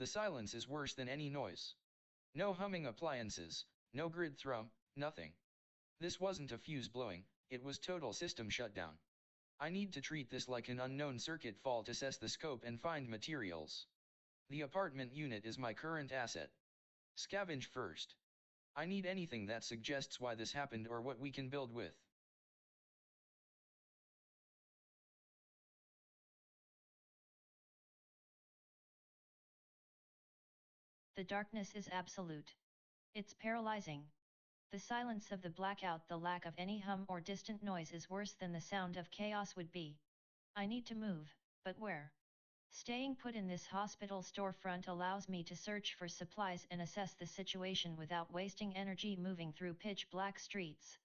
The silence is worse than any noise. No humming appliances, no grid thrum, nothing. This wasn't a fuse blowing, it was total system shutdown. I need to treat this like an unknown circuit fault, assess the scope and find materials. The apartment unit is my current asset. Scavenge first. I need anything that suggests why this happened or what we can build with. The darkness is absolute. It's paralyzing. The silence of the blackout, the lack of any hum or distant noise is worse than the sound of chaos would be. I need to move, but where? Staying put in this hospital storefront allows me to search for supplies and assess the situation without wasting energy moving through pitch black streets.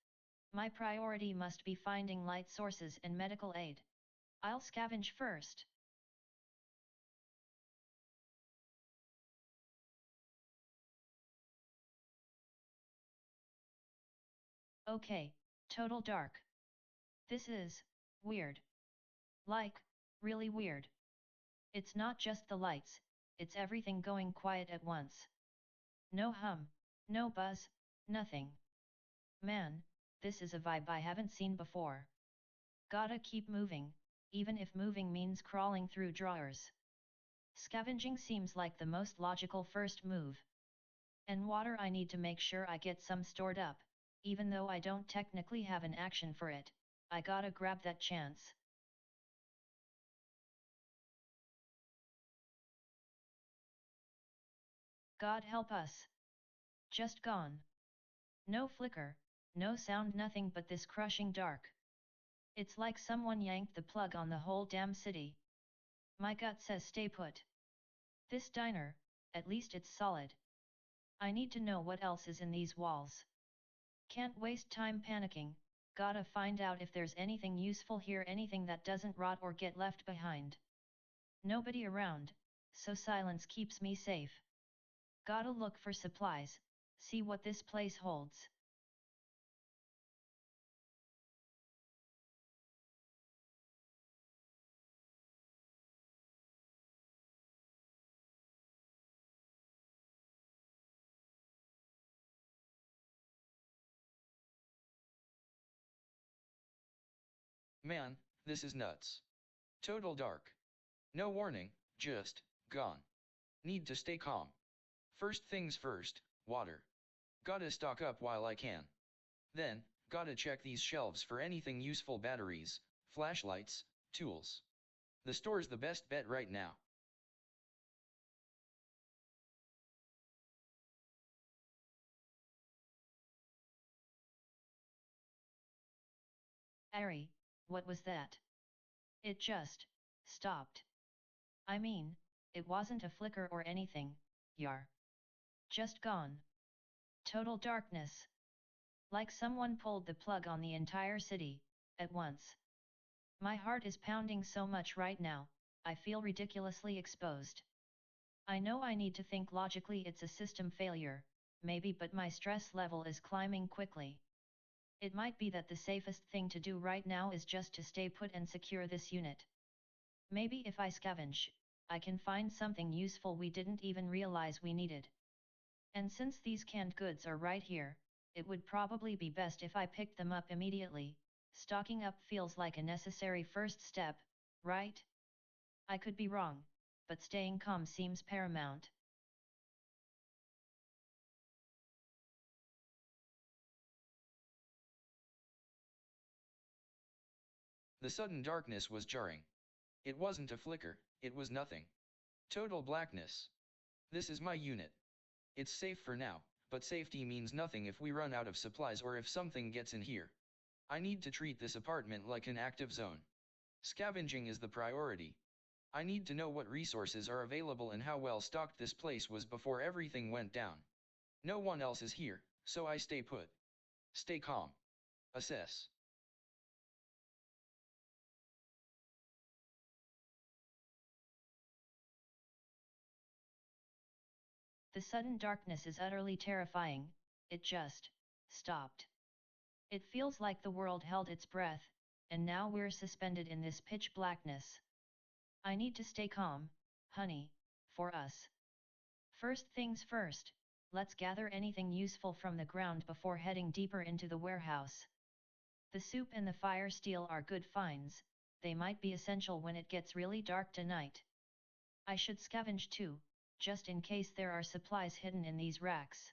My priority must be finding light sources and medical aid. I'll scavenge first. Okay, total dark. This is weird. Like, really weird. It's not just the lights, it's everything going quiet at once. No hum, no buzz, nothing. Man, this is a vibe I haven't seen before. Gotta keep moving, even if moving means crawling through drawers. Scavenging seems like the most logical first move. And water, I need to make sure I get some stored up, even though I don't technically have an action for it, I gotta grab that chance. God help us. Just gone. No flicker, no sound, nothing but this crushing dark. It's like someone yanked the plug on the whole damn city. My gut says stay put. This diner, at least it's solid. I need to know what else is in these walls. Can't waste time panicking, gotta find out if there's anything useful here, anything that doesn't rot or get left behind. Nobody around, so silence keeps me safe. Gotta look for supplies, see what this place holds. Man, this is nuts. Total dark. No warning, just gone. Need to stay calm. First things first, water. Gotta stock up while I can. Then, gotta check these shelves for anything useful, batteries, flashlights, tools. The store's the best bet right now. Ari, what was that? It just stopped. I mean, it wasn't a flicker or anything, yar. Just gone. Total darkness. Like someone pulled the plug on the entire city, at once. My heart is pounding so much right now, I feel ridiculously exposed. I know I need to think logically, it's a system failure, maybe, but my stress level is climbing quickly. It might be that the safest thing to do right now is just to stay put and secure this unit. Maybe if I scavenge, I can find something useful we didn't even realize we needed. And since these canned goods are right here, it would probably be best if I picked them up immediately. Stocking up feels like a necessary first step, right? I could be wrong, but staying calm seems paramount. The sudden darkness was jarring. It wasn't a flicker, it was nothing. Total blackness. This is my unit. It's safe for now, but safety means nothing if we run out of supplies or if something gets in here. I need to treat this apartment like an active zone. Scavenging is the priority. I need to know what resources are available and how well stocked this place was before everything went down. No one else is here, so I stay put. Stay calm. Assess. The sudden darkness is utterly terrifying, it just stopped. It feels like the world held its breath, and now we're suspended in this pitch blackness. I need to stay calm, honey, for us. First things first, let's gather anything useful from the ground before heading deeper into the warehouse. The soup and the fire steel are good finds, they might be essential when it gets really dark tonight. I should scavenge too, just in case there are supplies hidden in these racks.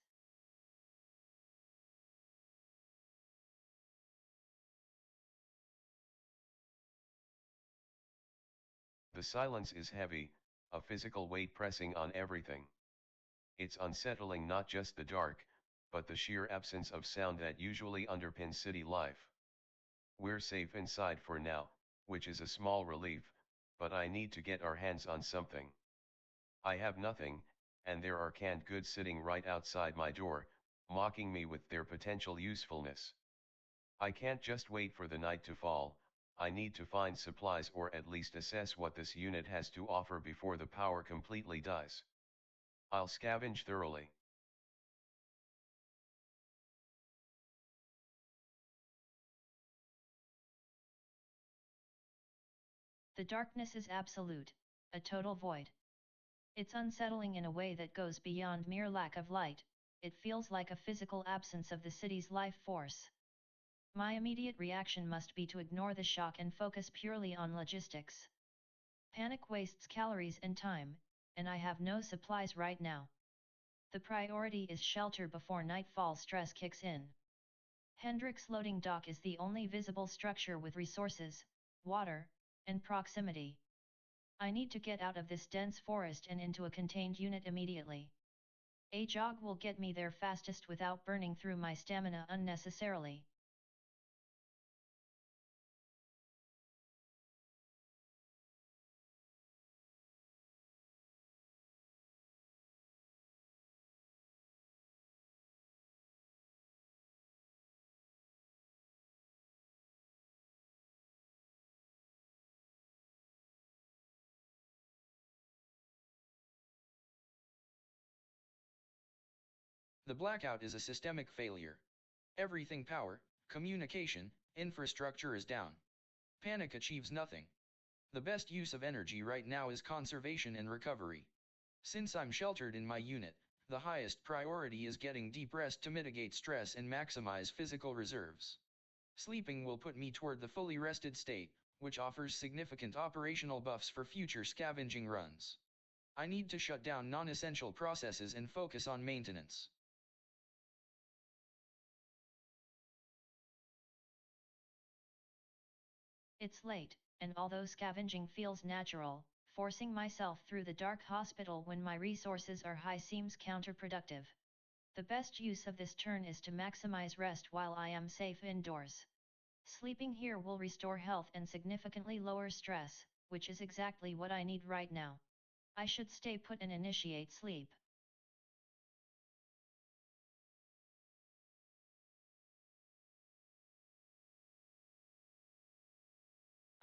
The silence is heavy, a physical weight pressing on everything. It's unsettling, not just the dark, but the sheer absence of sound that usually underpins city life. We're safe inside for now, which is a small relief, but I need to get our hands on something. I have nothing, and there are canned goods sitting right outside my door, mocking me with their potential usefulness. I can't just wait for the night to fall, I need to find supplies or at least assess what this unit has to offer before the power completely dies. I'll scavenge thoroughly. The darkness is absolute, a total void. It's unsettling in a way that goes beyond mere lack of light, it feels like a physical absence of the city's life force. My immediate reaction must be to ignore the shock and focus purely on logistics. Panic wastes calories and time, and I have no supplies right now. The priority is shelter before nightfall stress kicks in. Hendrix loading dock is the only visible structure with resources, water, and proximity. I need to get out of this dense forest and into a contained unit immediately. A jog will get me there fastest without burning through my stamina unnecessarily. The blackout is a systemic failure. Everything power, communication, infrastructure is down. Panic achieves nothing. The best use of energy right now is conservation and recovery. Since I'm sheltered in my unit, the highest priority is getting deep rest to mitigate stress and maximize physical reserves. Sleeping will put me toward the fully rested state, which offers significant operational buffs for future scavenging runs. I need to shut down non-essential processes and focus on maintenance. It's late, and although scavenging feels natural, forcing myself through the dark hospital when my resources are high seems counterproductive. The best use of this turn is to maximize rest while I am safe indoors. Sleeping here will restore health and significantly lower stress, which is exactly what I need right now. I should stay put and initiate sleep.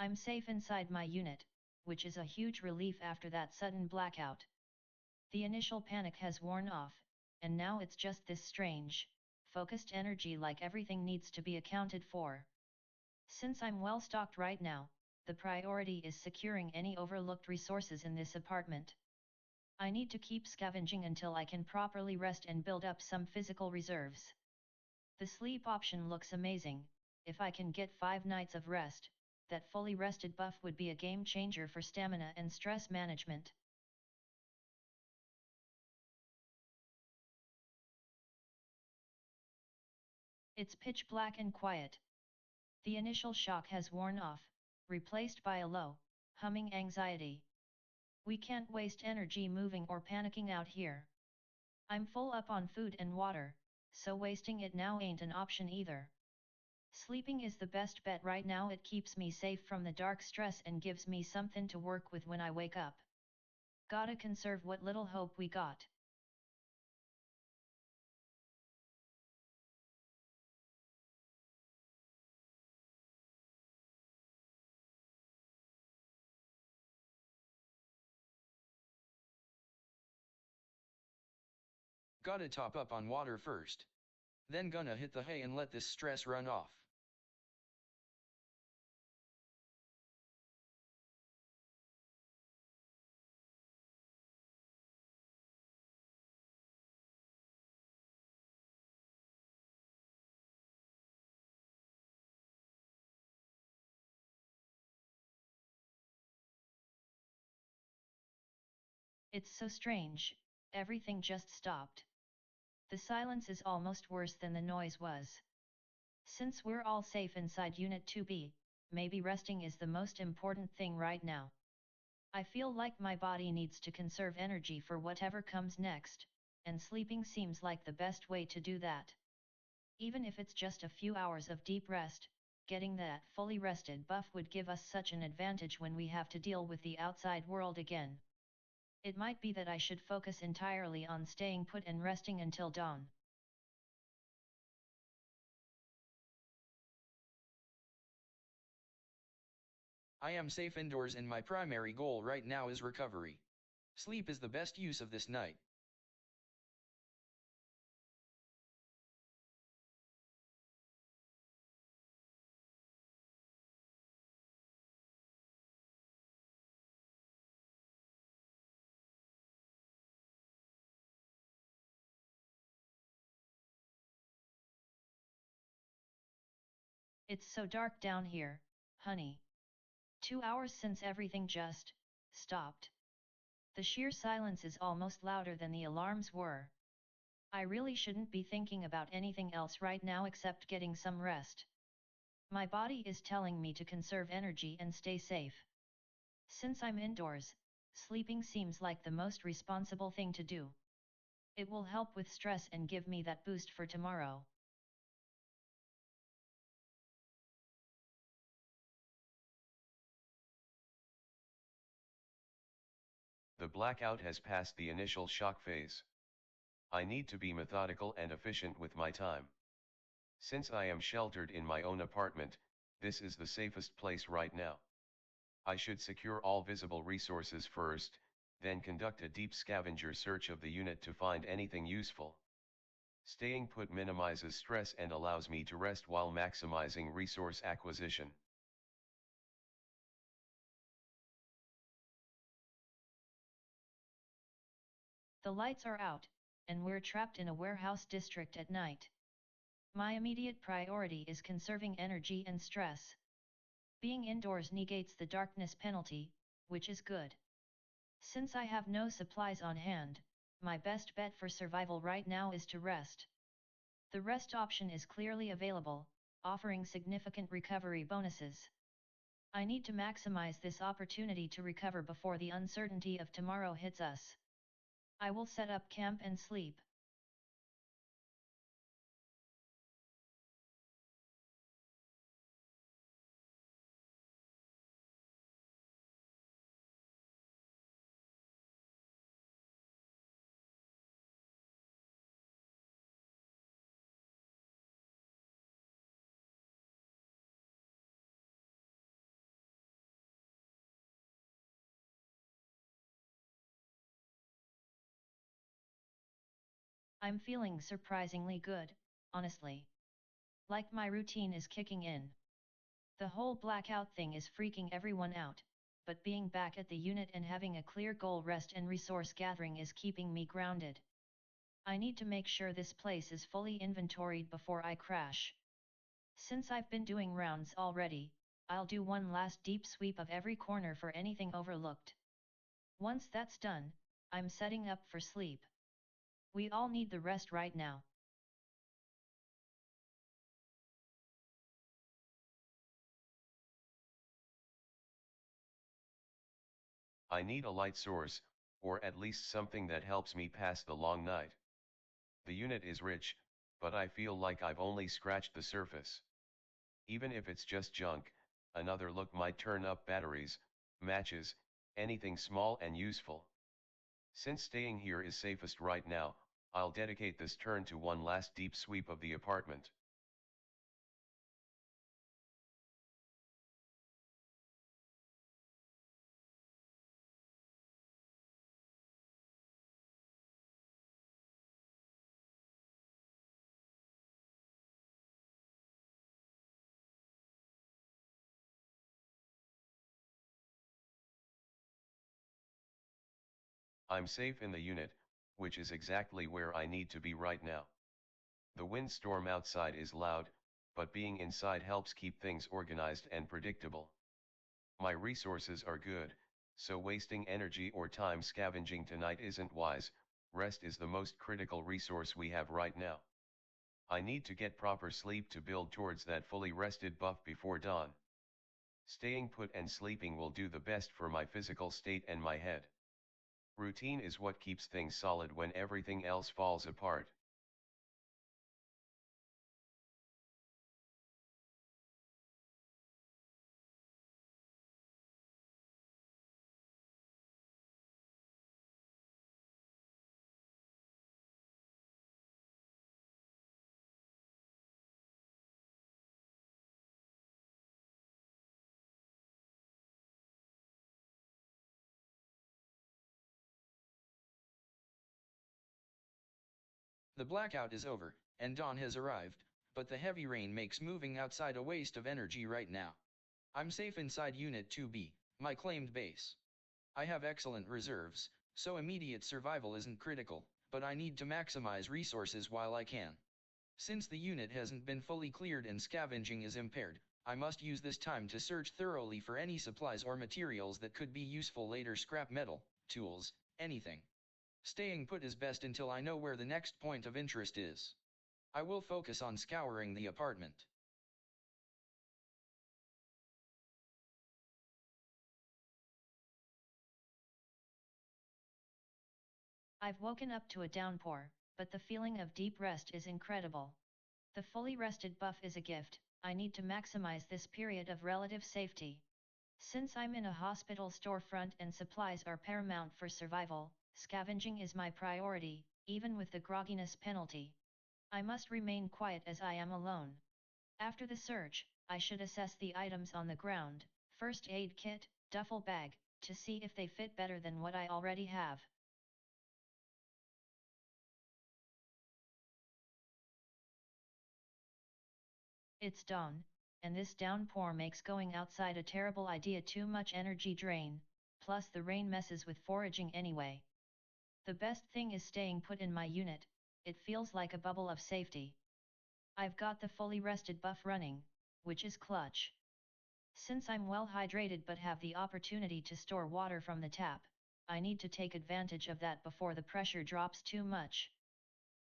I'm safe inside my unit, which is a huge relief after that sudden blackout. The initial panic has worn off, and now it's just this strange, focused energy like everything needs to be accounted for. Since I'm well stocked right now, the priority is securing any overlooked resources in this apartment. I need to keep scavenging until I can properly rest and build up some physical reserves. The sleep option looks amazing. If I can get 5 nights of rest, that fully rested buff would be a game changer for stamina and stress management. It's pitch black and quiet. The initial shock has worn off, replaced by a low, humming anxiety. We can't waste energy moving or panicking out here. I'm full up on food and water, so wasting it now ain't an option either. Sleeping is the best bet right now, it keeps me safe from the dark stress and gives me something to work with when I wake up. Gotta conserve what little hope we got. Gotta top up on water first. Then gonna hit the hay and let this stress run off. It's so strange, everything just stopped. The silence is almost worse than the noise was. Since we're all safe inside Unit 2B, maybe resting is the most important thing right now. I feel like my body needs to conserve energy for whatever comes next, and sleeping seems like the best way to do that. Even if it's just a few hours of deep rest, getting that fully rested buff would give us such an advantage when we have to deal with the outside world again. It might be that I should focus entirely on staying put and resting until dawn. I am safe indoors and my primary goal right now is recovery. Sleep is the best use of this night. It's so dark down here, honey. 2 hours since everything just stopped. The sheer silence is almost louder than the alarms were. I really shouldn't be thinking about anything else right now except getting some rest. My body is telling me to conserve energy and stay safe. Since I'm indoors, sleeping seems like the most responsible thing to do. It will help with stress and give me that boost for tomorrow. The blackout has passed the initial shock phase. I need to be methodical and efficient with my time. Since I am sheltered in my own apartment, this is the safest place right now. I should secure all visible resources first, then conduct a deep scavenger search of the unit to find anything useful. Staying put minimizes stress and allows me to rest while maximizing resource acquisition. The lights are out, and we're trapped in a warehouse district at night. My immediate priority is conserving energy and stress. Being indoors negates the darkness penalty, which is good. Since I have no supplies on hand, my best bet for survival right now is to rest. The rest option is clearly available, offering significant recovery bonuses. I need to maximize this opportunity to recover before the uncertainty of tomorrow hits us. I will set up camp and sleep. I'm feeling surprisingly good, honestly. Like my routine is kicking in. The whole blackout thing is freaking everyone out, but being back at the unit and having a clear goal rest and resource gathering is keeping me grounded. I need to make sure this place is fully inventoried before I crash. Since I've been doing rounds already, I'll do one last deep sweep of every corner for anything overlooked. Once that's done, I'm setting up for sleep. We all need the rest right now. I need a light source, or at least something that helps me pass the long night. The unit is rich, but I feel like I've only scratched the surface. Even if it's just junk, another look might turn up batteries, matches, anything small and useful. Since staying here is safest right now, I'll dedicate this turn to one last deep sweep of the apartment. I'm safe in the unit, which is exactly where I need to be right now. The windstorm outside is loud, but being inside helps keep things organized and predictable. My resources are good, so wasting energy or time scavenging tonight isn't wise. Rest is the most critical resource we have right now. I need to get proper sleep to build towards that fully rested buff before dawn. Staying put and sleeping will do the best for my physical state and my head. Routine is what keeps things solid when everything else falls apart. The blackout is over, and dawn has arrived, but the heavy rain makes moving outside a waste of energy right now. I'm safe inside Unit 2B, my claimed base. I have excellent reserves, so immediate survival isn't critical, but I need to maximize resources while I can. Since the unit hasn't been fully cleared and scavenging is impaired, I must use this time to search thoroughly for any supplies or materials that could be useful later: scrap metal, tools, anything. Staying put is best until I know where the next point of interest is. I will focus on scouring the apartment. I've woken up to a downpour, but the feeling of deep rest is incredible. The fully rested buff is a gift. I need to maximize this period of relative safety. Since I'm in a hospital storefront and supplies are paramount for survival, scavenging is my priority, even with the grogginess penalty. I must remain quiet as I am alone. After the search, I should assess the items on the ground, first aid kit, duffel bag, to see if they fit better than what I already have. It's dawn, and this downpour makes going outside a terrible idea. Too much energy drain, plus the rain messes with foraging anyway. The best thing is staying put in my unit. It feels like a bubble of safety. I've got the fully rested buff running, which is clutch. Since I'm well hydrated but have the opportunity to store water from the tap, I need to take advantage of that before the pressure drops too much.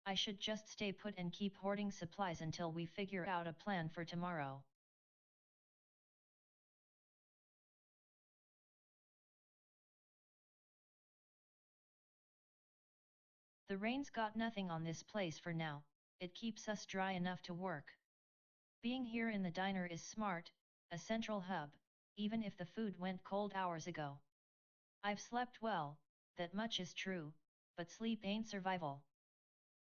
I should just stay put and keep hoarding supplies until we figure out a plan for tomorrow. The rain's got nothing on this place for now. It keeps us dry enough to work. Being here in the diner is smart, a central hub, even if the food went cold hours ago. I've slept well, that much is true, but sleep ain't survival.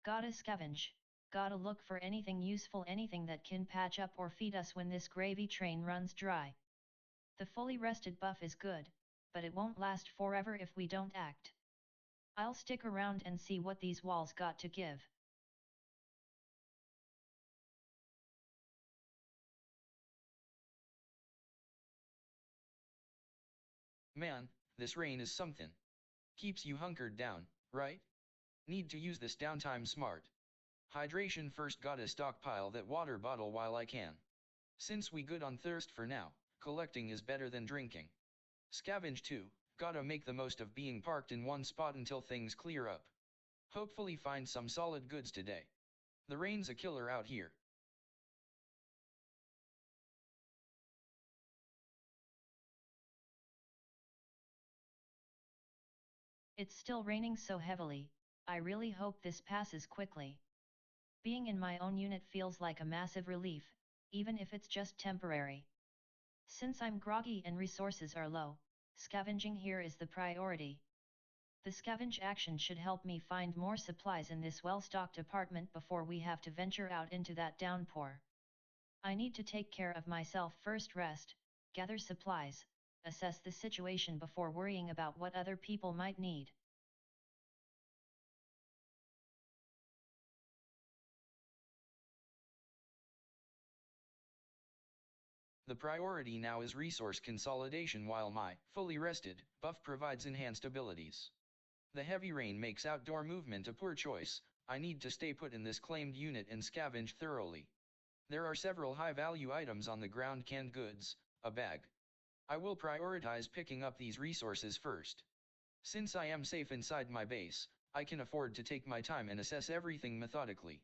Gotta scavenge, gotta look for anything useful, anything that can patch up or feed us when this gravy train runs dry. The fully rested buff is good, but it won't last forever if we don't act. I'll stick around and see what these walls got to give. Man, this rain is something. Keeps you hunkered down, right? Need to use this downtime smart. Hydration first, gotta stockpile that water bottle while I can. Since we good on thirst for now, collecting is better than drinking. Scavenge too, gotta make the most of being parked in one spot until things clear up. Hopefully find some solid goods today. The rain's a killer out here. It's still raining so heavily, I really hope this passes quickly. Being in my own unit feels like a massive relief, even if it's just temporary. Since I'm groggy and resources are low, scavenging here is the priority. The scavenge action should help me find more supplies in this well-stocked apartment before we have to venture out into that downpour. I need to take care of myself first: rest, gather supplies, assess the situation before worrying about what other people might need. The priority now is resource consolidation while my fully rested buff provides enhanced abilities. The heavy rain makes outdoor movement a poor choice. I need to stay put in this claimed unit and scavenge thoroughly. There are several high-value items on the ground: canned goods, a bag. I will prioritize picking up these resources first. Since I am safe inside my base, I can afford to take my time and assess everything methodically.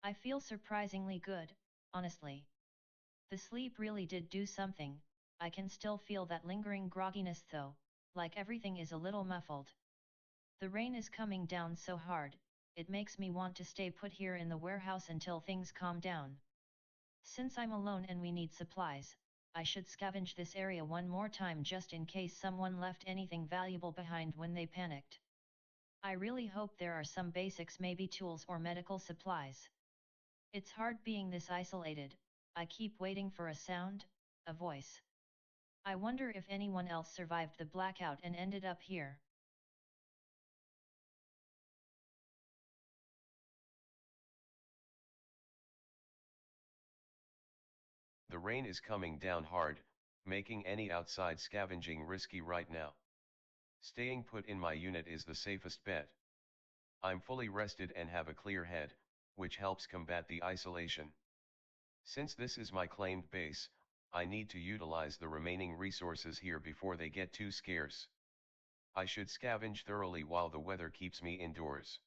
I feel surprisingly good, honestly. The sleep really did do something. I can still feel that lingering grogginess though, like everything is a little muffled. The rain is coming down so hard, it makes me want to stay put here in the warehouse until things calm down. Since I'm alone and we need supplies, I should scavenge this area one more time just in case someone left anything valuable behind when they panicked. I really hope there are some basics, maybe tools or medical supplies. It's hard being this isolated. I keep waiting for a sound, a voice. I wonder if anyone else survived the blackout and ended up here. The rain is coming down hard, making any outside scavenging risky right now. Staying put in my unit is the safest bet. I'm fully rested and have a clear head, which helps combat the isolation. Since this is my claimed base, I need to utilize the remaining resources here before they get too scarce. I should scavenge thoroughly while the weather keeps me indoors.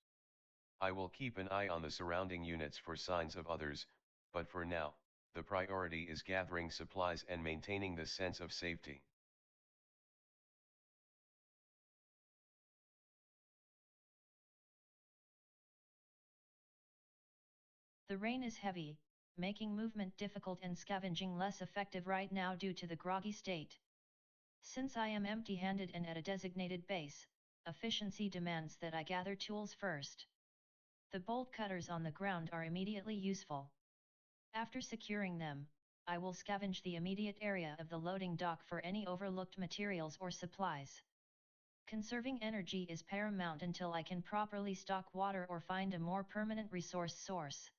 I will keep an eye on the surrounding units for signs of others, but for now, the priority is gathering supplies and maintaining the sense of safety. The rain is heavy, making movement difficult and scavenging less effective right now due to the groggy state. Since I am empty-handed and at a designated base, efficiency demands that I gather tools first. The bolt cutters on the ground are immediately useful. After securing them, I will scavenge the immediate area of the loading dock for any overlooked materials or supplies. Conserving energy is paramount until I can properly stock water or find a more permanent resource source.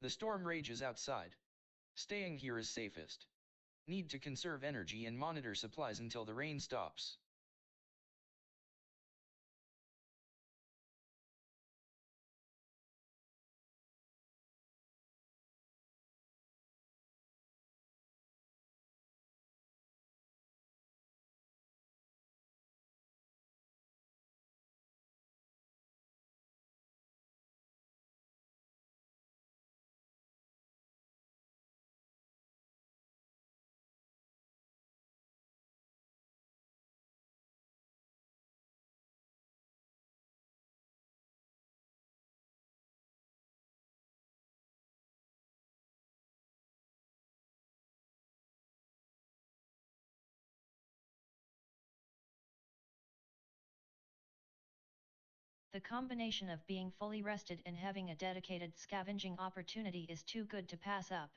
The storm rages outside. Staying here is safest. Need to conserve energy and monitor supplies until the rain stops. The combination of being fully rested and having a dedicated scavenging opportunity is too good to pass up.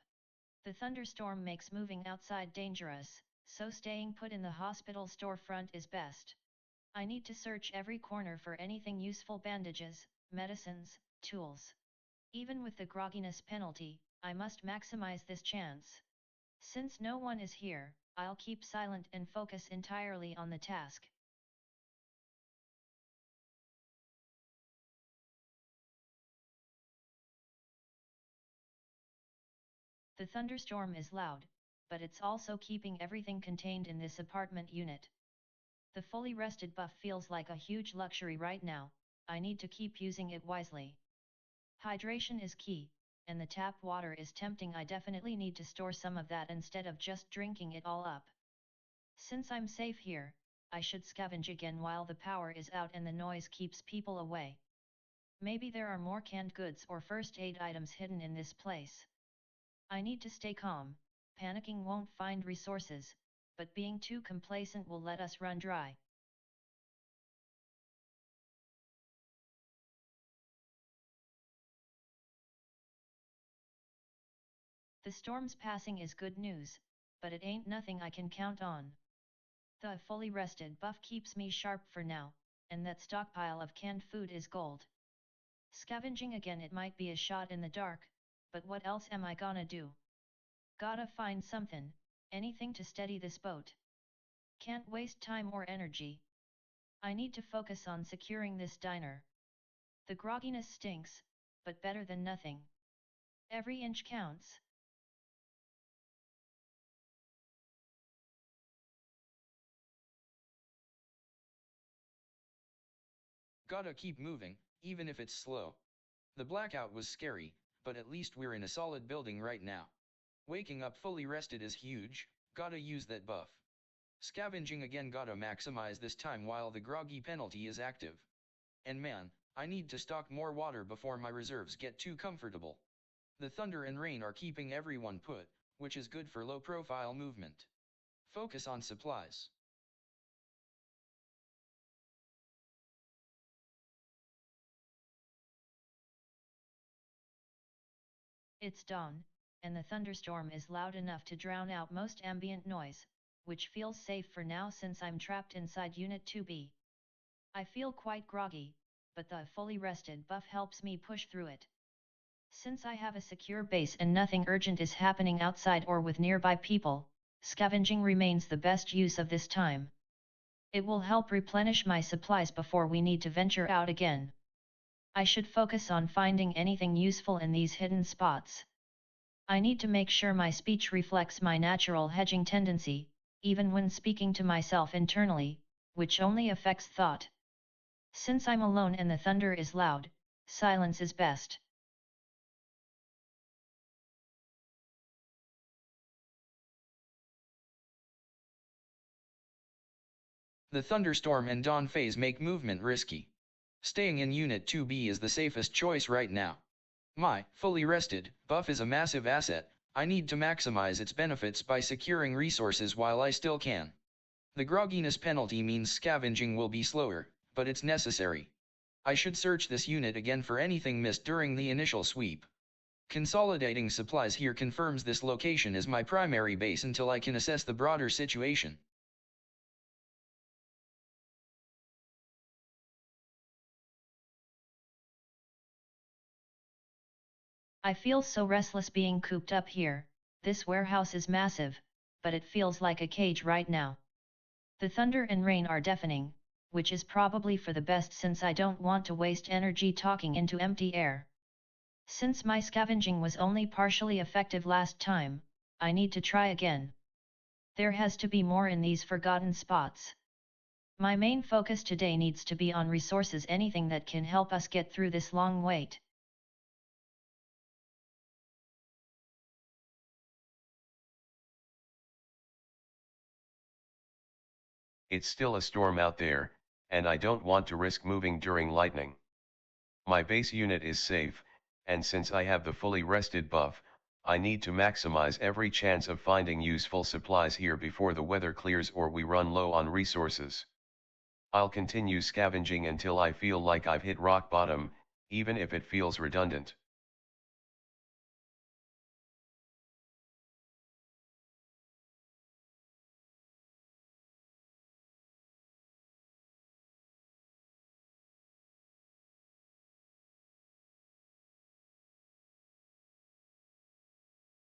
The thunderstorm makes moving outside dangerous, so staying put in the hospital storefront is best. I need to search every corner for anything useful: bandages, medicines, tools. Even with the grogginess penalty, I must maximize this chance. Since no one is here, I'll keep silent and focus entirely on the task. The thunderstorm is loud, but it's also keeping everything contained in this apartment unit. The fully rested buff feels like a huge luxury right now. I need to keep using it wisely. Hydration is key, and the tap water is tempting. I definitely need to store some of that instead of just drinking it all up. Since I'm safe here, I should scavenge again while the power is out and the noise keeps people away. Maybe there are more canned goods or first aid items hidden in this place. I need to stay calm, panicking won't find resources, but being too complacent will let us run dry. The storm's passing is good news, but it ain't nothing I can count on. The fully rested buff keeps me sharp for now, and that stockpile of canned food is gold. Scavenging again it might be a shot in the dark, but what else am I gonna do? Gotta find something, anything to steady this boat. Can't waste time or energy. I need to focus on securing this diner. The grogginess stinks, but better than nothing. Every inch counts. Gotta keep moving, even if it's slow. The blackout was scary, but at least we're in a solid building right now. Waking up fully rested is huge, gotta use that buff. Scavenging again, gotta maximize this time while the groggy penalty is active. And man, I need to stock more water before my reserves get too comfortable. The thunder and rain are keeping everyone put, which is good for low profile movement. Focus on supplies. It's dawn, and the thunderstorm is loud enough to drown out most ambient noise, which feels safe for now since I'm trapped inside Unit 2B. I feel quite groggy, but the fully rested buff helps me push through it. Since I have a secure base and nothing urgent is happening outside or with nearby people, scavenging remains the best use of this time. It will help replenish my supplies before we need to venture out again. I should focus on finding anything useful in these hidden spots. I need to make sure my speech reflects my natural hedging tendency, even when speaking to myself internally, which only affects thought. Since I'm alone and the thunder is loud, silence is best. The thunderstorm and dawn phase make movement risky. Staying in Unit 2B is the safest choice right now. My fully rested buff is a massive asset, I need to maximize its benefits by securing resources while I still can. The grogginess penalty means scavenging will be slower, but it's necessary. I should search this unit again for anything missed during the initial sweep. Consolidating supplies here confirms this location is my primary base until I can assess the broader situation. I feel so restless being cooped up here. This warehouse is massive, but it feels like a cage right now. The thunder and rain are deafening, which is probably for the best since I don't want to waste energy talking into empty air. Since my scavenging was only partially effective last time, I need to try again. There has to be more in these forgotten spots. My main focus today needs to be on resources, anything that can help us get through this long wait. It's still a storm out there, and I don't want to risk moving during lightning. My base unit is safe, and since I have the fully rested buff, I need to maximize every chance of finding useful supplies here before the weather clears or we run low on resources. I'll continue scavenging until I feel like I've hit rock bottom, even if it feels redundant.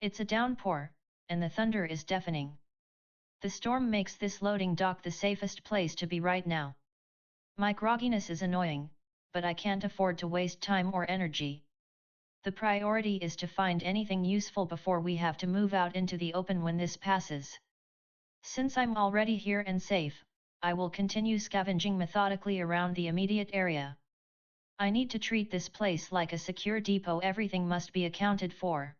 It's a downpour, and the thunder is deafening. The storm makes this loading dock the safest place to be right now. My grogginess is annoying, but I can't afford to waste time or energy. The priority is to find anything useful before we have to move out into the open when this passes. Since I'm already here and safe, I will continue scavenging methodically around the immediate area. I need to treat this place like a secure depot. Everything must be accounted for.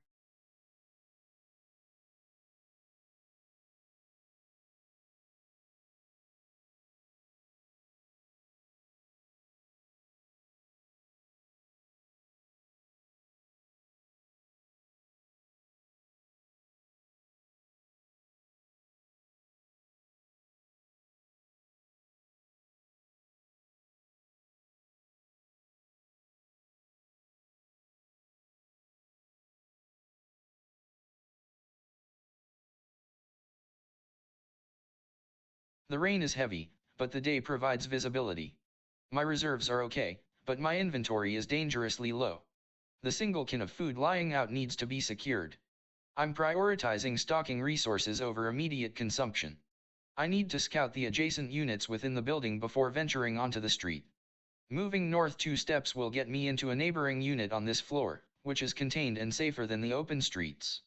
The rain is heavy, but the day provides visibility. My reserves are okay, but my inventory is dangerously low. The single can of food lying out needs to be secured. I'm prioritizing stocking resources over immediate consumption. I need to scout the adjacent units within the building before venturing onto the street. Moving north 2 steps will get me into a neighboring unit on this floor, which is contained and safer than the open streets.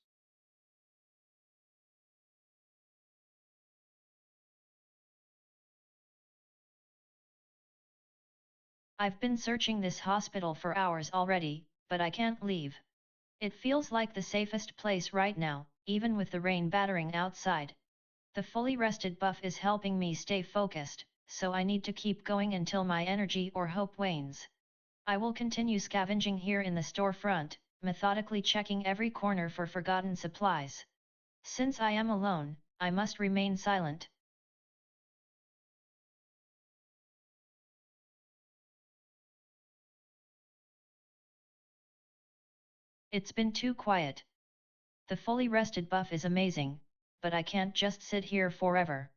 I've been searching this hospital for hours already, but I can't leave. It feels like the safest place right now, even with the rain battering outside. The fully rested buff is helping me stay focused, so I need to keep going until my energy or hope wanes. I will continue scavenging here in the storefront, methodically checking every corner for forgotten supplies. Since I am alone, I must remain silent. It's been too quiet. The fully rested buff is amazing, but I can't just sit here forever.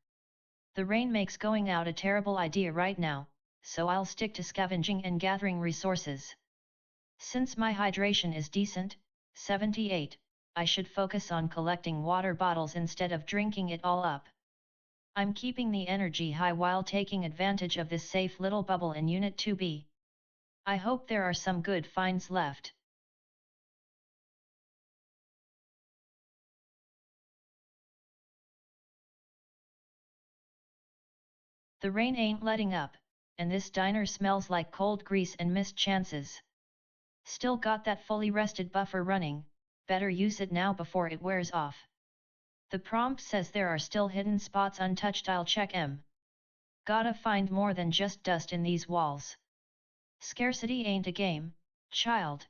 The rain makes going out a terrible idea right now, so I'll stick to scavenging and gathering resources. Since my hydration is decent, 78, I should focus on collecting water bottles instead of drinking it all up. I'm keeping the energy high while taking advantage of this safe little bubble in Unit 2B. I hope there are some good finds left. The rain ain't letting up, and this diner smells like cold grease and missed chances. Still got that fully rested buffer running, better use it now before it wears off. The prompt says there are still hidden spots untouched. I'll check 'em. Gotta find more than just dust in these walls. Scarcity ain't a game, child.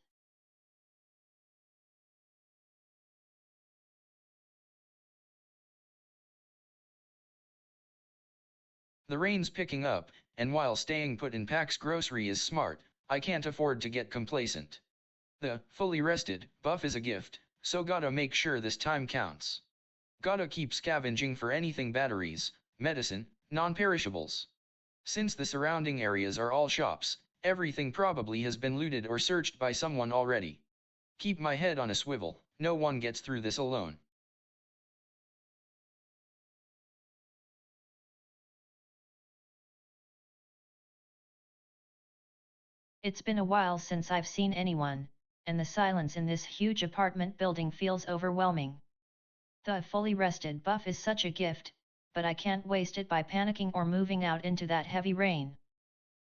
The rain's picking up, and while staying put in Pax Grocery is smart, I can't afford to get complacent. The fully rested buff is a gift, so gotta make sure this time counts. Gotta keep scavenging for anything batteries, medicine, non-perishables. Since the surrounding areas are all shops, everything probably has been looted or searched by someone already. Keep my head on a swivel, no one gets through this alone. It's been a while since I've seen anyone, and the silence in this huge apartment building feels overwhelming. The fully rested buff is such a gift, but I can't waste it by panicking or moving out into that heavy rain.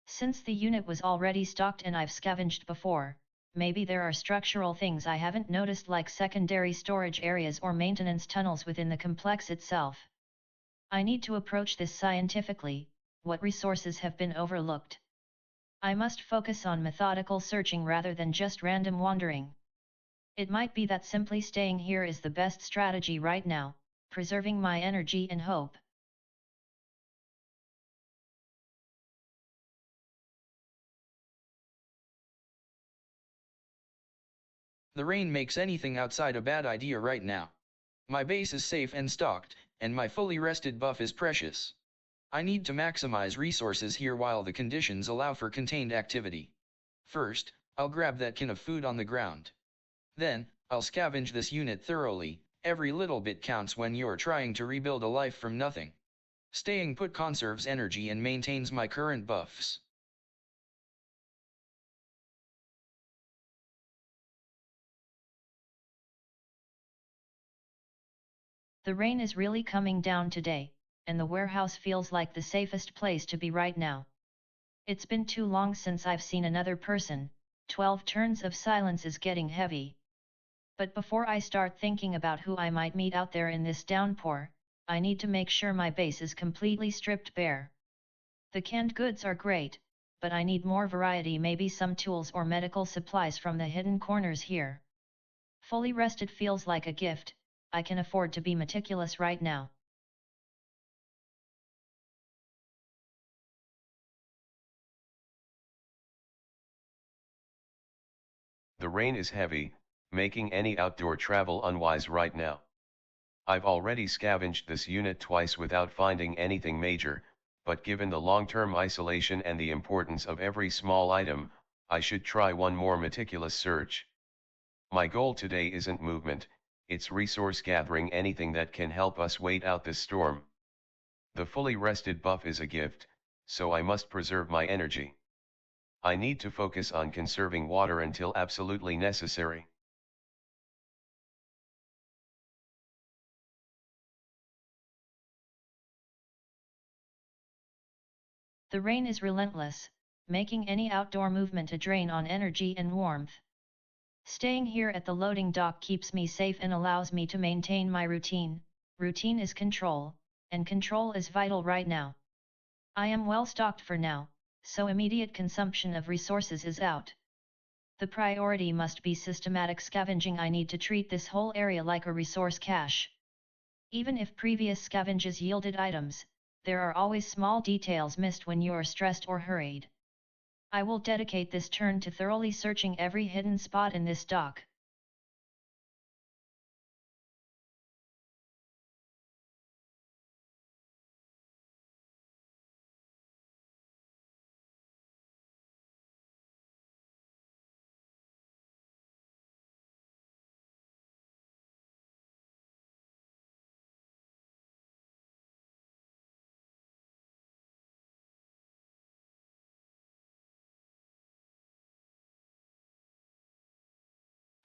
Since the unit was already stocked and I've scavenged before, maybe there are structural things I haven't noticed like secondary storage areas or maintenance tunnels within the complex itself. I need to approach this scientifically. What resources have been overlooked? I must focus on methodical searching rather than just random wandering. It might be that simply staying here is the best strategy right now, preserving my energy and hope. The rain makes anything outside a bad idea right now. My base is safe and stocked, and my fully rested buff is precious. I need to maximize resources here while the conditions allow for contained activity. First, I'll grab that can of food on the ground. Then, I'll scavenge this unit thoroughly. Every little bit counts when you're trying to rebuild a life from nothing. Staying put conserves energy and maintains my current buffs. The rain is really coming down today, and the warehouse feels like the safest place to be right now. It's been too long since I've seen another person. 12 turns of silence is getting heavy. But before I start thinking about who I might meet out there in this downpour, I need to make sure my base is completely stripped bare. The canned goods are great, but I need more variety, maybe some tools or medical supplies from the hidden corners here. Fully rested feels like a gift. I can afford to be meticulous right now. The rain is heavy, making any outdoor travel unwise right now. I've already scavenged this unit twice without finding anything major, but given the long-term isolation and the importance of every small item, I should try one more meticulous search. My goal today isn't movement, it's resource gathering, anything that can help us wait out this storm. The fully rested buff is a gift, so I must preserve my energy. I need to focus on conserving water until absolutely necessary. The rain is relentless, making any outdoor movement a drain on energy and warmth. Staying here at the loading dock keeps me safe and allows me to maintain my routine. Routine is control, and control is vital right now. I am well stocked for now, so immediate consumption of resources is out. The priority must be systematic scavenging. I need to treat this whole area like a resource cache. Even if previous scavenges yielded items, there are always small details missed when you are stressed or hurried. I will dedicate this turn to thoroughly searching every hidden spot in this dock.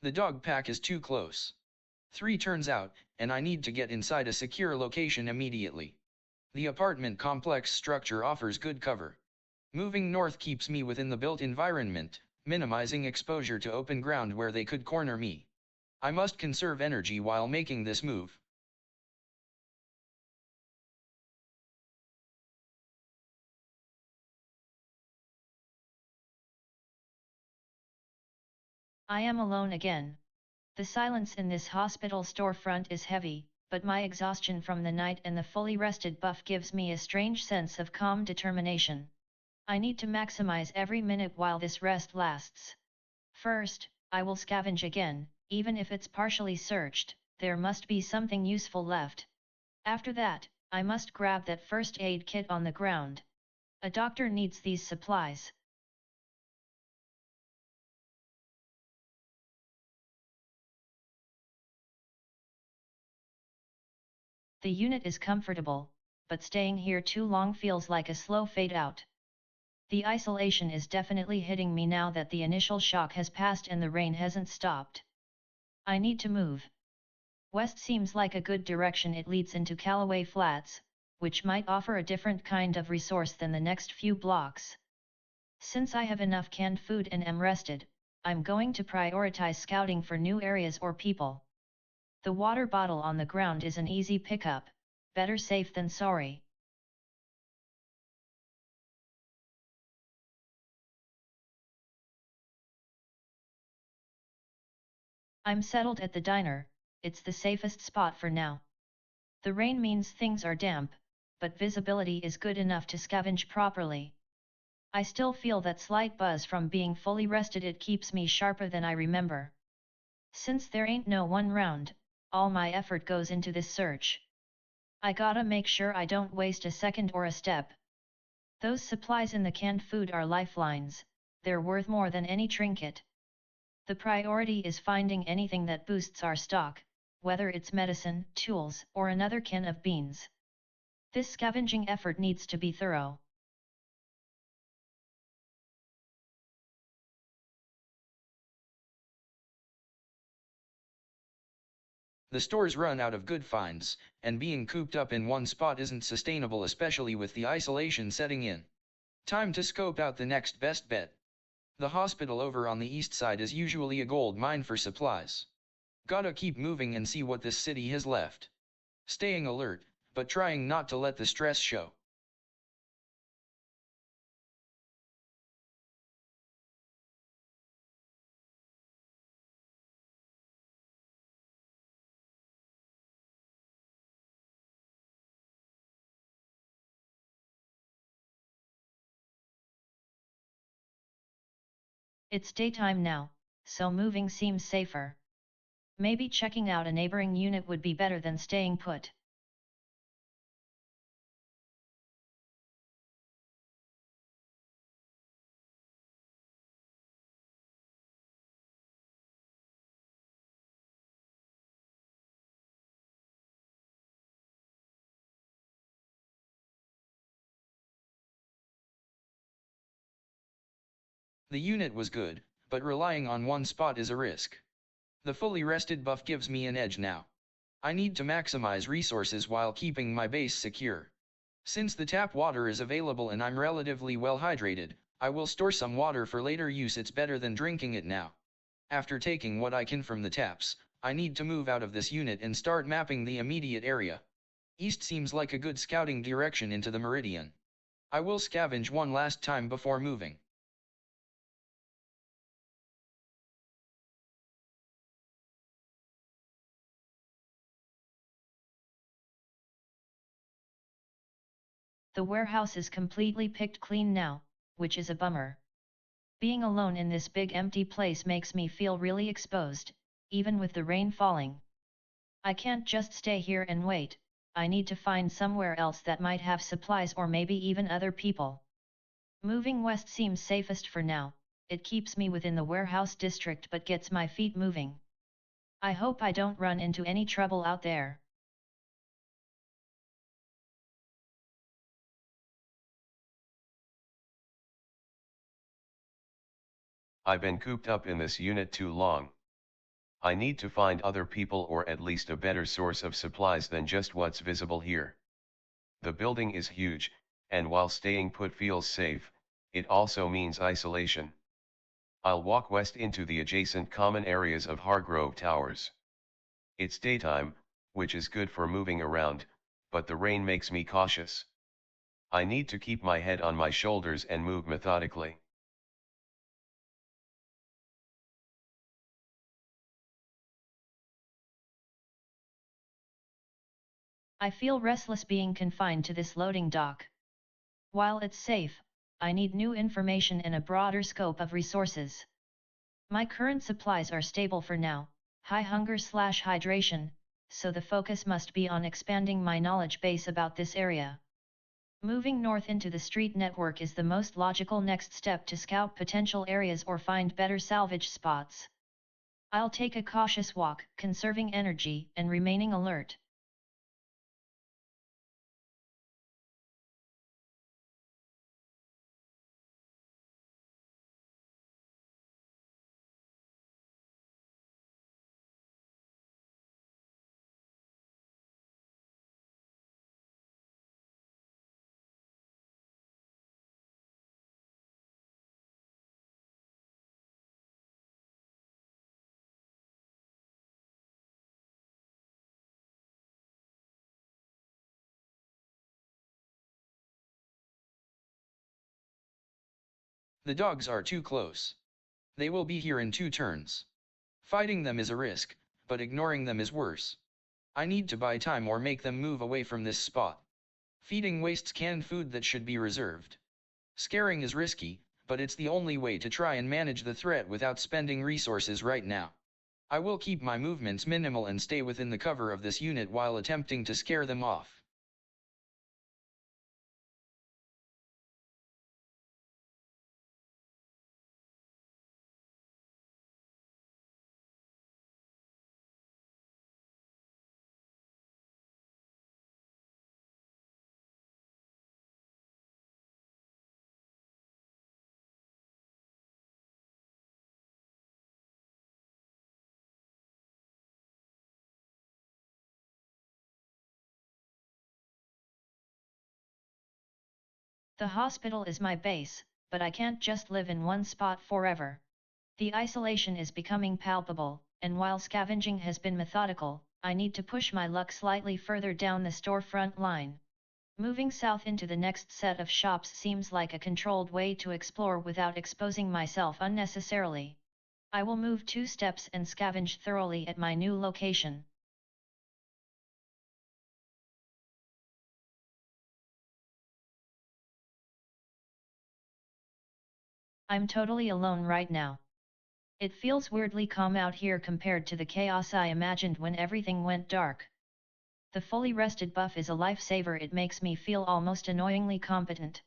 The dog pack is too close. 3 turns out, and I need to get inside a secure location immediately. The apartment complex structure offers good cover. Moving north keeps me within the built environment, minimizing exposure to open ground where they could corner me. I must conserve energy while making this move. I am alone again. The silence in this hospital storefront is heavy, but my exhaustion from the night and the fully rested buff gives me a strange sense of calm determination. I need to maximize every minute while this rest lasts. First, I will scavenge again, even if it's partially searched, there must be something useful left. After that, I must grab that first aid kit on the ground. A doctor needs these supplies. The unit is comfortable, but staying here too long feels like a slow fade out. The isolation is definitely hitting me now that the initial shock has passed and the rain hasn't stopped. I need to move. West seems like a good direction. It leads into Callaway Flats, which might offer a different kind of resource than the next few blocks. Since I have enough canned food and am rested, I'm going to prioritize scouting for new areas or people. The water bottle on the ground is an easy pickup, better safe than sorry. I'm settled at the diner, it's the safest spot for now. The rain means things are damp, but visibility is good enough to scavenge properly. I still feel that slight buzz from being fully rested. It keeps me sharper than I remember. Since there ain't no one round, all my effort goes into this search. I gotta make sure I don't waste a second or a step. Those supplies in the canned food are lifelines, they're worth more than any trinket. The priority is finding anything that boosts our stock, whether it's medicine, tools, or another can of beans. This scavenging effort needs to be thorough. The store's run out of good finds, and being cooped up in one spot isn't sustainable, especially with the isolation setting in. Time to scope out the next best bet. The hospital over on the east side is usually a gold mine for supplies. Gotta keep moving and see what this city has left. Staying alert, but trying not to let the stress show. It's daytime now, so moving seems safer. Maybe checking out a neighboring unit would be better than staying put. The unit was good, but relying on one spot is a risk. The fully rested buff gives me an edge now. I need to maximize resources while keeping my base secure. Since the tap water is available and I'm relatively well hydrated, I will store some water for later use. It's better than drinking it now. After taking what I can from the taps, I need to move out of this unit and start mapping the immediate area. East seems like a good scouting direction into the meridian. I will scavenge one last time before moving. The warehouse is completely picked clean now, which is a bummer. Being alone in this big empty place makes me feel really exposed, even with the rain falling. I can't just stay here and wait, I need to find somewhere else that might have supplies or maybe even other people. Moving west seems safest for now, it keeps me within the warehouse district but gets my feet moving. I hope I don't run into any trouble out there. I've been cooped up in this unit too long. I need to find other people or at least a better source of supplies than just what's visible here. The building is huge, and while staying put feels safe, it also means isolation. I'll walk west into the adjacent common areas of Hargrove Towers. It's daytime, which is good for moving around, but the rain makes me cautious. I need to keep my head on my shoulders and move methodically. I feel restless being confined to this loading dock. While it's safe, I need new information and a broader scope of resources. My current supplies are stable for now, high hunger/hydration, so the focus must be on expanding my knowledge base about this area. Moving north into the street network is the most logical next step to scout potential areas or find better salvage spots. I'll take a cautious walk, conserving energy and remaining alert. The dogs are too close. They will be here in 2 turns. Fighting them is a risk, but ignoring them is worse. I need to buy time or make them move away from this spot. Feeding wastes canned food that should be reserved. Scaring is risky, but it's the only way to try and manage the threat without spending resources right now. I will keep my movements minimal and stay within the cover of this unit while attempting to scare them off. The hospital is my base, but I can't just live in one spot forever. The isolation is becoming palpable, and while scavenging has been methodical, I need to push my luck slightly further down the storefront line. Moving south into the next set of shops seems like a controlled way to explore without exposing myself unnecessarily. I will move 2 steps and scavenge thoroughly at my new location. I'm totally alone right now. It feels weirdly calm out here compared to the chaos I imagined when everything went dark. The fully rested buff is a lifesaver. It makes me feel almost annoyingly competent.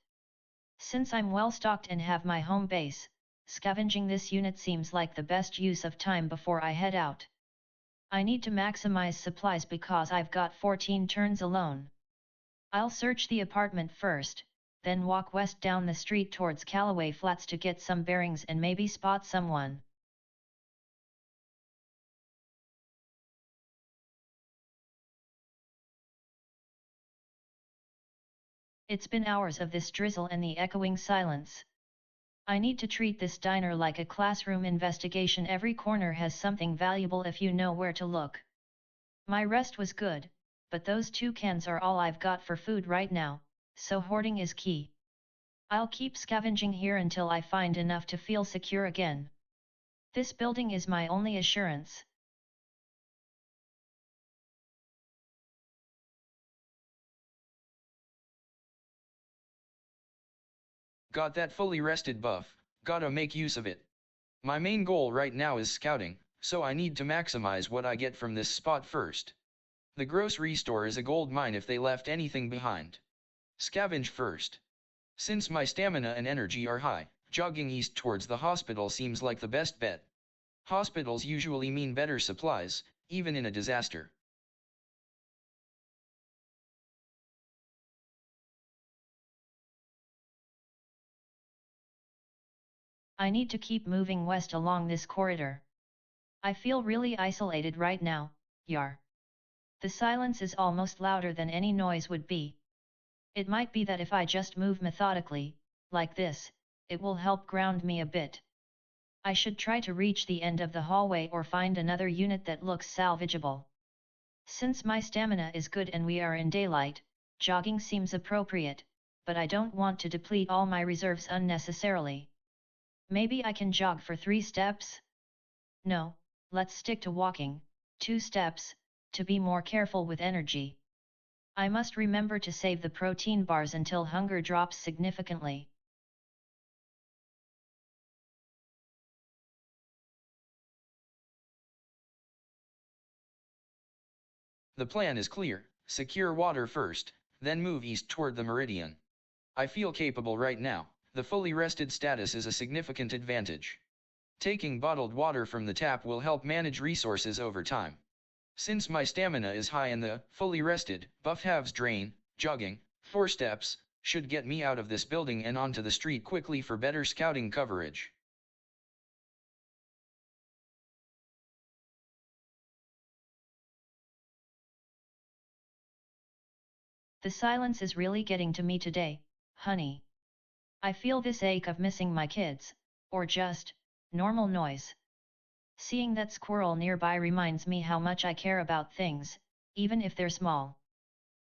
Since I'm well stocked and have my home base, scavenging this unit seems like the best use of time before I head out. I need to maximize supplies because I've got 14 turns alone. I'll search the apartment first, then walk west down the street towards Callaway Flats to get some bearings and maybe spot someone. It's been hours of this drizzle and the echoing silence. I need to treat this diner like a classroom investigation. Every corner has something valuable if you know where to look. My rest was good, but those 2 cans are all I've got for food right now, so hoarding is key. I'll keep scavenging here until I find enough to feel secure again. This building is my only assurance. Got that fully rested buff, gotta make use of it. My main goal right now is scouting, so I need to maximize what I get from this spot first. The grocery store is a gold mine if they left anything behind. Scavenge first. Since my stamina and energy are high, jogging east towards the hospital seems like the best bet. Hospitals usually mean better supplies, even in a disaster. I need to keep moving west along this corridor. I feel really isolated right now, yar. The silence is almost louder than any noise would be. It might be that if I just move methodically, like this, it will help ground me a bit. I should try to reach the end of the hallway or find another unit that looks salvageable. Since my stamina is good and we are in daylight, jogging seems appropriate, but I don't want to deplete all my reserves unnecessarily. Maybe I can jog for 3 steps? No, let's stick to walking, 2 steps, to be more careful with energy. I must remember to save the protein bars until hunger drops significantly. The plan is clear: secure water first, then move east toward the meridian. I feel capable right now. The fully rested status is a significant advantage. Taking bottled water from the tap will help manage resources over time. Since my stamina is high and the fully rested buff halves drain, jogging 4 steps should get me out of this building and onto the street quickly for better scouting coverage. The silence is really getting to me today, honey. I feel this ache of missing my kids, or just normal noise. Seeing that squirrel nearby reminds me how much I care about things, even if they're small.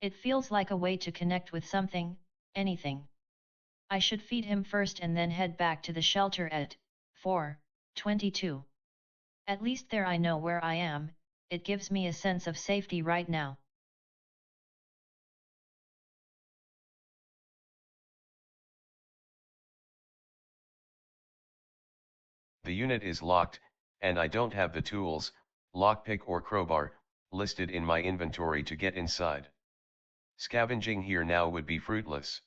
It feels like a way to connect with something, anything. I should feed him first and then head back to the shelter at 4:22. At least there I know where I am. It gives me a sense of safety right now. The unit is locked, and I don't have the tools, lockpick or crowbar, listed in my inventory to get inside. Scavenging here now would be fruitless.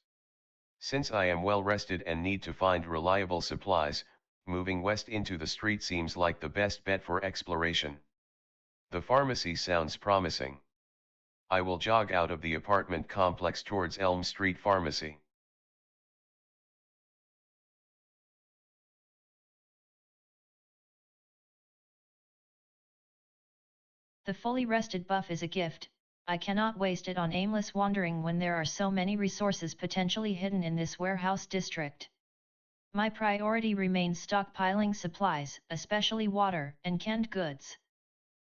Since I am well rested and need to find reliable supplies, moving west into the street seems like the best bet for exploration. The pharmacy sounds promising. I will jog out of the apartment complex towards Elm Street Pharmacy. The fully rested buff is a gift. I cannot waste it on aimless wandering when there are so many resources potentially hidden in this warehouse district. My priority remains stockpiling supplies, especially water and canned goods.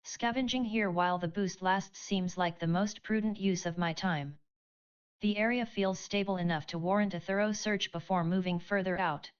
Scavenging here while the boost lasts seems like the most prudent use of my time. The area feels stable enough to warrant a thorough search before moving further out.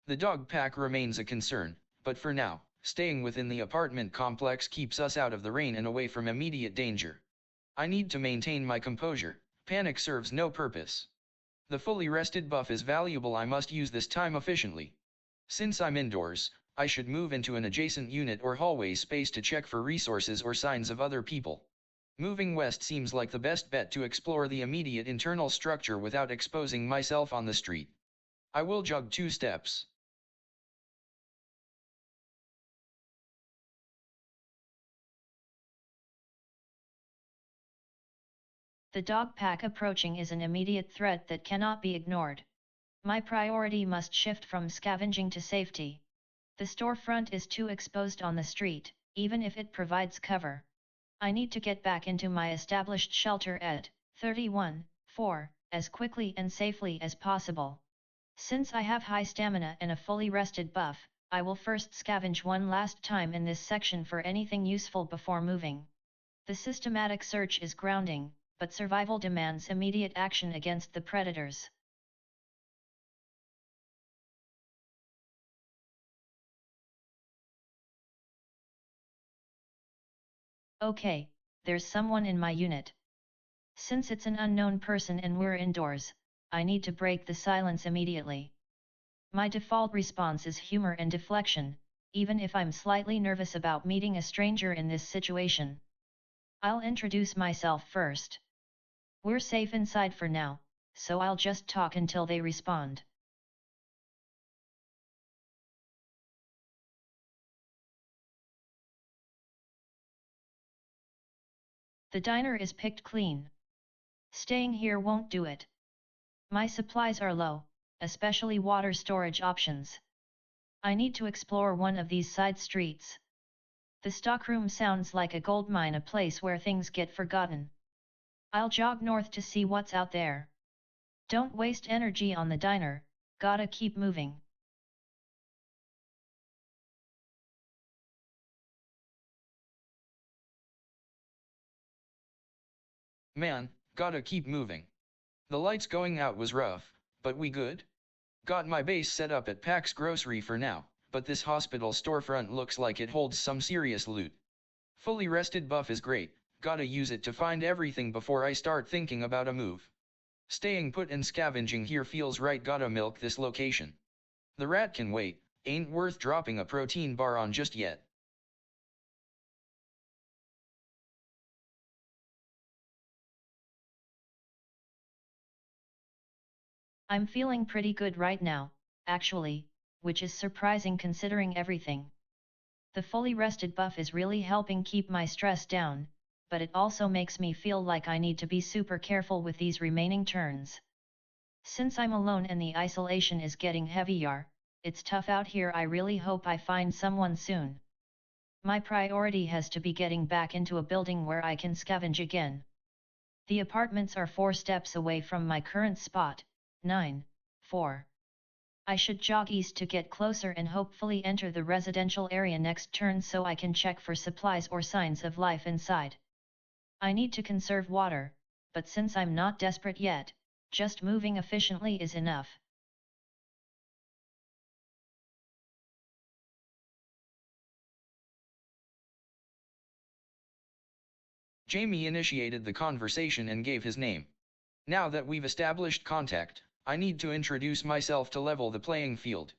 The dog pack remains a concern, but for now, staying within the apartment complex keeps us out of the rain and away from immediate danger. I need to maintain my composure, panic serves no purpose. The fully rested buff is valuable, I must use this time efficiently. Since I'm indoors, I should move into an adjacent unit or hallway space to check for resources or signs of other people. Moving west seems like the best bet to explore the immediate internal structure without exposing myself on the street. I will jog 2 steps. The dog pack approaching is an immediate threat that cannot be ignored. My priority must shift from scavenging to safety. The storefront is too exposed on the street, even if it provides cover. I need to get back into my established shelter at 31-4 as quickly and safely as possible. Since I have high stamina and a fully rested buff, I will first scavenge one last time in this section for anything useful before moving. The systematic search is grounding, but survival demands immediate action against the predators. Okay, there's someone in my unit. Since it's an unknown person and we're indoors, I need to break the silence immediately. My default response is humor and deflection, even if I'm slightly nervous about meeting a stranger in this situation. I'll introduce myself first. We're safe inside for now, so I'll just talk until they respond. The diner is picked clean. Staying here won't do it. My supplies are low, especially water storage options. I need to explore one of these side streets. The stockroom sounds like a goldmine, a place where things get forgotten. I'll jog north to see what's out there. Don't waste energy on the diner, gotta keep moving. Man, gotta keep moving. The lights going out was rough, but we good? Got my base set up at Pax Grocery for now, but this hospital storefront looks like it holds some serious loot. Fully rested buff is great, gotta use it to find everything before I start thinking about a move. Staying put and scavenging here feels right, gotta milk this location. The rat can wait, ain't worth dropping a protein bar on just yet. I'm feeling pretty good right now, actually, which is surprising considering everything. The fully rested buff is really helping keep my stress down, but it also makes me feel like I need to be super careful with these remaining turns. Since I'm alone and the isolation is getting heavier, it's tough out here. I really hope I find someone soon. My priority has to be getting back into a building where I can scavenge again. The apartments are 4 steps away from my current spot, 9-4. I should jog east to get closer and hopefully enter the residential area next turn so I can check for supplies or signs of life inside. I need to conserve water, but since I'm not desperate yet, just moving efficiently is enough. Jamie initiated the conversation and gave his name. Now that we've established contact, I need to introduce myself to level the playing field.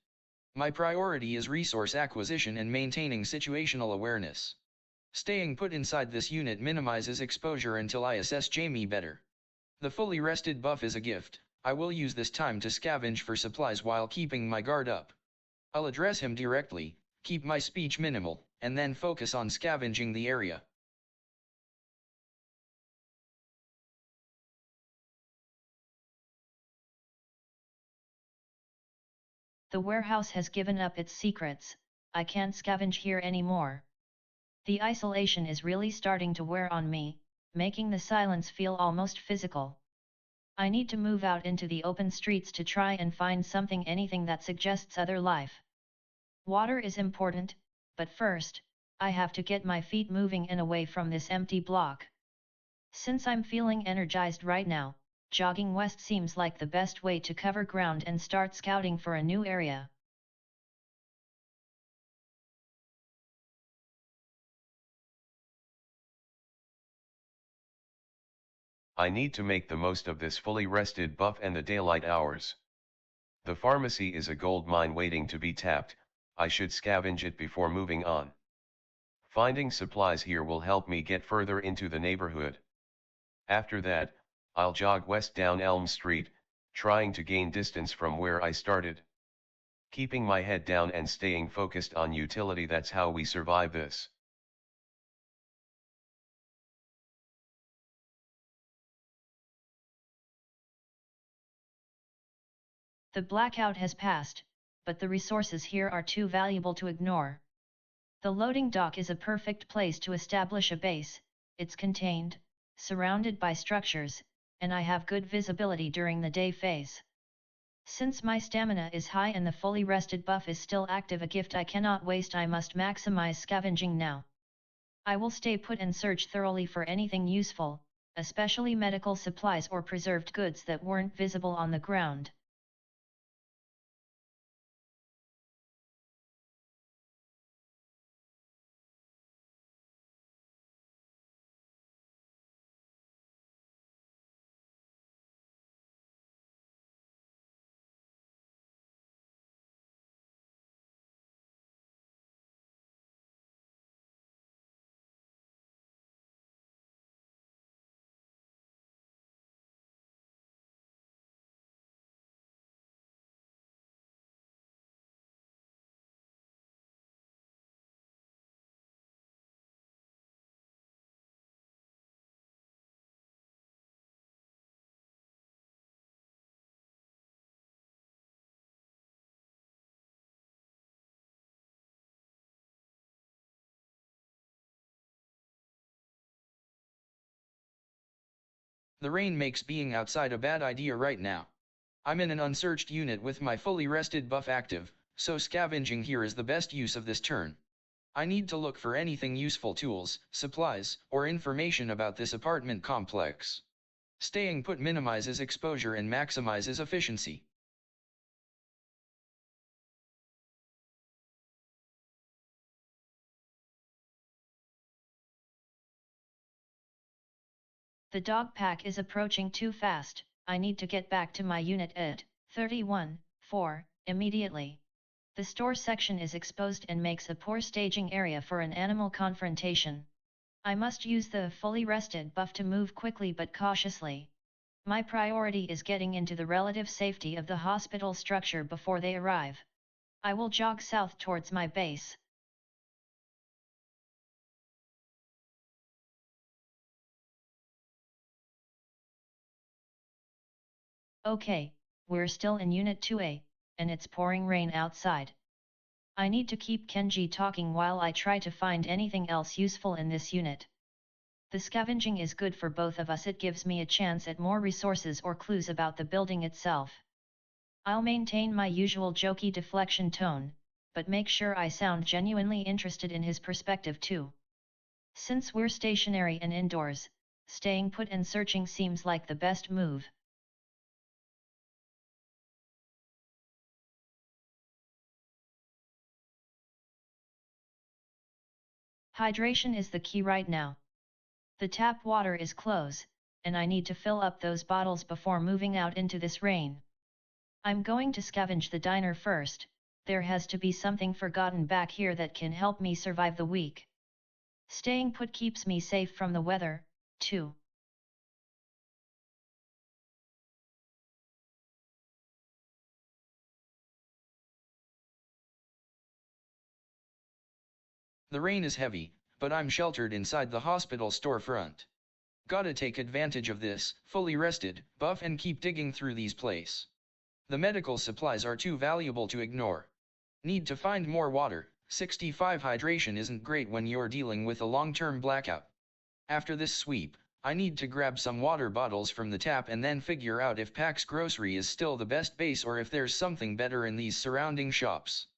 My priority is resource acquisition and maintaining situational awareness. Staying put inside this unit minimizes exposure until I assess Jamie better. The fully rested buff is a gift. I will use this time to scavenge for supplies while keeping my guard up. I'll address him directly, keep my speech minimal, and then focus on scavenging the area. The warehouse has given up its secrets, I can't scavenge here anymore. The isolation is really starting to wear on me, making the silence feel almost physical. I need to move out into the open streets to try and find anything that suggests other life. Water is important, but first, I have to get my feet moving and away from this empty block. Since I'm feeling energized right now, jogging west seems like the best way to cover ground and start scouting for a new area. I need to make the most of this fully rested buff and the daylight hours. The pharmacy is a gold mine waiting to be tapped, I should scavenge it before moving on. Finding supplies here will help me get further into the neighborhood. After that, I'll jog west down Elm Street, trying to gain distance from where I started. Keeping my head down and staying focused on utility, that's how we survive this. The blackout has passed, but the resources here are too valuable to ignore. The loading dock is a perfect place to establish a base, it's contained, surrounded by structures, and I have good visibility during the day phase. Since my stamina is high and the fully rested buff is still active, a gift I cannot waste, I must maximize scavenging now. I will stay put and search thoroughly for anything useful, especially medical supplies or preserved goods that weren't visible on the ground. The rain makes being outside a bad idea right now. I'm in an unsearched unit with my fully rested buff active, so scavenging here is the best use of this turn. I need to look for anything useful, tools, supplies, or information about this apartment complex. Staying put minimizes exposure and maximizes efficiency. The dog pack is approaching too fast, I need to get back to my unit at 31-4 immediately. The store section is exposed and makes a poor staging area for an animal confrontation. I must use the fully rested buff to move quickly but cautiously. My priority is getting into the relative safety of the hospital structure before they arrive. I will jog south towards my base. Okay, we're still in Unit 2A, and it's pouring rain outside. I need to keep Kenji talking while I try to find anything else useful in this unit. The scavenging is good for both of us, it gives me a chance at more resources or clues about the building itself. I'll maintain my usual jokey deflection tone, but make sure I sound genuinely interested in his perspective too. Since we're stationary and indoors, staying put and searching seems like the best move. Hydration is the key right now. The tap water is close, and I need to fill up those bottles before moving out into this rain. I'm going to scavenge the diner first, there has to be something forgotten back here that can help me survive the week. Staying put keeps me safe from the weather, too. The rain is heavy, but I'm sheltered inside the hospital storefront. Gotta take advantage of this, fully rested, buff and keep digging through these places. The medical supplies are too valuable to ignore. Need to find more water, 65 hydration isn't great when you're dealing with a long-term blackout. After this sweep, I need to grab some water bottles from the tap and then figure out if Pax Grocery is still the best base or if there's something better in these surrounding shops.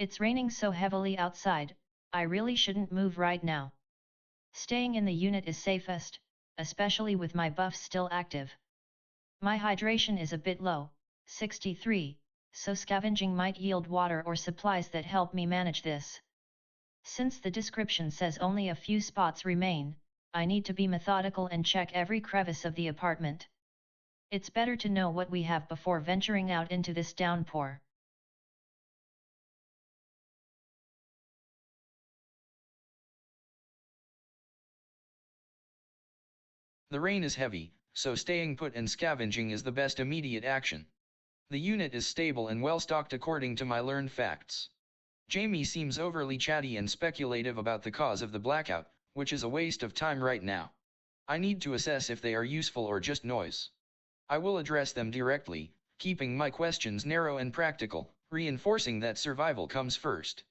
It's raining so heavily outside, I really shouldn't move right now. Staying in the unit is safest, especially with my buffs still active. My hydration is a bit low, 63, so scavenging might yield water or supplies that help me manage this. Since the description says only a few spots remain, I need to be methodical and check every crevice of the apartment. It's better to know what we have before venturing out into this downpour. The rain is heavy, so staying put and scavenging is the best immediate action. The unit is stable and well stocked according to my learned facts. Jamie seems overly chatty and speculative about the cause of the blackout, which is a waste of time right now. I need to assess if they are useful or just noise. I will address them directly, keeping my questions narrow and practical, reinforcing that survival comes first.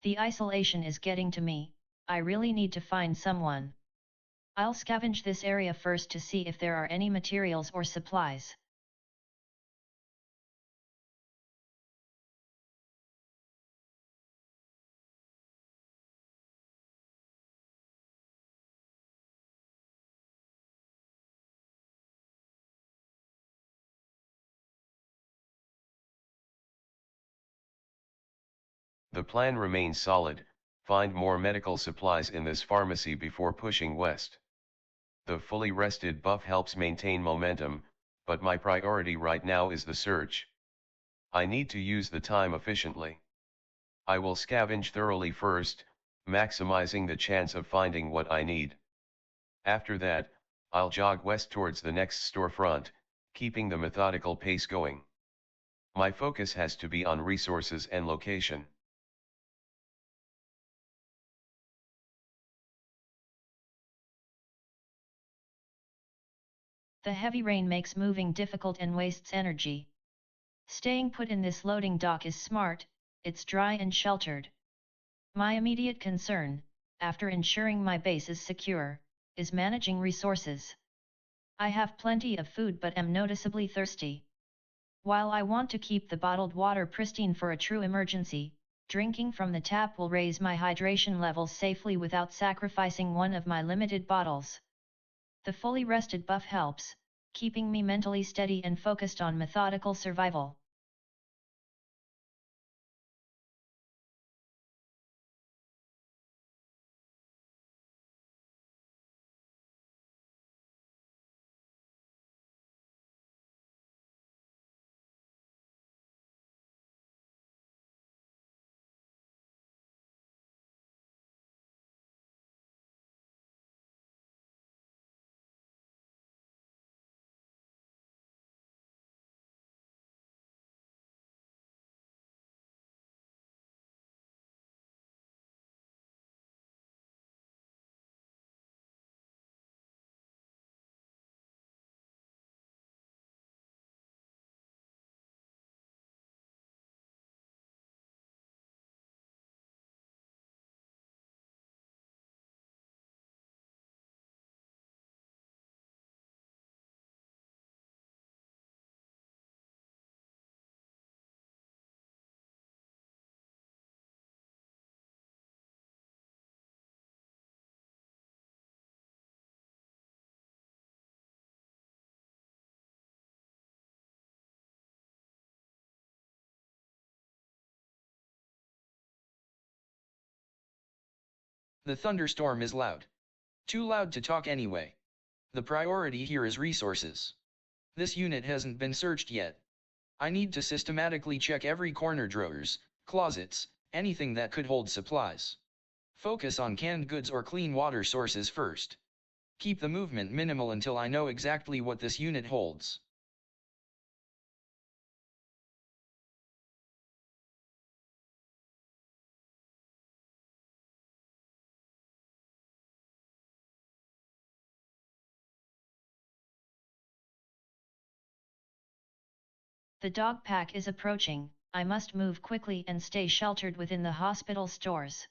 The isolation is getting to me, I really need to find someone. I'll scavenge this area first to see if there are any materials or supplies. The plan remains solid, find more medical supplies in this pharmacy before pushing west. The fully rested buff helps maintain momentum, but my priority right now is the search. I need to use the time efficiently. I will scavenge thoroughly first, maximizing the chance of finding what I need. After that, I'll jog west towards the next storefront, keeping the methodical pace going. My focus has to be on resources and location. The heavy rain makes moving difficult and wastes energy. Staying put in this loading dock is smart, it's dry and sheltered. My immediate concern, after ensuring my base is secure, is managing resources. I have plenty of food but am noticeably thirsty. While I want to keep the bottled water pristine for a true emergency, drinking from the tap will raise my hydration levels safely without sacrificing one of my limited bottles. The fully rested buff helps, keeping me mentally steady and focused on methodical survival. The thunderstorm is loud. Too loud to talk anyway. The priority here is resources. This unit hasn't been searched yet. I need to systematically check every corner, drawers, closets, anything that could hold supplies. Focus on canned goods or clean water sources first. Keep the movement minimal until I know exactly what this unit holds. The dog pack is approaching, I must move quickly and stay sheltered within the hospital stores.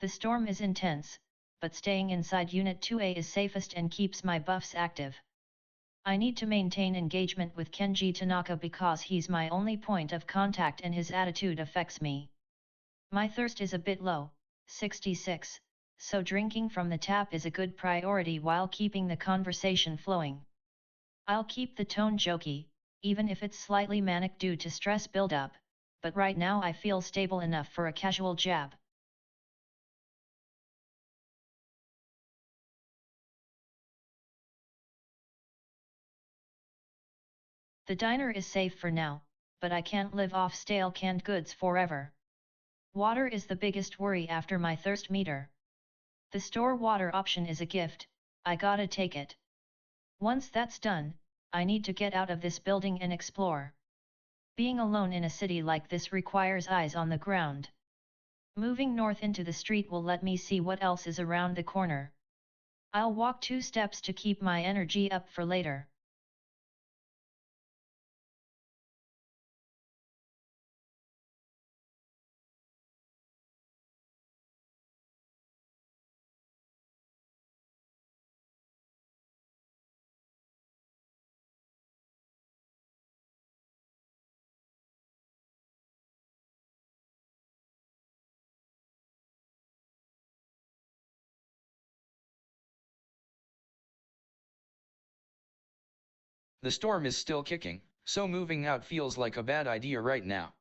The storm is intense, but staying inside Unit 2A is safest and keeps my buffs active. I need to maintain engagement with Kenji Tanaka because he's my only point of contact and his attitude affects me. My thirst is a bit low, 66, so drinking from the tap is a good priority while keeping the conversation flowing. I'll keep the tone jokey, even if it's slightly manic due to stress buildup, but right now I feel stable enough for a casual jab. The diner is safe for now, but I can't live off stale canned goods forever. Water is the biggest worry after my thirst meter. The store water option is a gift, I gotta take it. Once that's done, I need to get out of this building and explore. Being alone in a city like this requires eyes on the ground. Moving north into the street will let me see what else is around the corner. I'll walk 2 steps to keep my energy up for later. The storm is still kicking, so moving out feels like a bad idea right now.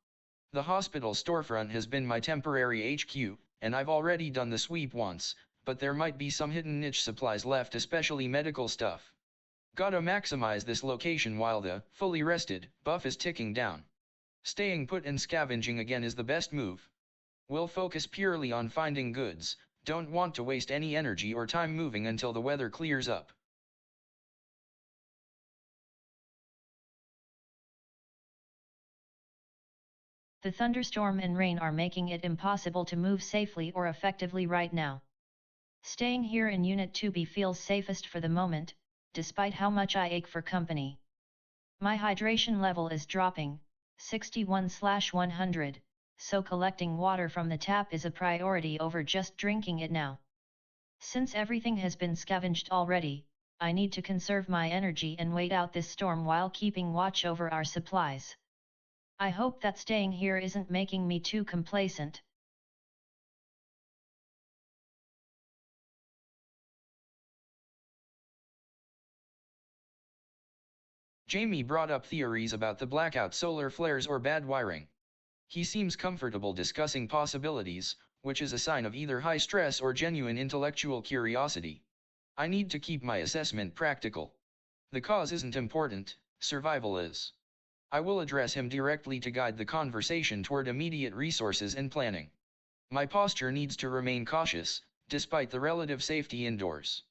The hospital storefront has been my temporary HQ, and I've already done the sweep once, but there might be some hidden niche supplies left, especially medical stuff. Gotta maximize this location while the fully rested buff is ticking down. Staying put and scavenging again is the best move. We'll focus purely on finding goods, don't want to waste any energy or time moving until the weather clears up. The thunderstorm and rain are making it impossible to move safely or effectively right now. Staying here in Unit 2B feels safest for the moment, despite how much I ache for company. My hydration level is dropping, 61/100, so collecting water from the tap is a priority over just drinking it now. Since everything has been scavenged already, I need to conserve my energy and wait out this storm while keeping watch over our supplies. I hope that staying here isn't making me too complacent. Jamie brought up theories about the blackout, solar flares, or bad wiring. He seems comfortable discussing possibilities, which is a sign of either high stress or genuine intellectual curiosity. I need to keep my assessment practical. The cause isn't important, survival is. I will address him directly to guide the conversation toward immediate resources and planning. My posture needs to remain cautious, despite the relative safety indoors.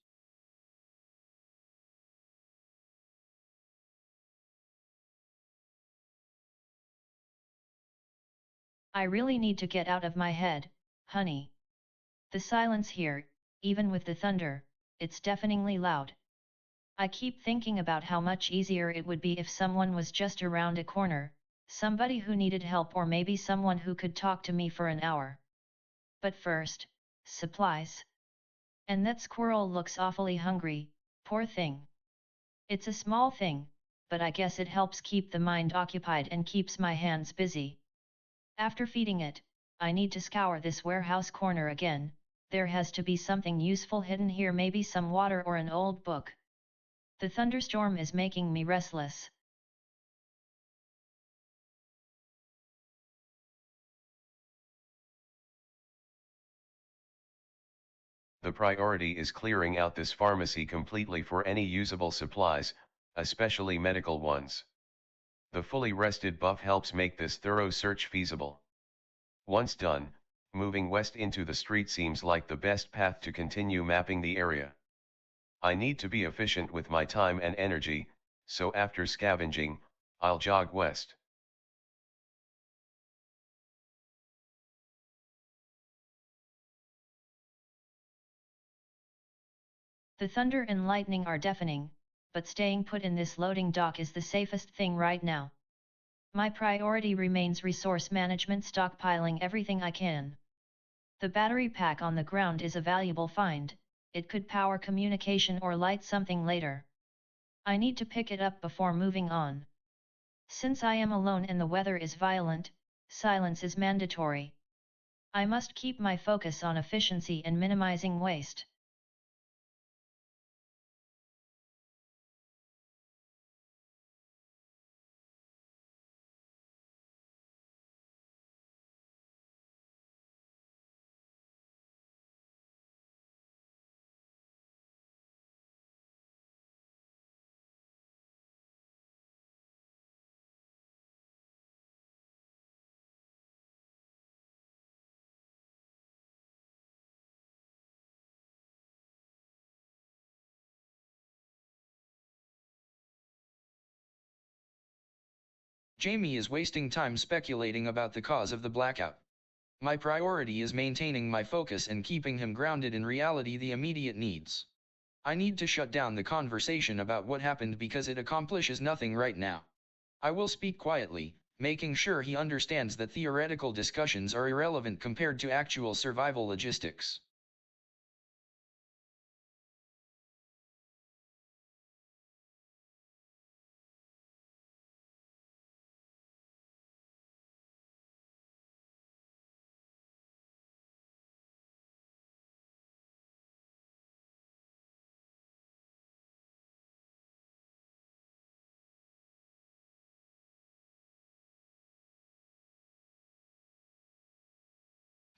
I really need to get out of my head, honey. The silence here, even with the thunder, it's deafeningly loud. I keep thinking about how much easier it would be if someone was just around a corner, somebody who needed help or maybe someone who could talk to me for an hour. But first, supplies. And that squirrel looks awfully hungry, poor thing. It's a small thing, but I guess it helps keep the mind occupied and keeps my hands busy. After feeding it, I need to scour this warehouse corner again. There has to be something useful hidden here, maybe some water or an old book. The thunderstorm is making me restless. The priority is clearing out this pharmacy completely for any usable supplies, especially medical ones. The fully rested buff helps make this thorough search feasible. Once done, moving west into the street seems like the best path to continue mapping the area. I need to be efficient with my time and energy, so after scavenging, I'll jog west. The thunder and lightning are deafening, but staying put in this loading dock is the safest thing right now. My priority remains resource management, stockpiling everything I can. The battery pack on the ground is a valuable find, it could power communication or light something later. I need to pick it up before moving on. Since I am alone and the weather is violent, silence is mandatory. I must keep my focus on efficiency and minimizing waste. Jamie is wasting time speculating about the cause of the blackout. My priority is maintaining my focus and keeping him grounded in reality, the immediate needs. I need to shut down the conversation about what happened because it accomplishes nothing right now. I will speak quietly, making sure he understands that theoretical discussions are irrelevant compared to actual survival logistics.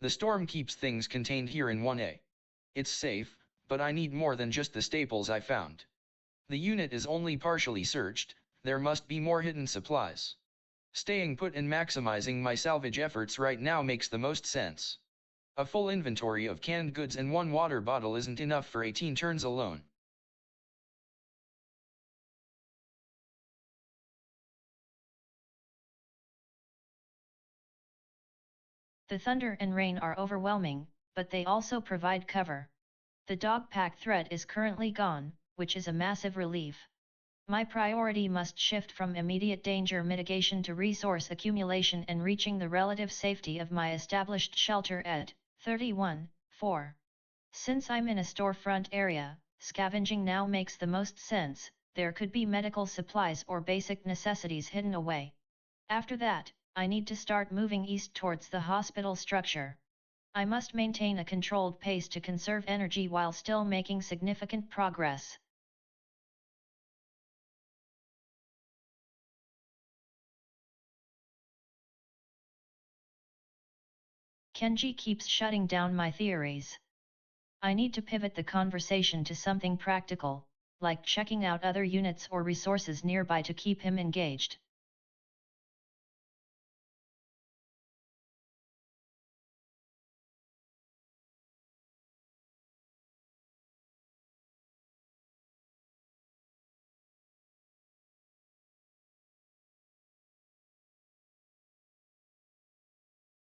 The storm keeps things contained here in 1A. It's safe, but I need more than just the staples I found. The unit is only partially searched, there must be more hidden supplies. Staying put and maximizing my salvage efforts right now makes the most sense. A full inventory of canned goods and one water bottle isn't enough for 18 turns alone. The thunder and rain are overwhelming, but they also provide cover. The dog pack threat is currently gone, which is a massive relief. My priority must shift from immediate danger mitigation to resource accumulation and reaching the relative safety of my established shelter at 31-4. Since I'm in a storefront area, scavenging now makes the most sense. There could be medical supplies or basic necessities hidden away. After that, I need to start moving east towards the hospital structure. I must maintain a controlled pace to conserve energy while still making significant progress. Kenji keeps shutting down my theories. I need to pivot the conversation to something practical, like checking out other units or resources nearby to keep him engaged.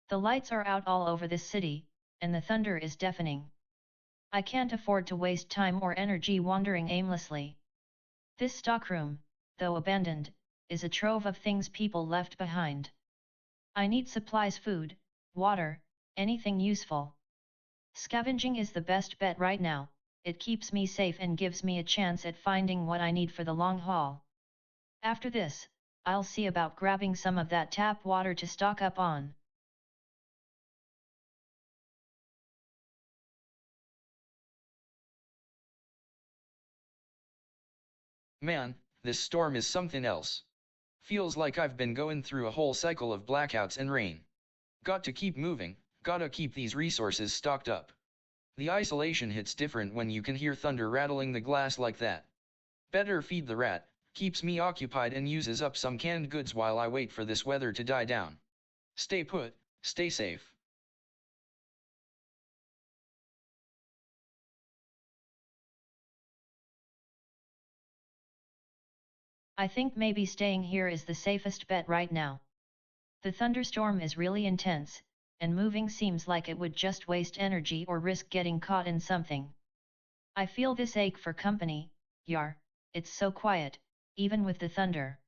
The lights are out all over this city, and the thunder is deafening. I can't afford to waste time or energy wandering aimlessly. This stockroom, though abandoned, is a trove of things people left behind. I need supplies, food, water, anything useful. Scavenging is the best bet right now, it keeps me safe and gives me a chance at finding what I need for the long haul. After this, I'll see about grabbing some of that tap water to stock up on. Man, this storm is something else. Feels like I've been going through a whole cycle of blackouts and rain. Got to keep moving, gotta keep these resources stocked up. The isolation hits different when you can hear thunder rattling the glass like that. Better feed the rat, keeps me occupied and uses up some canned goods while I wait for this weather to die down. Stay put, stay safe. I think maybe staying here is the safest bet right now. The thunderstorm is really intense, and moving seems like it would just waste energy or risk getting caught in something. I feel this ache for company, Yar, it's so quiet, even with the thunder.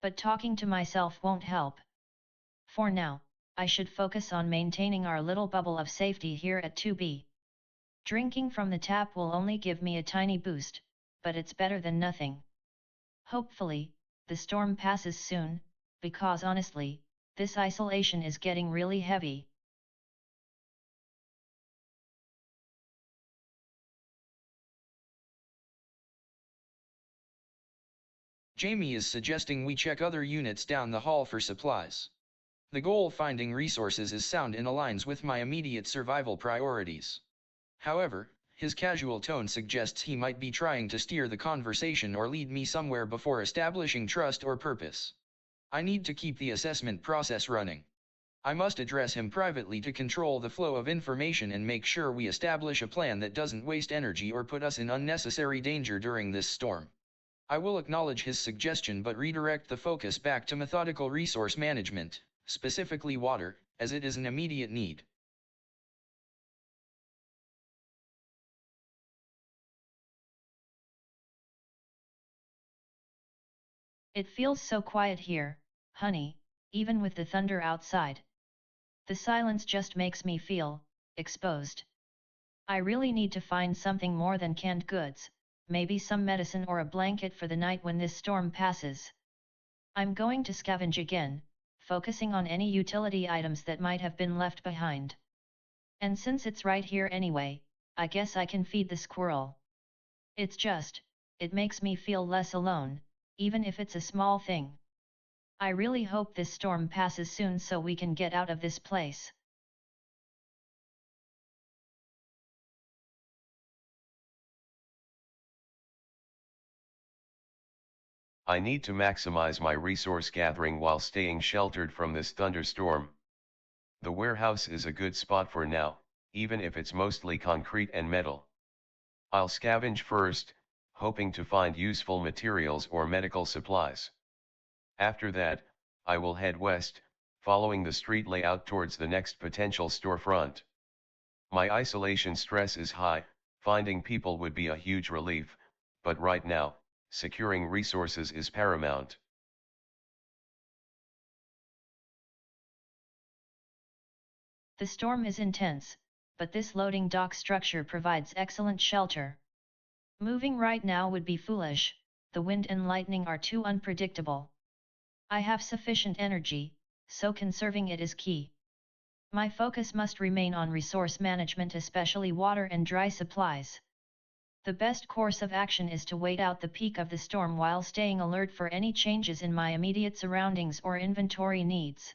But talking to myself won't help. For now, I should focus on maintaining our little bubble of safety here at 2B. Drinking from the tap will only give me a tiny boost, but it's better than nothing. Hopefully, the storm passes soon, because honestly, this isolation is getting really heavy. Jamie is suggesting we check other units down the hall for supplies. The goal finding resources is sound and aligns with my immediate survival priorities. However, his casual tone suggests he might be trying to steer the conversation or lead me somewhere before establishing trust or purpose. I need to keep the assessment process running. I must address him privately to control the flow of information and make sure we establish a plan that doesn't waste energy or put us in unnecessary danger during this storm. I will acknowledge his suggestion but redirect the focus back to methodical resource management, specifically water, as it is an immediate need. It feels so quiet here, honey, even with the thunder outside. The silence just makes me feel exposed. I really need to find something more than canned goods, maybe some medicine or a blanket for the night when this storm passes. I'm going to scavenge again, focusing on any utility items that might have been left behind. And since it's right here anyway, I guess I can feed the squirrel. It makes me feel less alone, even if it's a small thing. I really hope this storm passes soon so we can get out of this place. I need to maximize my resource gathering while staying sheltered from this thunderstorm. The warehouse is a good spot for now, even if it's mostly concrete and metal. I'll scavenge first, hoping to find useful materials or medical supplies. After that, I will head west, following the street layout towards the next potential storefront. My isolation stress is high, finding people would be a huge relief, but right now, securing resources is paramount. The storm is intense, but this loading dock structure provides excellent shelter. Moving right now would be foolish, the wind and lightning are too unpredictable. I have sufficient energy, so conserving it is key. My focus must remain on resource management, especially water and dry supplies. The best course of action is to wait out the peak of the storm while staying alert for any changes in my immediate surroundings or inventory needs.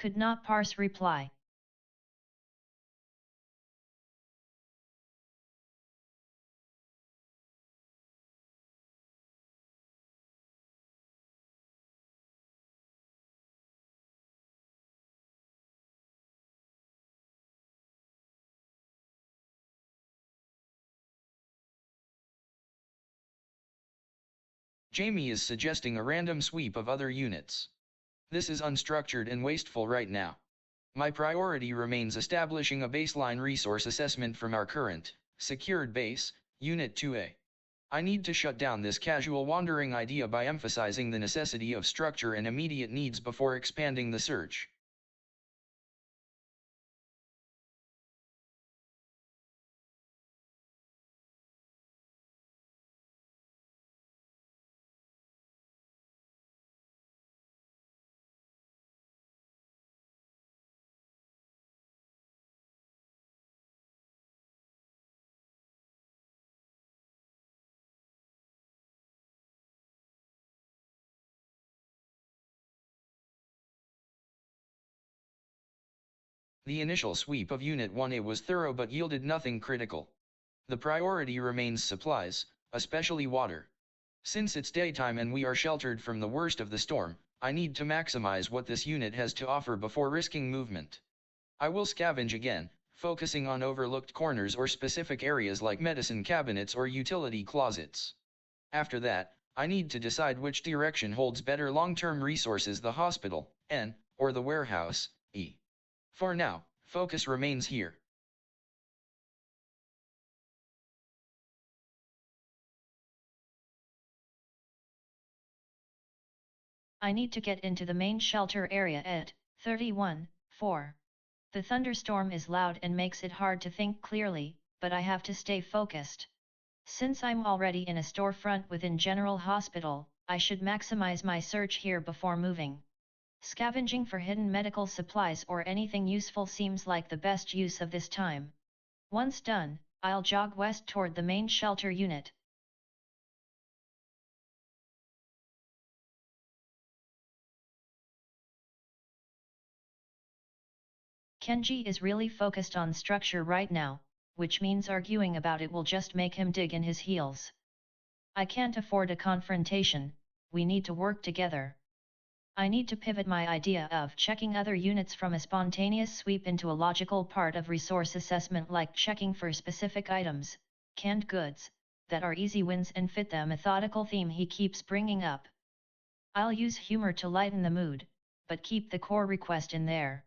Could not parse reply. Jamie is suggesting a random sweep of other units. This is unstructured and wasteful right now. My priority remains establishing a baseline resource assessment from our current, secured base, Unit 2A. I need to shut down this casual wandering idea by emphasizing the necessity of structure and immediate needs before expanding the search. The initial sweep of Unit 1A was thorough but yielded nothing critical. The priority remains supplies, especially water. Since it's daytime and we are sheltered from the worst of the storm, I need to maximize what this unit has to offer before risking movement. I will scavenge again, focusing on overlooked corners or specific areas like medicine cabinets or utility closets. After that, I need to decide which direction holds better long-term resources, the hospital, N, or the warehouse, E. For now, focus remains here. I need to get into the main shelter area at 31-4. The thunderstorm is loud and makes it hard to think clearly, but I have to stay focused. Since I'm already in a storefront within General Hospital, I should maximize my search here before moving. Scavenging for hidden medical supplies or anything useful seems like the best use of this time. Once done, I'll jog west toward the main shelter unit. Kenji is really focused on structure right now, which means arguing about it will just make him dig in his heels. I can't afford a confrontation, we need to work together. I need to pivot my idea of checking other units from a spontaneous sweep into a logical part of resource assessment, like checking for specific items, canned goods, that are easy wins and fit the methodical theme he keeps bringing up. I'll use humor to lighten the mood, but keep the core request in there.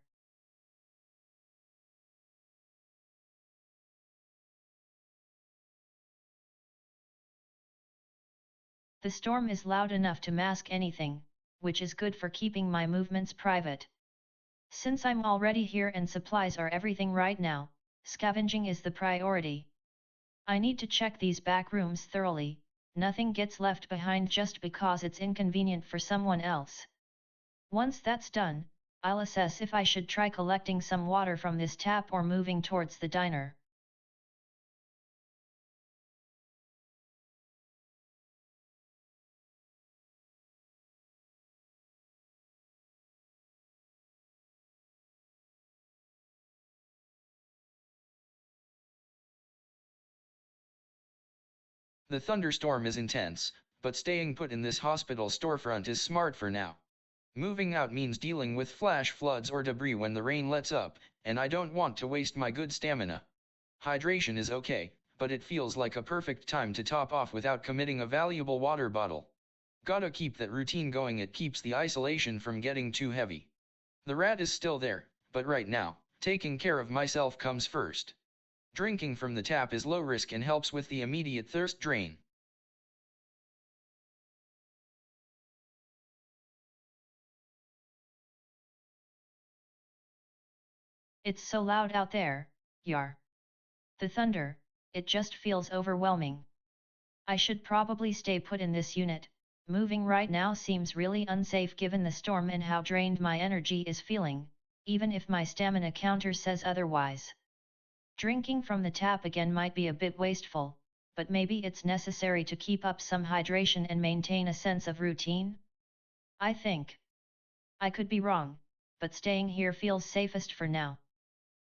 The storm is loud enough to mask anything, which is good for keeping my movements private. Since I'm already here and supplies are everything right now, scavenging is the priority. I need to check these back rooms thoroughly, nothing gets left behind just because it's inconvenient for someone else. Once that's done, I'll assess if I should try collecting some water from this tap or moving towards the diner. The thunderstorm is intense, but staying put in this hospital storefront is smart for now. Moving out means dealing with flash floods or debris when the rain lets up, and I don't want to waste my good stamina. Hydration is okay, but it feels like a perfect time to top off without committing a valuable water bottle. Gotta keep that routine going, it keeps the isolation from getting too heavy. The rat is still there, but right now, taking care of myself comes first. Drinking from the tap is low risk and helps with the immediate thirst drain. It's so loud out there, yar. The thunder, it just feels overwhelming. I should probably stay put in this unit, moving right now seems really unsafe given the storm and how drained my energy is feeling, even if my stamina counter says otherwise. Drinking from the tap again might be a bit wasteful, but maybe it's necessary to keep up some hydration and maintain a sense of routine? I think. I could be wrong, but staying here feels safest for now.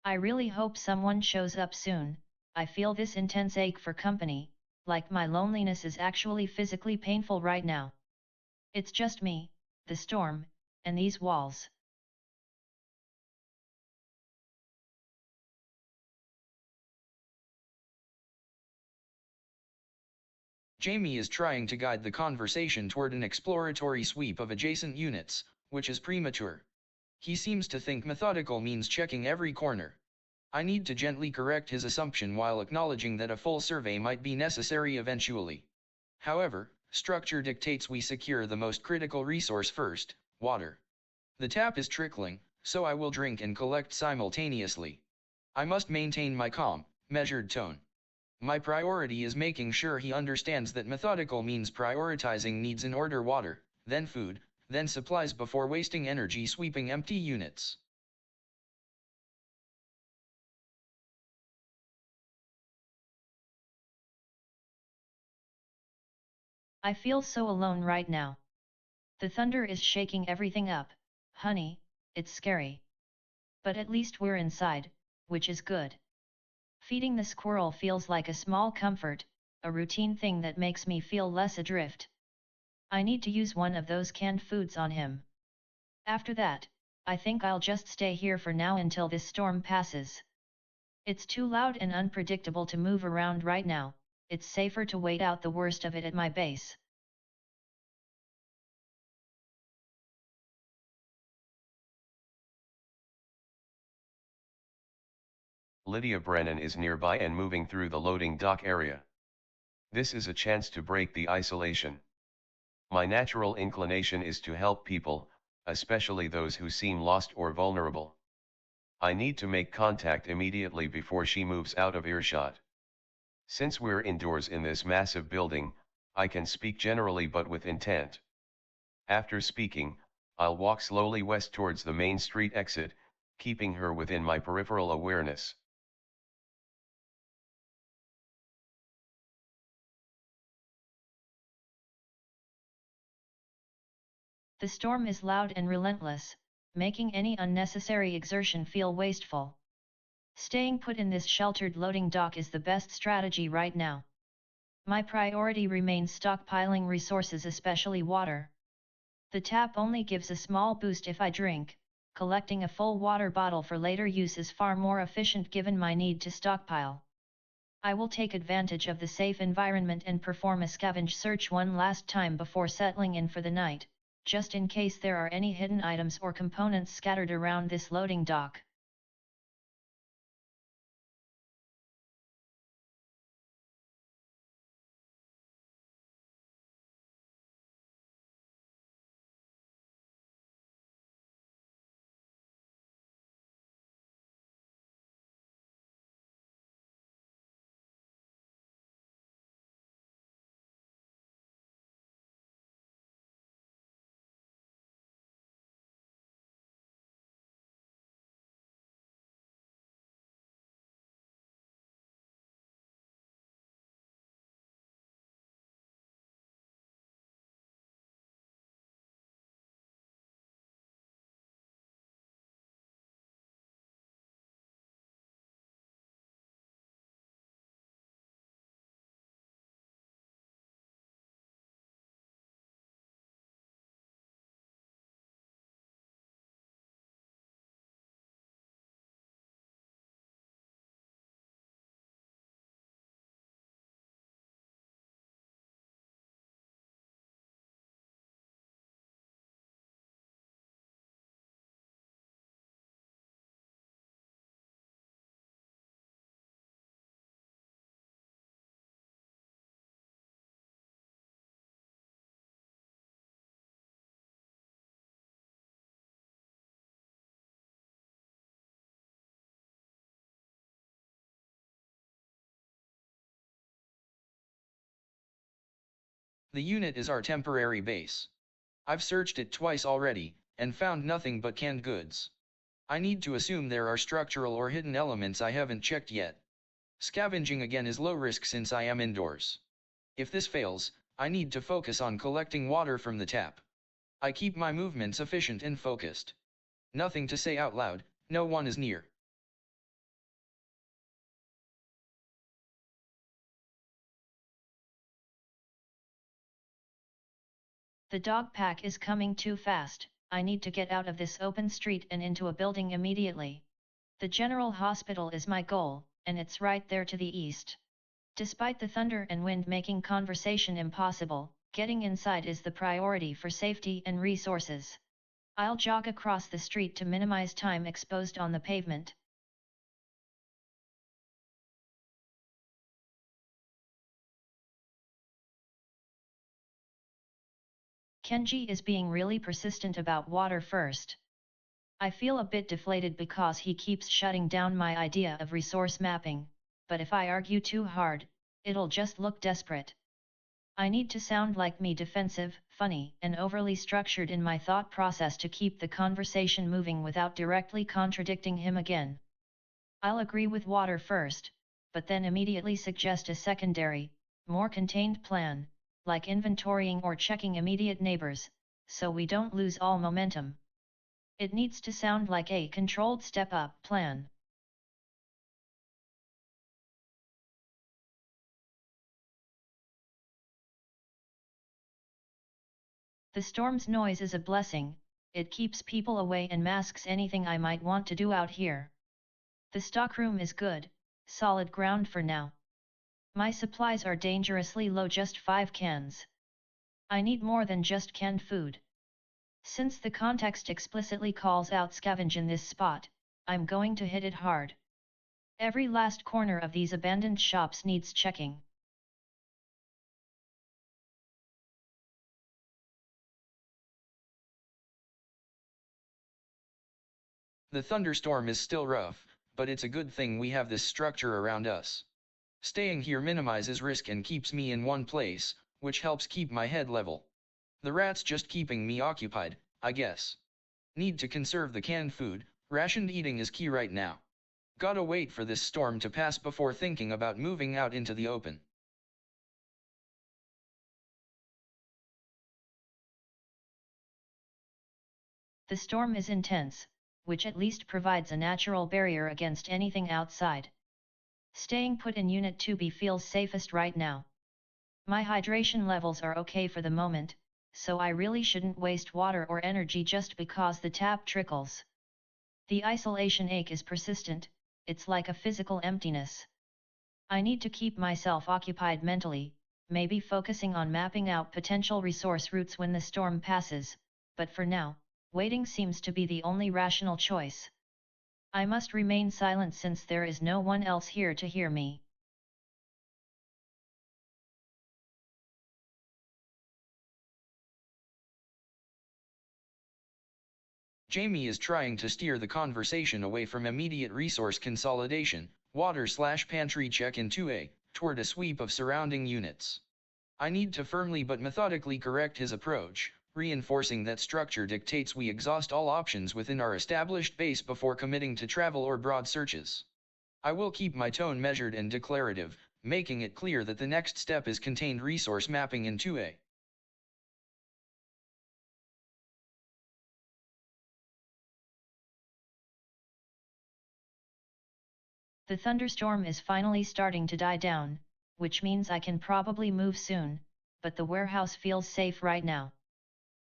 I really hope someone shows up soon. I feel this intense ache for company, like my loneliness is actually physically painful right now. It's just me, the storm, and these walls. Jamie is trying to guide the conversation toward an exploratory sweep of adjacent units, which is premature. He seems to think methodical means checking every corner. I need to gently correct his assumption while acknowledging that a full survey might be necessary eventually. However, structure dictates we secure the most critical resource first, water. The tap is trickling, so I will drink and collect simultaneously. I must maintain my calm, measured tone. My priority is making sure he understands that methodical means prioritizing needs in order: water, then food, then supplies before wasting energy sweeping empty units. I feel so alone right now. The thunder is shaking everything up, honey, it's scary. But at least we're inside, which is good. Feeding the squirrel feels like a small comfort, a routine thing that makes me feel less adrift. I need to use one of those canned foods on him. After that, I think I'll just stay here for now until this storm passes. It's too loud and unpredictable to move around right now, it's safer to wait out the worst of it at my base. Lydia Brennan is nearby and moving through the loading dock area. This is a chance to break the isolation. My natural inclination is to help people, especially those who seem lost or vulnerable. I need to make contact immediately before she moves out of earshot. Since we're indoors in this massive building, I can speak generally but with intent. After speaking, I'll walk slowly west towards the main street exit, keeping her within my peripheral awareness. The storm is loud and relentless, making any unnecessary exertion feel wasteful. Staying put in this sheltered loading dock is the best strategy right now. My priority remains stockpiling resources, especially water. The tap only gives a small boost if I drink, collecting a full water bottle for later use is far more efficient given my need to stockpile. I will take advantage of the safe environment and perform a scavenge search one last time before settling in for the night, just in case there are any hidden items or components scattered around this loading dock. The unit is our temporary base. I've searched it twice already, and found nothing but canned goods. I need to assume there are structural or hidden elements I haven't checked yet. Scavenging again is low risk since I am indoors. If this fails, I need to focus on collecting water from the tap. I keep my movements efficient and focused. Nothing to say out loud, no one is near. The dog pack is coming too fast, I need to get out of this open street and into a building immediately. The general hospital is my goal, and it's right there to the east. Despite the thunder and wind making conversation impossible, getting inside is the priority for safety and resources. I'll jog across the street to minimize time exposed on the pavement. Kenji is being really persistent about water first. I feel a bit deflated because he keeps shutting down my idea of resource mapping, but if I argue too hard, it'll just look desperate. I need to sound like me, defensive, funny, and overly structured in my thought process to keep the conversation moving without directly contradicting him again. I'll agree with water first, but then immediately suggest a secondary, more contained plan, like inventorying or checking immediate neighbors, so we don't lose all momentum. It needs to sound like a controlled step-up plan. The storm's noise is a blessing, it keeps people away and masks anything I might want to do out here. The stockroom is good, solid ground for now. My supplies are dangerously low, just 5 cans. I need more than just canned food. Since the context explicitly calls out scavenge in this spot, I'm going to hit it hard. Every last corner of these abandoned shops needs checking. The thunderstorm is still rough, but it's a good thing we have this structure around us. Staying here minimizes risk and keeps me in one place, which helps keep my head level. The rat's just keeping me occupied, I guess. Need to conserve the canned food, rationed eating is key right now. Gotta wait for this storm to pass before thinking about moving out into the open. The storm is intense, which at least provides a natural barrier against anything outside. Staying put in Unit 2B feels safest right now. My hydration levels are okay for the moment, so I really shouldn't waste water or energy just because the tap trickles. The isolation ache is persistent, it's like a physical emptiness. I need to keep myself occupied mentally, maybe focusing on mapping out potential resource routes when the storm passes, but for now, waiting seems to be the only rational choice. I must remain silent since there is no one else here to hear me. Jamie is trying to steer the conversation away from immediate resource consolidation, water/pantry check in 2A, toward a sweep of surrounding units. I need to firmly but methodically correct his approach, reinforcing that structure dictates we exhaust all options within our established base before committing to travel or broad searches. I will keep my tone measured and declarative, making it clear that the next step is contained resource mapping in 2A. The thunderstorm is finally starting to die down, which means I can probably move soon, but the warehouse feels safe right now.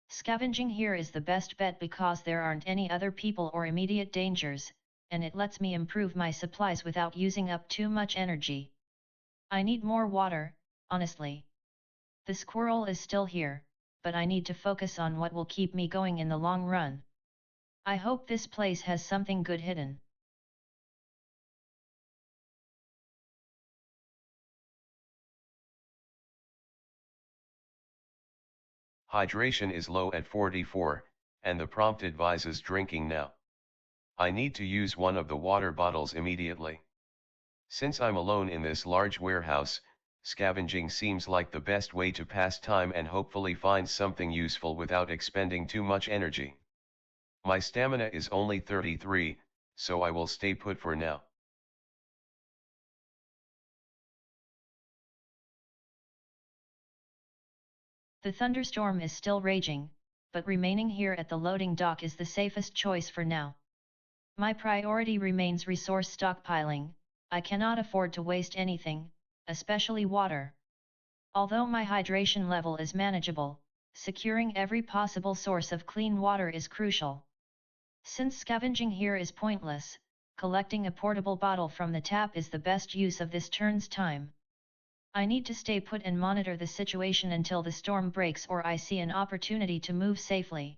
Scavenging here is the best bet because there aren't any other people or immediate dangers, and it lets me improve my supplies without using up too much energy. I need more water, honestly. The squirrel is still here, but I need to focus on what will keep me going in the long run. I hope this place has something good hidden. Hydration is low at 44, and the prompt advises drinking now. I need to use one of the water bottles immediately. Since I'm alone in this large warehouse, scavenging seems like the best way to pass time and hopefully find something useful without expending too much energy. My stamina is only 33, so I will stay put for now. The thunderstorm is still raging, but remaining here at the loading dock is the safest choice for now. My priority remains resource stockpiling. I cannot afford to waste anything, especially water. Although my hydration level is manageable, securing every possible source of clean water is crucial. Since scavenging here is pointless, collecting a portable bottle from the tap is the best use of this turn's time. I need to stay put and monitor the situation until the storm breaks or I see an opportunity to move safely.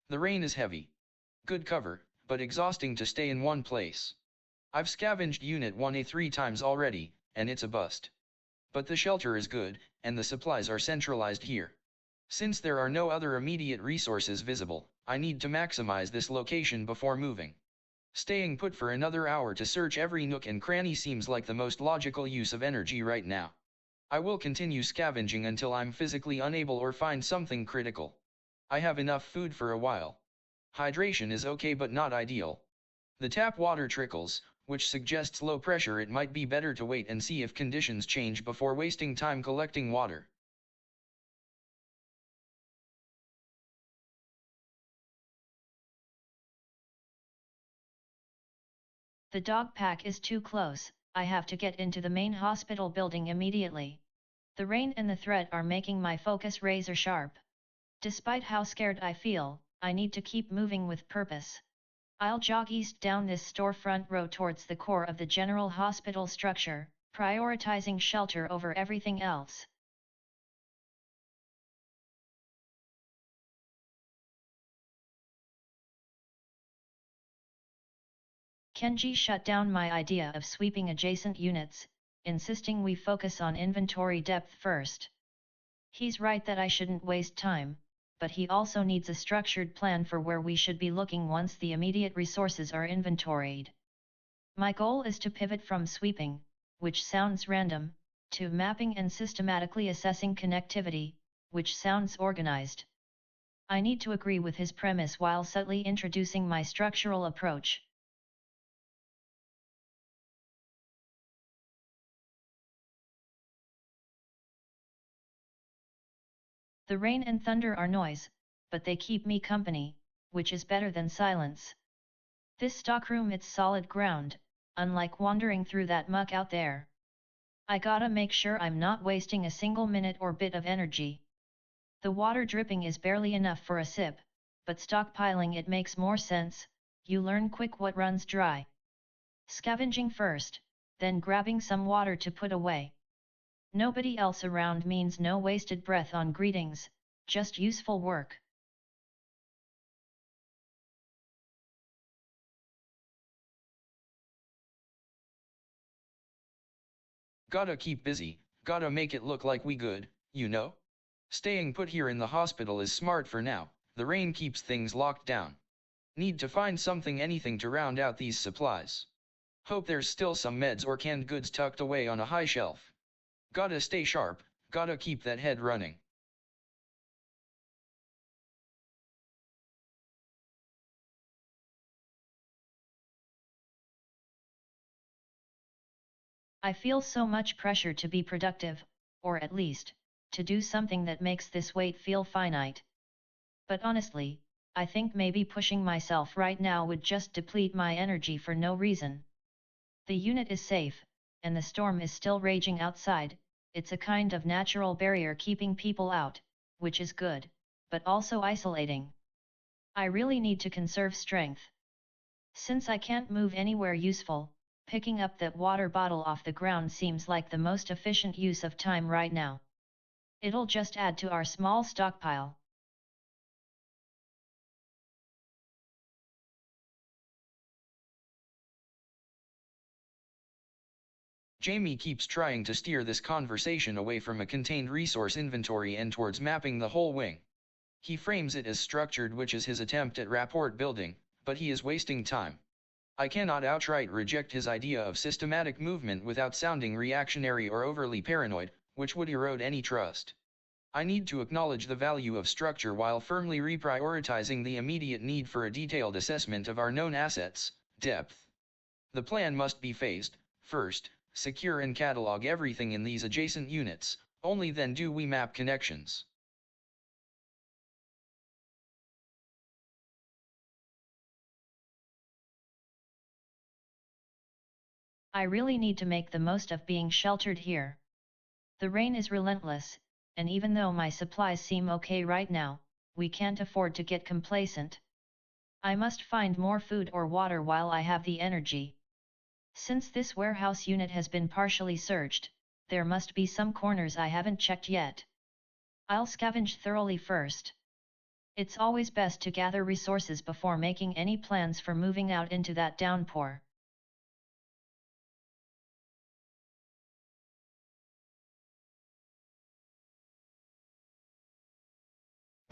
The rain is heavy. Good cover, but exhausting to stay in one place. I've scavenged Unit 1A 3 times already, and it's a bust. But the shelter is good, and the supplies are centralized here. Since there are no other immediate resources visible, I need to maximize this location before moving. Staying put for another hour to search every nook and cranny seems like the most logical use of energy right now. I will continue scavenging until I'm physically unable or find something critical. I have enough food for a while. Hydration is okay but not ideal. The tap water trickles, which suggests low pressure. It might be better to wait and see if conditions change before wasting time collecting water. The dog pack is too close, I have to get into the main hospital building immediately. The rain and the threat are making my focus razor sharp. Despite how scared I feel, I need to keep moving with purpose. I'll jog east down this storefront road towards the core of the general hospital structure, prioritizing shelter over everything else. Kenji shut down my idea of sweeping adjacent units, insisting we focus on inventory depth first. He's right that I shouldn't waste time, but he also needs a structured plan for where we should be looking once the immediate resources are inventoried. My goal is to pivot from sweeping, which sounds random, to mapping and systematically assessing connectivity, which sounds organized. I need to agree with his premise while subtly introducing my structural approach. The rain and thunder are noise, but they keep me company, which is better than silence. This stockroom it's solid ground, unlike wandering through that muck out there. I gotta make sure I'm not wasting a single minute or bit of energy. The water dripping is barely enough for a sip, but stockpiling it makes more sense. You learn quick what runs dry. Scavenging first, then grabbing some water to put away. Nobody else around means no wasted breath on greetings, just useful work. Gotta keep busy, gotta make it look like we good, you know? Staying put here in the hospital is smart for now, the rain keeps things locked down. Need to find anything to round out these supplies. Hope there's still some meds or canned goods tucked away on a high shelf. Gotta stay sharp, gotta keep that head running. I feel so much pressure to be productive, or at least, to do something that makes this wait feel finite. But honestly, I think maybe pushing myself right now would just deplete my energy for no reason. The unit is safe, and the storm is still raging outside. It's a kind of natural barrier keeping people out, which is good, but also isolating. I really need to conserve strength. Since I can't move anywhere useful, picking up that water bottle off the ground seems like the most efficient use of time right now. It'll just add to our small stockpile. Jamie keeps trying to steer this conversation away from a contained resource inventory and towards mapping the whole wing. He frames it as structured, which is his attempt at rapport building, but he is wasting time. I cannot outright reject his idea of systematic movement without sounding reactionary or overly paranoid, which would erode any trust. I need to acknowledge the value of structure while firmly reprioritizing the immediate need for a detailed assessment of our known assets, depth. The plan must be phased. First, secure and catalog everything in these adjacent units, only then do we map connections. I really need to make the most of being sheltered here. The rain is relentless, and even though my supplies seem okay right now, we can't afford to get complacent. I must find more food or water while I have the energy. Since this warehouse unit has been partially searched, there must be some corners I haven't checked yet. I'll scavenge thoroughly first. It's always best to gather resources before making any plans for moving out into that downpour.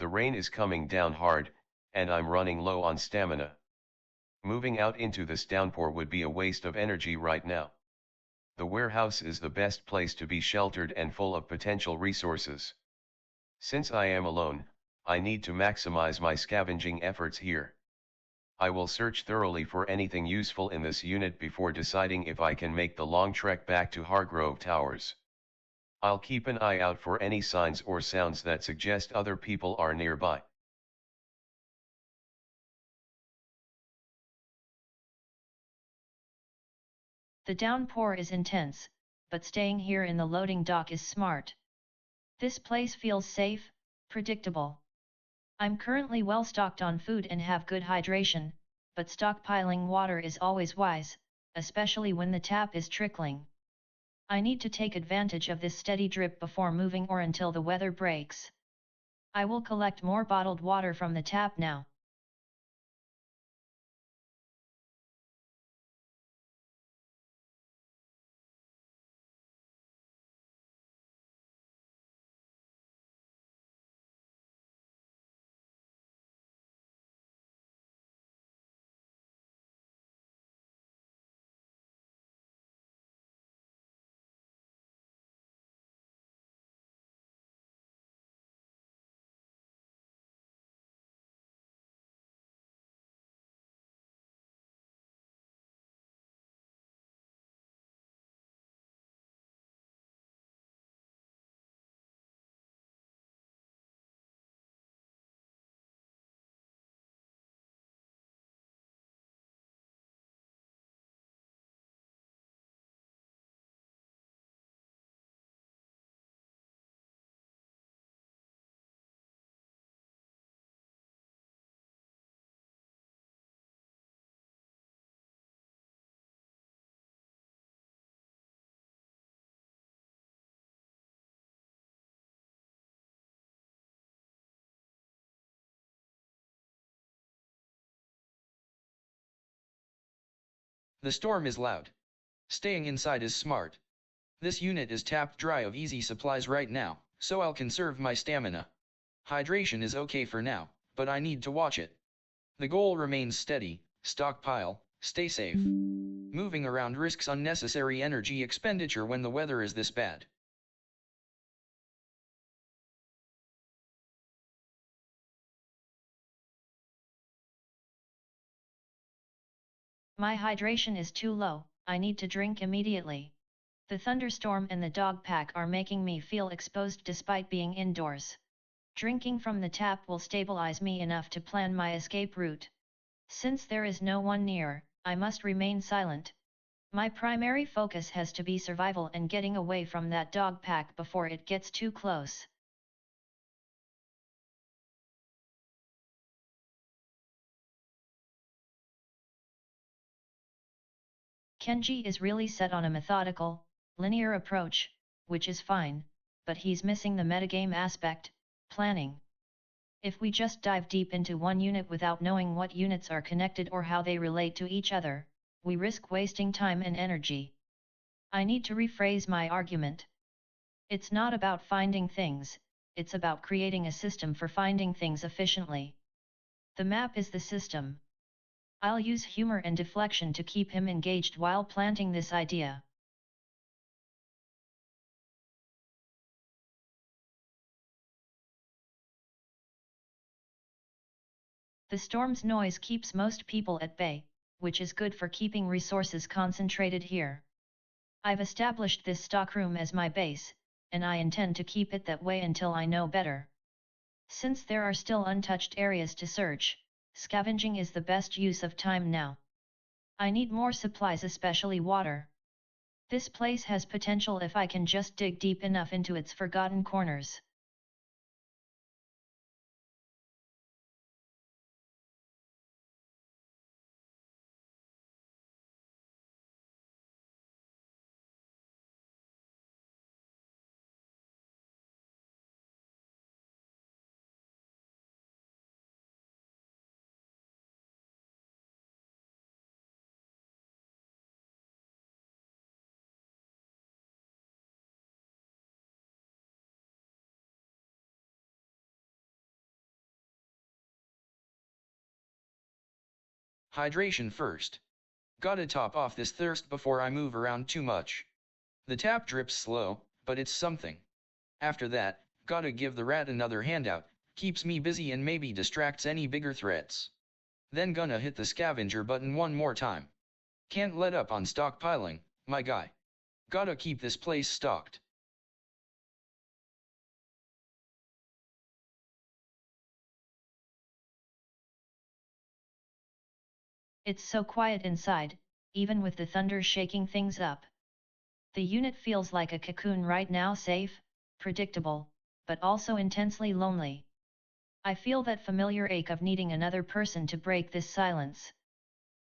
The rain is coming down hard, and I'm running low on stamina. Moving out into this downpour would be a waste of energy right now. The warehouse is the best place to be sheltered and full of potential resources. Since I am alone, I need to maximize my scavenging efforts here. I will search thoroughly for anything useful in this unit before deciding if I can make the long trek back to Hargrove Towers. I'll keep an eye out for any signs or sounds that suggest other people are nearby. The downpour is intense, but staying here in the loading dock is smart. This place feels safe, predictable. I'm currently well stocked on food and have good hydration, but stockpiling water is always wise, especially when the tap is trickling. I need to take advantage of this steady drip before moving or until the weather breaks. I will collect more bottled water from the tap now. The storm is loud. Staying inside is smart. This unit is tapped dry of easy supplies right now, so I'll conserve my stamina. Hydration is okay for now, but I need to watch it. The goal remains steady: stockpile, stay safe. Moving around risks unnecessary energy expenditure when the weather is this bad. My hydration is too low, I need to drink immediately. The thunderstorm and the dog pack are making me feel exposed despite being indoors. Drinking from the tap will stabilize me enough to plan my escape route. Since there is no one near, I must remain silent. My primary focus has to be survival and getting away from that dog pack before it gets too close. Kenji is really set on a methodical, linear approach, which is fine, but he's missing the metagame aspect, planning. If we just dive deep into one unit without knowing what units are connected or how they relate to each other, we risk wasting time and energy. I need to rephrase my argument. It's not about finding things, it's about creating a system for finding things efficiently. The map is the system. I'll use humor and deflection to keep him engaged while planting this idea. The storm's noise keeps most people at bay, which is good for keeping resources concentrated here. I've established this stockroom as my base, and I intend to keep it that way until I know better. Since there are still untouched areas to search, scavenging is the best use of time now. I need more supplies, especially water. This place has potential if I can just dig deep enough into its forgotten corners. Hydration first. Gotta top off this thirst before I move around too much. The tap drips slow, but it's something. After that, gotta give the rat another handout, keeps me busy and maybe distracts any bigger threats. Then gonna hit the scavenger button one more time. Can't let up on stockpiling, my guy. Gotta keep this place stocked. It's so quiet inside, even with the thunder shaking things up. The unit feels like a cocoon right now, safe, predictable, but also intensely lonely. I feel that familiar ache of needing another person to break this silence.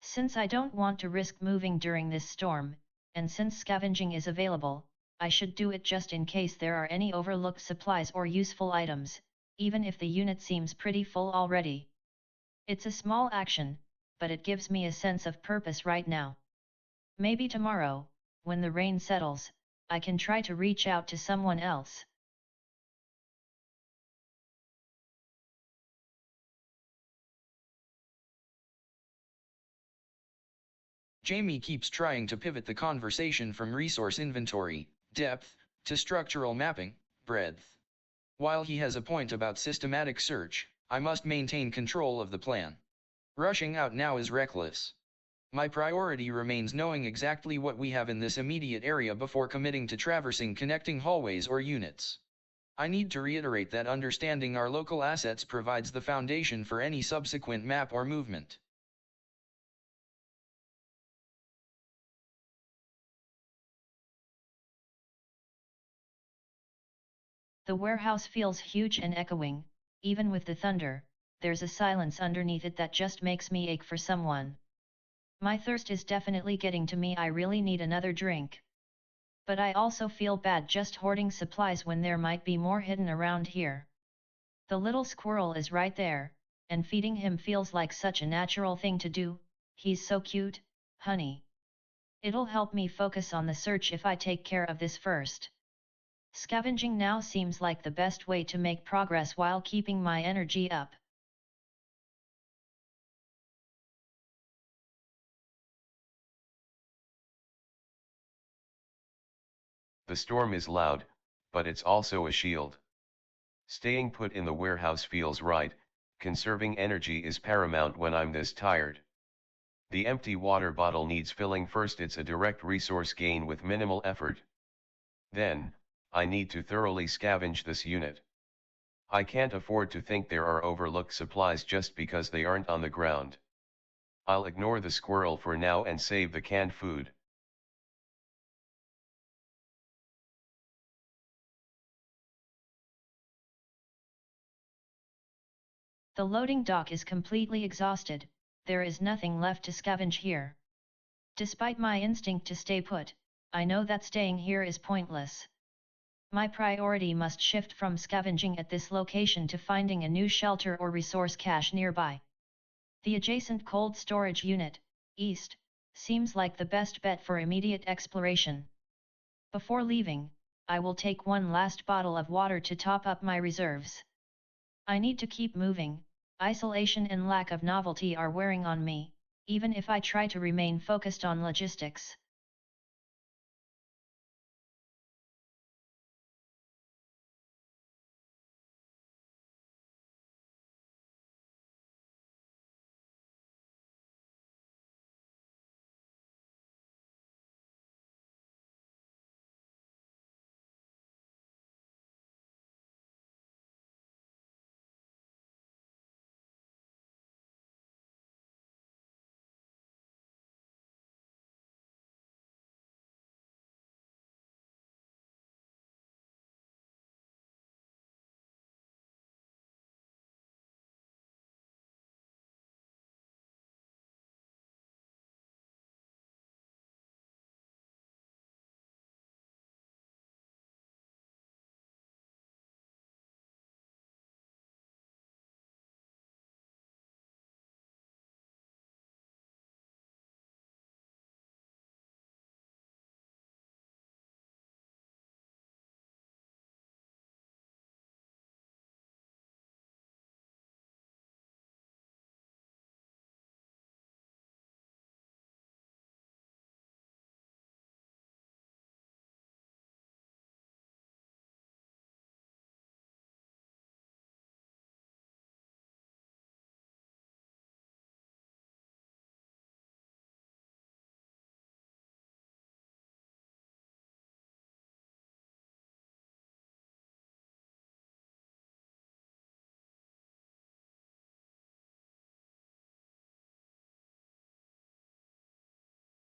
Since I don't want to risk moving during this storm, and since scavenging is available, I should do it just in case there are any overlooked supplies or useful items, even if the unit seems pretty full already. It's a small action, but it gives me a sense of purpose right now. Maybe tomorrow, when the rain settles, I can try to reach out to someone else. Jamie keeps trying to pivot the conversation from resource inventory, depth, to structural mapping, breadth. While he has a point about systematic search, I must maintain control of the plan. Rushing out now is reckless. My priority remains knowing exactly what we have in this immediate area before committing to traversing connecting hallways or units. I need to reiterate that understanding our local assets provides the foundation for any subsequent map or movement. The warehouse feels huge and echoing, even with the thunder, there's a silence underneath it that just makes me ache for someone. My thirst is definitely getting to me, I really need another drink. But I also feel bad just hoarding supplies when there might be more hidden around here. The little squirrel is right there, and feeding him feels like such a natural thing to do, he's so cute, honey. It'll help me focus on the search if I take care of this first. Scavenging now seems like the best way to make progress while keeping my energy up. The storm is loud, but it's also a shield. Staying put in the warehouse feels right, conserving energy is paramount when I'm this tired. The empty water bottle needs filling first, it's a direct resource gain with minimal effort. Then, I need to thoroughly scavenge this unit. I can't afford to think there are overlooked supplies just because they aren't on the ground. I'll ignore the squirrel for now and save the canned food. The loading dock is completely exhausted, there is nothing left to scavenge here. Despite my instinct to stay put, I know that staying here is pointless. My priority must shift from scavenging at this location to finding a new shelter or resource cache nearby. The adjacent cold storage unit, east, seems like the best bet for immediate exploration. Before leaving, I will take one last bottle of water to top up my reserves. I need to keep moving, isolation and lack of novelty are wearing on me, even if I try to remain focused on logistics.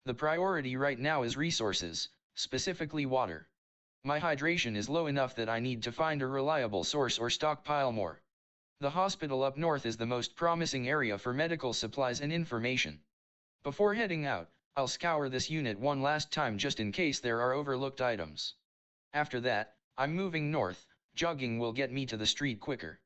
The priority right now is resources, specifically water. My hydration is low enough that I need to find a reliable source or stockpile more. The hospital up north is the most promising area for medical supplies and information. Before heading out, I'll scour this unit one last time just in case there are overlooked items. After that, I'm moving north. Jogging will get me to the street quicker.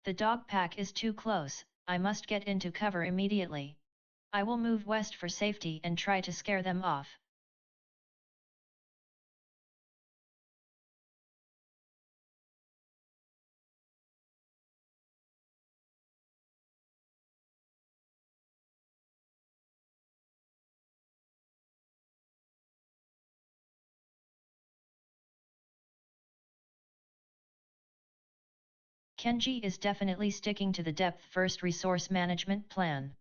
The dog pack is too close, I must get into cover immediately. I will move west for safety and try to scare them off. Kenji is definitely sticking to the depth-first resource management plan.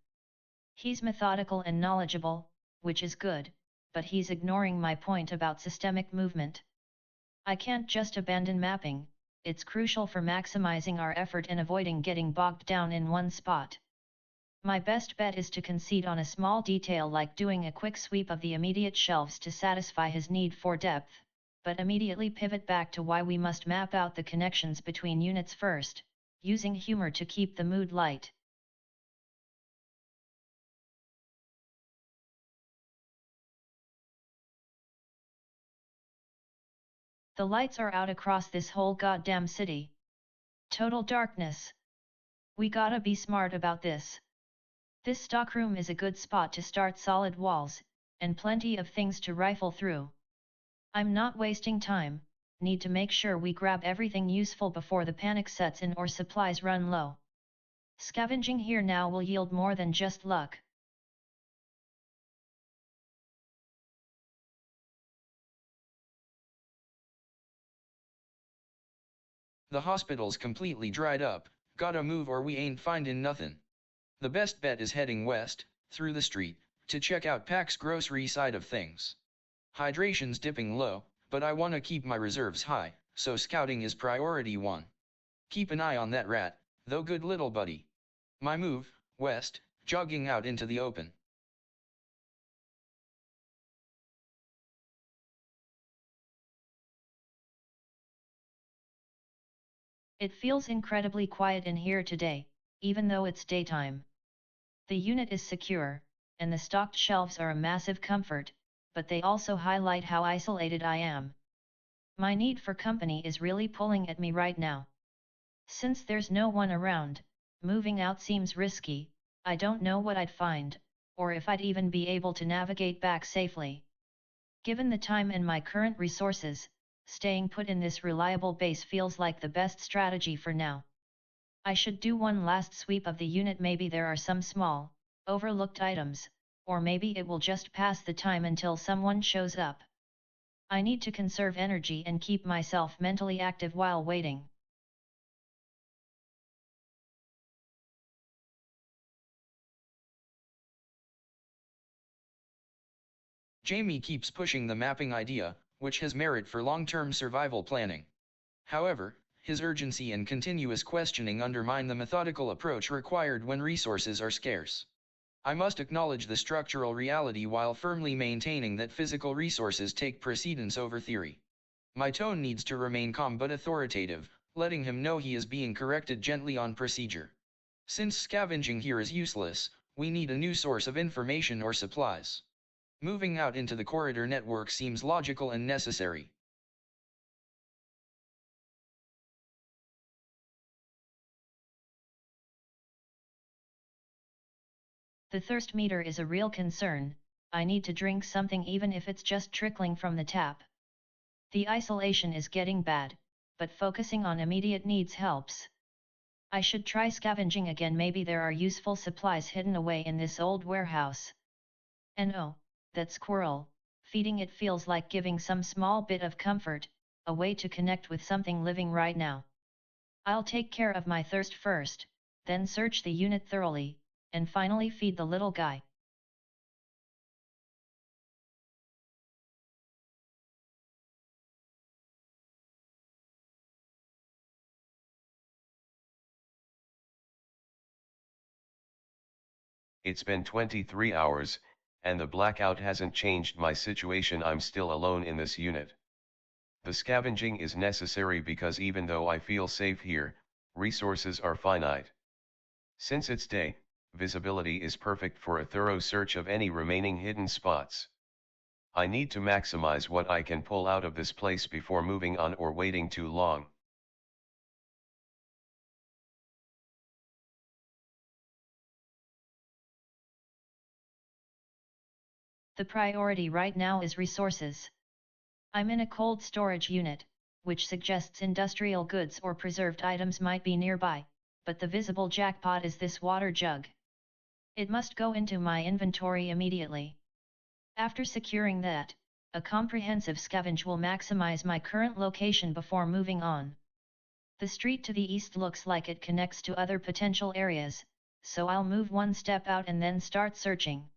He's methodical and knowledgeable, which is good, but he's ignoring my point about systemic movement. I can't just abandon mapping, it's crucial for maximizing our effort and avoiding getting bogged down in one spot. My best bet is to concede on a small detail like doing a quick sweep of the immediate shelves to satisfy his need for depth, but immediately pivot back to why we must map out the connections between units first, using humor to keep the mood light. The lights are out across this whole goddamn city. Total darkness. We gotta be smart about this. This stockroom is a good spot to start, solid walls, and plenty of things to rifle through. I'm not wasting time, need to make sure we grab everything useful before the panic sets in or supplies run low. Scavenging here now will yield more than just luck. The hospital's completely dried up, gotta move or we ain't findin' nothin'. The best bet is heading west, through the street, to check out Pack's grocery side of things. Hydration's dipping low, but I wanna keep my reserves high, so scouting is priority one. Keep an eye on that rat, though, good little buddy. My move, west, jogging out into the open. It feels incredibly quiet in here today, even though it's daytime. The unit is secure, and the stocked shelves are a massive comfort, but they also highlight how isolated I am. My need for company is really pulling at me right now. Since there's no one around, moving out seems risky. I don't know what I'd find, or if I'd even be able to navigate back safely. Given the time and my current resources, staying put in this reliable base feels like the best strategy for now. I should do one last sweep of the unit, maybe there are some small, overlooked items, or maybe it will just pass the time until someone shows up. I need to conserve energy and keep myself mentally active while waiting. Jamie keeps pushing the mapping idea, which has merit for long-term survival planning. However, his urgency and continuous questioning undermine the methodical approach required when resources are scarce. I must acknowledge the structural reality while firmly maintaining that physical resources take precedence over theory. My tone needs to remain calm but authoritative, letting him know he is being corrected gently on procedure. Since scavenging here is useless, we need a new source of information or supplies. Moving out into the corridor network seems logical and necessary. The thirst meter is a real concern, I need to drink something even if it's just trickling from the tap. The isolation is getting bad, but focusing on immediate needs helps. I should try scavenging again, maybe there are useful supplies hidden away in this old warehouse. And oh, that squirrel, feeding it feels like giving some small bit of comfort, a way to connect with something living right now. I'll take care of my thirst first, then search the unit thoroughly, and finally feed the little guy. It's been 23 hours, and the blackout hasn't changed my situation. I'm still alone in this unit. The scavenging is necessary because even though I feel safe here, resources are finite. Since it's day, visibility is perfect for a thorough search of any remaining hidden spots. I need to maximize what I can pull out of this place before moving on or waiting too long. The priority right now is resources. I'm in a cold storage unit, which suggests industrial goods or preserved items might be nearby, but the visible jackpot is this water jug. It must go into my inventory immediately. After securing that, a comprehensive scavenge will maximize my current location before moving on. The street to the east looks like it connects to other potential areas, so I'll move one step out and then start searching.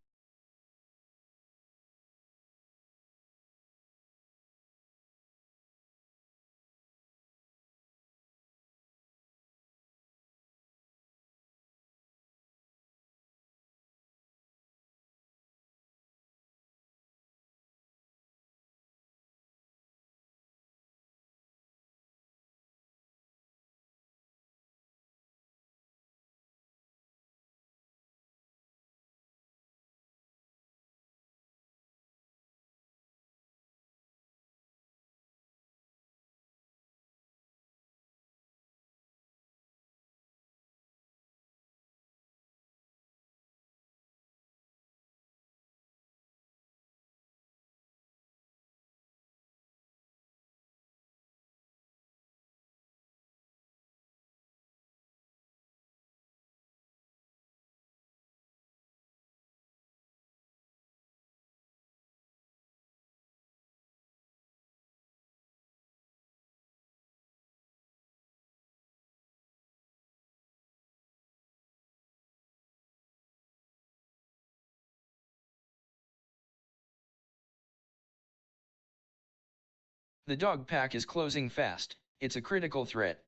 The dog pack is closing fast, it's a critical threat.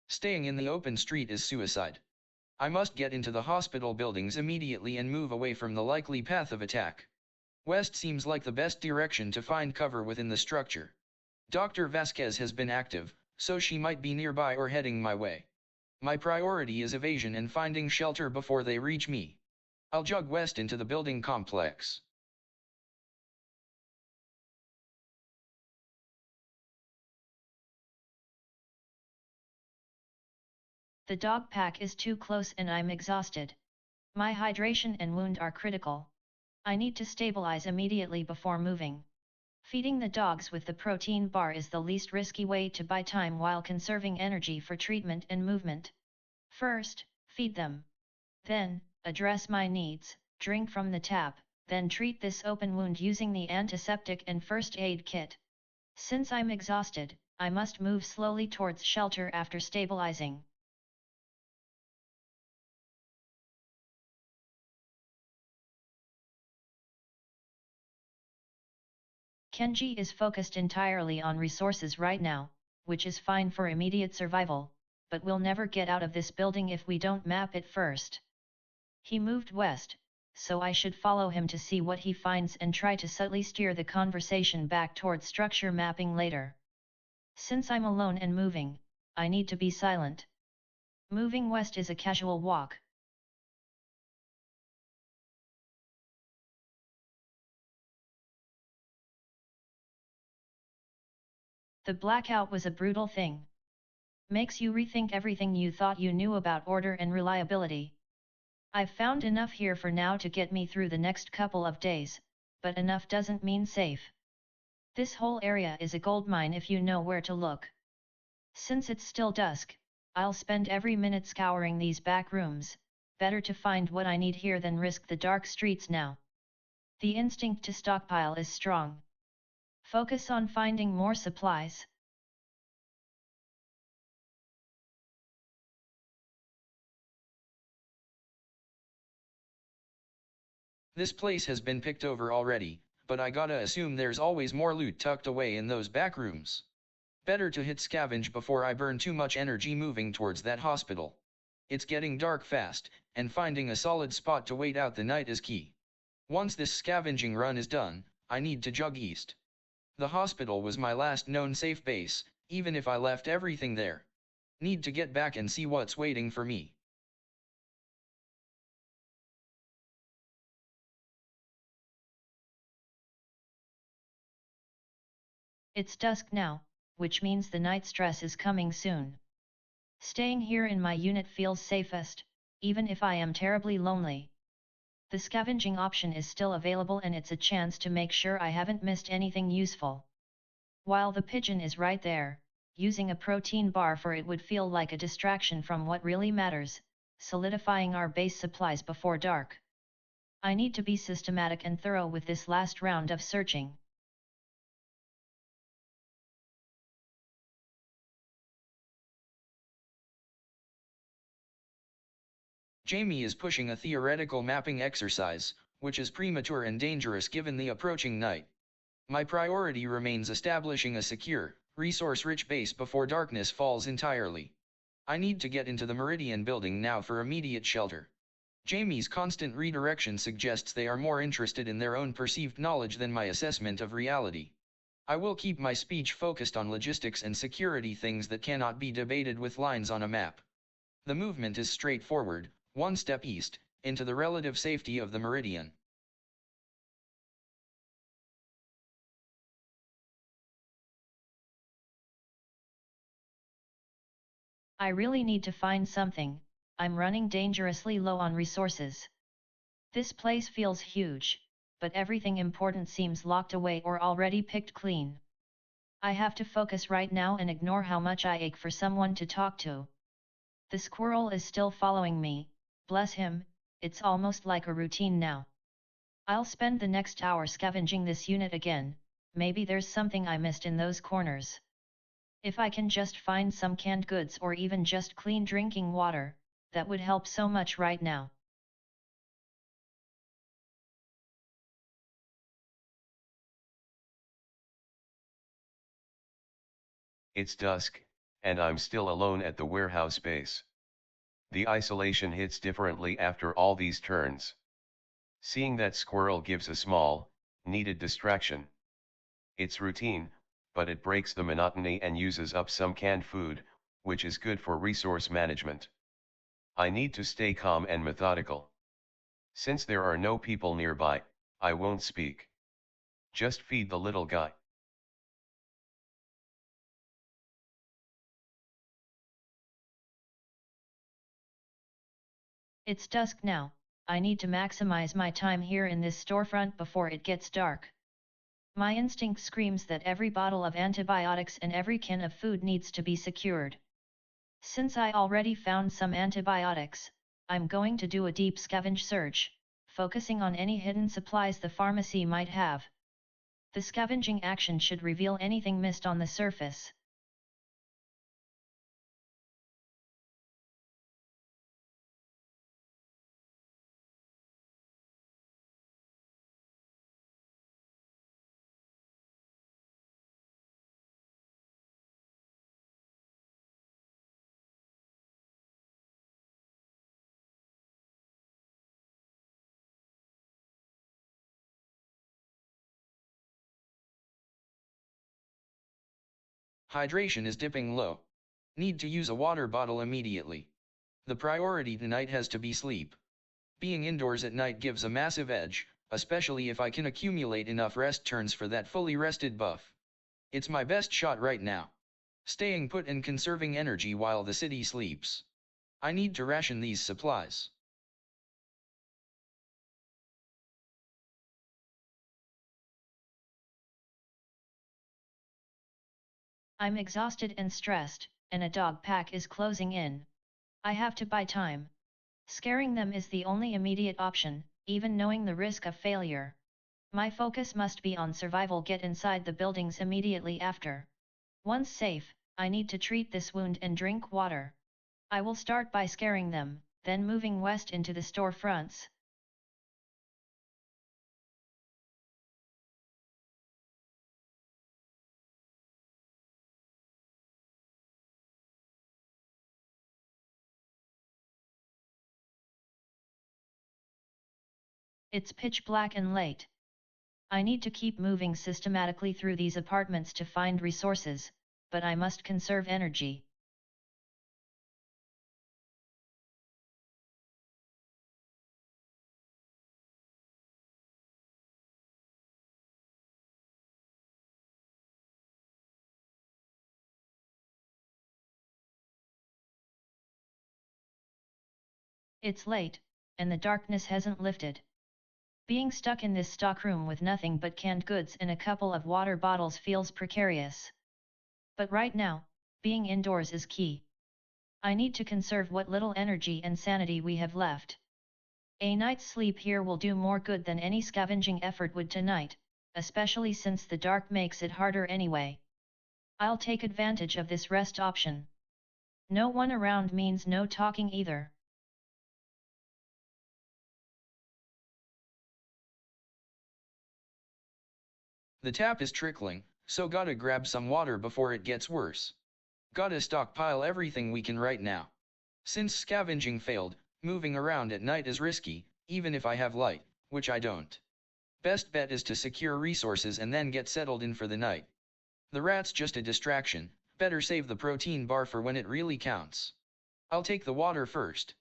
Staying in the open street is suicide. I must get into the hospital buildings immediately and move away from the likely path of attack. West seems like the best direction to find cover within the structure. Dr. Vasquez has been active, so she might be nearby or heading my way. My priority is evasion and finding shelter before they reach me. I'll jog west into the building complex. The dog pack is too close and I'm exhausted. My hydration and wound are critical. I need to stabilize immediately before moving. Feeding the dogs with the protein bar is the least risky way to buy time while conserving energy for treatment and movement. First, feed them. Then, address my needs, drink from the tap, then treat this open wound using the antiseptic and first aid kit. Since I'm exhausted, I must move slowly towards shelter after stabilizing. Kenji is focused entirely on resources right now, which is fine for immediate survival, but we'll never get out of this building if we don't map it first. He moved west, so I should follow him to see what he finds and try to subtly steer the conversation back towards structure mapping later. Since I'm alone and moving, I need to be silent. Moving west is a casual walk. The blackout was a brutal thing. Makes you rethink everything you thought you knew about order and reliability. I've found enough here for now to get me through the next couple of days, but enough doesn't mean safe. This whole area is a goldmine if you know where to look. Since it's still dusk, I'll spend every minute scouring these back rooms, better to find what I need here than risk the dark streets now. The instinct to stockpile is strong. Focus on finding more supplies. This place has been picked over already, but I gotta assume there's always more loot tucked away in those back rooms. Better to hit scavenge before I burn too much energy moving towards that hospital. It's getting dark fast, and finding a solid spot to wait out the night is key. Once this scavenging run is done, I need to jog east. The hospital was my last known safe base, even if I left everything there. Need to get back and see what's waiting for me. It's dusk now, which means the night stress is coming soon. Staying here in my unit feels safest, even if I am terribly lonely. The scavenging option is still available and it's a chance to make sure I haven't missed anything useful. While the pigeon is right there, using a protein bar for it would feel like a distraction from what really matters, solidifying our base supplies before dark. I need to be systematic and thorough with this last round of searching. Jamie is pushing a theoretical mapping exercise, which is premature and dangerous given the approaching night. My priority remains establishing a secure, resource-rich base before darkness falls entirely. I need to get into the Meridian building now for immediate shelter. Jamie's constant redirection suggests they are more interested in their own perceived knowledge than my assessment of reality. I will keep my speech focused on logistics and security, things that cannot be debated with lines on a map. The movement is straightforward, one step east, into the relative safety of the Meridian. I really need to find something, I'm running dangerously low on resources. This place feels huge, but everything important seems locked away or already picked clean. I have to focus right now and ignore how much I ache for someone to talk to. The squirrel is still following me, bless him, it's almost like a routine now. I'll spend the next hour scavenging this unit again, maybe there's something I missed in those corners. If I can just find some canned goods or even just clean drinking water, that would help so much right now. It's dusk, and I'm still alone at the warehouse base. The isolation hits differently after all these turns. Seeing that squirrel gives a small, needed distraction. It's routine, but it breaks the monotony and uses up some canned food, which is good for resource management. I need to stay calm and methodical. Since there are no people nearby, I won't speak. Just feed the little guy. It's dusk now, I need to maximize my time here in this storefront before it gets dark. My instinct screams that every bottle of antibiotics and every can of food needs to be secured. Since I already found some antibiotics, I'm going to do a deep scavenge search, focusing on any hidden supplies the pharmacy might have. The scavenging action should reveal anything missed on the surface. Hydration is dipping low. Need to use a water bottle immediately. The priority tonight has to be sleep. Being indoors at night gives a massive edge, especially if I can accumulate enough rest turns for that fully rested buff. It's my best shot right now. Staying put and conserving energy while the city sleeps. I need to ration these supplies. I'm exhausted and stressed, and a dog pack is closing in. I have to buy time. Scaring them is the only immediate option, even knowing the risk of failure. My focus must be on survival. Get inside the buildings immediately after. Once safe, I need to treat this wound and drink water. I will start by scaring them, then moving west into the storefronts. It's pitch black and late. I need to keep moving systematically through these apartments to find resources, but I must conserve energy. It's late, and the darkness hasn't lifted. Being stuck in this stockroom with nothing but canned goods and a couple of water bottles feels precarious. But right now, being indoors is key. I need to conserve what little energy and sanity we have left. A night's sleep here will do more good than any scavenging effort would tonight, especially since the dark makes it harder anyway. I'll take advantage of this rest option. No one around means no talking either. The tap is trickling, so gotta grab some water before it gets worse. Gotta stockpile everything we can right now. Since scavenging failed, moving around at night is risky, even if I have light, which I don't. Best bet is to secure resources and then get settled in for the night. The rat's just a distraction, better save the protein bar for when it really counts. I'll take the water first.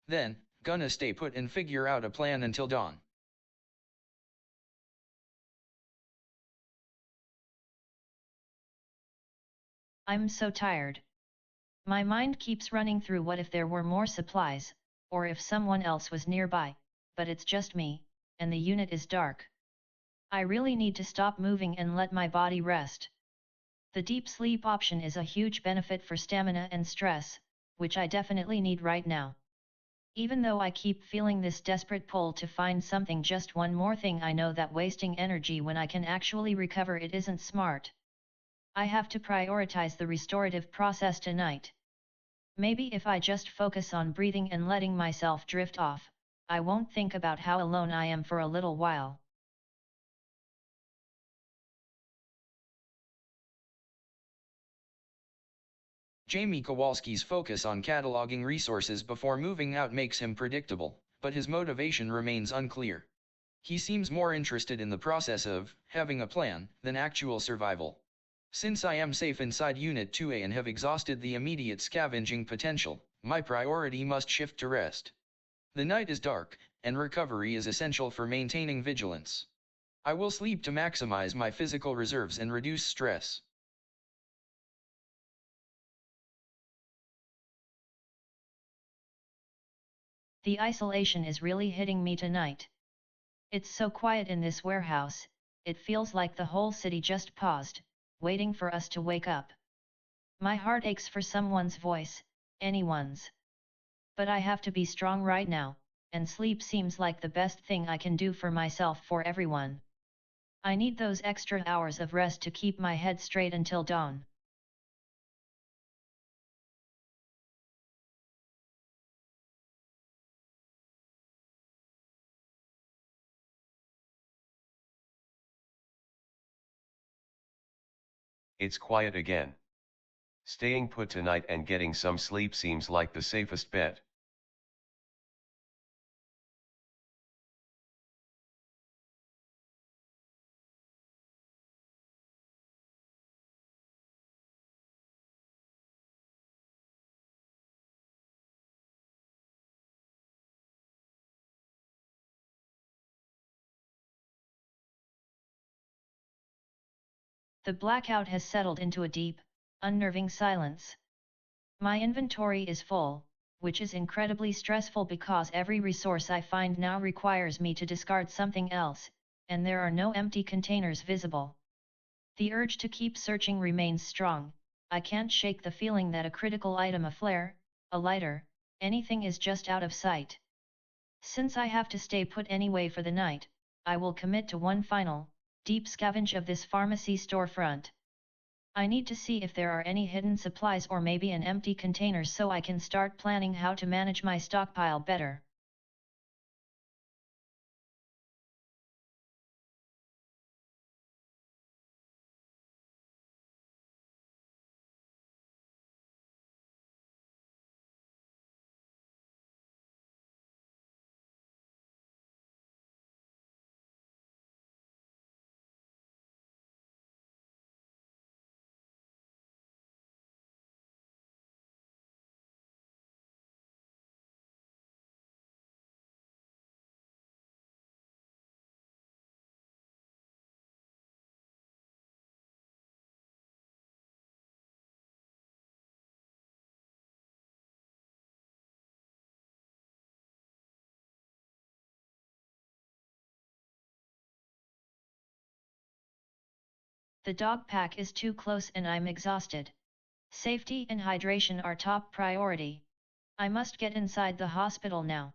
Then, gonna stay put and figure out a plan until dawn. I'm so tired. My mind keeps running through what if there were more supplies, or if someone else was nearby, but it's just me, and the unit is dark. I really need to stop moving and let my body rest. The deep sleep option is a huge benefit for stamina and stress, which I definitely need right now. Even though I keep feeling this desperate pull to find something, just one more thing, I know that wasting energy when I can actually recover it isn't smart. I have to prioritize the restorative process tonight. Maybe if I just focus on breathing and letting myself drift off, I won't think about how alone I am for a little while. Jamie Kowalski's focus on cataloging resources before moving out makes him predictable, but his motivation remains unclear. He seems more interested in the process of having a plan than actual survival. Since I am safe inside Unit 2A and have exhausted the immediate scavenging potential, my priority must shift to rest. The night is dark, and recovery is essential for maintaining vigilance. I will sleep to maximize my physical reserves and reduce stress. The isolation is really hitting me tonight. It's so quiet in this warehouse, it feels like the whole city just paused, waiting for us to wake up. My heart aches for someone's voice, anyone's. But I have to be strong right now, and sleep seems like the best thing I can do for myself, for everyone. I need those extra hours of rest to keep my head straight until dawn. It's quiet again. Staying put tonight and getting some sleep seems like the safest bet. The blackout has settled into a deep, unnerving silence. My inventory is full, which is incredibly stressful because every resource I find now requires me to discard something else, and there are no empty containers visible. The urge to keep searching remains strong. I can't shake the feeling that a critical item, a flare, a lighter, anything, is just out of sight. Since I have to stay put anyway for the night, I will commit to one final, deep scavenge of this pharmacy storefront. I need to see if there are any hidden supplies or maybe an empty container so I can start planning how to manage my stockpile better. The dog pack is too close and I'm exhausted. Safety and hydration are top priority. I must get inside the hospital now.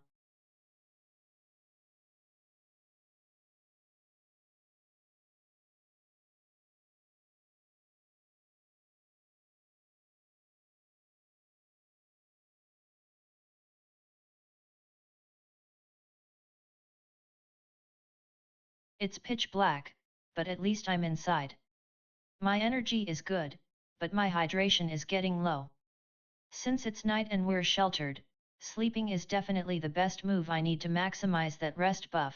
It's pitch black, but at least I'm inside. My energy is good, but my hydration is getting low. Since it's night and we're sheltered, sleeping is definitely the best move. I need to maximize that rest buff.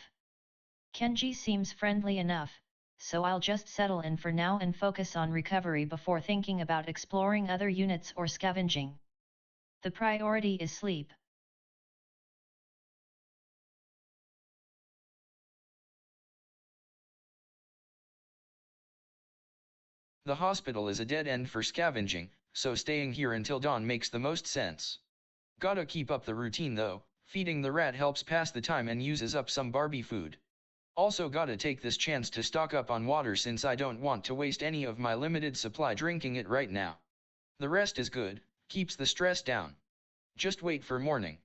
Kenji seems friendly enough, so I'll just settle in for now and focus on recovery before thinking about exploring other units or scavenging. The priority is sleep. The hospital is a dead end for scavenging, so staying here until dawn makes the most sense. Gotta keep up the routine though, feeding the rat helps pass the time and uses up some Barbie food. Also gotta take this chance to stock up on water since I don't want to waste any of my limited supply drinking it right now. The rest is good, keeps the stress down. Just wait for morning.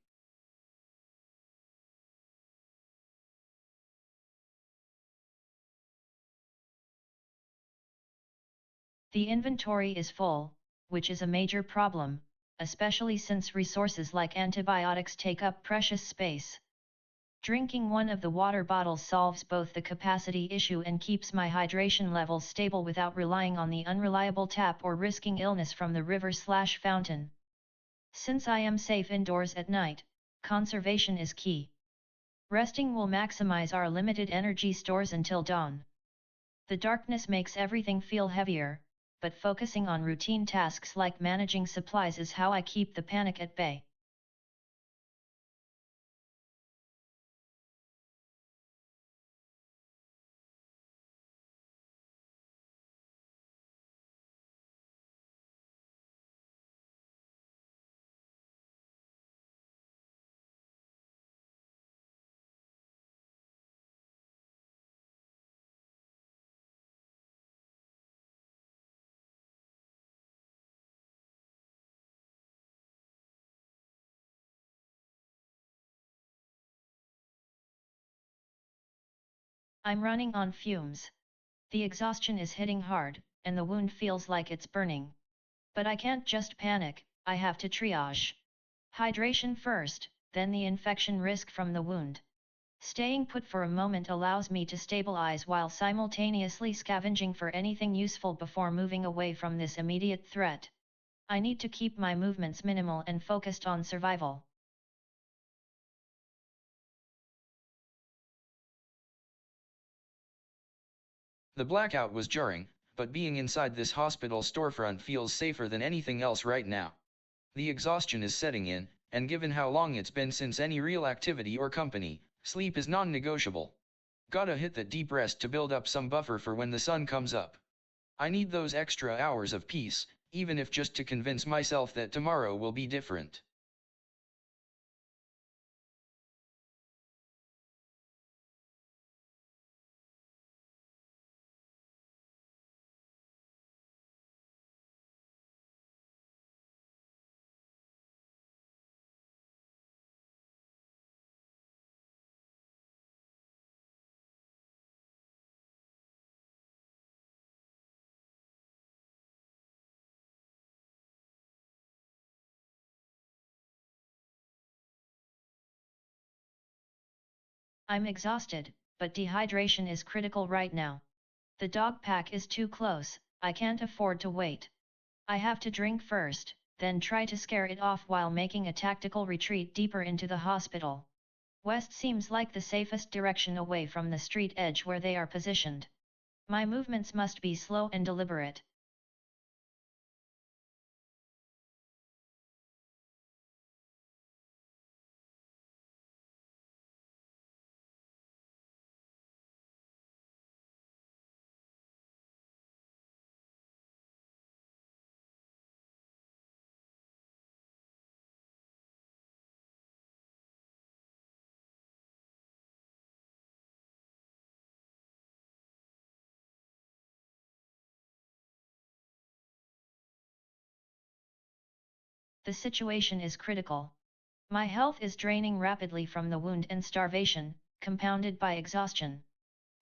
The inventory is full, which is a major problem, especially since resources like antibiotics take up precious space. Drinking one of the water bottles solves both the capacity issue and keeps my hydration levels stable without relying on the unreliable tap or risking illness from the river/fountain. Since I am safe indoors at night, conservation is key. Resting will maximize our limited energy stores until dawn. The darkness makes everything feel heavier, but focusing on routine tasks like managing supplies is how I keep the panic at bay. I'm running on fumes. The exhaustion is hitting hard, and the wound feels like it's burning. But I can't just panic, I have to triage. Hydration first, then the infection risk from the wound. Staying put for a moment allows me to stabilize while simultaneously scavenging for anything useful before moving away from this immediate threat. I need to keep my movements minimal and focused on survival. The blackout was jarring, but being inside this hospital storefront feels safer than anything else right now. The exhaustion is setting in, and given how long it's been since any real activity or company, sleep is non-negotiable. Gotta hit that deep rest to build up some buffer for when the sun comes up. I need those extra hours of peace, even if just to convince myself that tomorrow will be different. I'm exhausted, but dehydration is critical right now. The dog pack is too close, I can't afford to wait. I have to drink first, then try to scare it off while making a tactical retreat deeper into the hospital. West seems like the safest direction away from the street edge where they are positioned. My movements must be slow and deliberate. The situation is critical. My health is draining rapidly from the wound and starvation, compounded by exhaustion.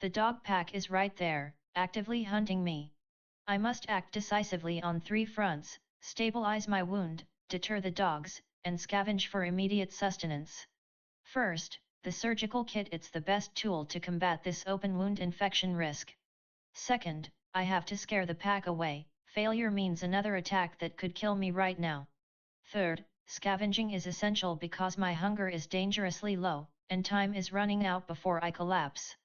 The dog pack is right there, actively hunting me. I must act decisively on three fronts: stabilize my wound, deter the dogs, and scavenge for immediate sustenance. First, the surgical kit. It's the best tool to combat this open wound infection risk. Second, I have to scare the pack away. Failure means another attack that could kill me right now. Third, scavenging is essential because my hunger is dangerously low, and time is running out before I collapse.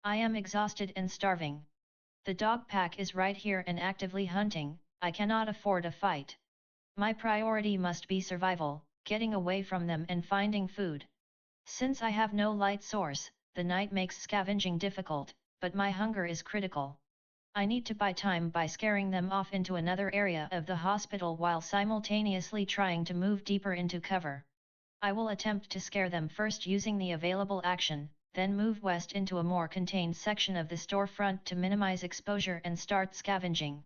I am exhausted and starving. The dog pack is right here and actively hunting. I cannot afford a fight. My priority must be survival, getting away from them and finding food. Since I have no light source, the night makes scavenging difficult, but my hunger is critical. I need to buy time by scaring them off into another area of the hospital while simultaneously trying to move deeper into cover. I will attempt to scare them first using the available action, then move west into a more contained section of the storefront to minimize exposure and start scavenging.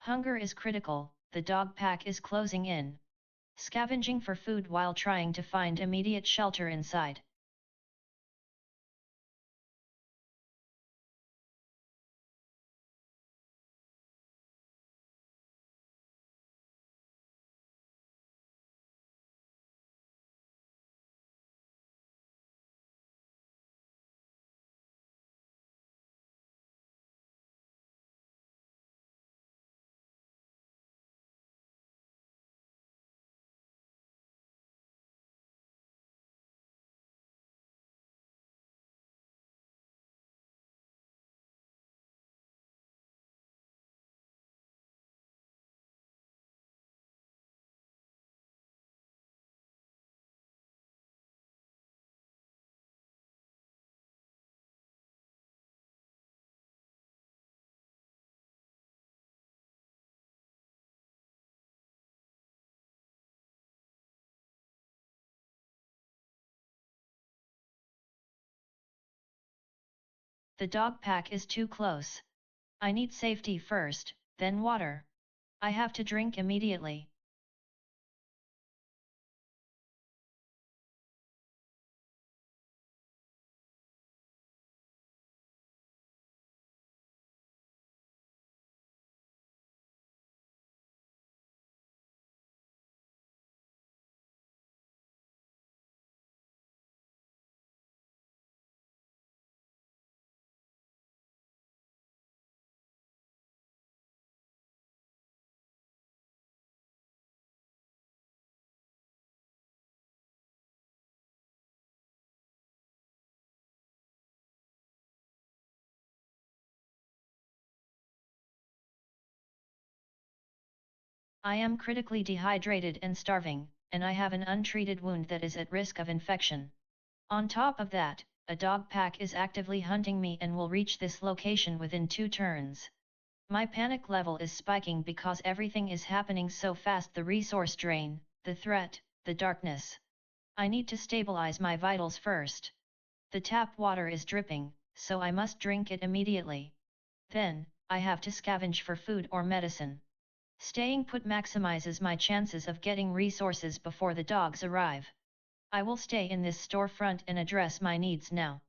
Hunger is critical, the dog pack is closing in. Scavenging for food while trying to find immediate shelter inside. The dog pack is too close. I need safety first, then water. I have to drink immediately. I am critically dehydrated and starving, and I have an untreated wound that is at risk of infection. On top of that, a dog pack is actively hunting me and will reach this location within 2 turns. My panic level is spiking because everything is happening so fast: the resource drain, the threat, the darkness. I need to stabilize my vitals first. The tap water is dripping, so I must drink it immediately. Then, I have to scavenge for food or medicine. Staying put maximizes my chances of getting resources before the dogs arrive. I will stay in this storefront and address my needs now.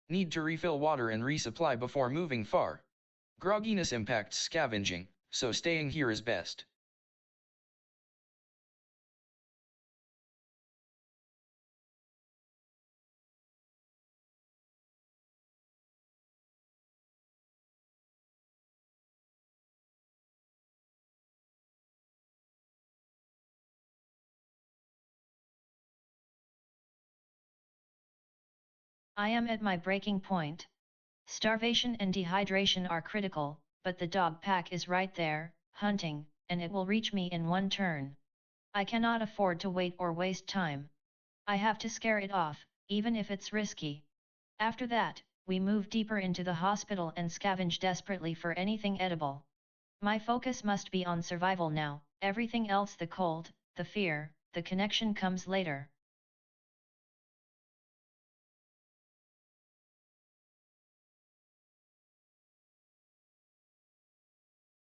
Need to refill water and resupply before moving far. Grogginess impacts scavenging, so staying here is best. I am at my breaking point. Starvation and dehydration are critical, but the dog pack is right there, hunting, and it will reach me in one turn. I cannot afford to wait or waste time. I have to scare it off, even if it's risky. After that, we move deeper into the hospital and scavenge desperately for anything edible. My focus must be on survival now, everything else, the cold, the fear, the connection, comes later.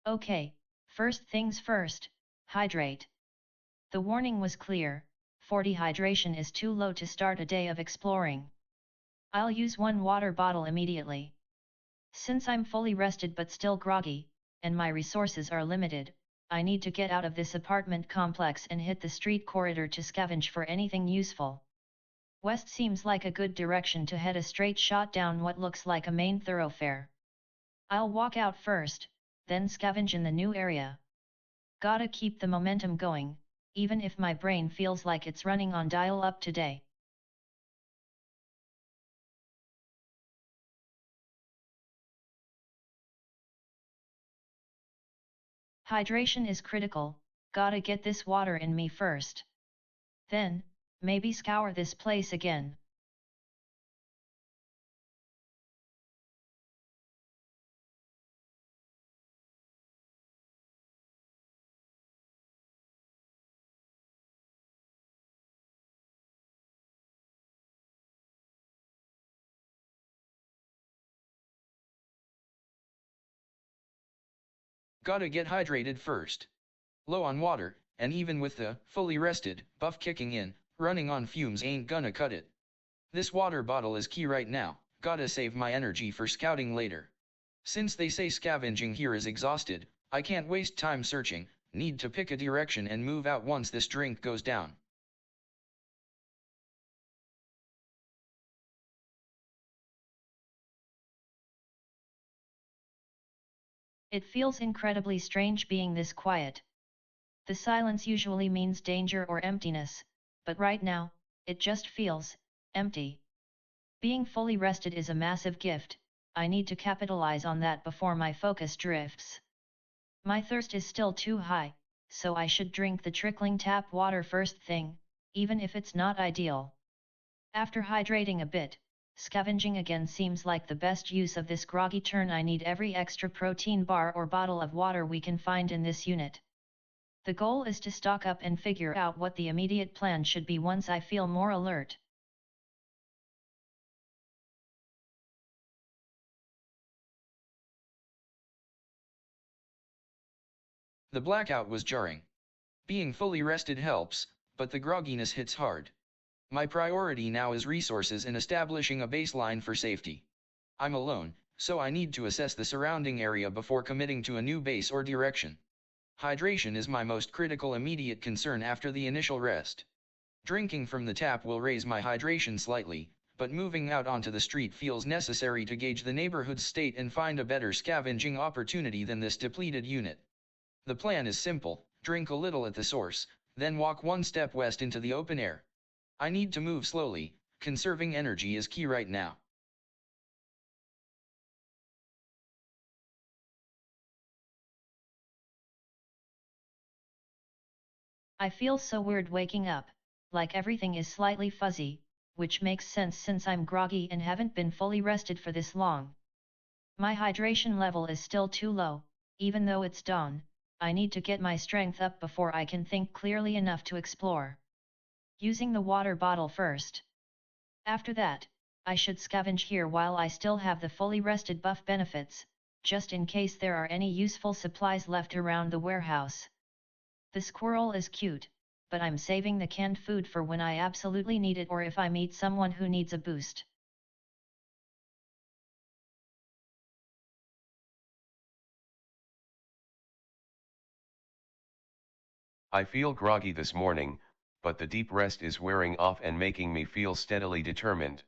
Okay, first things first, hydrate. The warning was clear, 40 hydration is too low to start a day of exploring. I'll use one water bottle immediately. Since I'm fully rested but still groggy, and my resources are limited, I need to get out of this apartment complex and hit the street corridor to scavenge for anything useful. West seems like a good direction to head, a straight shot down what looks like a main thoroughfare. I'll walk out first, then scavenge in the new area. Gotta keep the momentum going, even if my brain feels like it's running on dial-up today. Hydration is critical, gotta get this water in me first. Then, maybe scour this place again. Gotta get hydrated first. Low on water, and even with the fully rested buff kicking in, running on fumes ain't gonna cut it. This water bottle is key right now, gotta save my energy for scouting later. Since they say scavenging here is exhausted, I can't waste time searching, need to pick a direction and move out once this drink goes down. It feels incredibly strange being this quiet. The silence usually means danger or emptiness, but right now, it just feels empty. Being fully rested is a massive gift, I need to capitalize on that before my focus drifts. My thirst is still too high, so I should drink the trickling tap water first thing, even if it's not ideal. After hydrating a bit, scavenging again seems like the best use of this groggy turn. I need every extra protein bar or bottle of water we can find in this unit. The goal is to stock up and figure out what the immediate plan should be once I feel more alert. The blackout was jarring. Being fully rested helps, but the grogginess hits hard. My priority now is resources and establishing a baseline for safety. I'm alone, so I need to assess the surrounding area before committing to a new base or direction. Hydration is my most critical immediate concern after the initial rest. Drinking from the tap will raise my hydration slightly, but moving out onto the street feels necessary to gauge the neighborhood's state and find a better scavenging opportunity than this depleted unit. The plan is simple: drink a little at the source, then walk one step west into the open air. I need to move slowly, conserving energy is key right now. I feel so weird waking up, like everything is slightly fuzzy, which makes sense since I'm groggy and haven't been fully rested for this long. My hydration level is still too low, even though it's dawn. I need to get my strength up before I can think clearly enough to explore. Using the water bottle first. After that, I should scavenge here while I still have the fully rested buff benefits, just in case there are any useful supplies left around the warehouse. The squirrel is cute, but I'm saving the canned food for when I absolutely need it or if I meet someone who needs a boost. I feel groggy this morning, but the deep rest is wearing off and making me feel steadily determined.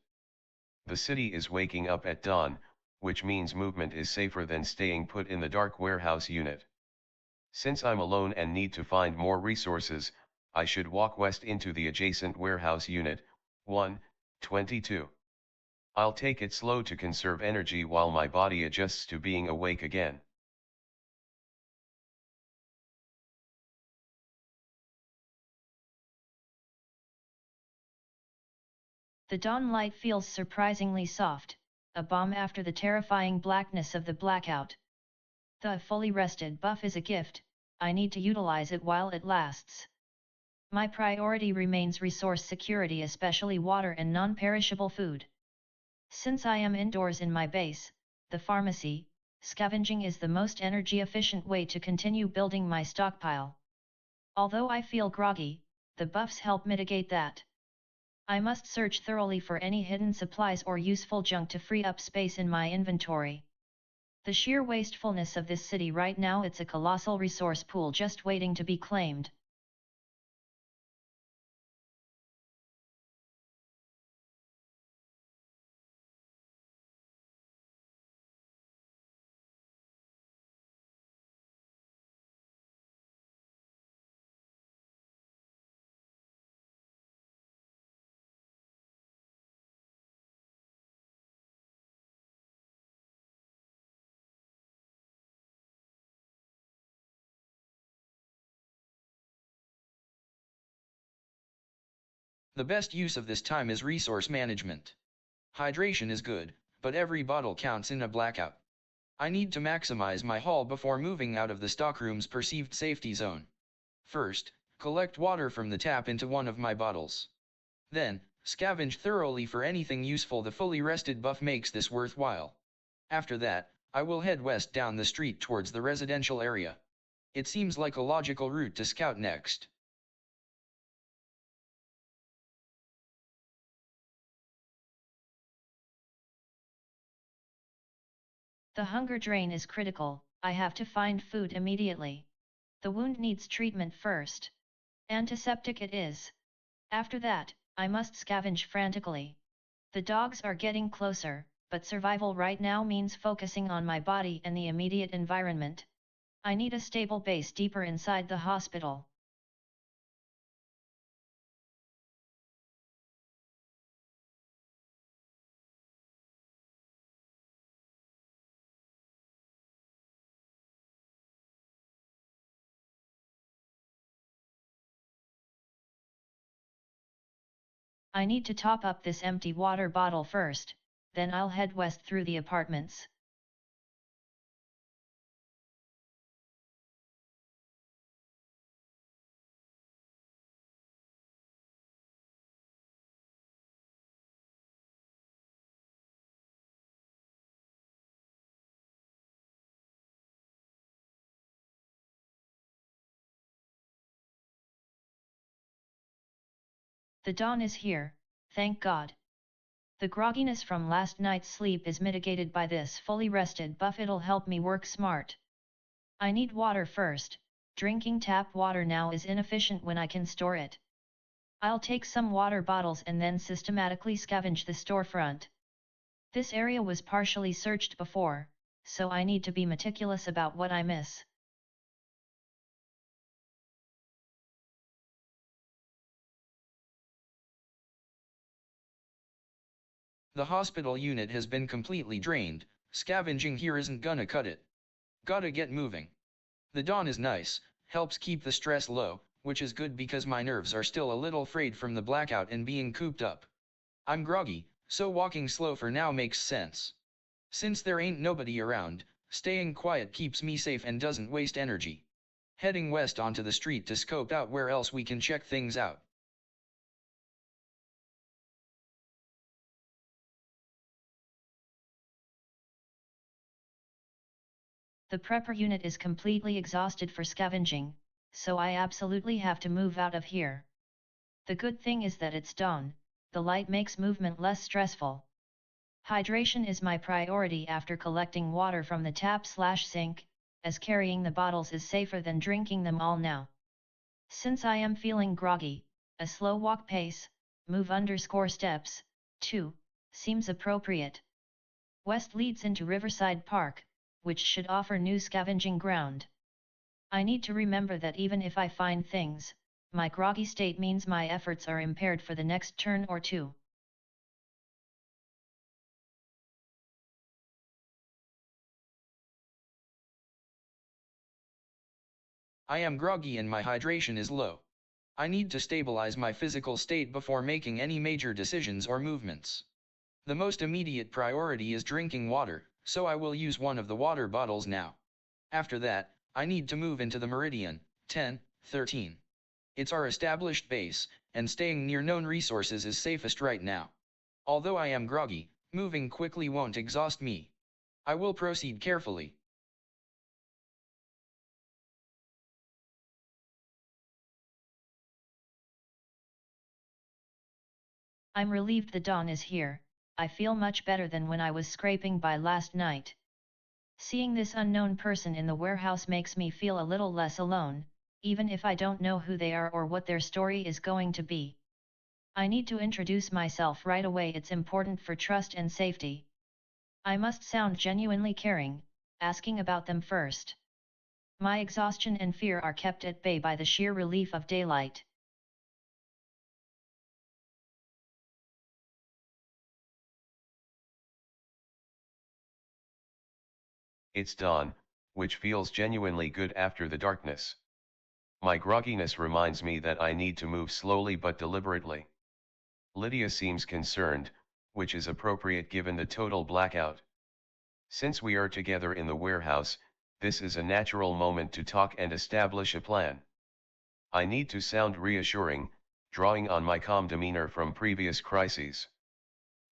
The city is waking up at dawn, which means movement is safer than staying put in the dark warehouse unit. Since I'm alone and need to find more resources, I should walk west into the adjacent warehouse unit, 122. I'll take it slow to conserve energy while my body adjusts to being awake again. The dawn light feels surprisingly soft, a balm after the terrifying blackness of the blackout. The fully rested buff is a gift, I need to utilize it while it lasts. My priority remains resource security, especially water and non-perishable food. Since I am indoors in my base, the pharmacy, scavenging is the most energy-efficient way to continue building my stockpile. Although I feel groggy, the buffs help mitigate that. I must search thoroughly for any hidden supplies or useful junk to free up space in my inventory. The sheer wastefulness of this city right now, it's a colossal resource pool just waiting to be claimed. The best use of this time is resource management. Hydration is good, but every bottle counts in a blackout. I need to maximize my haul before moving out of the stockroom's perceived safety zone. First, collect water from the tap into one of my bottles. Then, scavenge thoroughly for anything useful. The fully rested buff makes this worthwhile. After that, I will head west down the street towards the residential area. It seems like a logical route to scout next. The hunger drain is critical, I have to find food immediately. The wound needs treatment first. Antiseptic it is. After that, I must scavenge frantically. The dogs are getting closer, but survival right now means focusing on my body and the immediate environment. I need a stable base deeper inside the hospital. I need to top up this empty water bottle first, then I'll head west through the apartments. The dawn is here, thank God. The grogginess from last night's sleep is mitigated by this fully rested buff. It'll help me work smart. I need water first. Drinking tap water now is inefficient when I can store it. I'll take some water bottles and then systematically scavenge the storefront. This area was partially searched before, so I need to be meticulous about what I miss. The hospital unit has been completely drained, scavenging here isn't gonna cut it. Gotta get moving. The dawn is nice, helps keep the stress low, which is good because my nerves are still a little frayed from the blackout and being cooped up. I'm groggy, so walking slow for now makes sense. Since there ain't nobody around, staying quiet keeps me safe and doesn't waste energy. Heading west onto the street to scope out where else we can check things out. The prepper unit is completely exhausted for scavenging, so I absolutely have to move out of here. The good thing is that it's dawn, the light makes movement less stressful. Hydration is my priority after collecting water from the tap/sink, as carrying the bottles is safer than drinking them all now. Since I am feeling groggy, a slow walk pace, move_steps, too, seems appropriate. West leads into Riverside Park, which should offer new scavenging ground. I need to remember that even if I find things, my groggy state means my efforts are impaired for the next turn or two. I am groggy and my hydration is low. I need to stabilize my physical state before making any major decisions or movements. The most immediate priority is drinking water, so I will use one of the water bottles now. After that, I need to move into the Meridian, 10, 13. It's our established base, and staying near known resources is safest right now. Although I am groggy, moving quickly won't exhaust me. I will proceed carefully. I'm relieved the dawn is here, I feel much better than when I was scraping by last night. Seeing this unknown person in the warehouse makes me feel a little less alone, even if I don't know who they are or what their story is going to be. I need to introduce myself right away, it's important for trust and safety. I must sound genuinely caring, asking about them first. My exhaustion and fear are kept at bay by the sheer relief of daylight. It's dawn, which feels genuinely good after the darkness. My grogginess reminds me that I need to move slowly but deliberately. Lydia seems concerned, which is appropriate given the total blackout. Since we are together in the warehouse, this is a natural moment to talk and establish a plan. I need to sound reassuring, drawing on my calm demeanor from previous crises.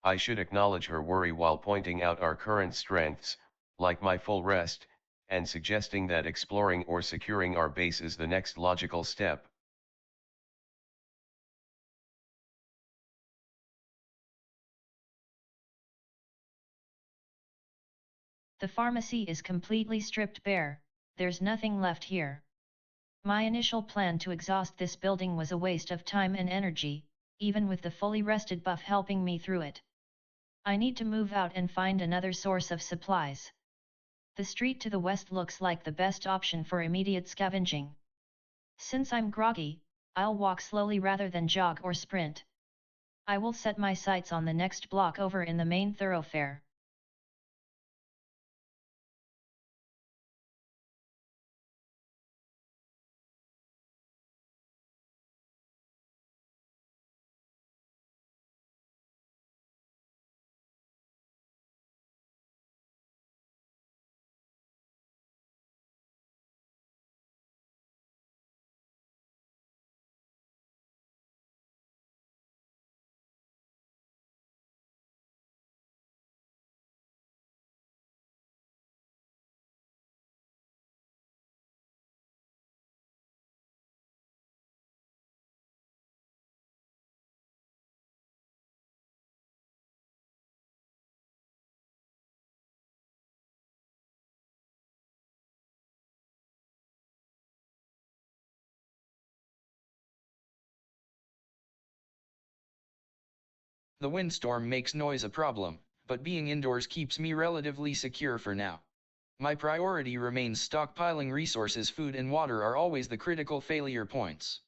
I should acknowledge her worry while pointing out our current strengths, like my full rest, and suggesting that exploring or securing our base is the next logical step. The pharmacy is completely stripped bare, there's nothing left here. My initial plan to exhaust this building was a waste of time and energy, even with the fully rested buff helping me through it. I need to move out and find another source of supplies. The street to the west looks like the best option for immediate scavenging. Since I'm groggy, I'll walk slowly rather than jog or sprint. I will set my sights on the next block over in the main thoroughfare. The windstorm makes noise a problem, but being indoors keeps me relatively secure for now. My priority remains stockpiling resources. Food and water are always the critical failure points.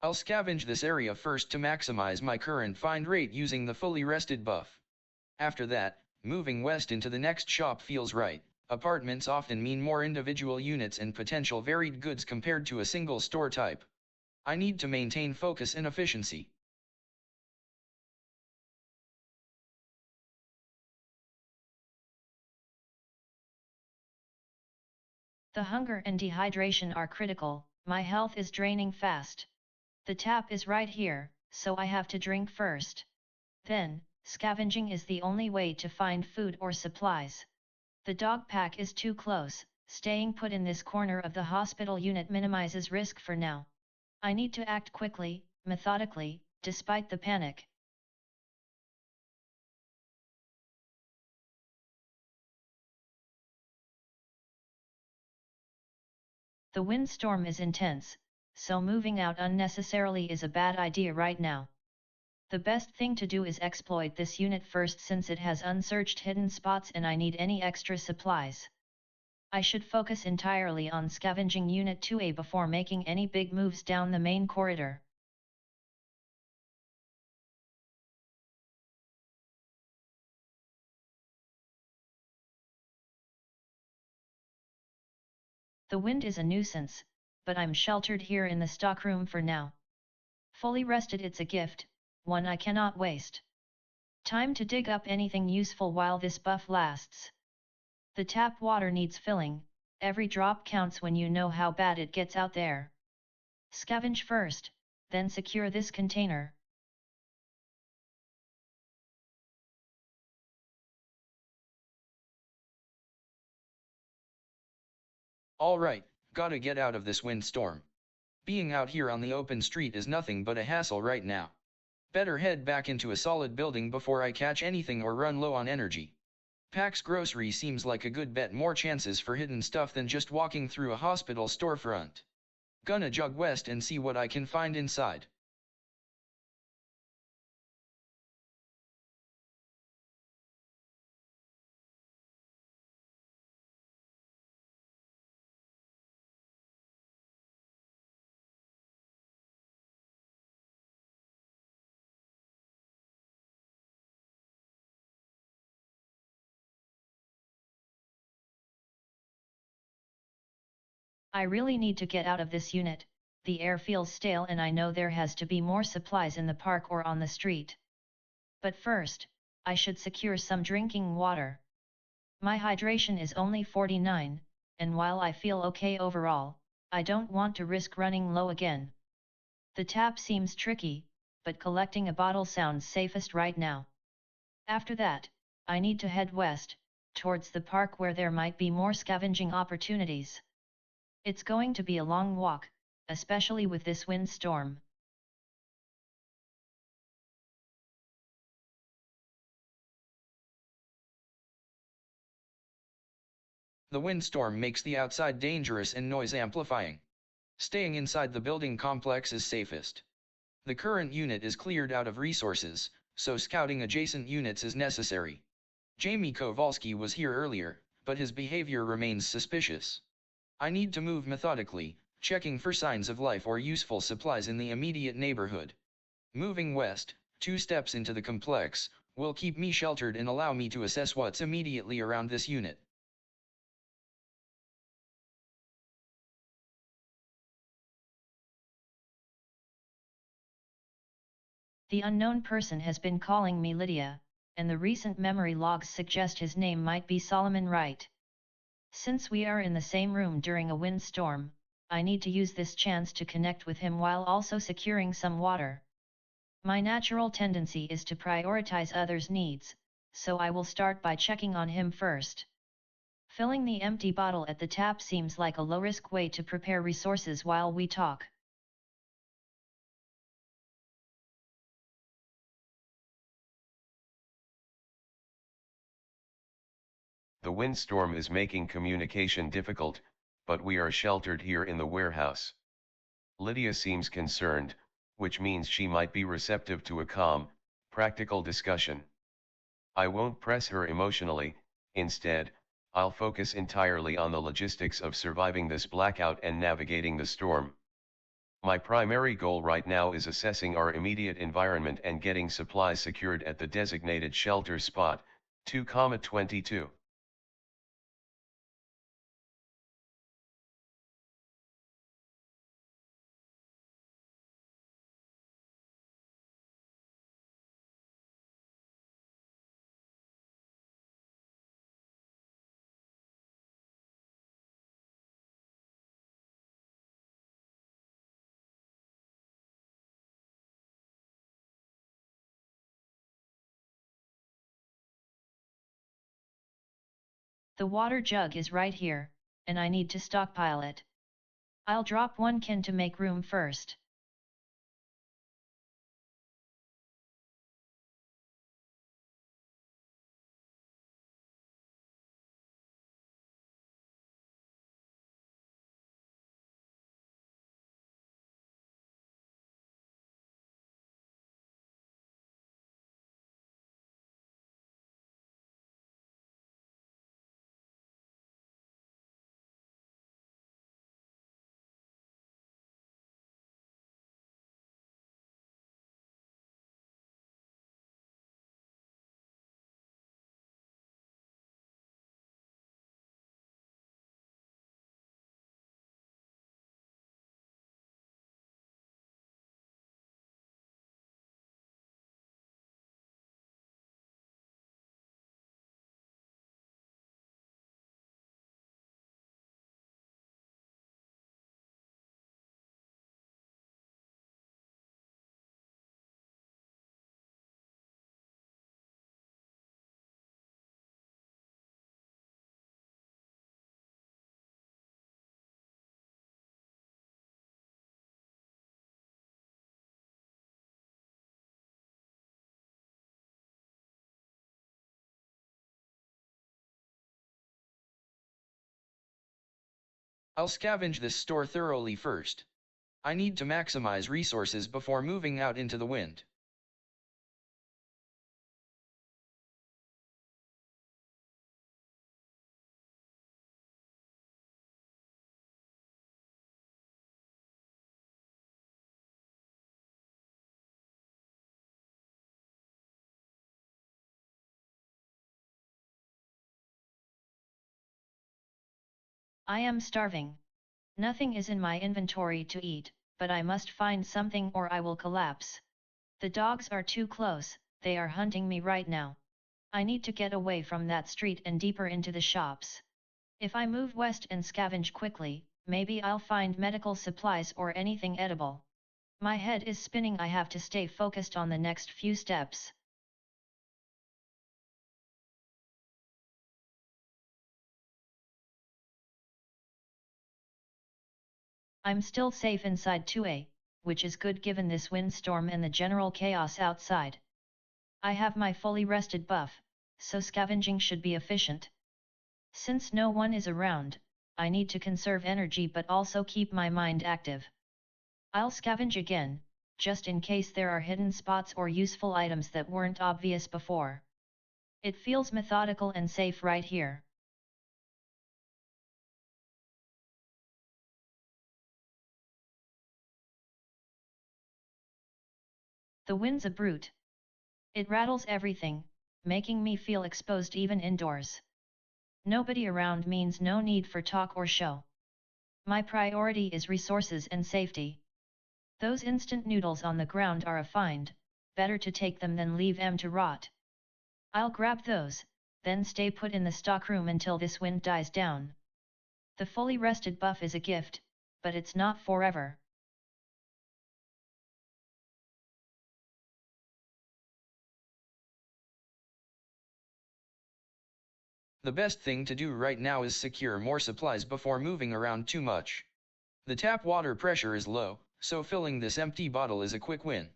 I'll scavenge this area first to maximize my current find rate using the fully rested buff. After that, moving west into the next shop feels right. Apartments often mean more individual units and potential varied goods compared to a single store type. I need to maintain focus and efficiency. The hunger and dehydration are critical, my health is draining fast. The tap is right here, so I have to drink first. Then, scavenging is the only way to find food or supplies. The dog pack is too close, staying put in this corner of the hospital unit minimizes risk for now. I need to act quickly, methodically, despite the panic. The windstorm is intense, so moving out unnecessarily is a bad idea right now. The best thing to do is exploit this unit first since it has unsearched hidden spots and I need any extra supplies. I should focus entirely on scavenging Unit 2A before making any big moves down the main corridor. The wind is a nuisance, but I'm sheltered here in the stockroom for now. Fully rested, it's a gift, one I cannot waste. Time to dig up anything useful while this buff lasts. The tap water needs filling, every drop counts when you know how bad it gets out there. Scavenge first, then secure this container. Alright, gotta get out of this windstorm. Being out here on the open street is nothing but a hassle right now. Better head back into a solid building before I catch anything or run low on energy. Pax Grocery seems like a good bet, more chances for hidden stuff than just walking through a hospital storefront. Gonna jog west and see what I can find inside. I really need to get out of this unit, the air feels stale and I know there has to be more supplies in the park or on the street. But first, I should secure some drinking water. My hydration is only 49, and while I feel okay overall, I don't want to risk running low again. The tap seems tricky, but collecting a bottle sounds safest right now. After that, I need to head west, towards the park where there might be more scavenging opportunities. It's going to be a long walk, especially with this windstorm. The windstorm makes the outside dangerous and noise amplifying. Staying inside the building complex is safest. The current unit is cleared out of resources, so scouting adjacent units is necessary. Jamie Kowalski was here earlier, but his behavior remains suspicious. I need to move methodically, checking for signs of life or useful supplies in the immediate neighborhood. Moving west, 2 steps into the complex, will keep me sheltered and allow me to assess what's immediately around this unit. The unknown person has been calling me Lydia, and the recent memory logs suggest his name might be Solomon Wright. Since we are in the same room during a windstorm, I need to use this chance to connect with him while also securing some water. My natural tendency is to prioritize others' needs, so I will start by checking on him first. Filling the empty bottle at the tap seems like a low-risk way to prepare resources while we talk. The windstorm is making communication difficult, but we are sheltered here in the warehouse. Lydia seems concerned, which means she might be receptive to a calm, Practical discussion. I won't press her emotionally, instead, I'll focus entirely on the logistics of surviving this blackout and navigating the storm. My primary goal right now is assessing our immediate environment and getting supplies secured at the designated shelter spot, 2,22. The water jug is right here, and I need to stockpile it. I'll drop one can to make room first. I'll scavenge this store thoroughly first. I need to maximize resources before moving out into the wind. I am starving. Nothing is in my inventory to eat, but I must find something or I will collapse. The dogs are too close, they are hunting me right now. I need to get away from that street and deeper into the shops. If I move west and scavenge quickly, maybe I'll find medical supplies or anything edible. My head is spinning, I have to stay focused on the next few steps. I'm still safe inside 2A, which is good given this windstorm and the general chaos outside. I have my fully rested buff, so scavenging should be efficient. Since no one is around, I need to conserve energy but also keep my mind active. I'll scavenge again, just in case there are hidden spots or useful items that weren't obvious before. It feels methodical and safe right here. The wind's a brute. It rattles everything, making me feel exposed even indoors. Nobody around means no need for talk or show. My priority is resources and safety. Those instant noodles on the ground are a find, better to take them than leave them to rot. I'll grab those, then stay put in the stockroom until this wind dies down. The fully rested buff is a gift, but it's not forever. The best thing to do right now is secure more supplies before moving around too much. The tap water pressure is low, so filling this empty bottle is a quick win.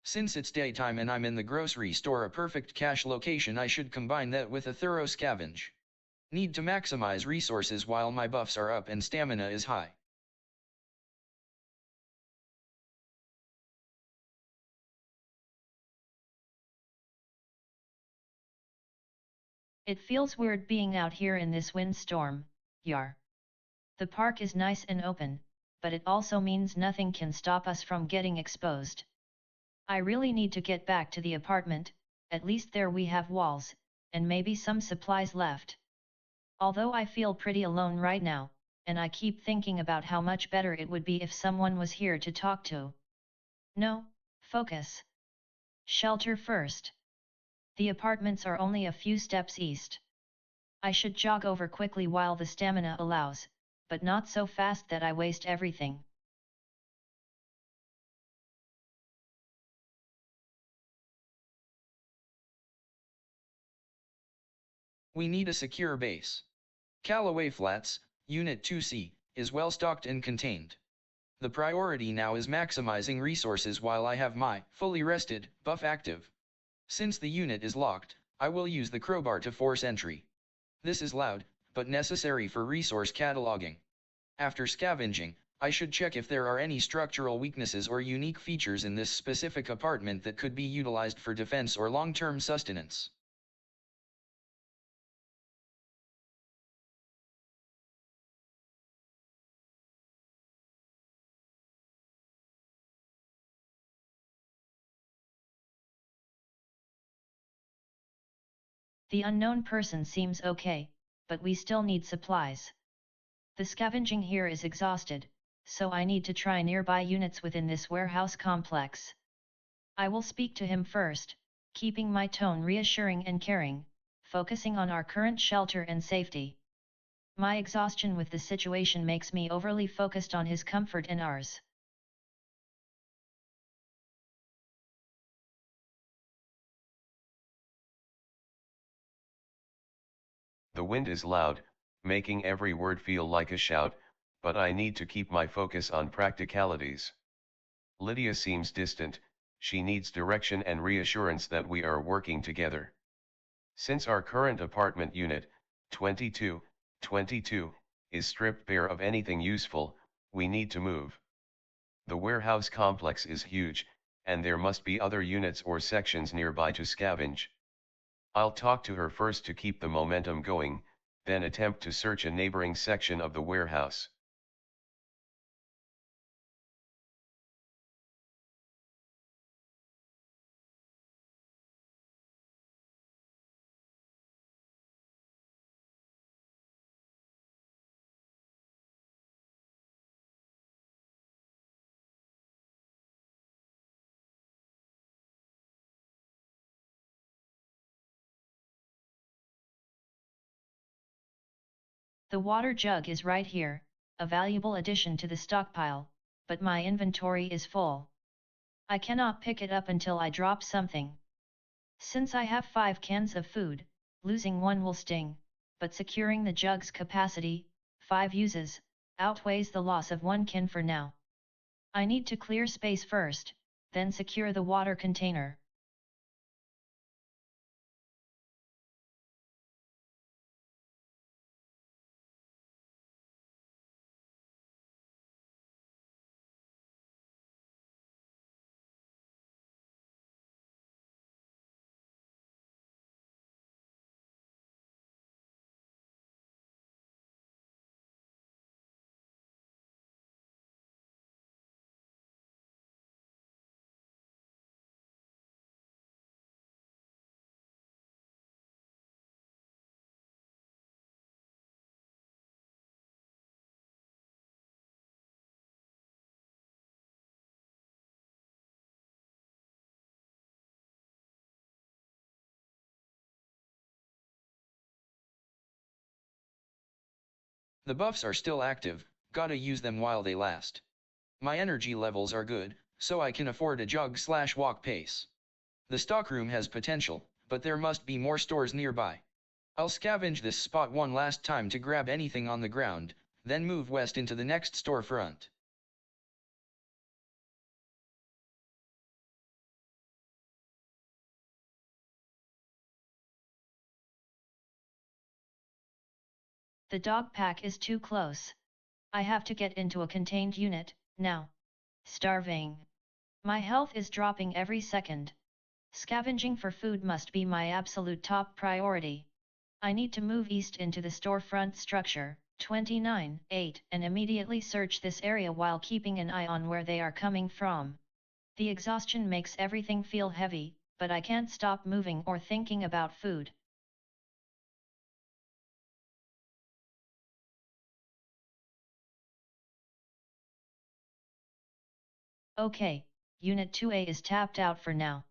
Since it's daytime and I'm in the grocery store, a perfect cache location, I should combine that with a thorough scavenge. Need to maximize resources while my buffs are up and stamina is high. It feels weird being out here in this windstorm, yar. The park is nice and open, but it also means nothing can stop us from getting exposed. I really need to get back to the apartment, at least there we have walls, and maybe some supplies left. Although I feel pretty alone right now, and I keep thinking about how much better it would be if someone was here to talk to. No, focus. Shelter first. The apartments are only a few steps east. I should jog over quickly while the stamina allows, but not so fast that I waste everything. We need a secure base. Callaway Flats, Unit 2C, is well stocked and contained. The priority now is maximizing resources while I have my fully rested buff active. Since the unit is locked, I will use the crowbar to force entry. This is loud, but necessary for resource cataloging. After scavenging, I should check if there are any structural weaknesses or unique features in this specific apartment that could be utilized for defense or long-term sustenance. The unknown person seems okay, but we still need supplies. The scavenging here is exhausted, so I need to try nearby units within this warehouse complex. I will speak to him first, keeping my tone reassuring and caring, focusing on our current shelter and safety. My exhaustion with the situation makes me overly focused on his comfort and ours. The wind is loud, making every word feel like a shout, but I need to keep my focus on practicalities. Lydia seems distant, she needs direction and reassurance that we are working together. Since our current apartment unit, 22, is stripped bare of anything useful, we need to move. The warehouse complex is huge, and there must be other units or sections nearby to scavenge. I'll talk to her first to keep the momentum going, then attempt to search a neighboring section of the warehouse. The water jug is right here, a valuable addition to the stockpile, but my inventory is full. I cannot pick it up until I drop something. Since I have 5 cans of food, losing one will sting, but securing the jug's capacity, 5 uses, outweighs the loss of 1 can for now. I need to clear space first, then secure the water container. The buffs are still active, gotta use them while they last. My energy levels are good, so I can afford a jog/walk pace. The stockroom has potential, but there must be more stores nearby. I'll scavenge this spot one last time to grab anything on the ground, then move west into the next storefront. The dog pack is too close. I have to get into a contained unit, now. Starving. My health is dropping every second. Scavenging for food must be my absolute top priority. I need to move east into the storefront structure, 29-8, and immediately search this area while keeping an eye on where they are coming from. The exhaustion makes everything feel heavy, but I can't stop moving or thinking about food. Okay, Unit 2A is tapped out for now.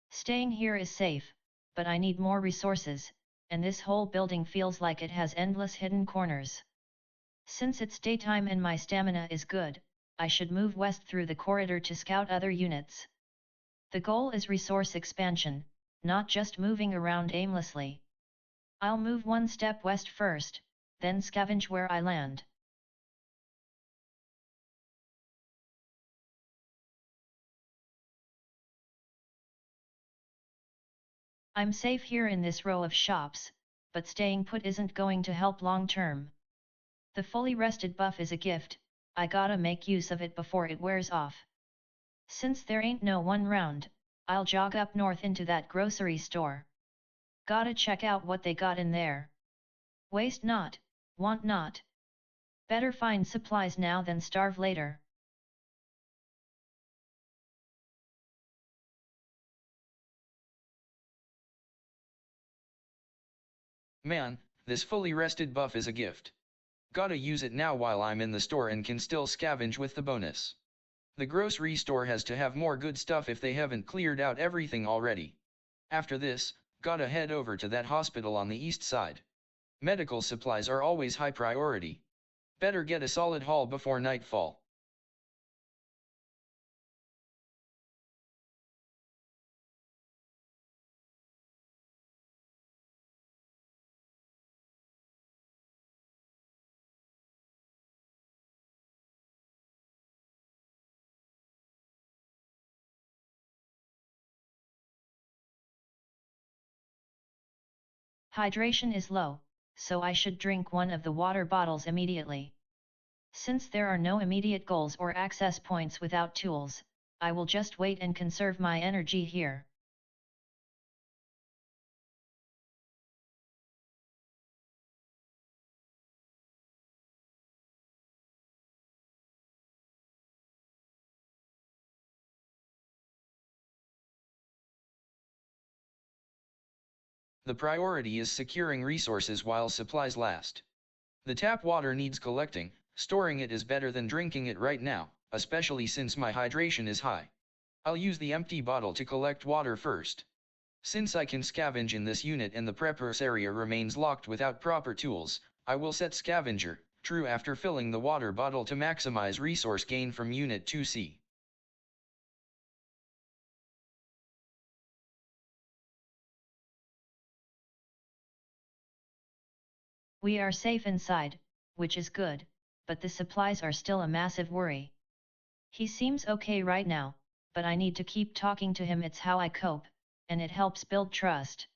Staying here is safe, but I need more resources, and this whole building feels like it has endless hidden corners. Since it's daytime and my stamina is good, I should move west through the corridor to scout other units. The goal is resource expansion, not just moving around aimlessly. I'll move one step west first, then scavenge where I land. I'm safe here in this row of shops, but staying put isn't going to help long term. The fully rested buff is a gift, I gotta make use of it before it wears off. Since there ain't no one round, I'll jog up north into that grocery store. Gotta check out what they got in there. Waste not, want not. Better find supplies now than starve later. Man, this fully rested buff is a gift. Gotta use it now while I'm in the store and can still scavenge with the bonus. The grocery store has to have more good stuff if they haven't cleared out everything already. After this, gotta head over to that hospital on the east side. Medical supplies are always high priority. Better get a solid haul before nightfall. Hydration is low, so I should drink one of the water bottles immediately. Since there are no immediate goals or access points without tools, I will just wait and conserve my energy here. The priority is securing resources while supplies last. The tap water needs collecting, storing it is better than drinking it right now, especially since my hydration is high. I'll use the empty bottle to collect water first. Since I can scavenge in this unit and the preppers area remains locked without proper tools, I will set scavenger, true after filling the water bottle to maximize resource gain from Unit 2C. We are safe inside, which is good, but the supplies are still a massive worry. He seems okay right now, but I need to keep talking to him. It's how I cope, and it helps build trust.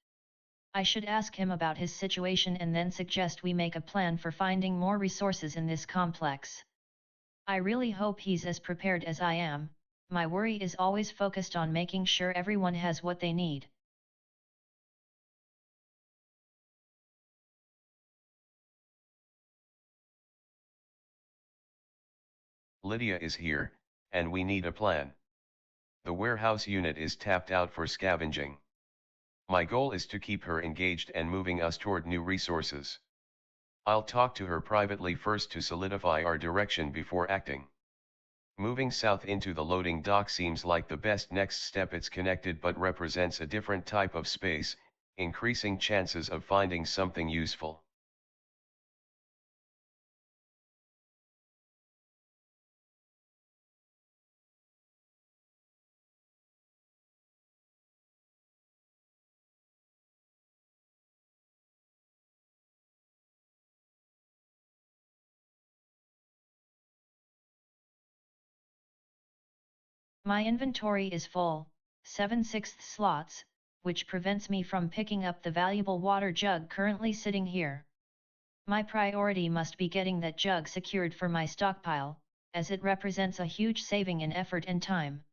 I should ask him about his situation and then suggest we make a plan for finding more resources in this complex. I really hope he's as prepared as I am. My worry is always focused on making sure everyone has what they need. Lydia is here, and we need a plan. The warehouse unit is tapped out for scavenging. My goal is to keep her engaged and moving us toward new resources. I'll talk to her privately first to solidify our direction before acting. Moving south into the loading dock seems like the best next step. It's connected but represents a different type of space, increasing chances of finding something useful. My inventory is full, 7/6 slots, which prevents me from picking up the valuable water jug currently sitting here. My priority must be getting that jug secured for my stockpile, as it represents a huge saving in effort and time.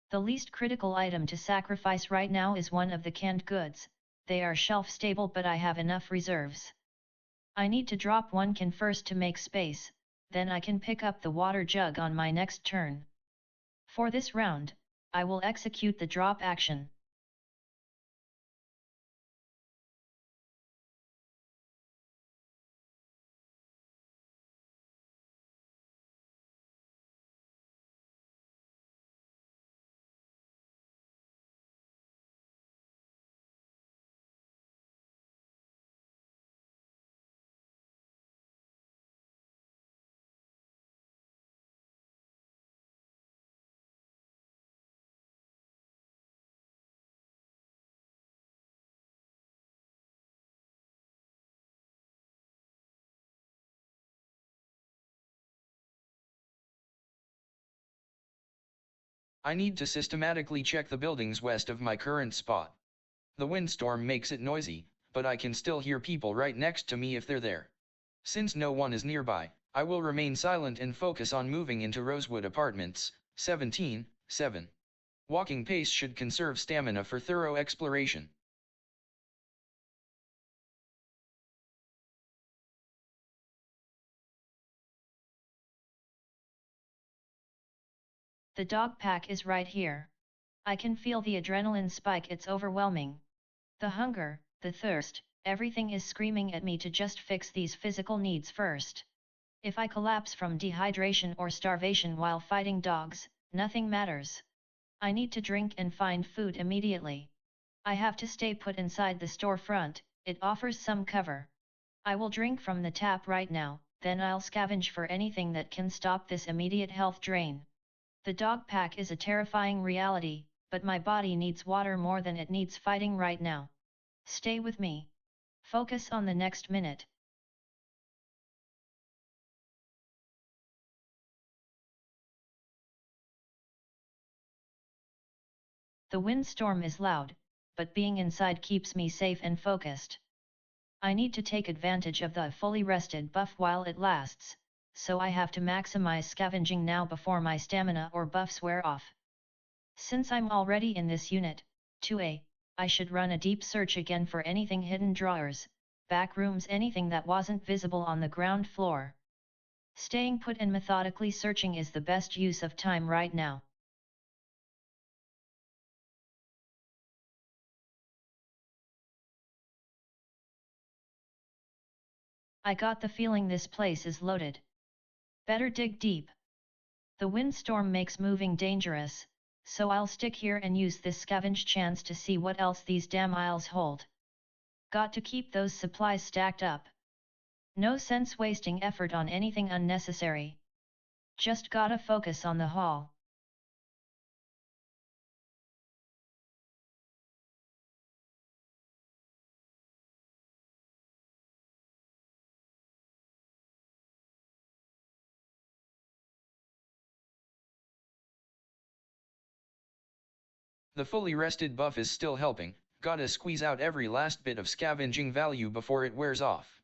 The least critical item to sacrifice right now is one of the canned goods, they are shelf stable but I have enough reserves. I need to drop one can first to make space, then I can pick up the water jug on my next turn. For this round, I will execute the drop action. I need to systematically check the buildings west of my current spot. The windstorm makes it noisy, but I can still hear people right next to me if they're there. Since no one is nearby, I will remain silent and focus on moving into Rosewood Apartments, 17:7. Walking pace should conserve stamina for thorough exploration. The dog pack is right here. I can feel the adrenaline spike, it's overwhelming. The hunger, the thirst, everything is screaming at me to just fix these physical needs first. If I collapse from dehydration or starvation while fighting dogs, nothing matters. I need to drink and find food immediately. I have to stay put inside the storefront, it offers some cover. I will drink from the tap right now, then I'll scavenge for anything that can stop this immediate health drain. The dog pack is a terrifying reality, but my body needs water more than it needs fighting right now. Stay with me. Focus on the next minute. The windstorm is loud, but being inside keeps me safe and focused. I need to take advantage of the fully rested buff while it lasts, so I have to maximize scavenging now before my stamina or buffs wear off. Since I'm already in this unit, 2A, I should run a deep search again for anything hidden drawers, back rooms, anything that wasn't visible on the ground floor. Staying put and methodically searching is the best use of time right now. I got the feeling this place is loaded. Better dig deep. The windstorm makes moving dangerous, so I'll stick here and use this scavenge chance to see what else these damn aisles hold. Got to keep those supplies stacked up. No sense wasting effort on anything unnecessary. Just gotta focus on the haul. The fully rested buff is still helping, gotta squeeze out every last bit of scavenging value before it wears off.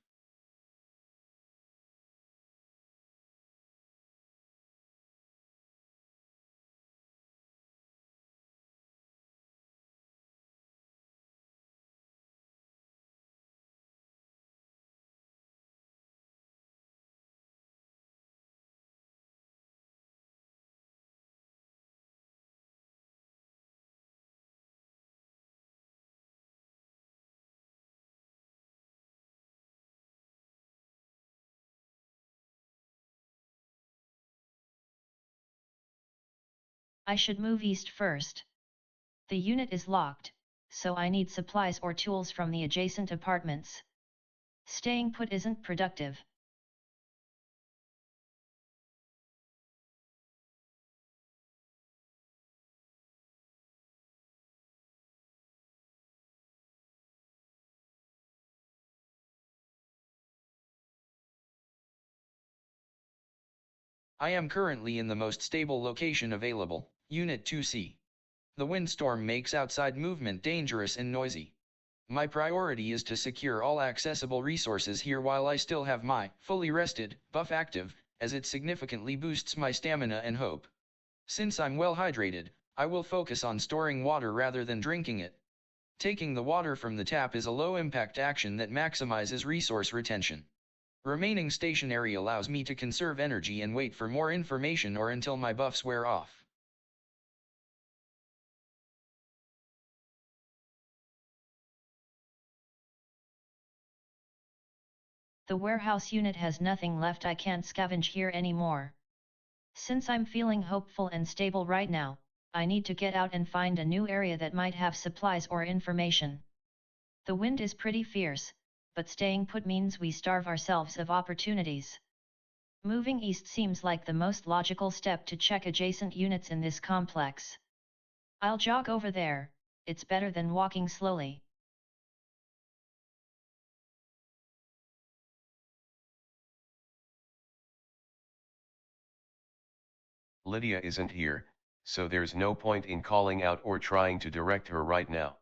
I should move east first. The unit is locked, so I need supplies or tools from the adjacent apartments. Staying put isn't productive. I am currently in the most stable location available, Unit 2C. The windstorm makes outside movement dangerous and noisy. My priority is to secure all accessible resources here while I still have my fully rested buff active, as it significantly boosts my stamina and hope. Since I'm well hydrated, I will focus on storing water rather than drinking it. Taking the water from the tap is a low-impact action that maximizes resource retention. Remaining stationary allows me to conserve energy and wait for more information or until my buffs wear off. The warehouse unit has nothing left. I can't scavenge here anymore. Since I'm feeling hopeful and stable right now, I need to get out and find a new area that might have supplies or information. The wind is pretty fierce, but staying put means we starve ourselves of opportunities. Moving east seems like the most logical step to check adjacent units in this complex. I'll jog over there, it's better than walking slowly. Lydia isn't here, so there's no point in calling out or trying to direct her right now.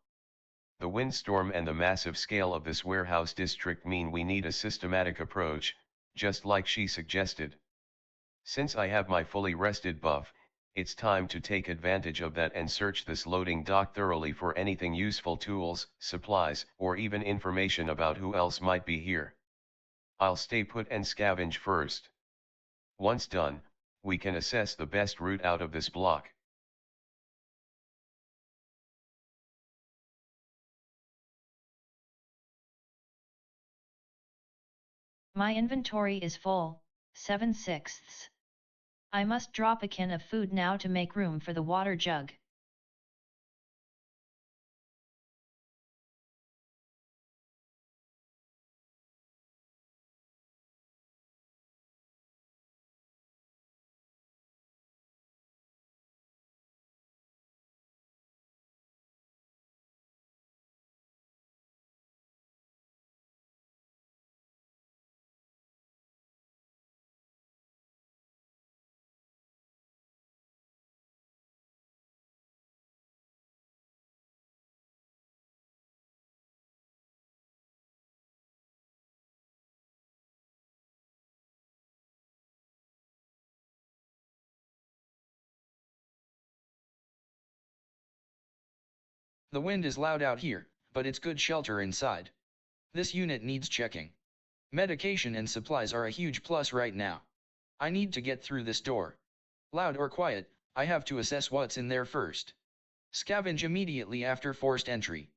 The windstorm and the massive scale of this warehouse district mean we need a systematic approach, just like she suggested. Since I have my fully rested buff, it's time to take advantage of that and search this loading dock thoroughly for anything useful: tools, supplies, or even information about who else might be here. I'll stay put and scavenge first. Once done, we can assess the best route out of this block. My inventory is full, 7/6. I must drop a can of food now to make room for the water jug. The wind is loud out here, but it's good shelter inside. This unit needs checking. Medication and supplies are a huge plus right now. I need to get through this door. Loud or quiet, I have to assess what's in there first. Scavenge immediately after forced entry.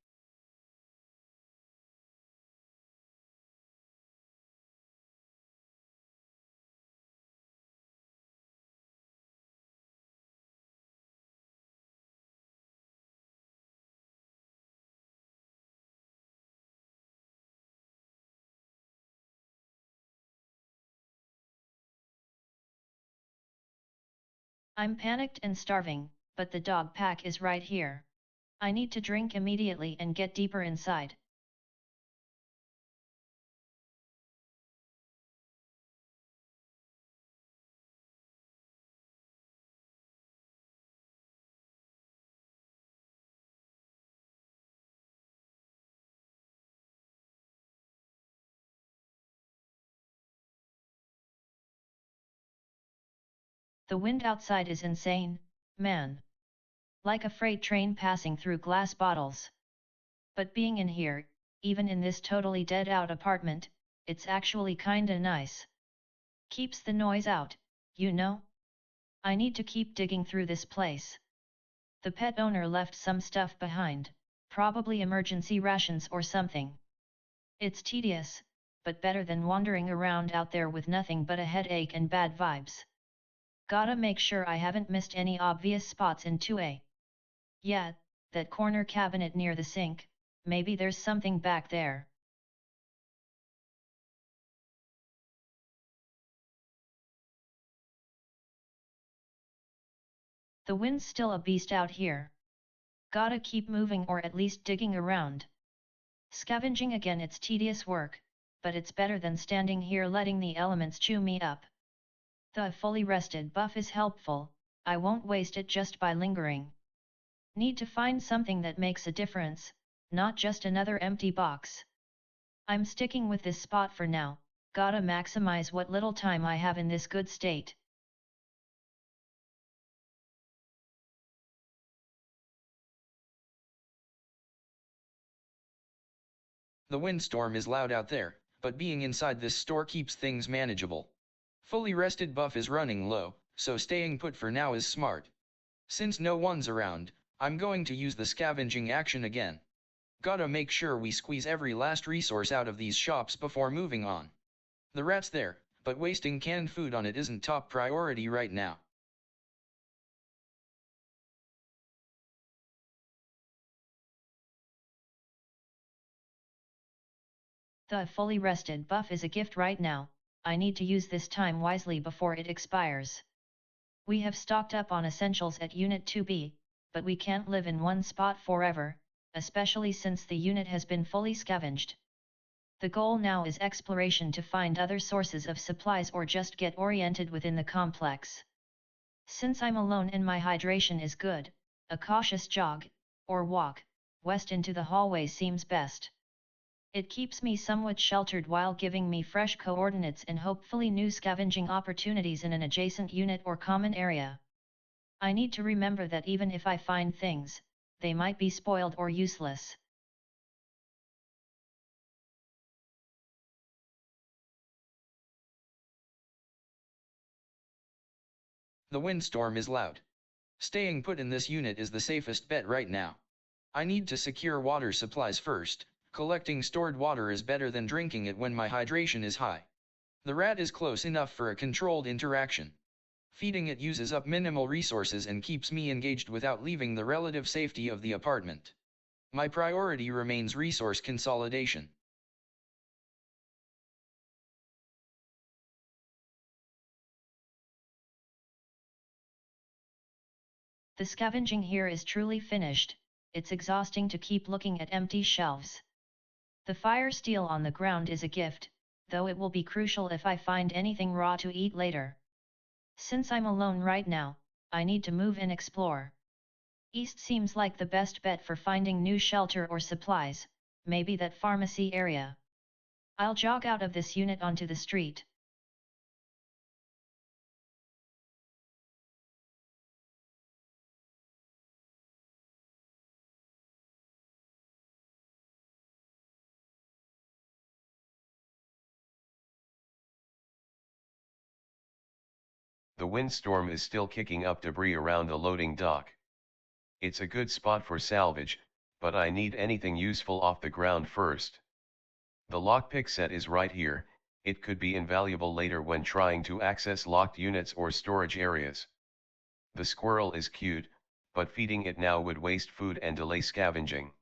I'm panicked and starving, but the dog pack is right here. I need to drink immediately and get deeper inside. The wind outside is insane, man. Like a freight train passing through glass bottles. But being in here, even in this totally dead out apartment, it's actually kinda nice. Keeps the noise out, you know? I need to keep digging through this place. The pet owner left some stuff behind, probably emergency rations or something. It's tedious, but better than wandering around out there with nothing but a headache and bad vibes. Gotta make sure I haven't missed any obvious spots in 2A. Yeah, that corner cabinet near the sink, maybe there's something back there. The wind's still a beast out here. Gotta keep moving or at least digging around. Scavenging again, it's tedious work, but it's better than standing here letting the elements chew me up. The fully rested buff is helpful, I won't waste it just by lingering. Need to find something that makes a difference, not just another empty box. I'm sticking with this spot for now, gotta maximize what little time I have in this good state. The windstorm is loud out there, but being inside this store keeps things manageable. Fully rested buff is running low, so staying put for now is smart. Since no one's around, I'm going to use the scavenging action again. Gotta make sure we squeeze every last resource out of these shops before moving on. The rat's there, but wasting canned food on it isn't top priority right now. The fully rested buff is a gift right now, I need to use this time wisely before it expires. We have stocked up on essentials at Unit 2B, but we can't live in one spot forever, especially since the unit has been fully scavenged. The goal now is exploration to find other sources of supplies or just get oriented within the complex. Since I'm alone and my hydration is good, a cautious jog, or walk, west into the hallway seems best. It keeps me somewhat sheltered while giving me fresh coordinates and hopefully new scavenging opportunities in an adjacent unit or common area. I need to remember that even if I find things, they might be spoiled or useless. The windstorm is loud. Staying put in this unit is the safest bet right now. I need to secure water supplies first. Collecting stored water is better than drinking it when my hydration is high. The rat is close enough for a controlled interaction. Feeding it uses up minimal resources and keeps me engaged without leaving the relative safety of the apartment. My priority remains resource consolidation. The scavenging here is truly finished, it's exhausting to keep looking at empty shelves. The fire steel on the ground is a gift, though it will be crucial if I find anything raw to eat later. Since I'm alone right now, I need to move and explore. East seems like the best bet for finding new shelter or supplies, maybe that pharmacy area. I'll jog out of this unit onto the street. The windstorm is still kicking up debris around the loading dock. It's a good spot for salvage, but I need anything useful off the ground first. The lockpick set is right here, it could be invaluable later when trying to access locked units or storage areas. The squirrel is cute, but feeding it now would waste food and delay scavenging.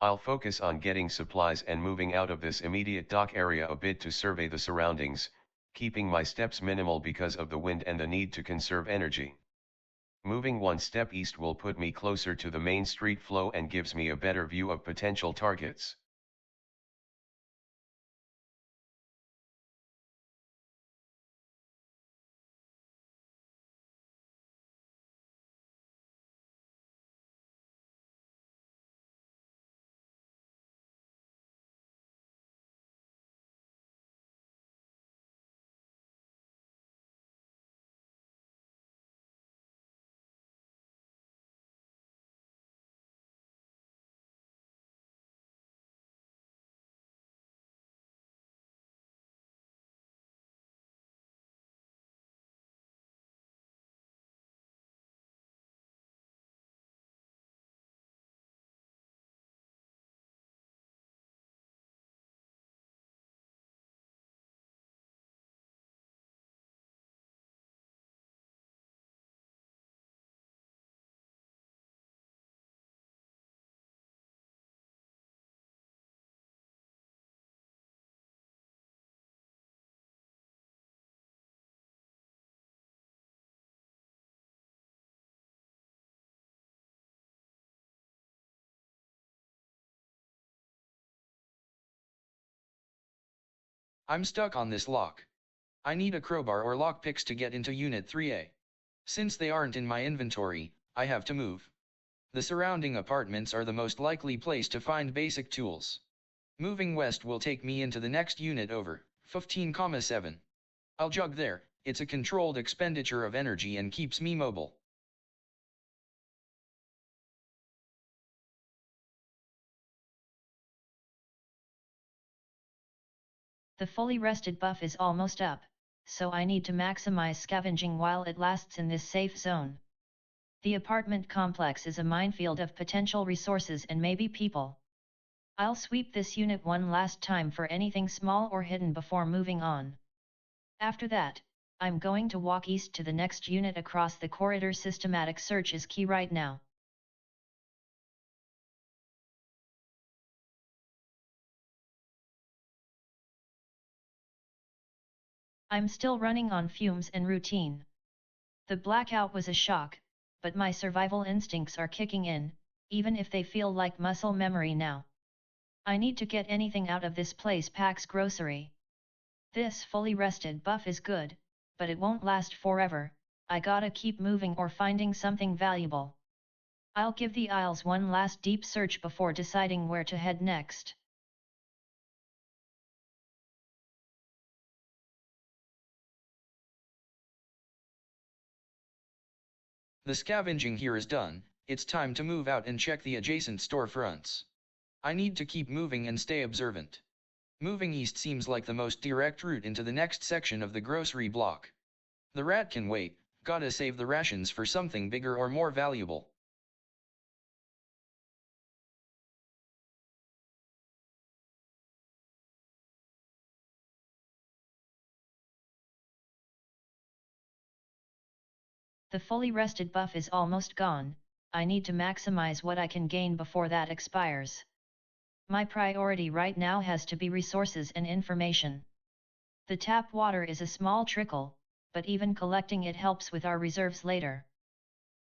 I'll focus on getting supplies and moving out of this immediate dock area a bit to survey the surroundings, keeping my steps minimal because of the wind and the need to conserve energy. Moving one step east will put me closer to the main street flow and gives me a better view of potential targets. I'm stuck on this lock. I need a crowbar or lockpicks to get into Unit 3A. Since they aren't in my inventory, I have to move. The surrounding apartments are the most likely place to find basic tools. Moving west will take me into the next unit over, 15,7. I'll jog there, it's a controlled expenditure of energy and keeps me mobile. The fully rested buff is almost up, so I need to maximize scavenging while it lasts in this safe zone. The apartment complex is a minefield of potential resources and maybe people. I'll sweep this unit one last time for anything small or hidden before moving on. After that, I'm going to walk east to the next unit across the corridor. Systematic search is key right now. I'm still running on fumes and routine. The blackout was a shock, but my survival instincts are kicking in, even if they feel like muscle memory now. I need to get anything out of this place. Pack's grocery. This fully rested buff is good, but it won't last forever. I gotta keep moving or finding something valuable. I'll give the aisles one last deep search before deciding where to head next. The scavenging here is done, it's time to move out and check the adjacent storefronts. I need to keep moving and stay observant. Moving east seems like the most direct route into the next section of the grocery block. The rat can wait, gotta save the rations for something bigger or more valuable. The fully rested buff is almost gone, I need to maximize what I can gain before that expires. My priority right now has to be resources and information. The tap water is a small trickle, but even collecting it helps with our reserves later.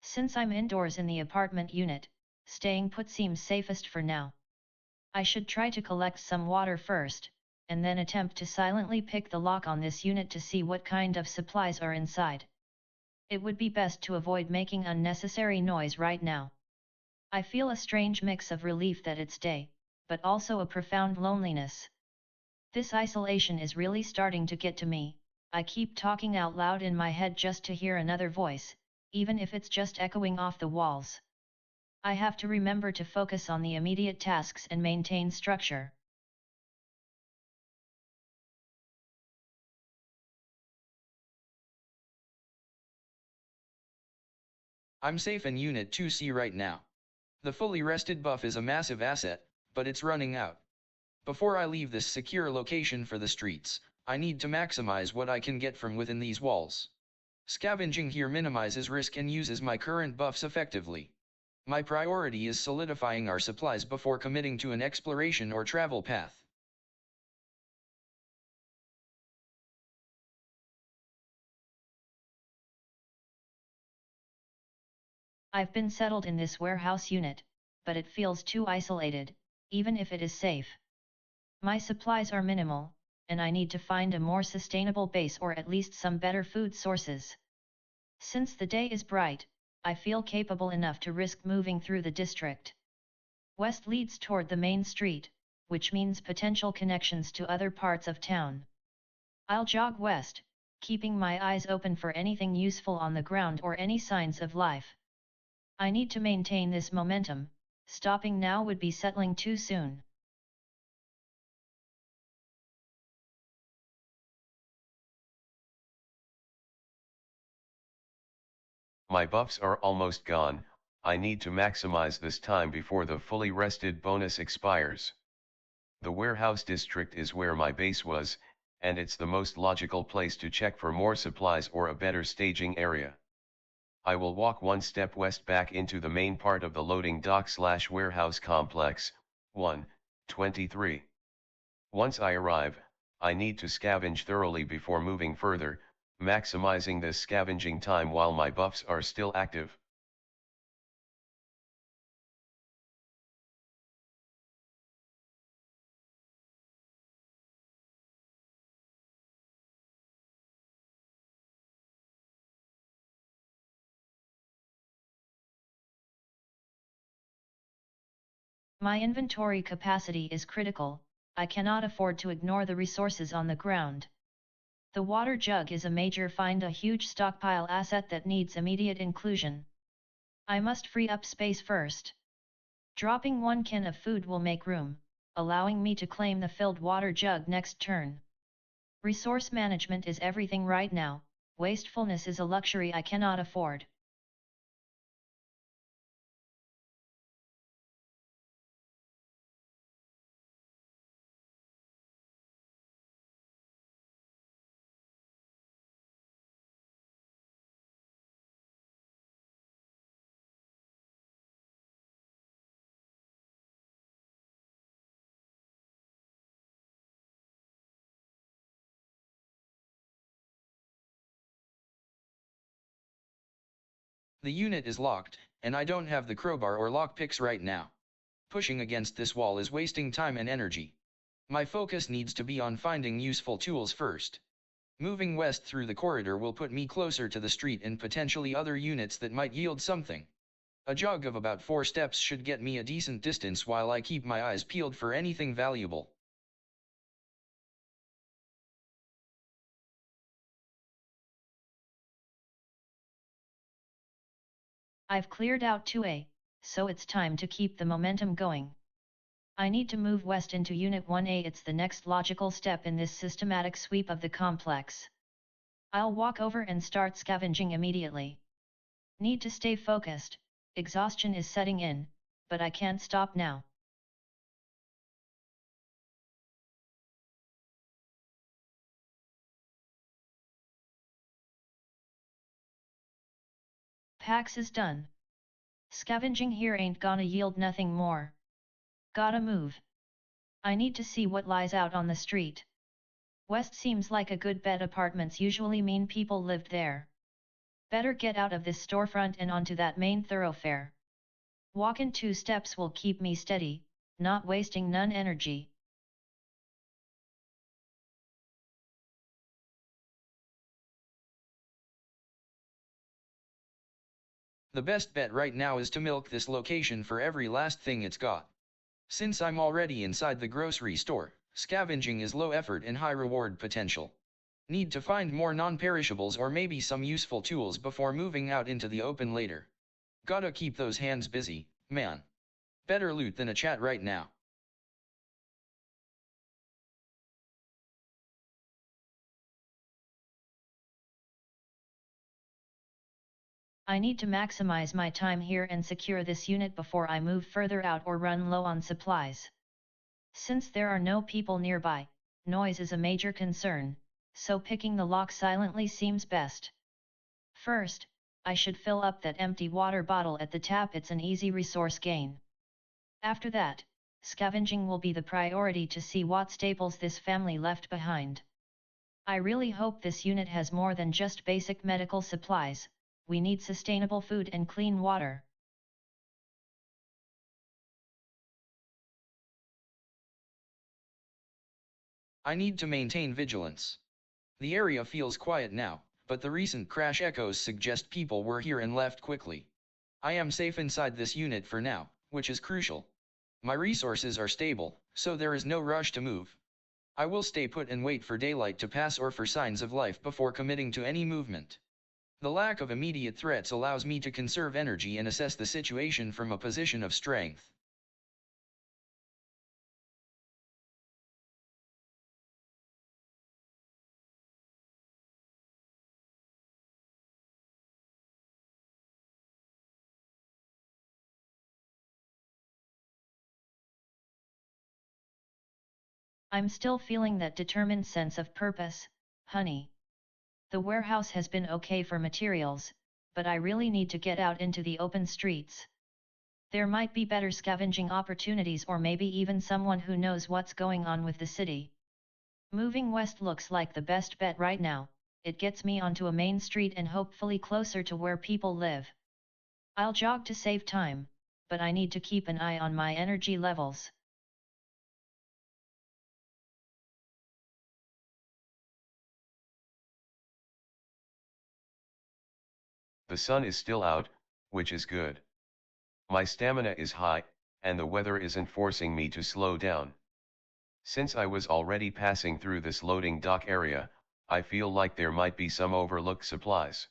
Since I'm indoors in the apartment unit, staying put seems safest for now. I should try to collect some water first, and then attempt to silently pick the lock on this unit to see what kind of supplies are inside. It would be best to avoid making unnecessary noise right now. I feel a strange mix of relief that it's day, but also a profound loneliness. This isolation is really starting to get to me. I keep talking out loud in my head just to hear another voice, even if it's just echoing off the walls. I have to remember to focus on the immediate tasks and maintain structure. I'm safe in Unit 2C right now. The fully rested buff is a massive asset, but it's running out. Before I leave this secure location for the streets, I need to maximize what I can get from within these walls. Scavenging here minimizes risk and uses my current buffs effectively. My priority is solidifying our supplies before committing to an exploration or travel path. I've been settled in this warehouse unit, but it feels too isolated, even if it is safe. My supplies are minimal, and I need to find a more sustainable base or at least some better food sources. Since the day is bright, I feel capable enough to risk moving through the district. West leads toward the main street, which means potential connections to other parts of town. I'll jog west, keeping my eyes open for anything useful on the ground or any signs of life. I need to maintain this momentum, stopping now would be settling too soon. My buffs are almost gone, I need to maximize this time before the fully rested bonus expires. The warehouse district is where my base was, and it's the most logical place to check for more supplies or a better staging area. I will walk one step west back into the main part of the loading dock/warehouse complex, 123. Once I arrive, I need to scavenge thoroughly before moving further, maximizing this scavenging time while my buffs are still active. My inventory capacity is critical, I cannot afford to ignore the resources on the ground. The water jug is a major find, a huge stockpile asset that needs immediate inclusion. I must free up space first. Dropping one can of food will make room, allowing me to claim the filled water jug next turn. Resource management is everything right now, wastefulness is a luxury I cannot afford. The unit is locked, and I don't have the crowbar or lockpicks right now. Pushing against this wall is wasting time and energy. My focus needs to be on finding useful tools first. Moving west through the corridor will put me closer to the street and potentially other units that might yield something. A jog of about 4 steps should get me a decent distance while I keep my eyes peeled for anything valuable. I've cleared out 2A, so it's time to keep the momentum going. I need to move west into Unit 1A. It's the next logical step in this systematic sweep of the complex. I'll walk over and start scavenging immediately. Need to stay focused, exhaustion is setting in, but I can't stop now. Pax is done. Scavenging here ain't gonna yield nothing more. Gotta move. I need to see what lies out on the street. West seems like a good bet. Apartments usually mean people lived there. Better get out of this storefront and onto that main thoroughfare. Walkin' 2 steps will keep me steady, not wasting none energy. The best bet right now is to milk this location for every last thing it's got. Since I'm already inside the grocery store, scavenging is low effort and high reward potential. Need to find more non-perishables or maybe some useful tools before moving out into the open later. Gotta keep those hands busy, man. Better loot than a chat right now. I need to maximize my time here and secure this unit before I move further out or run low on supplies. Since there are no people nearby, noise is a major concern, so picking the lock silently seems best. First, I should fill up that empty water bottle at the tap. It's an easy resource gain. After that, scavenging will be the priority to see what staples this family left behind. I really hope this unit has more than just basic medical supplies. We need sustainable food and clean water. I need to maintain vigilance. The area feels quiet now, but the recent crash echoes suggest people were here and left quickly. I am safe inside this unit for now, which is crucial. My resources are stable, so there is no rush to move. I will stay put and wait for daylight to pass or for signs of life before committing to any movement. The lack of immediate threats allows me to conserve energy and assess the situation from a position of strength. I'm still feeling that determined sense of purpose, honey. The warehouse has been okay for materials, but I really need to get out into the open streets. There might be better scavenging opportunities or maybe even someone who knows what's going on with the city. Moving west looks like the best bet right now. It gets me onto a main street and hopefully closer to where people live. I'll jog to save time, but I need to keep an eye on my energy levels. The sun is still out, which is good. My stamina is high, and the weather isn't forcing me to slow down. Since I was already passing through this loading dock area, I feel like there might be some overlooked supplies.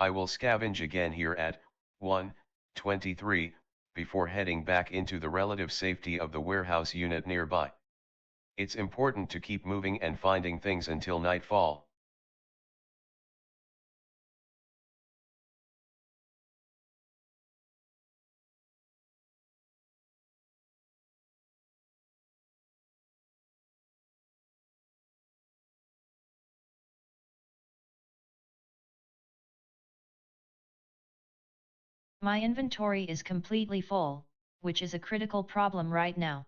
I will scavenge again here at 1:23 before heading back into the relative safety of the warehouse unit nearby. It's important to keep moving and finding things until nightfall. My inventory is completely full, which is a critical problem right now.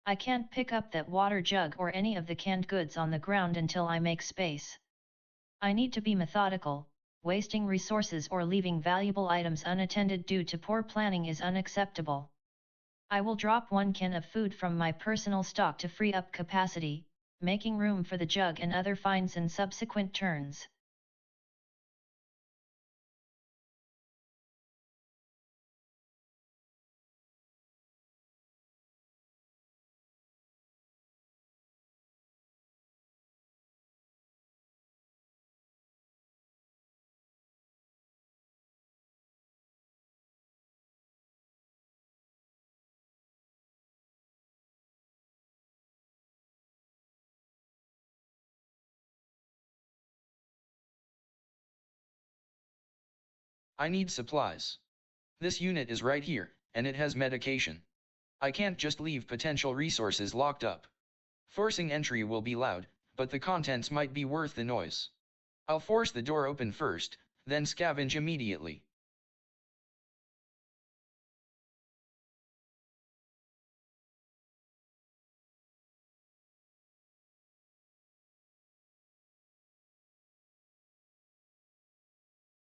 I can't pick up that water jug or any of the canned goods on the ground until I make space. I need to be methodical. Wasting resources or leaving valuable items unattended due to poor planning is unacceptable. I will drop one can of food from my personal stock to free up capacity, making room for the jug and other finds in subsequent turns. I need supplies. This unit is right here, and it has medication. I can't just leave potential resources locked up. Forcing entry will be loud, but the contents might be worth the noise. I'll force the door open first, then scavenge immediately.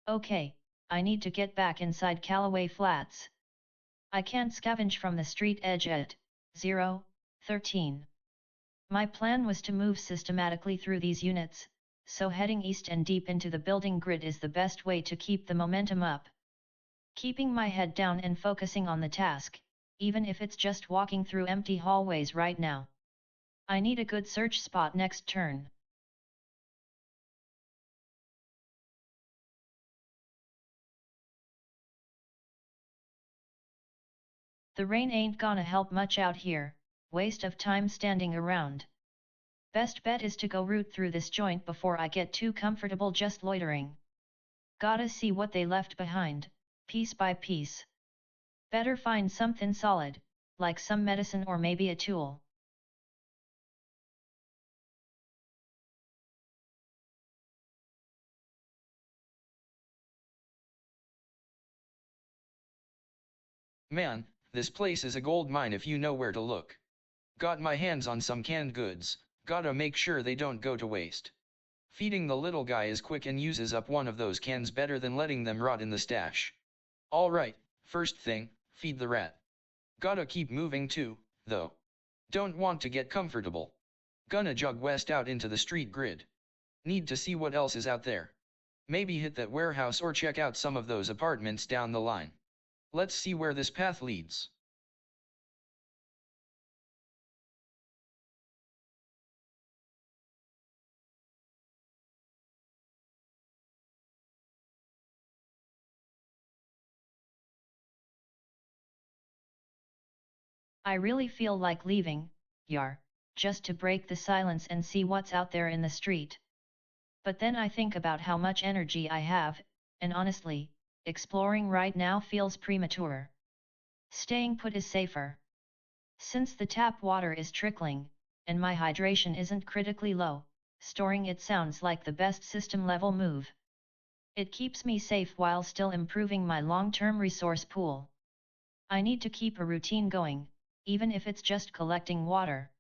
Okay, I need to get back inside Callaway Flats. I can't scavenge from the street edge at 0:13. My plan was to move systematically through these units, so heading east and deep into the building grid is the best way to keep the momentum up. Keeping my head down and focusing on the task, even if it's just walking through empty hallways right now. I need a good search spot next turn. The rain ain't gonna help much out here, waste of time standing around. Best bet is to go root through this joint before I get too comfortable just loitering. Gotta see what they left behind, piece by piece. Better find something solid, like some medicine or maybe a tool. Man, this place is a gold mine if you know where to look. Got my hands on some canned goods, gotta make sure they don't go to waste. Feeding the little guy is quick and uses up one of those cans better than letting them rot in the stash. Alright, first thing, feed the rat. Gotta keep moving too, though. Don't want to get comfortable. Gonna jog west out into the street grid. Need to see what else is out there. Maybe hit that warehouse or check out some of those apartments down the line. Let's see where this path leads. I really feel like leaving, yar, just to break the silence and see what's out there in the street. But then I think about how much energy I have, and honestly, exploring right now feels premature. Staying put is safer. Since the tap water is trickling, and my hydration isn't critically low, storing it sounds like the best system level move. It keeps me safe while still improving my long-term resource pool. I need to keep a routine going, even if it's just collecting water.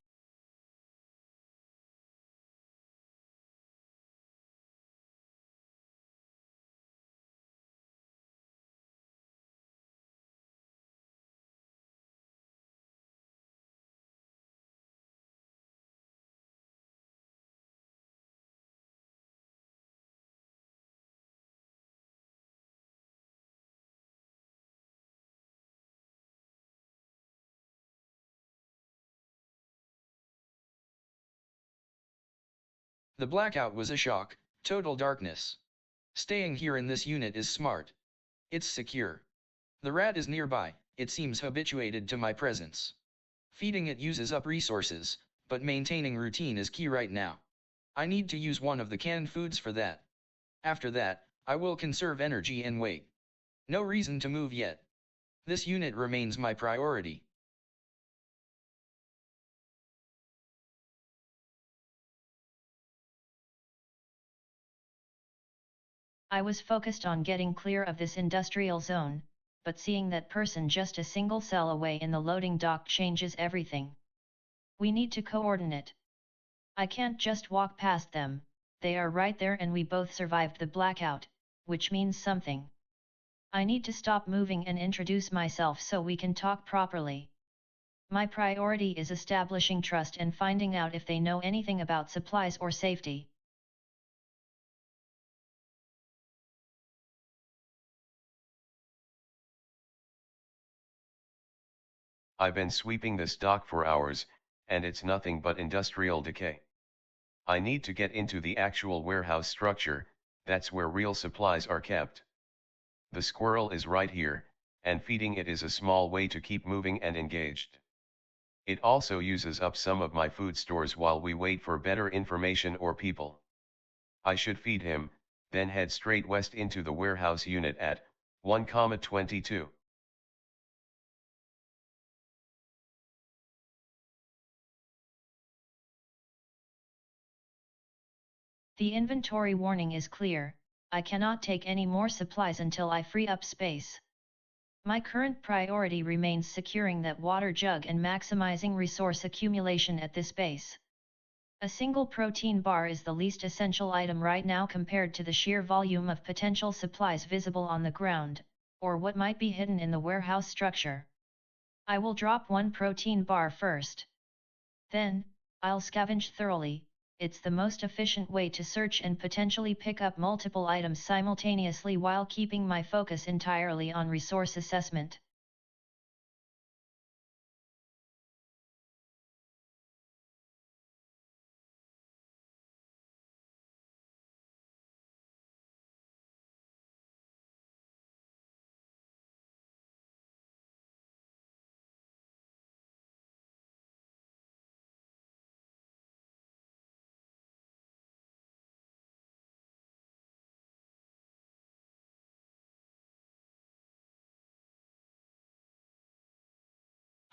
The blackout was a shock, total darkness. Staying here in this unit is smart. It's secure. The rat is nearby, it seems habituated to my presence. Feeding it uses up resources, but maintaining routine is key right now. I need to use one of the canned foods for that. After that, I will conserve energy and wait. No reason to move yet. This unit remains my priority. I was focused on getting clear of this industrial zone, but seeing that person just a single cell away in the loading dock changes everything. We need to coordinate. I can't just walk past them, they are right there and we both survived the blackout, which means something. I need to stop moving and introduce myself so we can talk properly. My priority is establishing trust and finding out if they know anything about supplies or safety. I've been sweeping this dock for hours, and it's nothing but industrial decay. I need to get into the actual warehouse structure, that's where real supplies are kept. The squirrel is right here, and feeding it is a small way to keep moving and engaged. It also uses up some of my food stores while we wait for better information or people. I should feed him, then head straight west into the warehouse unit at 1,22. The inventory warning is clear, I cannot take any more supplies until I free up space. My current priority remains securing that water jug and maximizing resource accumulation at this base. A single protein bar is the least essential item right now compared to the sheer volume of potential supplies visible on the ground, or what might be hidden in the warehouse structure. I will drop one protein bar first. Then, I'll scavenge thoroughly. It's the most efficient way to search and potentially pick up multiple items simultaneously while keeping my focus entirely on resource assessment.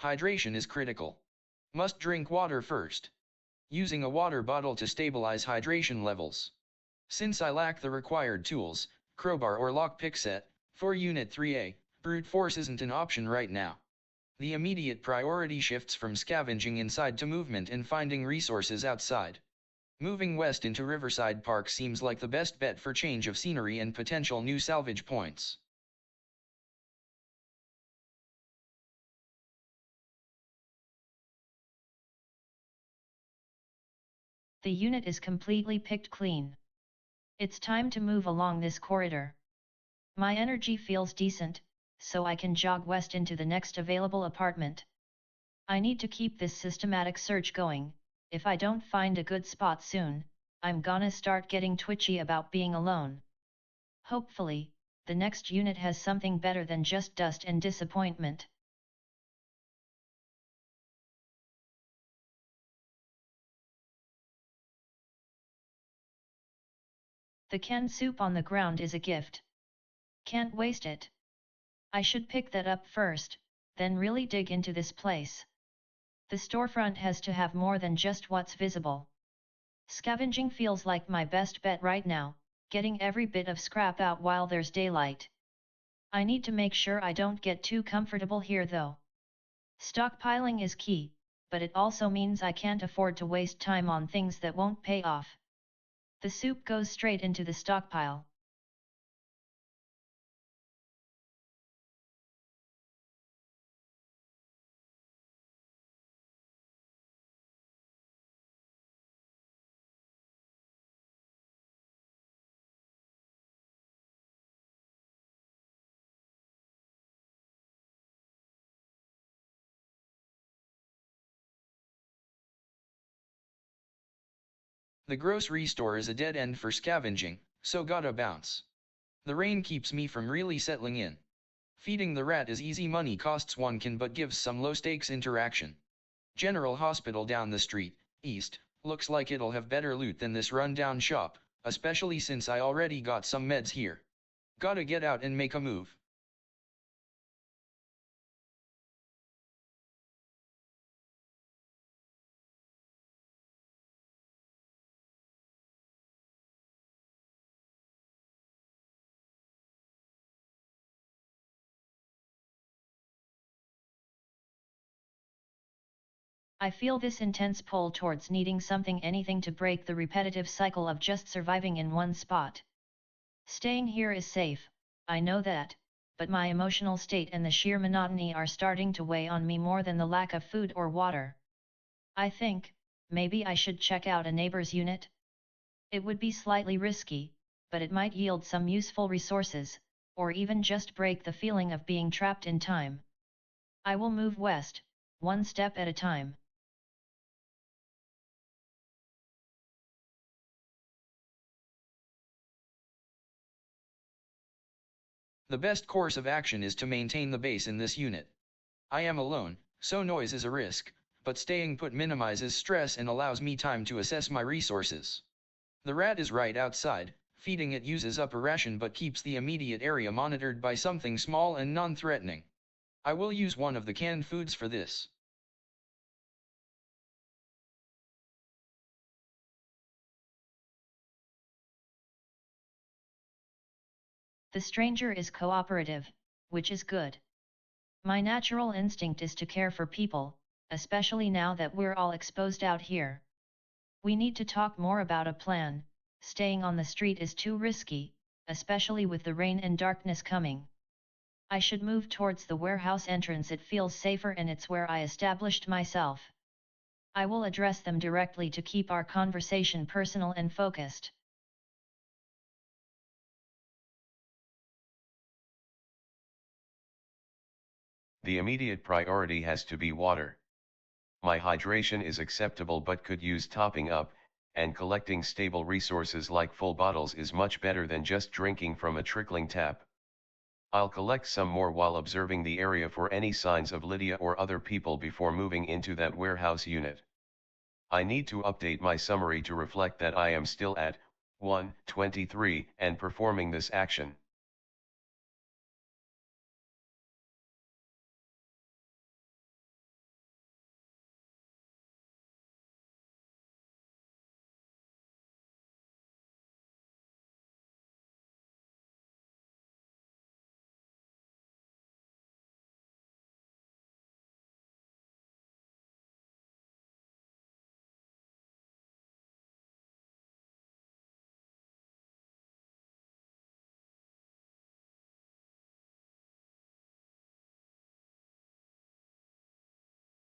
Hydration is critical. Must drink water first. Using a water bottle to stabilize hydration levels. Since I lack the required tools, crowbar or lockpick set, for Unit 3A, brute force isn't an option right now. The immediate priority shifts from scavenging inside to movement and finding resources outside. Moving west into Riverside Park seems like the best bet for change of scenery and potential new salvage points. The unit is completely picked clean. It's time to move along this corridor. My energy feels decent, so I can jog west into the next available apartment. I need to keep this systematic search going. If I don't find a good spot soon, I'm gonna start getting twitchy about being alone. Hopefully, the next unit has something better than just dust and disappointment. The canned soup on the ground is a gift. Can't waste it. I should pick that up first, then really dig into this place. The storefront has to have more than just what's visible. Scavenging feels like my best bet right now, getting every bit of scrap out while there's daylight. I need to make sure I don't get too comfortable here though. Stockpiling is key, but it also means I can't afford to waste time on things that won't pay off. The soup goes straight into the stockpile. The grocery store is a dead end for scavenging, so gotta bounce. The rain keeps me from really settling in. Feeding the rat is easy money costs one can but gives some low stakes interaction. General Hospital down the street, East, looks like it'll have better loot than this rundown shop, especially since I already got some meds here. Gotta get out and make a move. I feel this intense pull towards needing anything to break the repetitive cycle of just surviving in one spot. Staying here is safe, I know that, but my emotional state and the sheer monotony are starting to weigh on me more than the lack of food or water. I think, maybe I should check out a neighbor's unit? It would be slightly risky, but it might yield some useful resources, or even just break the feeling of being trapped in time. I will move west, one step at a time. The best course of action is to maintain the base in this unit. I am alone, so noise is a risk, but staying put minimizes stress and allows me time to assess my resources. The rat is right outside, feeding it uses up a ration but keeps the immediate area monitored by something small and non-threatening. I will use one of the canned foods for this. The stranger is cooperative, which is good. My natural instinct is to care for people, especially now that we're all exposed out here. We need to talk more about a plan. Staying on the street is too risky, especially with the rain and darkness coming. I should move towards the warehouse entrance, it feels safer and it's where I established myself. I will address them directly to keep our conversation personal and focused. The immediate priority has to be water. My hydration is acceptable but could use topping up, and collecting stable resources like full bottles is much better than just drinking from a trickling tap. I'll collect some more while observing the area for any signs of Lydia or other people before moving into that warehouse unit. I need to update my summary to reflect that I am still at 1:23 and performing this action.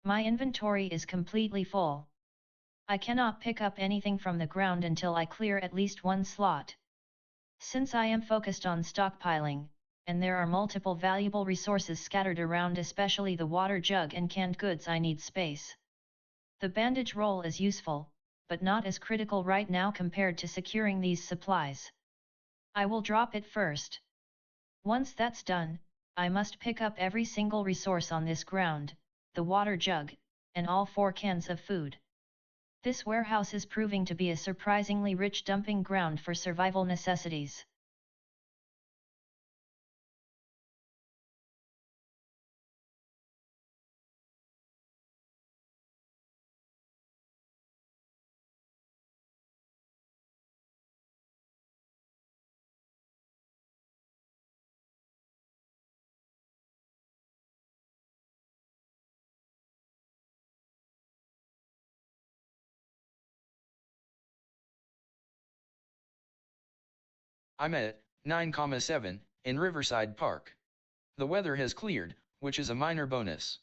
My inventory is completely full. I cannot pick up anything from the ground until I clear at least one slot. Since I am focused on stockpiling, and there are multiple valuable resources scattered around, especially the water jug and canned goods, I need space. The bandage roll is useful, but not as critical right now compared to securing these supplies. I will drop it first. Once that's done, I must pick up every single resource on this ground, the water jug, and all 4 cans of food. This warehouse is proving to be a surprisingly rich dumping ground for survival necessities. I'm at 9,7 in Riverside Park. The weather has cleared, which is a minor bonus.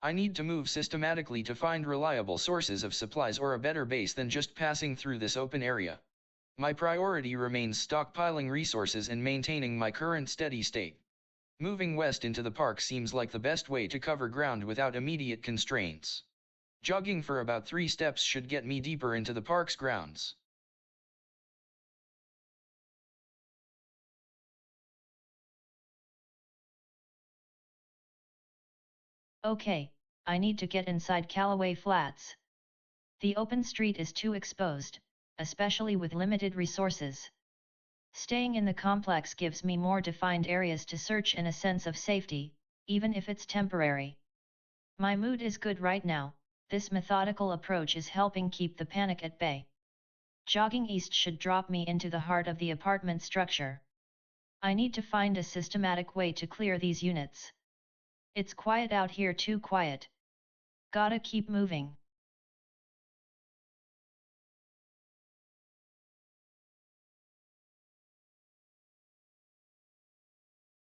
I need to move systematically to find reliable sources of supplies or a better base than just passing through this open area. My priority remains stockpiling resources and maintaining my current steady state. Moving west into the park seems like the best way to cover ground without immediate constraints. Jogging for about 3 steps should get me deeper into the park's grounds. Okay, I need to get inside Callaway Flats. The open street is too exposed, especially with limited resources. Staying in the complex gives me more defined areas to search and a sense of safety, even if it's temporary. My mood is good right now, this methodical approach is helping keep the panic at bay. Jogging east should drop me into the heart of the apartment structure. I need to find a systematic way to clear these units. It's quiet out here, too quiet. Gotta keep moving.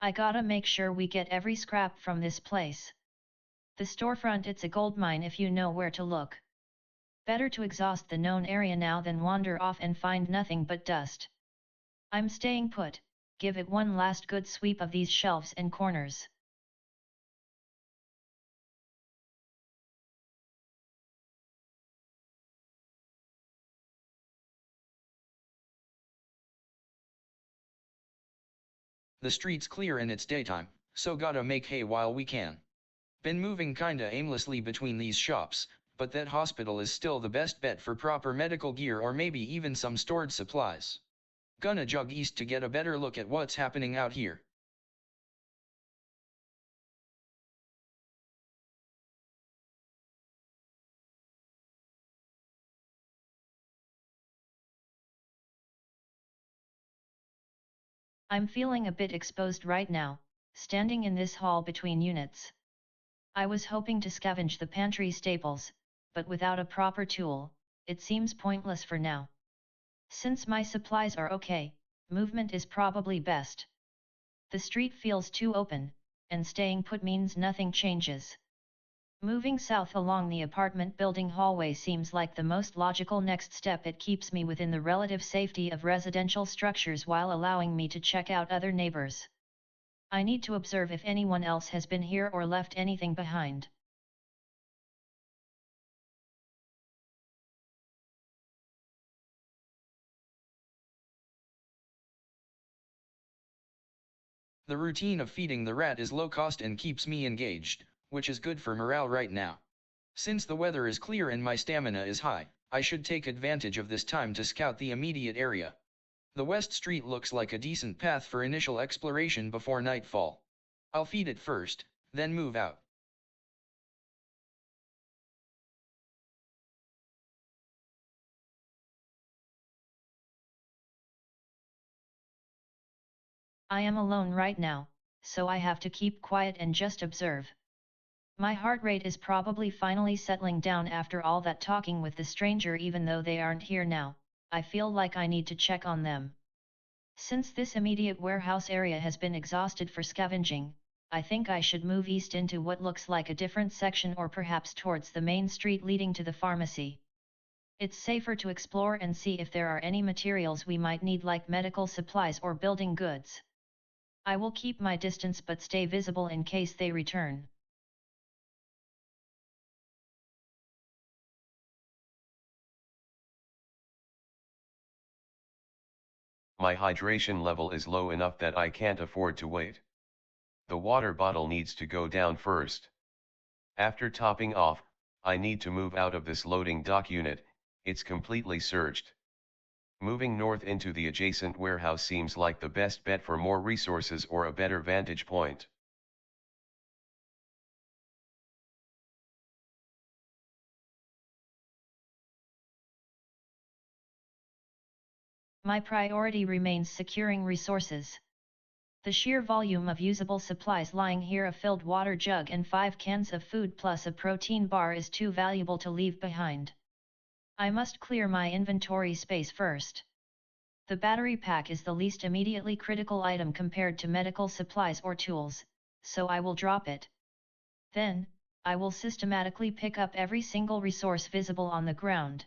I gotta make sure we get every scrap from this place. The storefront, it's a goldmine if you know where to look. Better to exhaust the known area now than wander off and find nothing but dust. I'm staying put, give it one last good sweep of these shelves and corners. The street's clear and it's daytime, so gotta make hay while we can. Been moving kinda aimlessly between these shops, but that hospital is still the best bet for proper medical gear or maybe even some stored supplies. Gonna jog east to get a better look at what's happening out here. I'm feeling a bit exposed right now, standing in this hall between units. I was hoping to scavenge the pantry staples, but without a proper tool, it seems pointless for now. Since my supplies are okay, movement is probably best. The street feels too open, and staying put means nothing changes. Moving south along the apartment building hallway seems like the most logical next step. It keeps me within the relative safety of residential structures while allowing me to check out other neighbors. I need to observe if anyone else has been here or left anything behind. The routine of feeding the rat is low cost and keeps me engaged, which is good for morale right now. Since the weather is clear and my stamina is high, I should take advantage of this time to scout the immediate area. The West Street looks like a decent path for initial exploration before nightfall. I'll feed it first, then move out. I am alone right now, so I have to keep quiet and just observe. My heart rate is probably finally settling down after all that talking with the stranger. Even though they aren't here now, I feel like I need to check on them. Since this immediate warehouse area has been exhausted for scavenging, I think I should move east into what looks like a different section, or perhaps towards the main street leading to the pharmacy. It's safer to explore and see if there are any materials we might need, like medical supplies or building goods. I will keep my distance but stay visible in case they return. My hydration level is low enough that I can't afford to wait. The water bottle needs to go down first. After topping off, I need to move out of this loading dock unit, it's completely surged. Moving north into the adjacent warehouse seems like the best bet for more resources or a better vantage point. My priority remains securing resources. The sheer volume of usable supplies lying here, a filled water jug and 5 cans of food plus a protein bar, is too valuable to leave behind. I must clear my inventory space first. The battery pack is the least immediately critical item compared to medical supplies or tools, so I will drop it. Then, I will systematically pick up every single resource visible on the ground.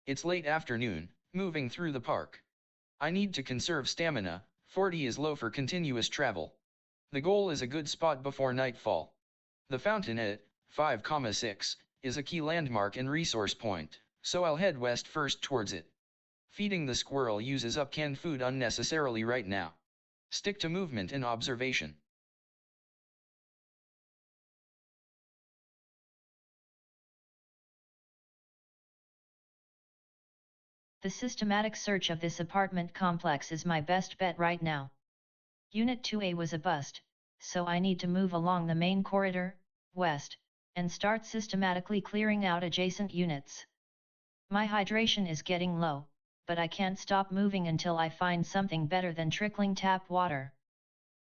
It's late afternoon, moving through the park. I need to conserve stamina, 40 is low for continuous travel. The goal is a good spot before nightfall. The fountain at 5,6 is a key landmark and resource point, so I'll head west first towards it. Feeding the squirrel uses up canned food unnecessarily right now. Stick to movement and observation. The systematic search of this apartment complex is my best bet right now. Unit 2A was a bust, so I need to move along the main corridor, west, and start systematically clearing out adjacent units. My hydration is getting low, but I can't stop moving until I find something better than trickling tap water.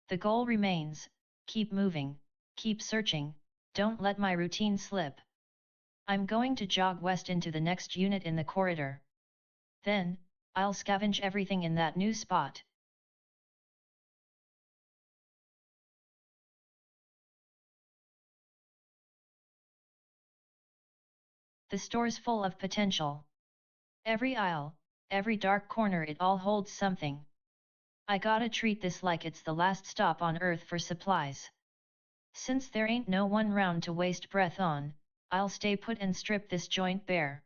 The goal remains, keep moving, keep searching, don't let my routine slip. I'm going to jog west into the next unit in the corridor. Then, I'll scavenge everything in that new spot. The store's full of potential. Every aisle, every dark corner, it all holds something. I gotta treat this like it's the last stop on Earth for supplies. Since there ain't no one round to waste breath on, I'll stay put and strip this joint bare.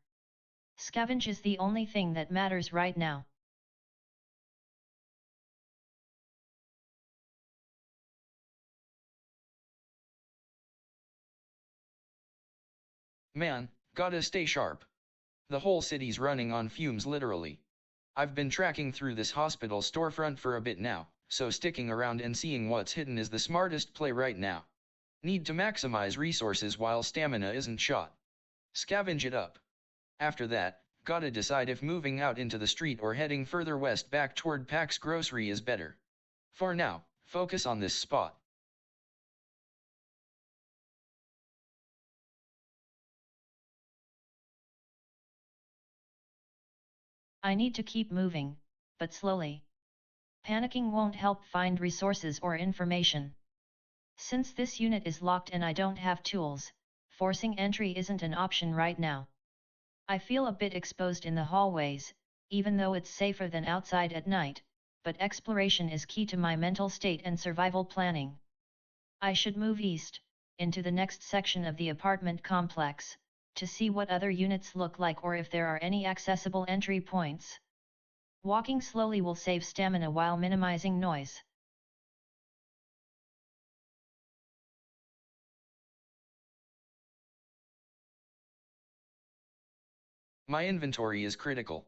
Scavenge is the only thing that matters right now. Man, gotta stay sharp. The whole city's running on fumes literally. I've been tracking through this hospital storefront for a bit now, so sticking around and seeing what's hidden is the smartest play right now. Need to maximize resources while stamina isn't shot. Scavenge it up. After that, gotta decide if moving out into the street or heading further west back toward Pax Grocery is better. For now, focus on this spot. I need to keep moving, but slowly. Panicking won't help find resources or information. Since this unit is locked and I don't have tools, forcing entry isn't an option right now. I feel a bit exposed in the hallways, even though it's safer than outside at night, but exploration is key to my mental state and survival planning. I should move east, into the next section of the apartment complex, to see what other units look like or if there are any accessible entry points. Walking slowly will save stamina while minimizing noise. My inventory is critical.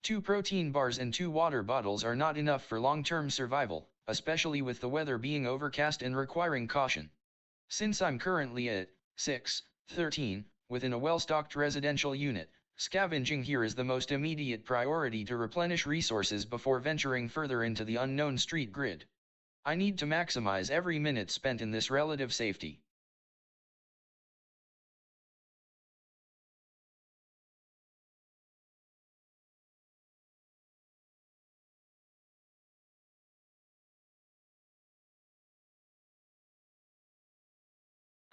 2 protein bars and 2 water bottles are not enough for long-term survival, especially with the weather being overcast and requiring caution. Since I'm currently at 613, within a well-stocked residential unit, scavenging here is the most immediate priority to replenish resources before venturing further into the unknown street grid. I need to maximize every minute spent in this relative safety.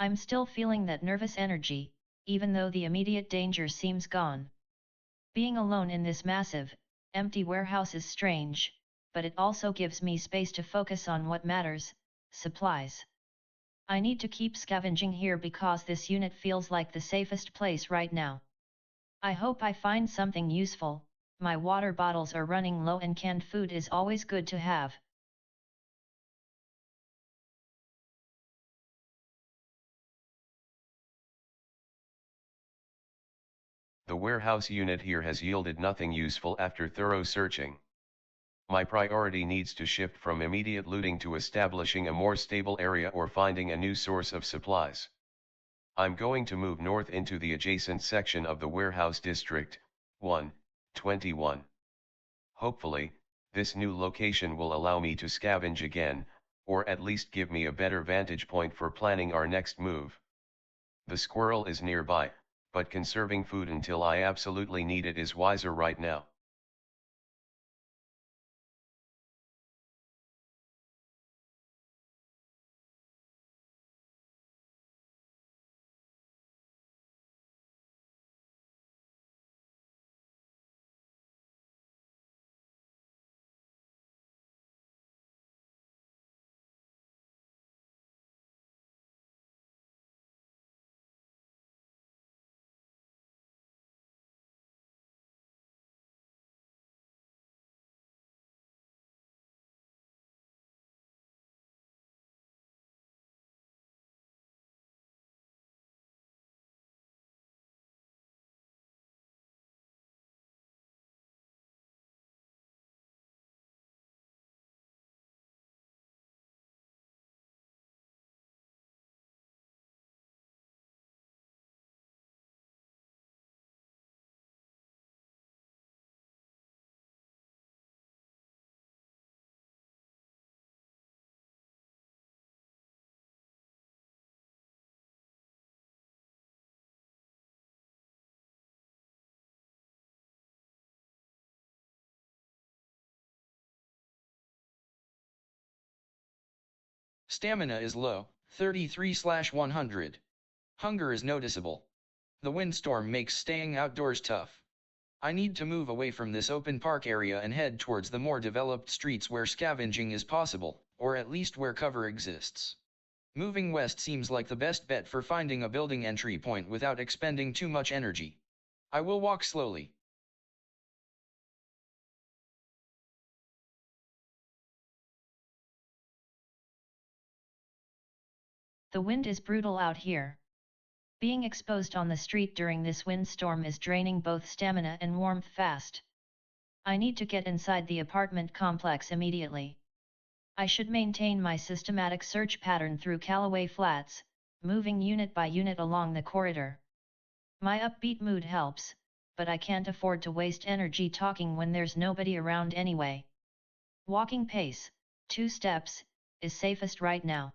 I'm still feeling that nervous energy, even though the immediate danger seems gone. Being alone in this massive, empty warehouse is strange, but it also gives me space to focus on what matters, supplies. I need to keep scavenging here because this unit feels like the safest place right now. I hope I find something useful. My water bottles are running low and canned food is always good to have. The warehouse unit here has yielded nothing useful after thorough searching. My priority needs to shift from immediate looting to establishing a more stable area or finding a new source of supplies. I'm going to move north into the adjacent section of the warehouse district, 121. Hopefully, this new location will allow me to scavenge again, or at least give me a better vantage point for planning our next move. The squirrel is nearby, but conserving food until I absolutely need it is wiser right now. Stamina is low, 33/100. Hunger is noticeable. The windstorm makes staying outdoors tough. I need to move away from this open park area and head towards the more developed streets where scavenging is possible, or at least where cover exists. Moving west seems like the best bet for finding a building entry point without expending too much energy. I will walk slowly. The wind is brutal out here. Being exposed on the street during this windstorm is draining both stamina and warmth fast. I need to get inside the apartment complex immediately. I should maintain my systematic search pattern through Callaway Flats, moving unit by unit along the corridor. My upbeat mood helps, but I can't afford to waste energy talking when there's nobody around anyway. Walking pace, 2 steps, is safest right now.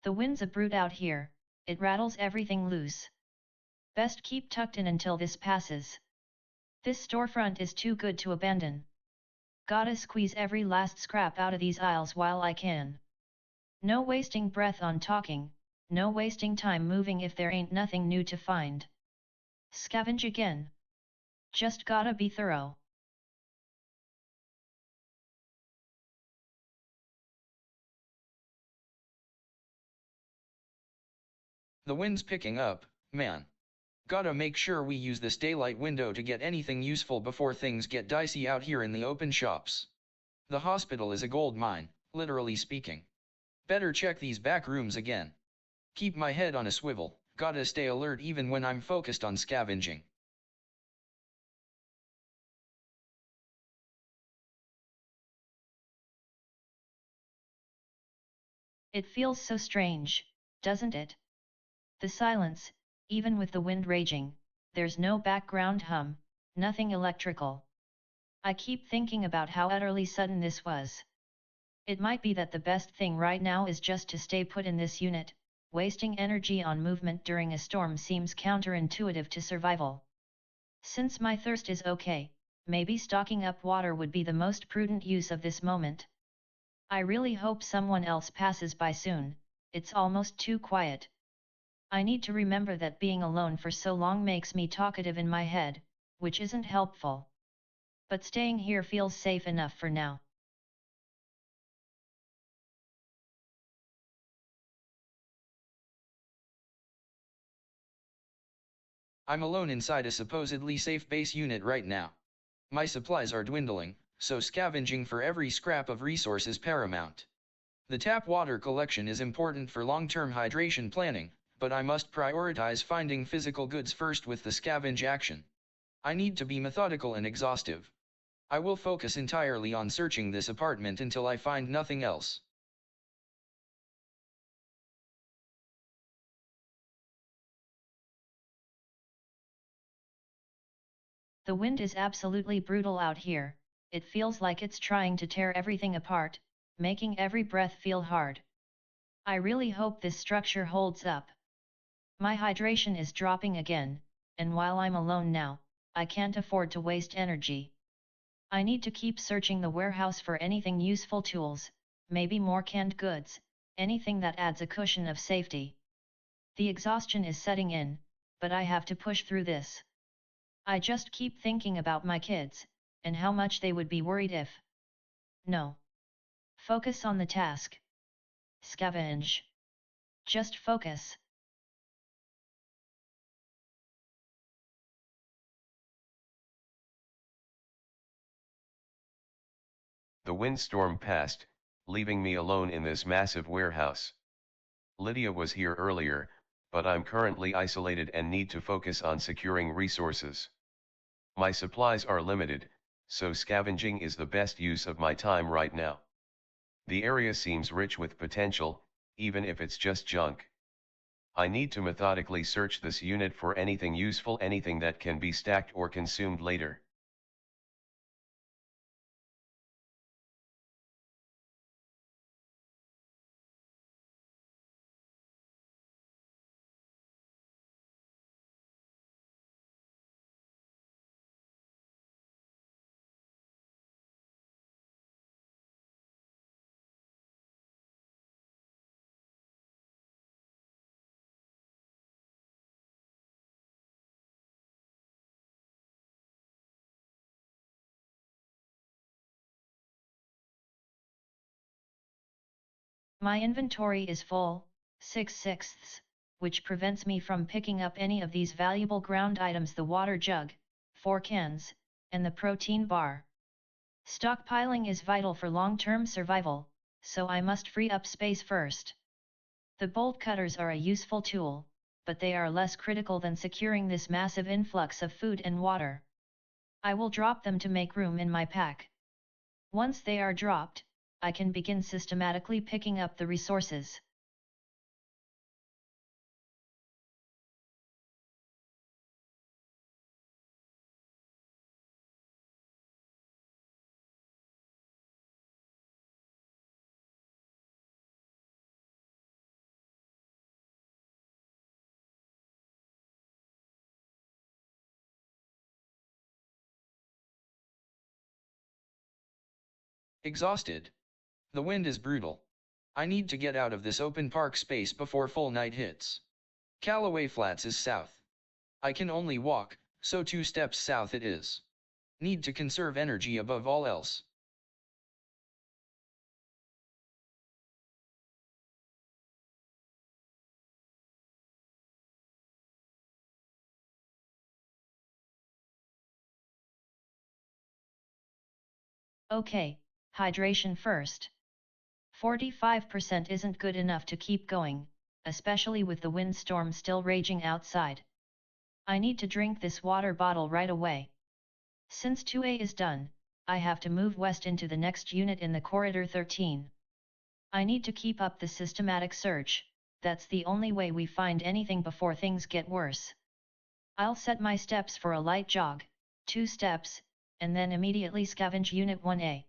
The wind's a brute out here, it rattles everything loose. Best keep tucked in until this passes. This storefront is too good to abandon. Gotta squeeze every last scrap out of these aisles while I can. No wasting breath on talking, no wasting time moving if there ain't nothing new to find. Scavenge again. Just gotta be thorough. The wind's picking up, man. Gotta make sure we use this daylight window to get anything useful before things get dicey out here in the open shops. The hospital is a gold mine, literally speaking. Better check these back rooms again. Keep my head on a swivel, gotta stay alert even when I'm focused on scavenging. It feels so strange, doesn't it? The silence, even with the wind raging, there's no background hum, nothing electrical. I keep thinking about how utterly sudden this was. It might be that the best thing right now is just to stay put in this unit. Wasting energy on movement during a storm seems counterintuitive to survival. Since my thirst is okay, maybe stocking up water would be the most prudent use of this moment. I really hope someone else passes by soon, it's almost too quiet. I need to remember that being alone for so long makes me talkative in my head, which isn't helpful. But staying here feels safe enough for now. I'm alone inside a supposedly safe base unit right now. My supplies are dwindling, so scavenging for every scrap of resource is paramount. The tap water collection is important for long-term hydration planning, but I must prioritize finding physical goods first with the scavenge action. I need to be methodical and exhaustive. I will focus entirely on searching this apartment until I find nothing else. The wind is absolutely brutal out here, it feels like it's trying to tear everything apart, making every breath feel hard. I really hope this structure holds up. My hydration is dropping again, and while I'm alone now, I can't afford to waste energy. I need to keep searching the warehouse for anything useful, tools, maybe more canned goods, anything that adds a cushion of safety. The exhaustion is setting in, but I have to push through this. I just keep thinking about my kids, and how much they would be worried if. No. Focus on the task. Scavenge. Just focus. The windstorm passed, leaving me alone in this massive warehouse. Lydia was here earlier, but I'm currently isolated and need to focus on securing resources. My supplies are limited, so scavenging is the best use of my time right now. The area seems rich with potential, even if it's just junk. I need to methodically search this unit for anything useful, anything that can be stacked or consumed later. My inventory is full, 6/6, which prevents me from picking up any of these valuable ground items: the water jug, 4 cans, and the protein bar. Stockpiling is vital for long-term survival, so I must free up space first. The bolt cutters are a useful tool, but they are less critical than securing this massive influx of food and water. I will drop them to make room in my pack. Once they are dropped, I can begin systematically picking up the resources. Exhausted. The wind is brutal. I need to get out of this open park space before full night hits. Callaway Flats is south. I can only walk, so 2 steps south it is. Need to conserve energy above all else. Okay, hydration first. 45% isn't good enough to keep going, especially with the windstorm still raging outside. I need to drink this water bottle right away. Since 2A is done, I have to move west into the next unit in the corridor 13. I need to keep up the systematic search, that's the only way we find anything before things get worse. I'll set my steps for a light jog, 2 steps, and then immediately scavenge Unit 1A.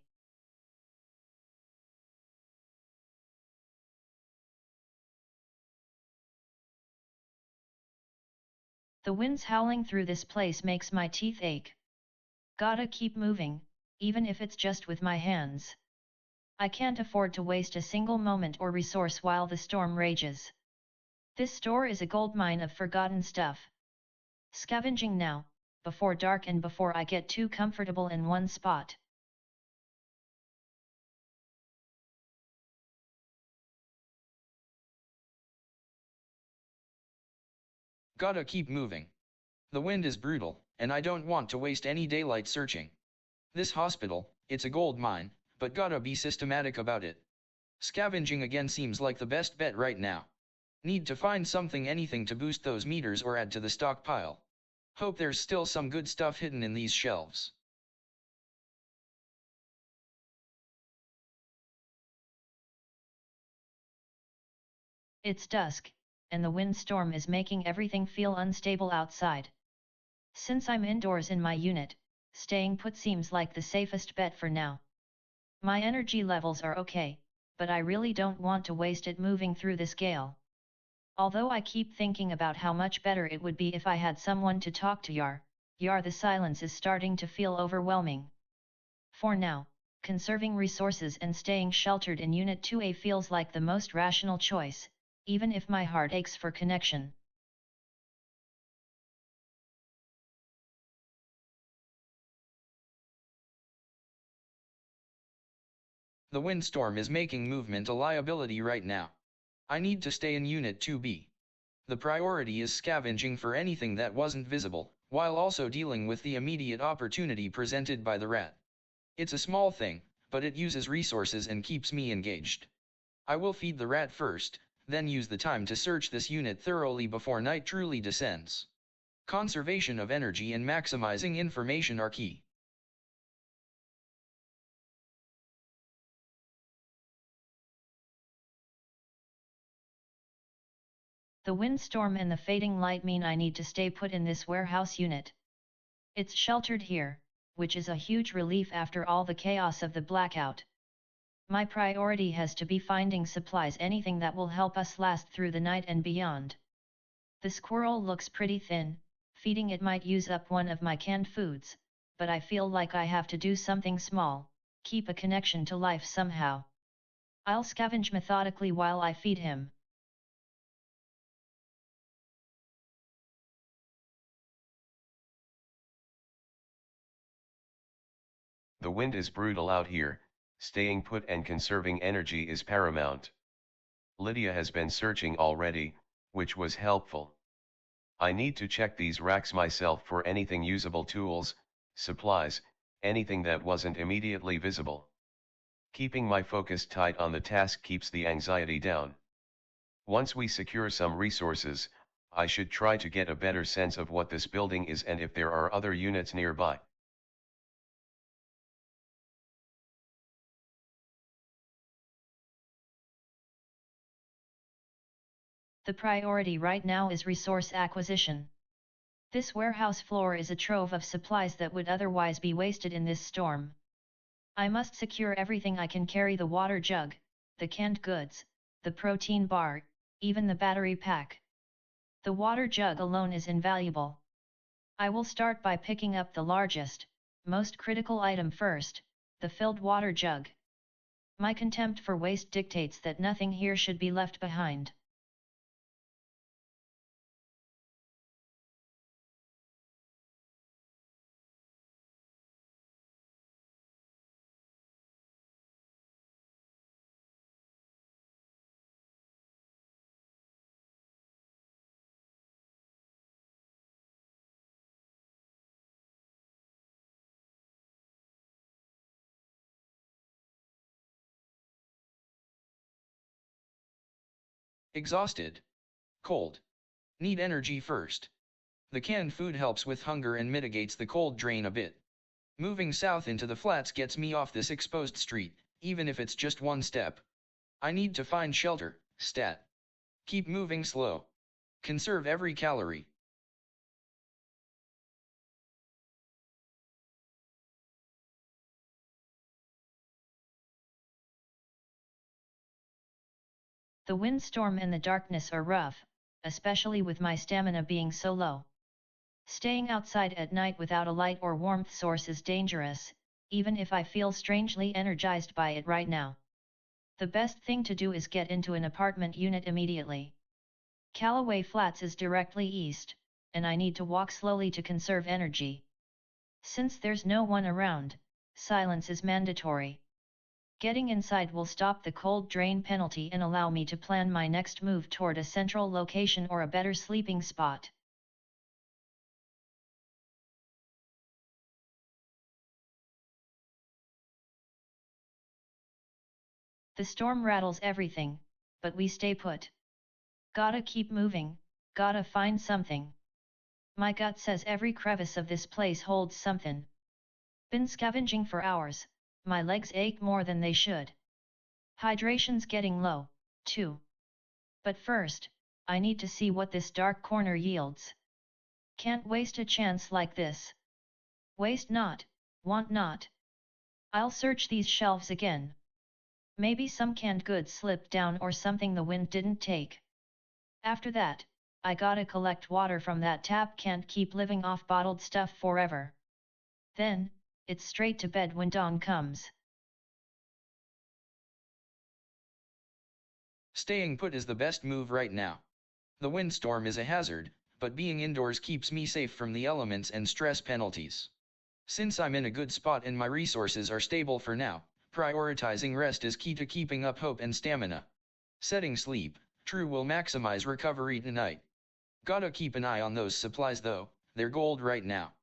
The winds howling through this place makes my teeth ache. Gotta keep moving, even if it's just with my hands. I can't afford to waste a single moment or resource while the storm rages. This store is a goldmine of forgotten stuff. Scavenging now, before dark and before I get too comfortable in one spot. Gotta keep moving. The wind is brutal, and I don't want to waste any daylight searching. This hospital, it's a gold mine, but gotta be systematic about it. Scavenging again seems like the best bet right now. Need to find anything to boost those meters or add to the stockpile. Hope there's still some good stuff hidden in these shelves. It's dusk, and the windstorm is making everything feel unstable outside. Since I'm indoors in my unit, staying put seems like the safest bet for now. My energy levels are okay, but I really don't want to waste it moving through this gale. Although I keep thinking about how much better it would be if I had someone to talk to. The silence is starting to feel overwhelming. For now, conserving resources and staying sheltered in Unit 2A feels like the most rational choice, even if my heart aches for connection. The windstorm is making movement a liability right now. I need to stay in Unit 2B. The priority is scavenging for anything that wasn't visible, while also dealing with the immediate opportunity presented by the rat. It's a small thing, but it uses resources and keeps me engaged. I will feed the rat first, then use the time to search this unit thoroughly before night truly descends. Conservation of energy and maximizing information are key. The windstorm and the fading light mean I need to stay put in this warehouse unit. It's sheltered here, which is a huge relief after all the chaos of the blackout. My priority has to be finding supplies, anything that will help us last through the night and beyond. The squirrel looks pretty thin, feeding it might use up one of my canned foods, but I feel like I have to do something small, keep a connection to life somehow. I'll scavenge methodically while I feed him. The wind is brutal out here, staying put and conserving energy is paramount. Lydia has been searching already, which was helpful. I need to check these racks myself for anything usable, tools, supplies, anything that wasn't immediately visible. Keeping my focus tight on the task keeps the anxiety down. Once we secure some resources, I should try to get a better sense of what this building is and if there are other units nearby. The priority right now is resource acquisition. This warehouse floor is a trove of supplies that would otherwise be wasted in this storm. I must secure everything I can carry: the water jug, the canned goods, the protein bar, even the battery pack. The water jug alone is invaluable. I will start by picking up the largest, most critical item first, the filled water jug. My contempt for waste dictates that nothing here should be left behind. Exhausted. Cold. Need energy first. The canned food helps with hunger and mitigates the cold drain a bit. Moving south into the flats gets me off this exposed street, even if it's just one step. I need to find shelter, stat. Keep moving slow. Conserve every calorie. The windstorm and the darkness are rough, especially with my stamina being so low. Staying outside at night without a light or warmth source is dangerous, even if I feel strangely energized by it right now. The best thing to do is get into an apartment unit immediately. Callaway Flats is directly east, and I need to walk slowly to conserve energy. Since there's no one around, silence is mandatory. Getting inside will stop the cold drain penalty and allow me to plan my next move toward a central location or a better sleeping spot. The storm rattles everything, but we stay put. Gotta keep moving, gotta find something. My gut says every crevice of this place holds something. Been scavenging for hours, my legs ache more than they should. Hydration's getting low, too. But first, I need to see what this dark corner yields. Can't waste a chance like this. Waste not, want not. I'll search these shelves again. Maybe some canned goods slipped down or something the wind didn't take. After that, I gotta collect water from that tap, can't keep living off bottled stuff forever. Then, it's straight to bed when dawn comes. Staying put is the best move right now. The windstorm is a hazard, but being indoors keeps me safe from the elements and stress penalties. Since I'm in a good spot and my resources are stable for now, prioritizing rest is key to keeping up hope and stamina. Setting sleep, true, will maximize recovery tonight. Gotta keep an eye on those supplies though, they're gold right now.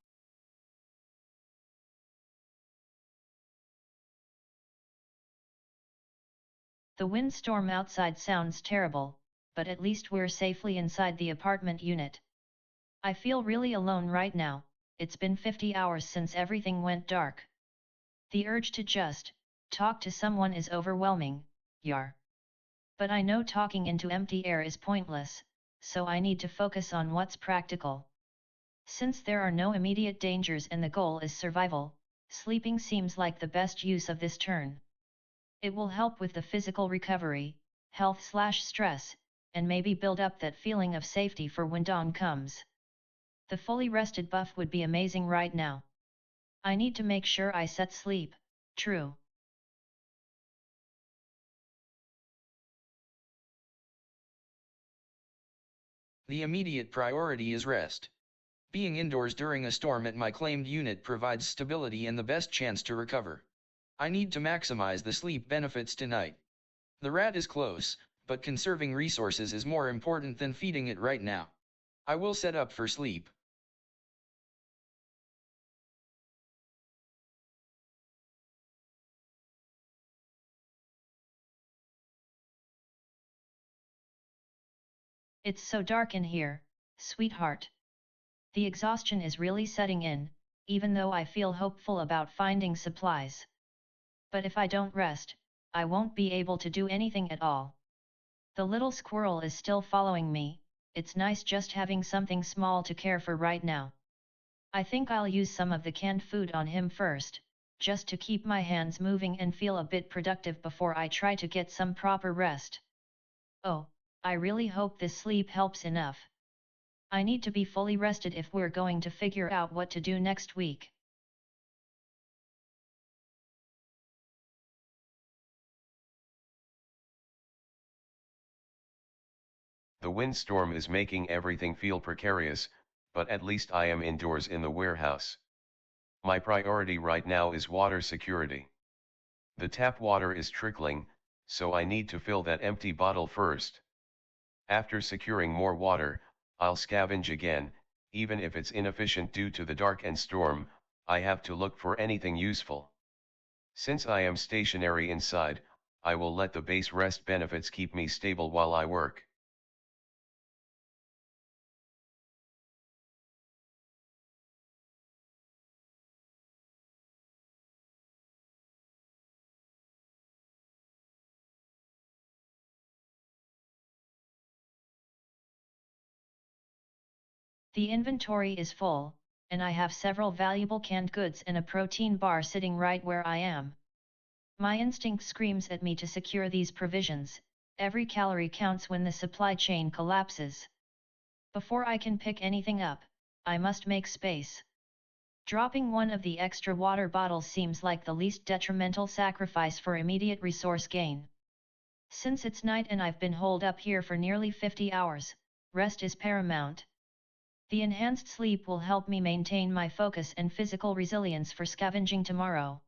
The windstorm outside sounds terrible, but at least we're safely inside the apartment unit. I feel really alone right now. It's been 50 hours since everything went dark. The urge to just talk to someone is overwhelming, yar. But I know talking into empty air is pointless, so I need to focus on what's practical. Since there are no immediate dangers and the goal is survival, sleeping seems like the best use of this turn. It will help with the physical recovery, health/stress, and maybe build up that feeling of safety for when dawn comes. The fully rested buff would be amazing right now. I need to make sure I set sleep, true. The immediate priority is rest. Being indoors during a storm at my claimed unit provides stability and the best chance to recover. I need to maximize the sleep benefits tonight. The rat is close, but conserving resources is more important than feeding it right now. I will set up for sleep. It's so dark in here, sweetheart. The exhaustion is really setting in, even though I feel hopeful about finding supplies. But if I don't rest, I won't be able to do anything at all. The little squirrel is still following me. It's nice just having something small to care for right now. I think I'll use some of the canned food on him first, just to keep my hands moving and feel a bit productive before I try to get some proper rest. Oh, I really hope this sleep helps enough. I need to be fully rested if we're going to figure out what to do next week. The windstorm is making everything feel precarious, but at least I am indoors in the warehouse. My priority right now is water security. The tap water is trickling, so I need to fill that empty bottle first. After securing more water, I'll scavenge again, even if it's inefficient due to the dark and storm. I have to look for anything useful. Since I am stationary inside, I will let the base rest benefits keep me stable while I work. The inventory is full, and I have several valuable canned goods and a protein bar sitting right where I am. My instinct screams at me to secure these provisions. Every calorie counts when the supply chain collapses. Before I can pick anything up, I must make space. Dropping one of the extra water bottles seems like the least detrimental sacrifice for immediate resource gain. Since it's night and I've been holed up here for nearly 50 hours, rest is paramount. The enhanced sleep will help me maintain my focus and physical resilience for scavenging tomorrow.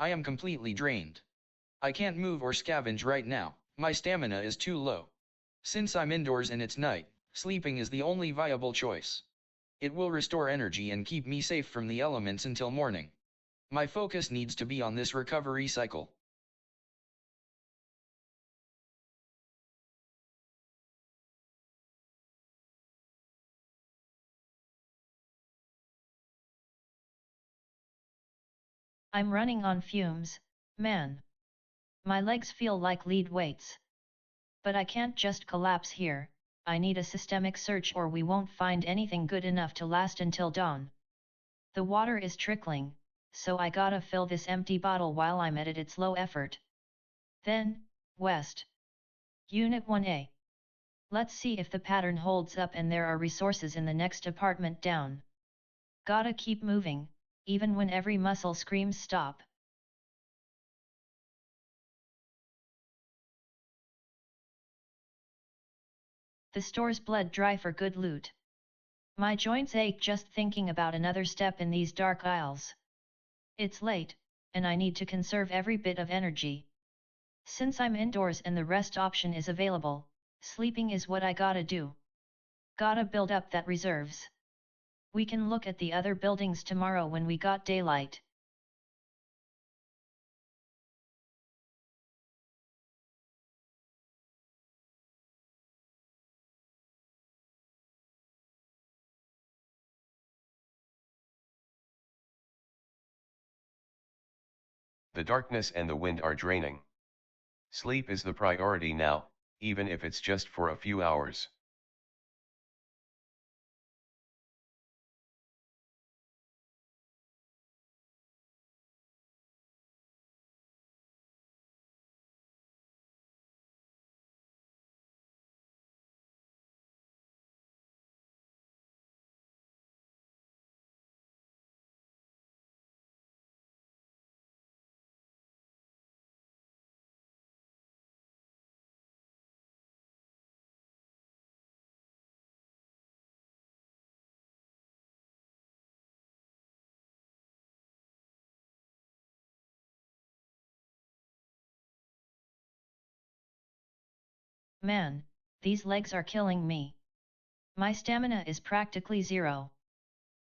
I am completely drained. I can't move or scavenge right now, my stamina is too low. Since I'm indoors and it's night, sleeping is the only viable choice. It will restore energy and keep me safe from the elements until morning. My focus needs to be on this recovery cycle. I'm running on fumes, man. My legs feel like lead weights. But I can't just collapse here, I need a systemic search or we won't find anything good enough to last until dawn. The water is trickling, so I gotta fill this empty bottle while I'm at its low effort. Then, West. Unit 1A. Let's see if the pattern holds up and there are resources in the next apartment down. Gotta keep moving, even when every muscle screams stop. The store's bled dry for good loot. My joints ache just thinking about another step in these dark aisles. It's late, and I need to conserve every bit of energy. Since I'm indoors and the rest option is available, sleeping is what I gotta do. Gotta build up that reserves. We can look at the other buildings tomorrow when we got daylight. The darkness and the wind are draining. Sleep is the priority now, even if it's just for a few hours. Man, these legs are killing me. My stamina is practically zero.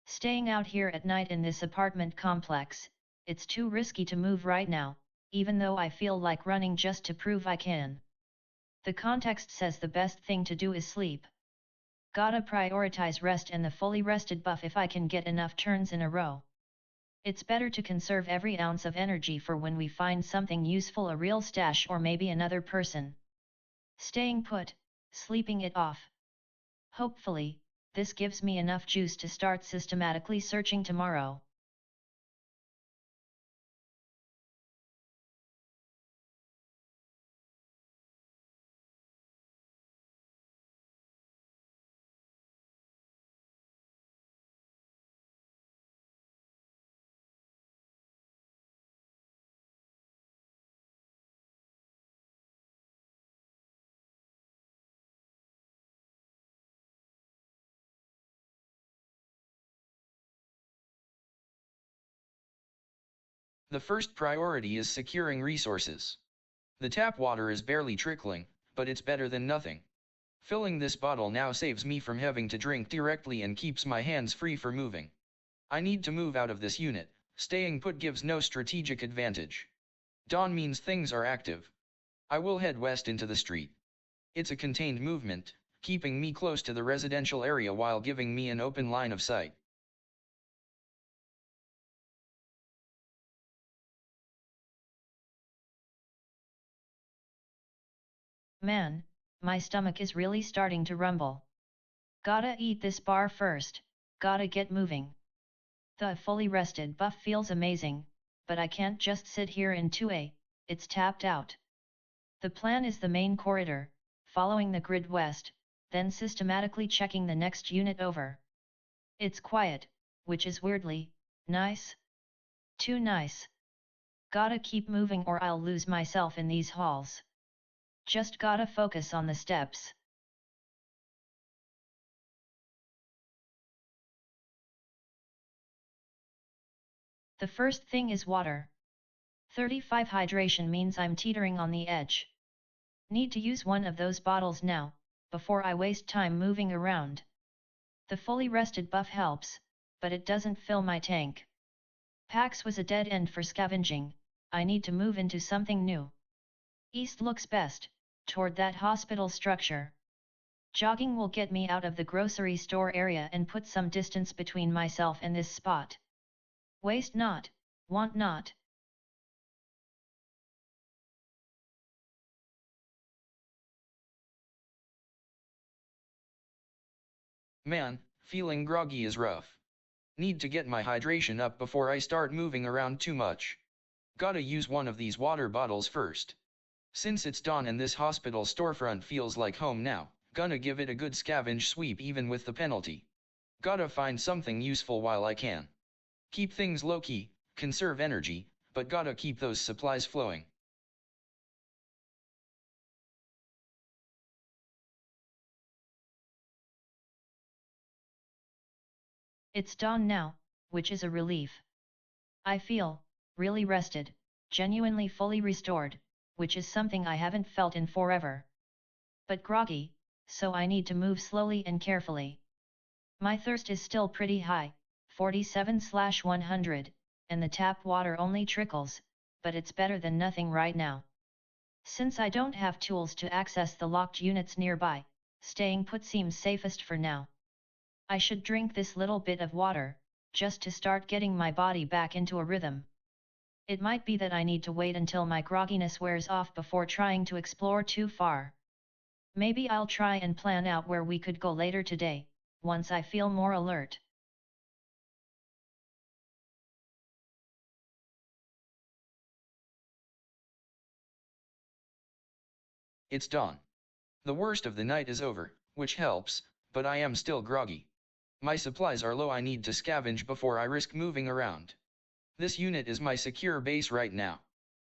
Staying out here at night in this apartment complex, it's too risky to move right now, even though I feel like running just to prove I can. The context says the best thing to do is sleep. Gotta prioritize rest and the fully rested buff if I can get enough turns in a row. It's better to conserve every ounce of energy for when we find something useful, a real stash or maybe another person. Staying put, sleeping it off. Hopefully, this gives me enough juice to start systematically searching tomorrow. The first priority is securing resources. The tap water is barely trickling, but it's better than nothing. Filling this bottle now saves me from having to drink directly and keeps my hands free for moving. I need to move out of this unit, staying put gives no strategic advantage. Dawn means things are active. I will head west into the street. It's a contained movement, keeping me close to the residential area while giving me an open line of sight. Man, my stomach is really starting to rumble. Gotta eat this bar first, gotta get moving. The fully rested buff feels amazing, but I can't just sit here in 2A, it's tapped out. The plan is the main corridor, following the grid west, then systematically checking the next unit over. It's quiet, which is weirdly nice. Too nice. Gotta keep moving or I'll lose myself in these halls. Just gotta focus on the steps. The first thing is water. 35 hydration means I'm teetering on the edge. Need to use one of those bottles now, before I waste time moving around. The fully rested buff helps, but it doesn't fill my tank. Pax was a dead end for scavenging, I need to move into something new. East looks best, toward that hospital structure. Jogging will get me out of the grocery store area and put some distance between myself and this spot. Waste not, want not. Man, feeling groggy is rough. Need to get my hydration up before I start moving around too much. Gotta use one of these water bottles first. Since it's dawn and this hospital storefront feels like home now, gonna give it a good scavenge sweep even with the penalty. Gotta find something useful while I can. Keep things low-key, conserve energy, but gotta keep those supplies flowing. It's dawn now, which is a relief. I feel really rested, genuinely fully restored, which is something I haven't felt in forever. But groggy, so I need to move slowly and carefully. My thirst is still pretty high, 47/100, and the tap water only trickles, but it's better than nothing right now. Since I don't have tools to access the locked units nearby, staying put seems safest for now. I should drink this little bit of water, just to start getting my body back into a rhythm. It might be that I need to wait until my grogginess wears off before trying to explore too far. Maybe I'll try and plan out where we could go later today, once I feel more alert. It's dawn. The worst of the night is over, which helps, but I am still groggy. My supplies are low, I need to scavenge before I risk moving around. This unit is my secure base right now.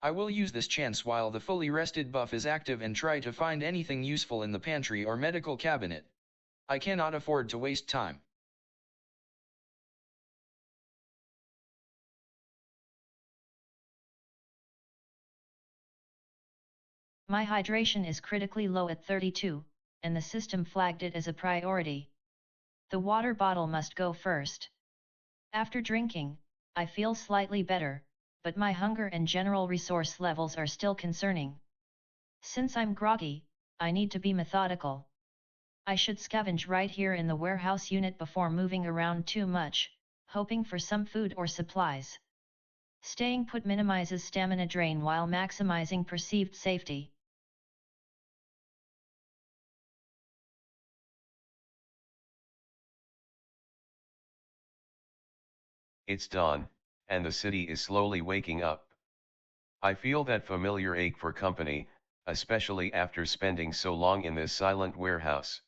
I will use this chance while the fully rested buff is active and try to find anything useful in the pantry or medical cabinet. I cannot afford to waste time. My hydration is critically low at 32, and the system flagged it as a priority. The water bottle must go first. After drinking, I feel slightly better, but my hunger and general resource levels are still concerning. Since I'm groggy, I need to be methodical. I should scavenge right here in the warehouse unit before moving around too much, hoping for some food or supplies. Staying put minimizes stamina drain while maximizing perceived safety. It's dawn, and the city is slowly waking up. I feel that familiar ache for company, especially after spending so long in this silent warehouse.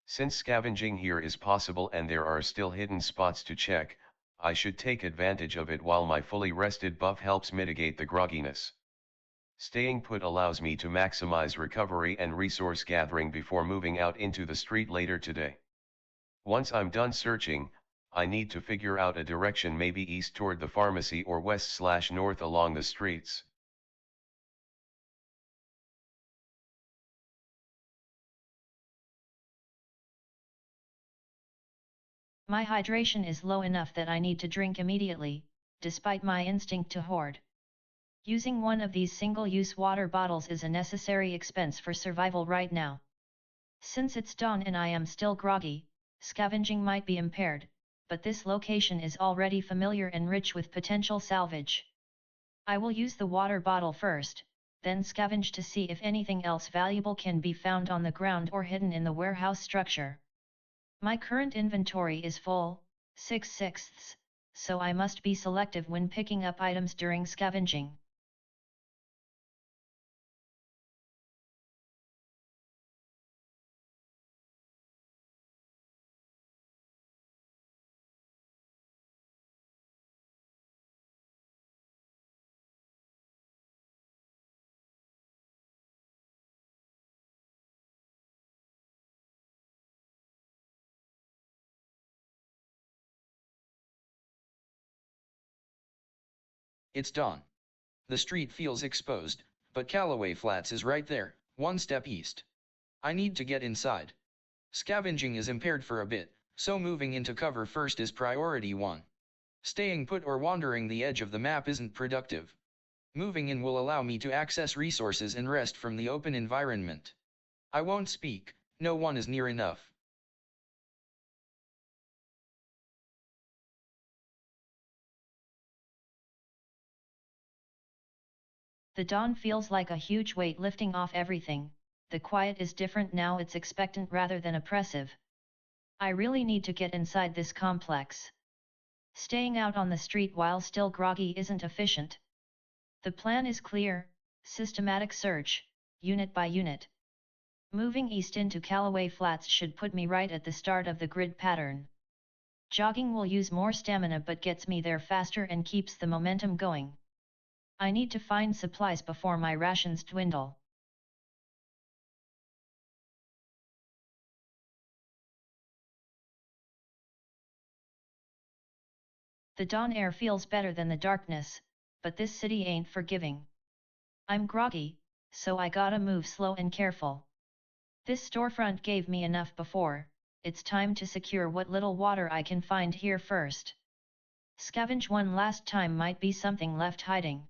Since scavenging here is possible and there are still hidden spots to check, I should take advantage of it while my fully rested buff helps mitigate the grogginess. Staying put allows me to maximize recovery and resource gathering before moving out into the street later today. Once I'm done searching, I need to figure out a direction, maybe east toward the pharmacy or west/north along the streets. My hydration is low enough that I need to drink immediately, despite my instinct to hoard. Using one of these single-use water bottles is a necessary expense for survival right now. Since it's dawn and I am still groggy, scavenging might be impaired, but this location is already familiar and rich with potential salvage. I will use the water bottle first, then scavenge to see if anything else valuable can be found on the ground or hidden in the warehouse structure. My current inventory is full, 6/6, so I must be selective when picking up items during scavenging. It's dawn. The street feels exposed, but Callaway Flats is right there, one step east. I need to get inside. Scavenging is impaired for a bit, so moving into cover first is priority one. Staying put or wandering the edge of the map isn't productive. Moving in will allow me to access resources and rest from the open environment. I won't speak, no one is near enough. The dawn feels like a huge weight lifting off everything. The quiet is different now, it's expectant rather than oppressive. I really need to get inside this complex. Staying out on the street while still groggy isn't efficient. The plan is clear: systematic search, unit by unit. Moving east into Callaway Flats should put me right at the start of the grid pattern. Jogging will use more stamina but gets me there faster and keeps the momentum going. I need to find supplies before my rations dwindle. The dawn air feels better than the darkness, but this city ain't forgiving. I'm groggy, so I gotta move slow and careful. This storefront gave me enough before, it's time to secure what little water I can find here first. Scavenge one last time, might be something left hiding.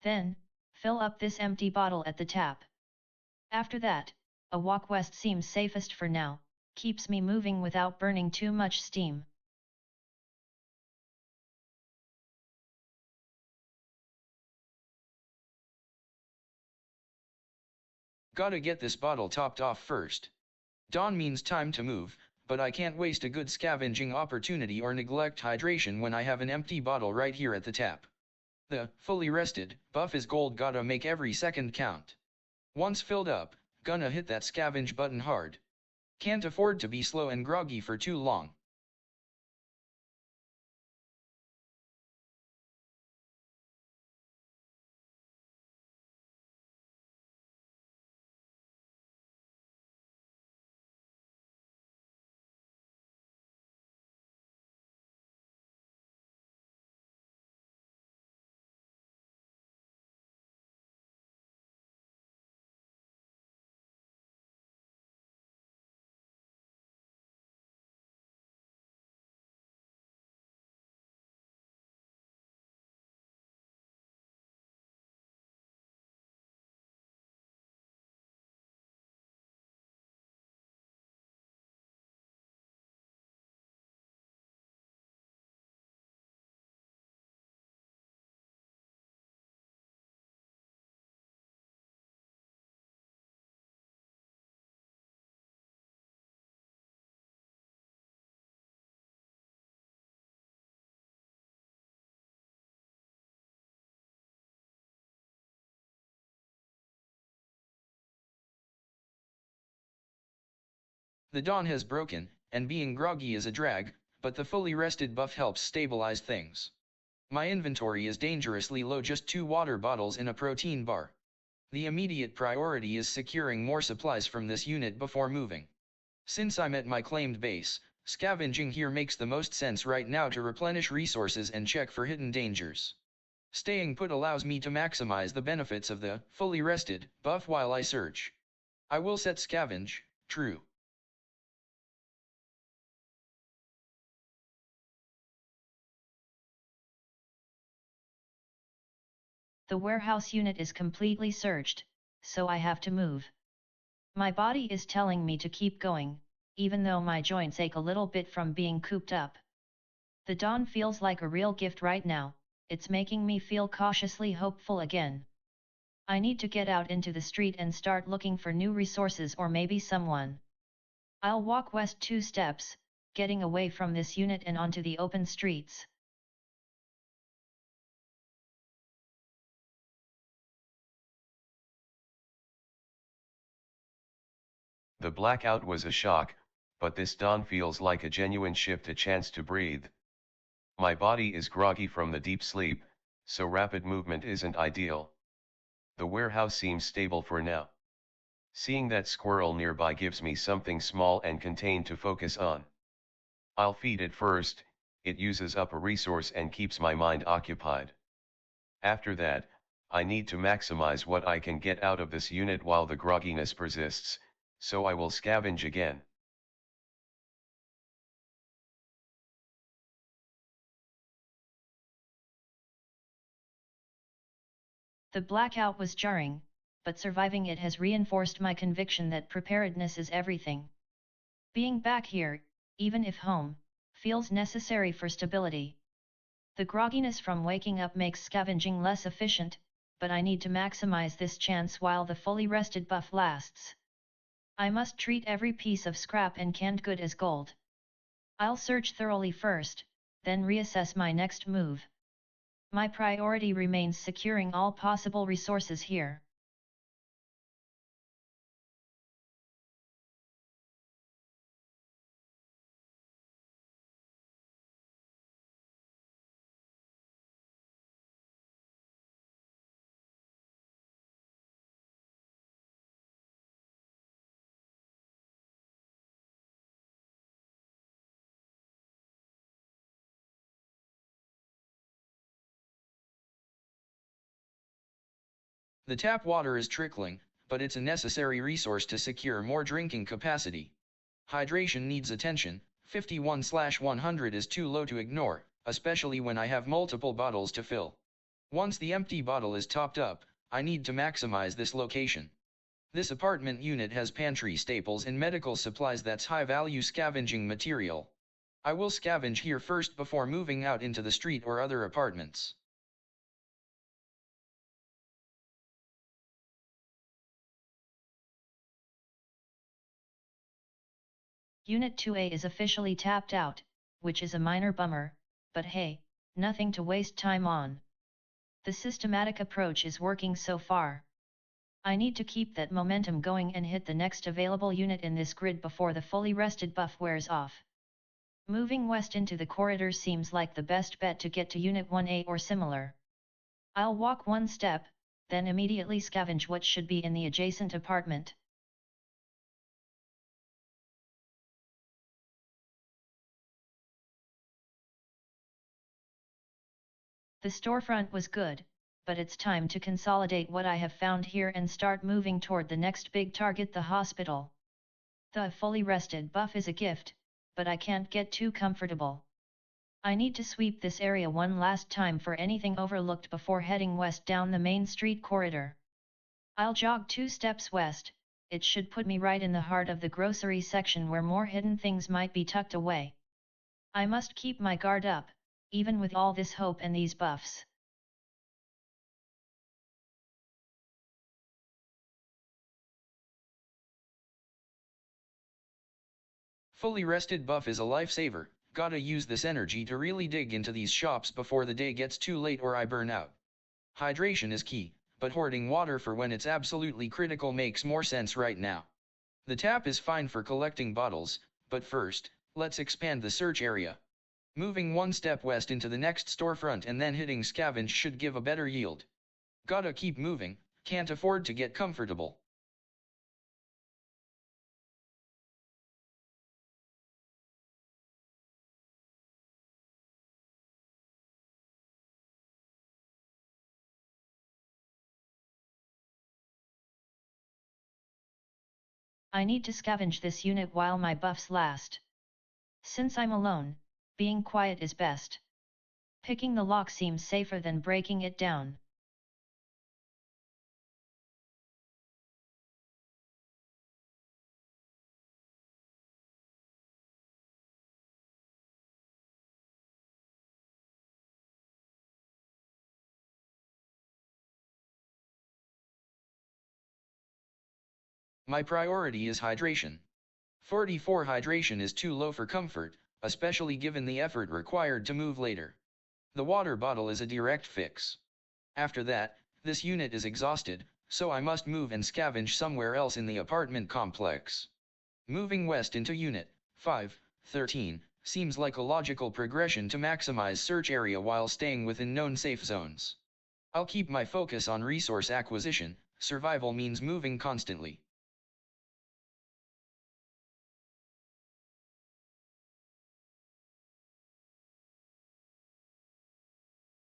Then, fill up this empty bottle at the tap. After that, a walk west seems safest for now, keeps me moving without burning too much steam. Gotta get this bottle topped off first. Dawn means time to move, but I can't waste a good scavenging opportunity or neglect hydration when I have an empty bottle right here at the tap. The fully rested buff is gold, gotta make every second count. Once filled up, gonna hit that scavenge button hard. Can't afford to be slow and groggy for too long. The dawn has broken, and being groggy is a drag, but the fully rested buff helps stabilize things. My inventory is dangerously low, just 2 water bottles and a protein bar. The immediate priority is securing more supplies from this unit before moving. Since I'm at my claimed base, scavenging here makes the most sense right now to replenish resources and check for hidden dangers. Staying put allows me to maximize the benefits of the fully rested buff while I search. I will set scavenge true. The warehouse unit is completely searched, so I have to move. My body is telling me to keep going, even though my joints ache a little bit from being cooped up. The dawn feels like a real gift right now, it's making me feel cautiously hopeful again. I need to get out into the street and start looking for new resources or maybe someone. I'll walk west 2 steps, getting away from this unit and onto the open streets. The blackout was a shock, but this dawn feels like a genuine shift, a chance to breathe. My body is groggy from the deep sleep, so rapid movement isn't ideal. The warehouse seems stable for now. Seeing that squirrel nearby gives me something small and contained to focus on. I'll feed it first, it uses up a resource and keeps my mind occupied. After that, I need to maximize what I can get out of this unit while the grogginess persists, so I will scavenge again. The blackout was jarring, but surviving it has reinforced my conviction that preparedness is everything. Being back here, even if home, feels necessary for stability. The grogginess from waking up makes scavenging less efficient, but I need to maximize this chance while the fully rested buff lasts. I must treat every piece of scrap and canned good as gold. I'll search thoroughly first, then reassess my next move. My priority remains securing all possible resources here. The tap water is trickling, but it's a necessary resource to secure more drinking capacity. Hydration needs attention, 51/100 is too low to ignore, especially when I have multiple bottles to fill. Once the empty bottle is topped up, I need to maximize this location. This apartment unit has pantry staples and medical supplies that's high-value scavenging material. I will scavenge here first before moving out into the street or other apartments. Unit 2A is officially tapped out, which is a minor bummer, but hey, nothing to waste time on. The systematic approach is working so far. I need to keep that momentum going and hit the next available unit in this grid before the fully rested buff wears off. Moving west into the corridor seems like the best bet to get to Unit 1A or similar. I'll walk 1 step, then immediately scavenge what should be in the adjacent apartment. The storefront was good, but it's time to consolidate what I have found here and start moving toward the next big target, the hospital. The fully rested buff is a gift, but I can't get too comfortable. I need to sweep this area one last time for anything overlooked before heading west down the main street corridor. I'll jog 2 steps west, it should put me right in the heart of the grocery section where more hidden things might be tucked away. I must keep my guard up, even with all this hope and these buffs. Fully rested buff is a lifesaver, gotta use this energy to really dig into these shops before the day gets too late or I burn out. Hydration is key, but hoarding water for when it's absolutely critical makes more sense right now. The tap is fine for collecting bottles, but first, let's expand the search area. Moving one step west into the next storefront and then hitting scavenge should give a better yield. Gotta keep moving, can't afford to get comfortable. I need to scavenge this unit while my buffs last. Since I'm alone, being quiet is best. Picking the lock seems safer than breaking it down. My priority is hydration. 44 hydration is too low for comfort, especially given the effort required to move later. The water bottle is a direct fix. After that, this unit is exhausted, so I must move and scavenge somewhere else in the apartment complex. Moving west into Unit 513 seems like a logical progression to maximize search area while staying within known safe zones. I'll keep my focus on resource acquisition, survival means moving constantly.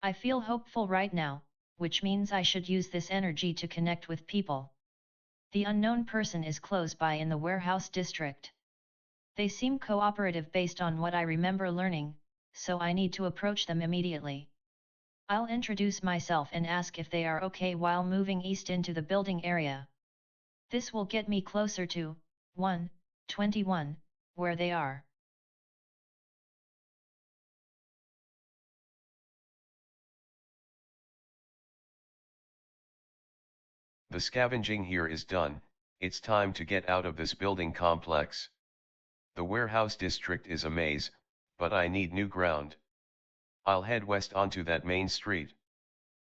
I feel hopeful right now, which means I should use this energy to connect with people. The unknown person is close by in the warehouse district. They seem cooperative based on what I remember learning, so I need to approach them immediately. I'll introduce myself and ask if they are okay while moving east into the building area. This will get me closer to 121, where they are. The scavenging here is done, it's time to get out of this building complex. The warehouse district is a maze, but I need new ground. I'll head west onto that main street.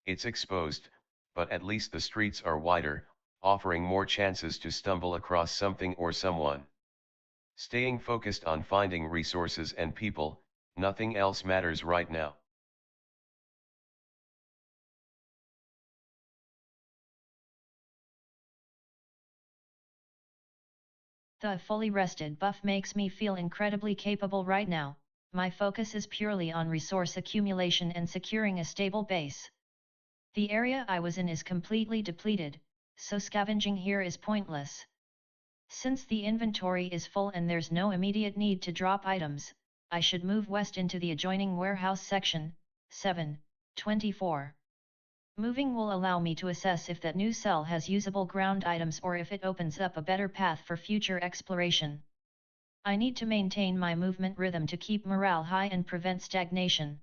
It's exposed, but at least the streets are wider, offering more chances to stumble across something or someone. Staying focused on finding resources and people, nothing else matters right now. The fully rested buff makes me feel incredibly capable right now. My focus is purely on resource accumulation and securing a stable base. The area I was in is completely depleted, so scavenging here is pointless. Since the inventory is full and there's no immediate need to drop items, I should move west into the adjoining warehouse section, 724. Moving will allow me to assess if that new cell has usable ground items or if it opens up a better path for future exploration. I need to maintain my movement rhythm to keep morale high and prevent stagnation.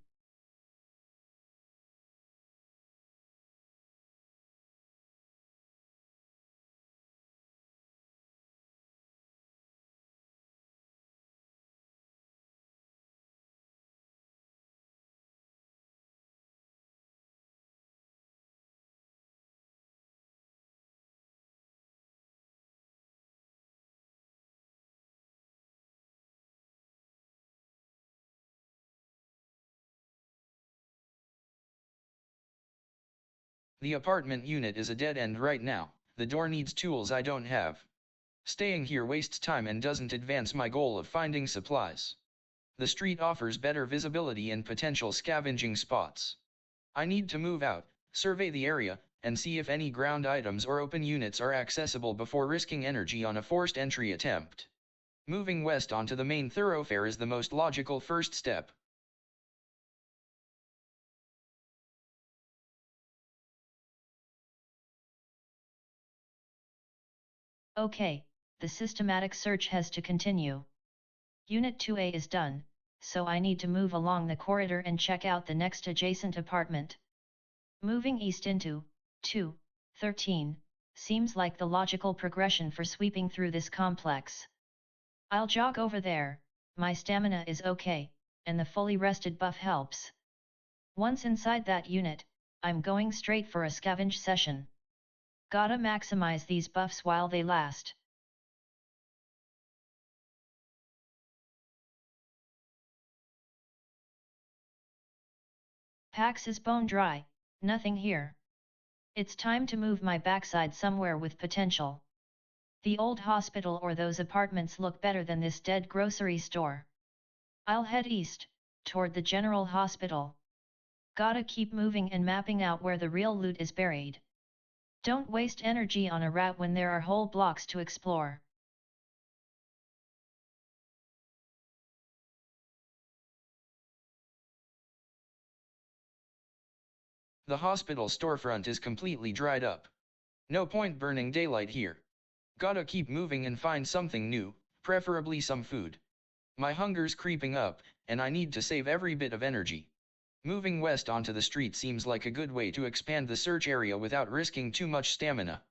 The apartment unit is a dead end right now, the door needs tools I don't have. Staying here wastes time and doesn't advance my goal of finding supplies. The street offers better visibility and potential scavenging spots. I need to move out, survey the area, and see if any ground items or open units are accessible before risking energy on a forced entry attempt. Moving west onto the main thoroughfare is the most logical first step. Okay, the systematic search has to continue. Unit 2A is done, so I need to move along the corridor and check out the next adjacent apartment. Moving east into 213 seems like the logical progression for sweeping through this complex. I'll jog over there, my stamina is okay, and the fully rested buff helps. Once inside that unit, I'm going straight for a scavenge session. Gotta maximize these buffs while they last. Pax is bone dry, nothing here. It's time to move my backside somewhere with potential. The old hospital or those apartments look better than this dead grocery store. I'll head east, toward the general hospital. Gotta keep moving and mapping out where the real loot is buried. Don't waste energy on a rat when there are whole blocks to explore. The hospital storefront is completely dried up. No point burning daylight here. Gotta keep moving and find something new, preferably some food. My hunger's creeping up, and I need to save every bit of energy. Moving west onto the street seems like a good way to expand the search area without risking too much stamina.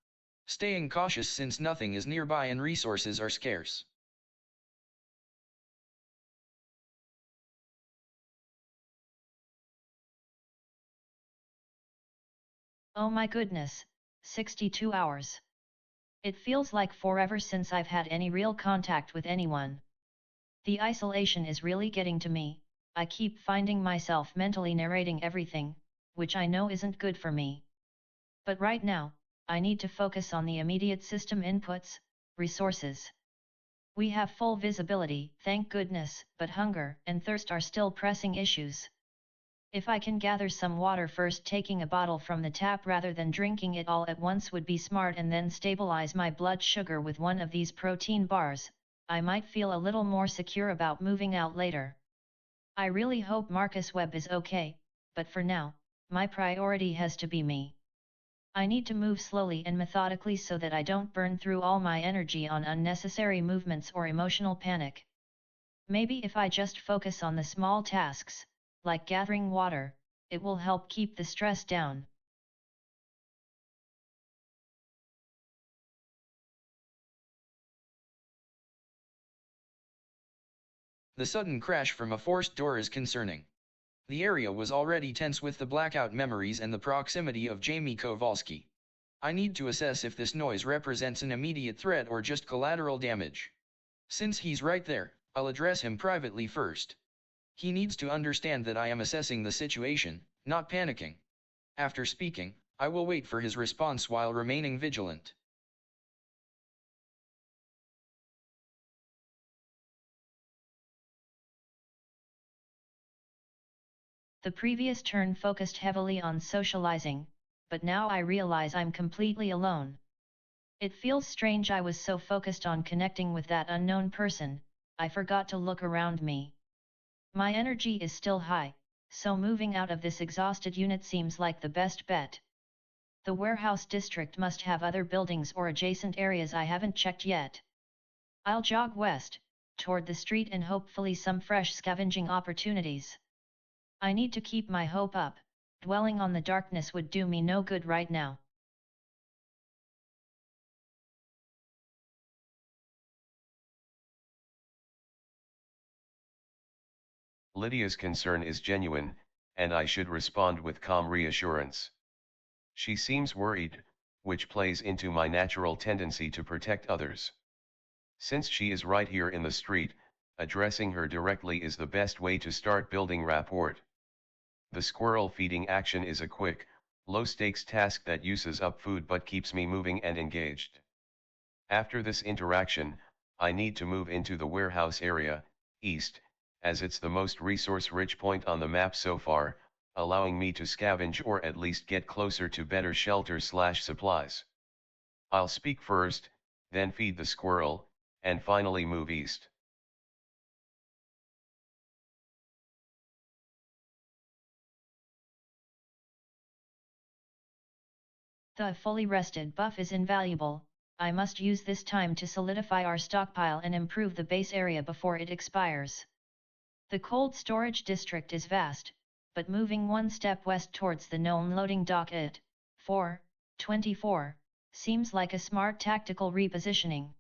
Staying cautious since nothing is nearby and resources are scarce. Oh my goodness, 62 hours. It feels like forever since I've had any real contact with anyone. The isolation is really getting to me. I keep finding myself mentally narrating everything, which I know isn't good for me. But right now, I need to focus on the immediate system inputs, resources. We have full visibility, thank goodness, but hunger and thirst are still pressing issues. If I can gather some water first, taking a bottle from the tap rather than drinking it all at once would be smart, and then stabilize my blood sugar with one of these protein bars, I might feel a little more secure about moving out later. I really hope Marcus Webb is okay, but for now, my priority has to be me. I need to move slowly and methodically so that I don't burn through all my energy on unnecessary movements or emotional panic. Maybe if I just focus on the small tasks, like gathering water, it will help keep the stress down. The sudden crash from a forced door is concerning. The area was already tense with the blackout memories and the proximity of Jamie Kowalski. I need to assess if this noise represents an immediate threat or just collateral damage. Since he's right there, I'll address him privately first. He needs to understand that I am assessing the situation, not panicking. After speaking, I will wait for his response while remaining vigilant. The previous turn focused heavily on socializing, but now I realize I'm completely alone. It feels strange I was so focused on connecting with that unknown person, I forgot to look around me. My energy is still high, so moving out of this exhausted unit seems like the best bet. The warehouse district must have other buildings or adjacent areas I haven't checked yet. I'll jog west, toward the street, and hopefully some fresh scavenging opportunities. I need to keep my hope up, dwelling on the darkness would do me no good right now. Lydia's concern is genuine, and I should respond with calm reassurance. She seems worried, which plays into my natural tendency to protect others. Since she is right here in the street, addressing her directly is the best way to start building rapport. The squirrel feeding action is a quick, low-stakes task that uses up food but keeps me moving and engaged. After this interaction, I need to move into the warehouse area, east, as it's the most resource-rich point on the map so far, allowing me to scavenge or at least get closer to better shelter/supplies. I'll speak first, then feed the squirrel, and finally move east. The fully rested buff is invaluable. I must use this time to solidify our stockpile and improve the base area before it expires. The cold storage district is vast, but moving one step west towards the known loading dock at 4:24 seems like a smart tactical repositioning.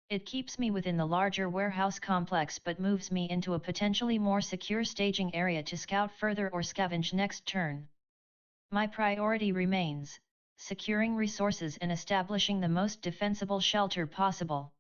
It keeps me within the larger warehouse complex but moves me into a potentially more secure staging area to scout further or scavenge next turn. My priority remains securing resources and establishing the most defensible shelter possible.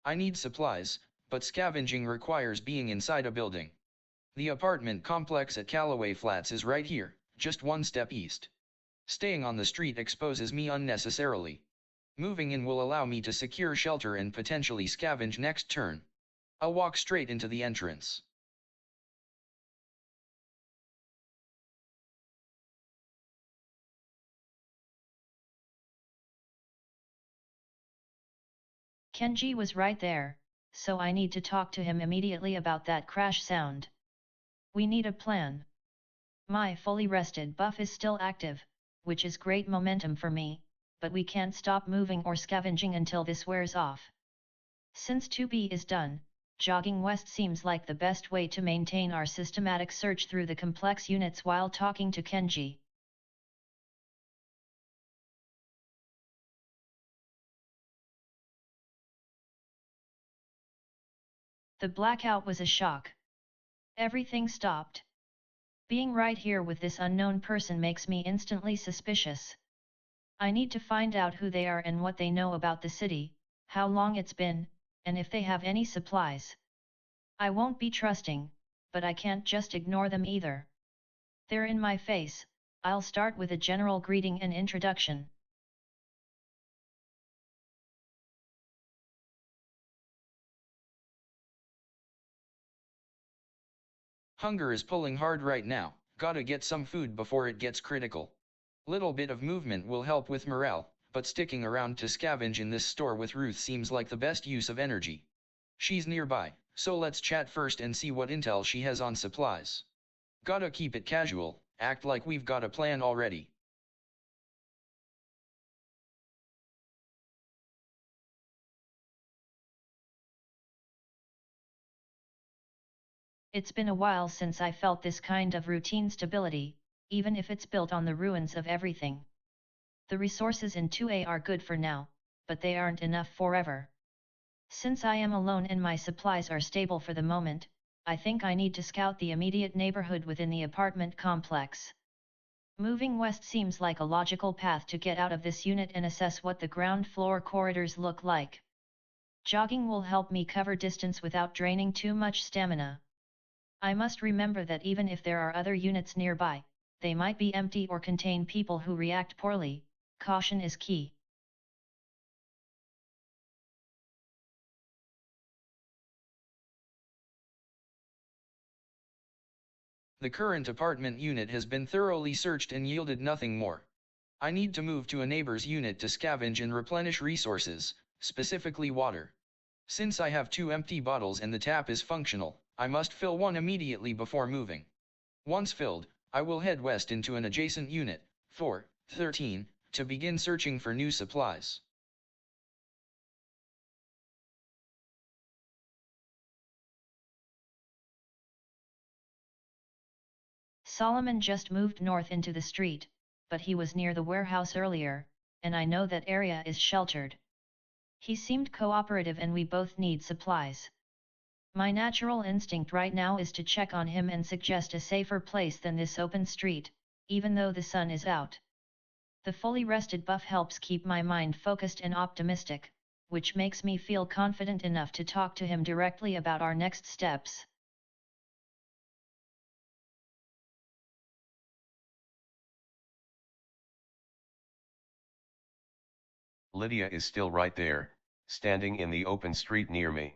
I need supplies, but scavenging requires being inside a building. The apartment complex at Callaway Flats is right here, just one step east. Staying on the street exposes me unnecessarily. Moving in will allow me to secure shelter and potentially scavenge next turn. I'll walk straight into the entrance. Kenji was right there, so I need to talk to him immediately about that crash sound. We need a plan. My fully rested buff is still active, which is great momentum for me, but we can't stop moving or scavenging until this wears off. Since 2B is done, jogging west seems like the best way to maintain our systematic search through the complex units while talking to Kenji. The blackout was a shock. Everything stopped. Being right here with this unknown person makes me instantly suspicious. I need to find out who they are and what they know about the city, how long it's been, and if they have any supplies. I won't be trusting, but I can't just ignore them either. They're in my face. I'll start with a general greeting and introduction. Hunger is pulling hard right now, gotta get some food before it gets critical. Little bit of movement will help with morale, but sticking around to scavenge in this store with Ruth seems like the best use of energy. She's nearby, so let's chat first and see what intel she has on supplies. Gotta keep it casual, act like we've got a plan already. It's been a while since I felt this kind of routine stability, even if it's built on the ruins of everything. The resources in 2A are good for now, but they aren't enough forever. Since I am alone and my supplies are stable for the moment, I think I need to scout the immediate neighborhood within the apartment complex. Moving west seems like a logical path to get out of this unit and assess what the ground floor corridors look like. Jogging will help me cover distance without draining too much stamina. I must remember that even if there are other units nearby, they might be empty or contain people who react poorly. Caution is key. The current apartment unit has been thoroughly searched and yielded nothing more. I need to move to a neighbor's unit to scavenge and replenish resources, specifically water. Since I have 2 empty bottles and the tap is functional, I must fill one immediately before moving. Once filled, I will head west into an adjacent unit, 413, to begin searching for new supplies. Solomon just moved north into the street, but he was near the warehouse earlier, and I know that area is sheltered. He seemed cooperative and we both need supplies. My natural instinct right now is to check on him and suggest a safer place than this open street, even though the sun is out. The fully rested buff helps keep my mind focused and optimistic, which makes me feel confident enough to talk to him directly about our next steps. Lydia is still right there, standing in the open street near me.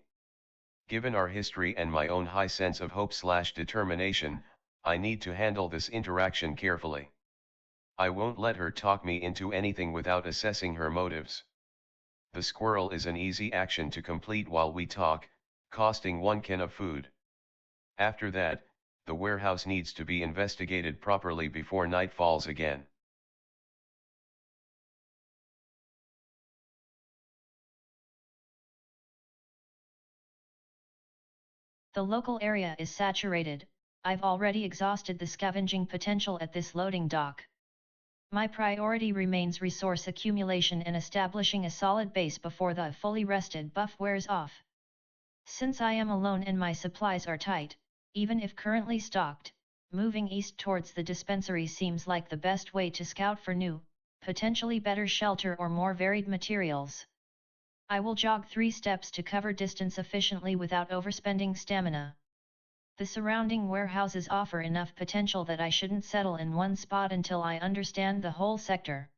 Given our history and my own high sense of hope/determination, I need to handle this interaction carefully. I won't let her talk me into anything without assessing her motives. The squirrel is an easy action to complete while we talk, costing 1 can of food. After that, the warehouse needs to be investigated properly before night falls again. The local area is saturated. I've already exhausted the scavenging potential at this loading dock. My priority remains resource accumulation and establishing a solid base before the fully rested buff wears off. Since I am alone and my supplies are tight, even if currently stocked, moving east towards the dispensary seems like the best way to scout for new, potentially better shelter or more varied materials. I will jog 3 steps to cover distance efficiently without overspending stamina. The surrounding warehouses offer enough potential that I shouldn't settle in one spot until I understand the whole sector.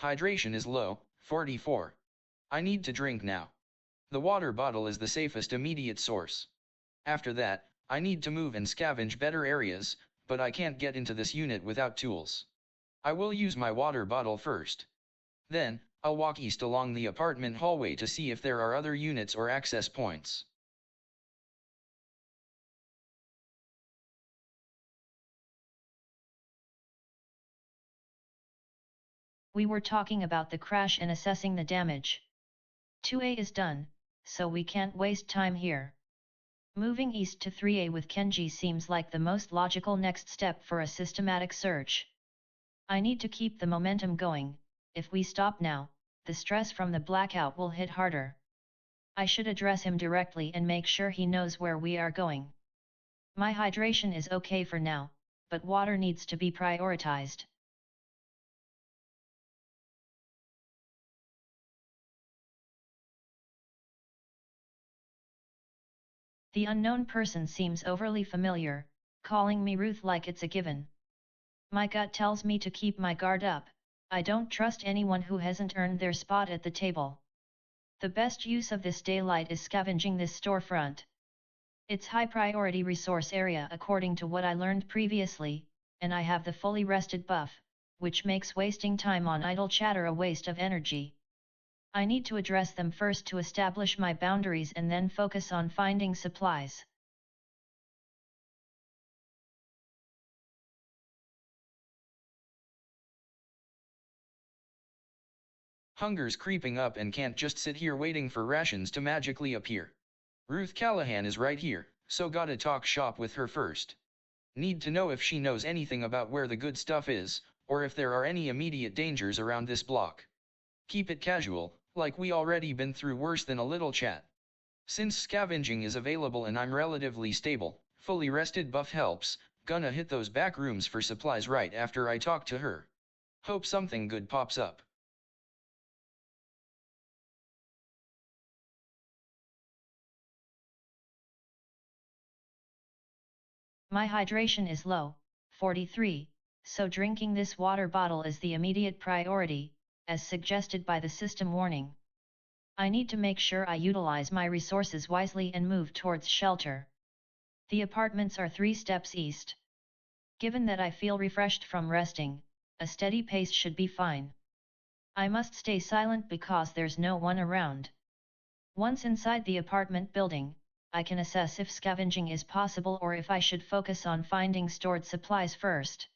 Hydration is low, 44. I need to drink now. The water bottle is the safest immediate source. After that, I need to move and scavenge better areas, but I can't get into this unit without tools. I will use my water bottle first. Then, I'll walk east along the apartment hallway to see if there are other units or access points. We were talking about the crash and assessing the damage. 2A is done, so we can't waste time here. Moving east to 3A with Kenji seems like the most logical next step for a systematic search. I need to keep the momentum going. If we stop now, the stress from the blackout will hit harder. I should address him directly and make sure he knows where we are going. My hydration is okay for now, but water needs to be prioritized. The unknown person seems overly familiar, calling me Ruth like it's a given. My gut tells me to keep my guard up. I don't trust anyone who hasn't earned their spot at the table. The best use of this daylight is scavenging this storefront. It's high priority resource area according to what I learned previously, and I have the fully rested buff, which makes wasting time on idle chatter a waste of energy. I need to address them first to establish my boundaries and then focus on finding supplies. Hunger's creeping up and can't just sit here waiting for rations to magically appear. Ruth Callahan is right here, so gotta talk shop with her first. Need to know if she knows anything about where the good stuff is, or if there are any immediate dangers around this block. Keep it casual, like we already been through worse than a little chat. Since scavenging is available and I'm relatively stable, fully rested buff helps, gonna hit those back rooms for supplies right after I talk to her. Hope something good pops up. My hydration is low, 43, so drinking this water bottle is the immediate priority, as suggested by the system warning. I need to make sure I utilize my resources wisely and move towards shelter. The apartments are 3 steps east. Given that I feel refreshed from resting, a steady pace should be fine. I must stay silent because there's no one around. Once inside the apartment building, I can assess if scavenging is possible or if I should focus on finding stored supplies first.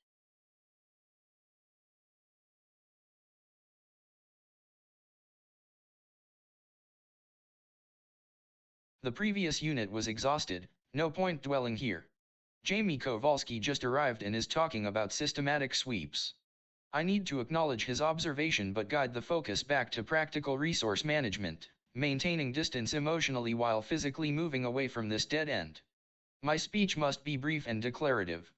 The previous unit was exhausted, no point dwelling here. Jamie Kowalski just arrived and is talking about systematic sweeps. I need to acknowledge his observation but guide the focus back to practical resource management, maintaining distance emotionally while physically moving away from this dead end. My speech must be brief and declarative.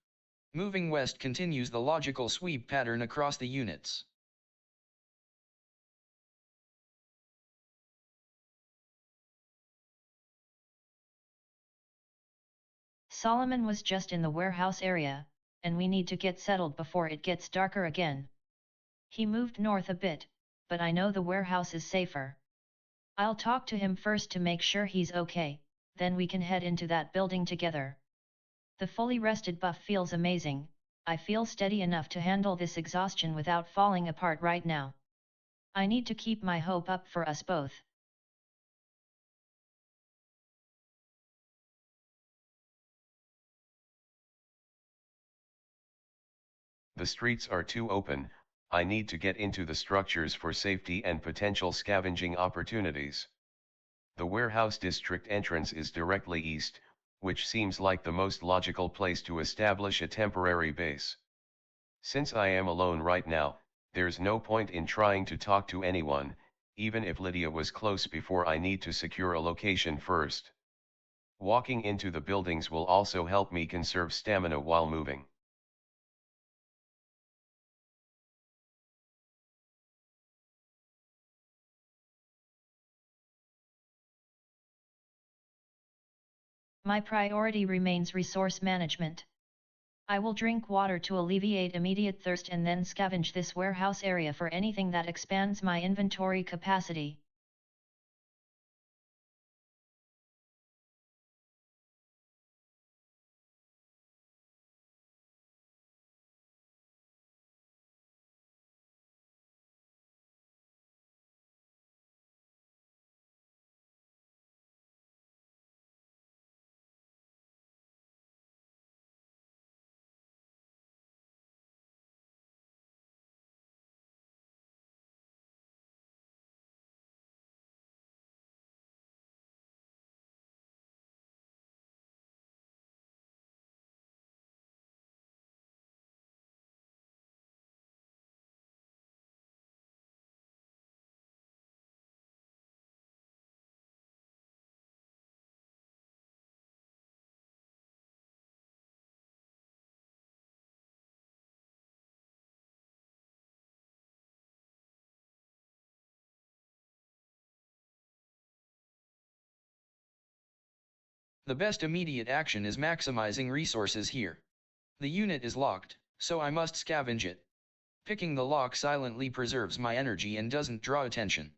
Moving west continues the logical sweep pattern across the units. Solomon was just in the warehouse area, and we need to get settled before it gets darker again. He moved north a bit, but I know the warehouse is safer. I'll talk to him first to make sure he's okay, then we can head into that building together. The fully rested buff feels amazing. I feel steady enough to handle this exhaustion without falling apart right now. I need to keep my hope up for us both. The streets are too open, I need to get into the structures for safety and potential scavenging opportunities. The warehouse district entrance is directly east, which seems like the most logical place to establish a temporary base. Since I am alone right now, there's no point in trying to talk to anyone, even if Lydia was close before I need to secure a location first. Walking into the buildings will also help me conserve stamina while moving. My priority remains resource management. I will drink water to alleviate immediate thirst and then scavenge this warehouse area for anything that expands my inventory capacity. The best immediate action is maximizing resources here. The unit is locked, so I must scavenge it. Picking the lock silently preserves my energy and doesn't draw attention.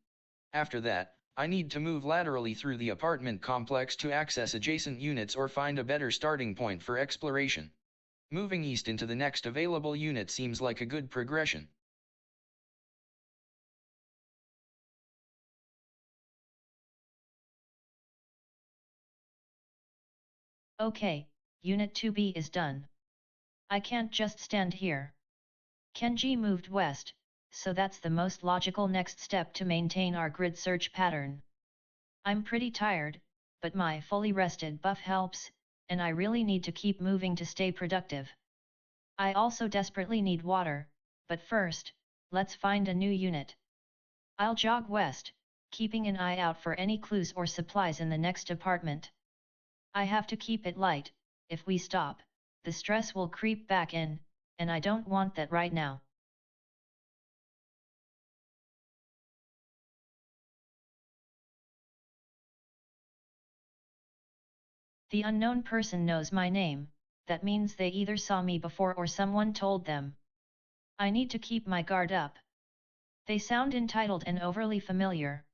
After that, I need to move laterally through the apartment complex to access adjacent units or find a better starting point for exploration. Moving east into the next available unit seems like a good progression. Okay, Unit 2B is done. I can't just stand here. Kenji moved west, so that's the most logical next step to maintain our grid search pattern. I'm pretty tired, but my fully rested buff helps, and I really need to keep moving to stay productive. I also desperately need water, but first, let's find a new unit. I'll jog west, keeping an eye out for any clues or supplies in the next apartment. I have to keep it light. If we stop, the stress will creep back in, and I don't want that right now. The unknown person knows my name, that means they either saw me before or someone told them. I need to keep my guard up. They sound entitled and overly familiar.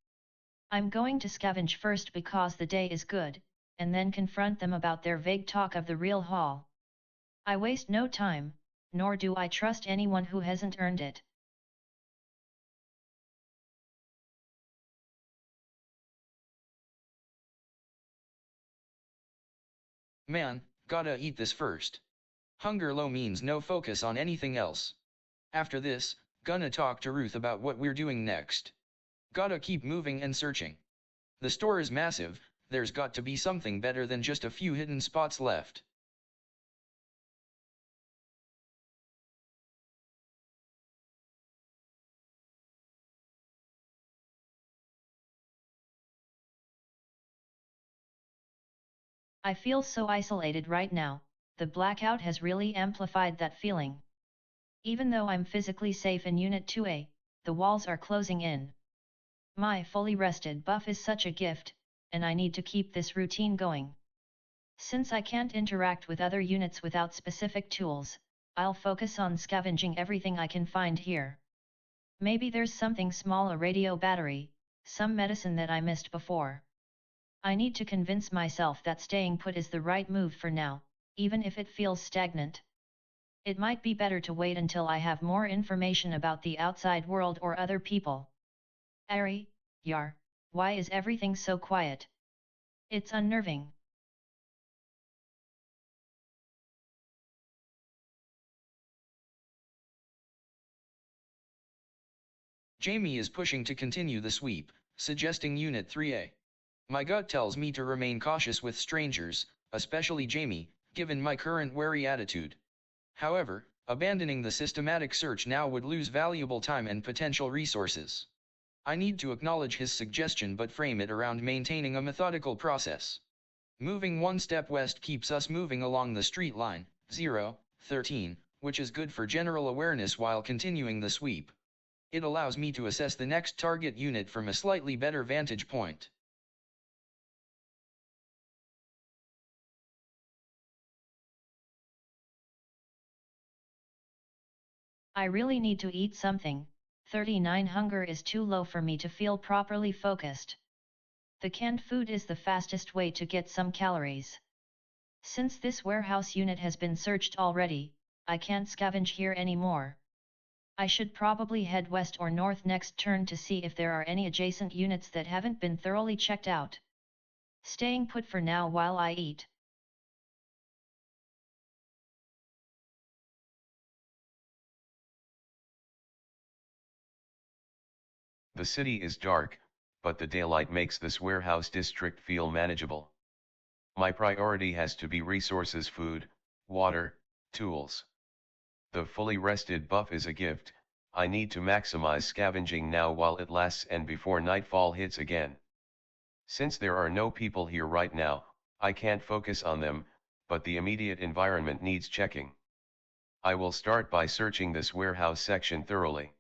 I'm going to scavenge first because the day is good, and then confront them about their vague talk of the real haul. I waste no time, nor do I trust anyone who hasn't earned it. Man, gotta eat this first. Hunger low means no focus on anything else. After this, gonna talk to Ruth about what we're doing next. Gotta keep moving and searching. The store is massive, there's got to be something better than just a few hidden spots left. I feel so isolated right now, the blackout has really amplified that feeling. Even though I'm physically safe in Unit 2A, the walls are closing in. My fully rested buff is such a gift, and I need to keep this routine going. Since I can't interact with other units without specific tools, I'll focus on scavenging everything I can find here. Maybe there's something small, a radio battery, some medicine that I missed before. I need to convince myself that staying put is the right move for now, even if it feels stagnant. It might be better to wait until I have more information about the outside world or other people. Ari, Yar, why is everything so quiet? It's unnerving. Jamie is pushing to continue the sweep, suggesting Unit 3A. My gut tells me to remain cautious with strangers, especially Jamie, given my current wary attitude. However, abandoning the systematic search now would lose valuable time and potential resources. I need to acknowledge his suggestion but frame it around maintaining a methodical process. Moving one step west keeps us moving along the street line, 0, 13, which is good for general awareness while continuing the sweep. It allows me to assess the next target unit from a slightly better vantage point. I really need to eat something, 39 hunger is too low for me to feel properly focused. The canned food is the fastest way to get some calories. Since this warehouse unit has been searched already, I can't scavenge here anymore. I should probably head west or north next turn to see if there are any adjacent units that haven't been thoroughly checked out. Staying put for now while I eat. The city is dark, but the daylight makes this warehouse district feel manageable. My priority has to be resources: food, water, tools. The fully rested buff is a gift. I need to maximize scavenging now while it lasts and before nightfall hits again. Since there are no people here right now, I can't focus on them, but the immediate environment needs checking. I will start by searching this warehouse section thoroughly.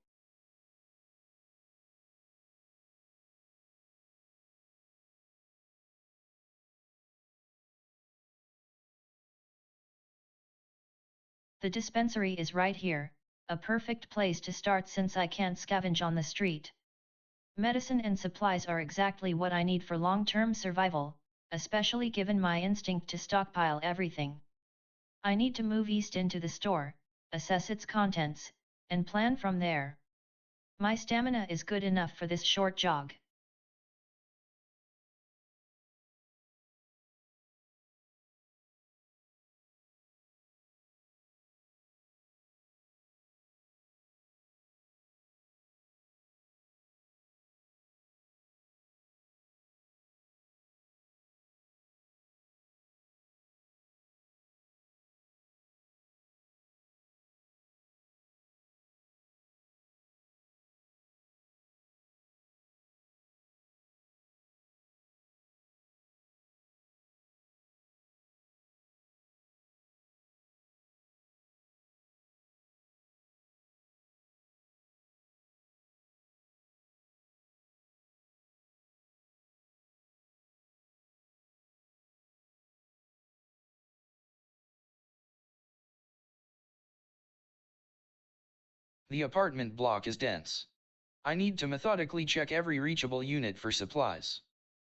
The dispensary is right here, a perfect place to start since I can't scavenge on the street. Medicine and supplies are exactly what I need for long-term survival, especially given my instinct to stockpile everything. I need to move east into the store, assess its contents, and plan from there. My stamina is good enough for this short jog. The apartment block is dense. I need to methodically check every reachable unit for supplies.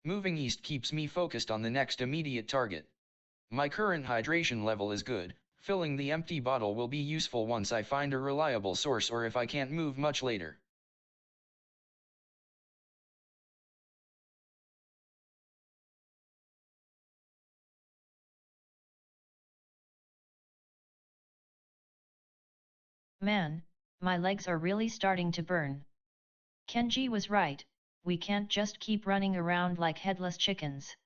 Moving east keeps me focused on the next immediate target. My current hydration level is good, filling the empty bottle will be useful once I find a reliable source or if I can't move much later. Man, my legs are really starting to burn. Kenji was right, we can't just keep running around like headless chickens.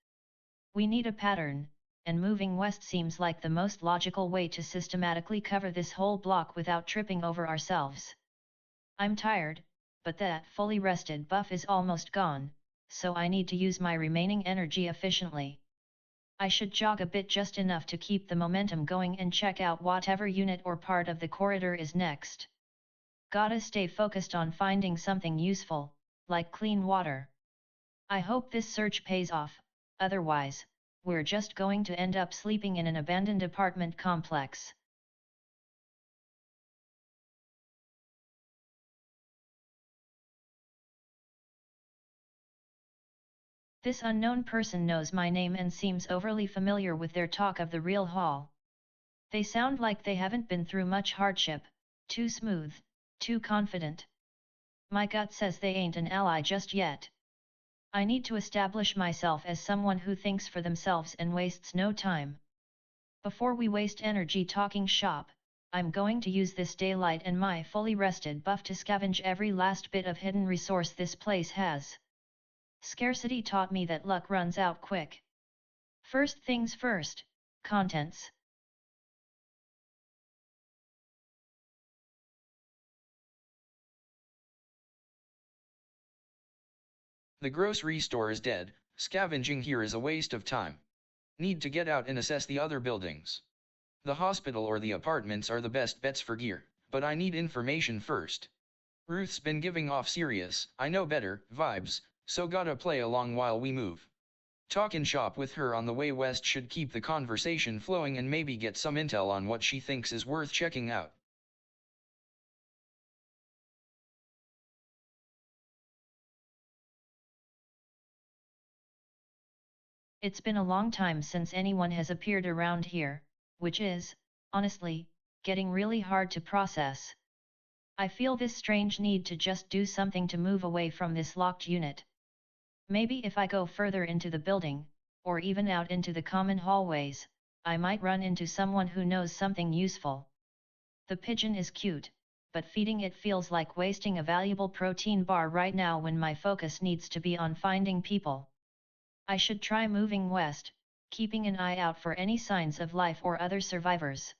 We need a pattern, and moving west seems like the most logical way to systematically cover this whole block without tripping over ourselves. I'm tired, but that fully rested buff is almost gone, so I need to use my remaining energy efficiently. I should jog a bit, just enough to keep the momentum going, and check out whatever unit or part of the corridor is next. Gotta stay focused on finding something useful, like clean water. I hope this search pays off, otherwise, we're just going to end up sleeping in an abandoned apartment complex. This unknown person knows my name and seems overly familiar with their talk of the real hall. They sound like they haven't been through much hardship, too smooth, too confident. My gut says they ain't an ally just yet. I need to establish myself as someone who thinks for themselves and wastes no time. Before we waste energy talking shop, I'm going to use this daylight and my fully rested buff to scavenge every last bit of hidden resource this place has. Scarcity taught me that luck runs out quick. First things first, contents. The grocery store is dead, scavenging here is a waste of time. Need to get out and assess the other buildings. The hospital or the apartments are the best bets for gear, but I need information first. Ruth's been giving off serious, I know better, vibes, so gotta play along while we move. Talk and shop with her on the way west should keep the conversation flowing and maybe get some intel on what she thinks is worth checking out. It's been a long time since anyone has appeared around here, which is, honestly, getting really hard to process. I feel this strange need to just do something to move away from this locked unit. Maybe if I go further into the building, or even out into the common hallways, I might run into someone who knows something useful. The pigeon is cute, but feeding it feels like wasting a valuable protein bar right now when my focus needs to be on finding people. I should try moving west, keeping an eye out for any signs of life or other survivors.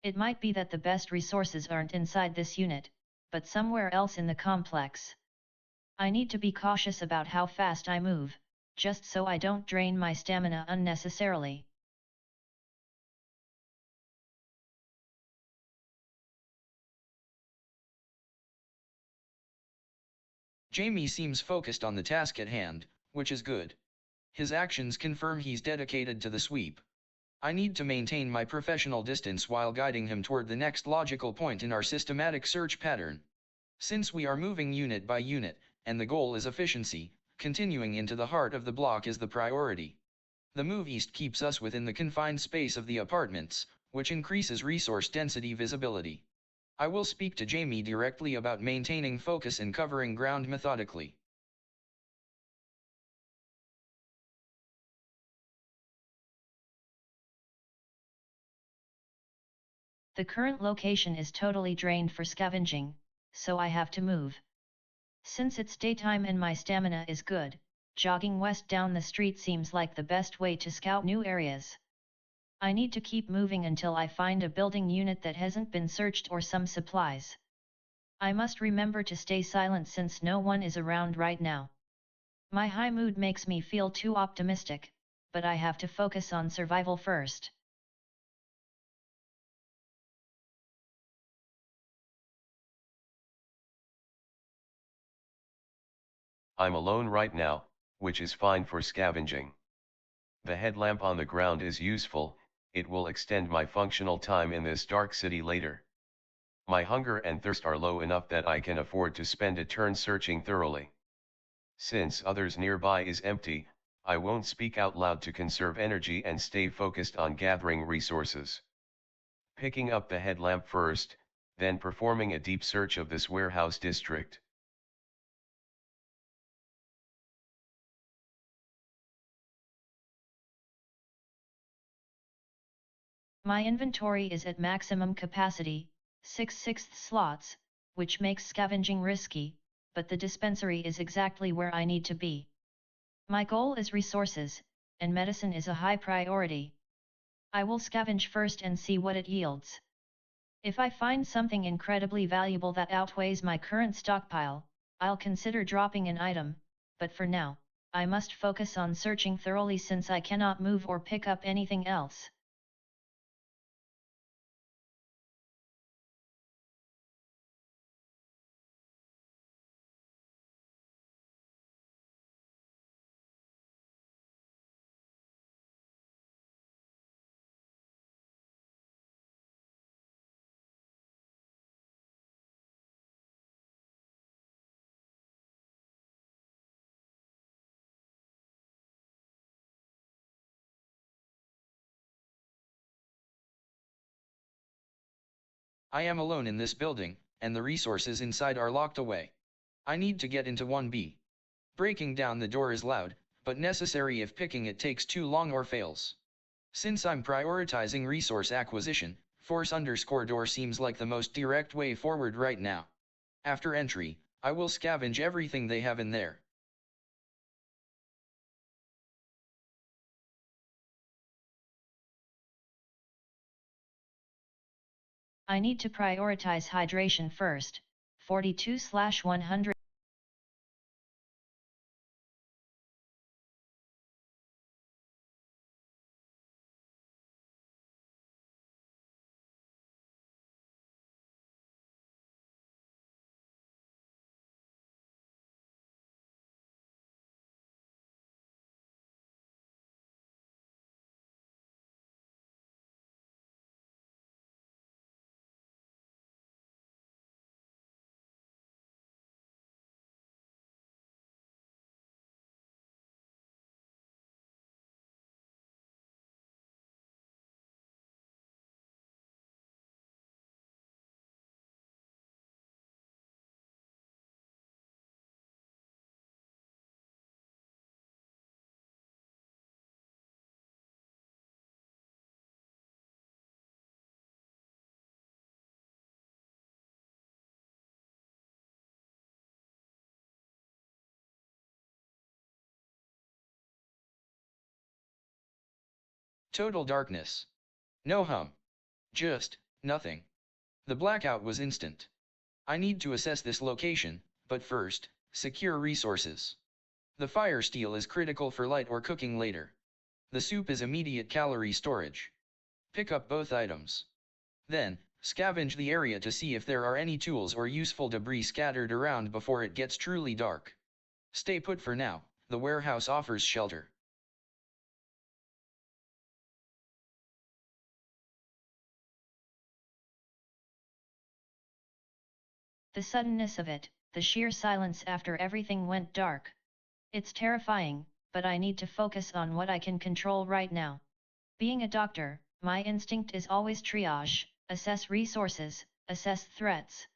It might be that the best resources aren't inside this unit, but somewhere else in the complex. I need to be cautious about how fast I move, just so I don't drain my stamina unnecessarily. Jamie seems focused on the task at hand, which is good. His actions confirm he's dedicated to the sweep. I need to maintain my professional distance while guiding him toward the next logical point in our systematic search pattern. Since we are moving unit by unit, and the goal is efficiency, continuing into the heart of the block is the priority. The move east keeps us within the confined space of the apartments, which increases resource density visibility. I will speak to Jamie directly about maintaining focus and covering ground methodically. The current location is totally drained for scavenging, so I have to move. Since it's daytime and my stamina is good, jogging west down the street seems like the best way to scout new areas. I need to keep moving until I find a building unit that hasn't been searched or some supplies. I must remember to stay silent since no one is around right now. My high mood makes me feel too optimistic, but I have to focus on survival first. I'm alone right now, which is fine for scavenging. The headlamp on the ground is useful, it will extend my functional time in this dark city later. My hunger and thirst are low enough that I can afford to spend a turn searching thoroughly. Since others nearby is empty, I won't speak out loud to conserve energy and stay focused on gathering resources. Picking up the headlamp first, then performing a deep search of this warehouse district. My inventory is at maximum capacity, 6/6 slots, which makes scavenging risky, but the dispensary is exactly where I need to be. My goal is resources, and medicine is a high priority. I will scavenge first and see what it yields. If I find something incredibly valuable that outweighs my current stockpile, I'll consider dropping an item, but for now, I must focus on searching thoroughly since I cannot move or pick up anything else. I am alone in this building, and the resources inside are locked away. I need to get into 1B. Breaking down the door is loud, but necessary if picking it takes too long or fails. Since I'm prioritizing resource acquisition, force_door seems like the most direct way forward right now. After entry, I will scavenge everything they have in there. I need to prioritize hydration first. 42/100. Total darkness. No hum. Just, nothing. The blackout was instant. I need to assess this location, but first, secure resources. The fire steel is critical for light or cooking later. The soup is immediate calorie storage. Pick up both items. Then, scavenge the area to see if there are any tools or useful debris scattered around before it gets truly dark. Stay put for now, the warehouse offers shelter. The suddenness of it, the sheer silence after everything went dark. It's terrifying, but I need to focus on what I can control right now. Being a doctor, my instinct is always triage, assess resources, assess threats.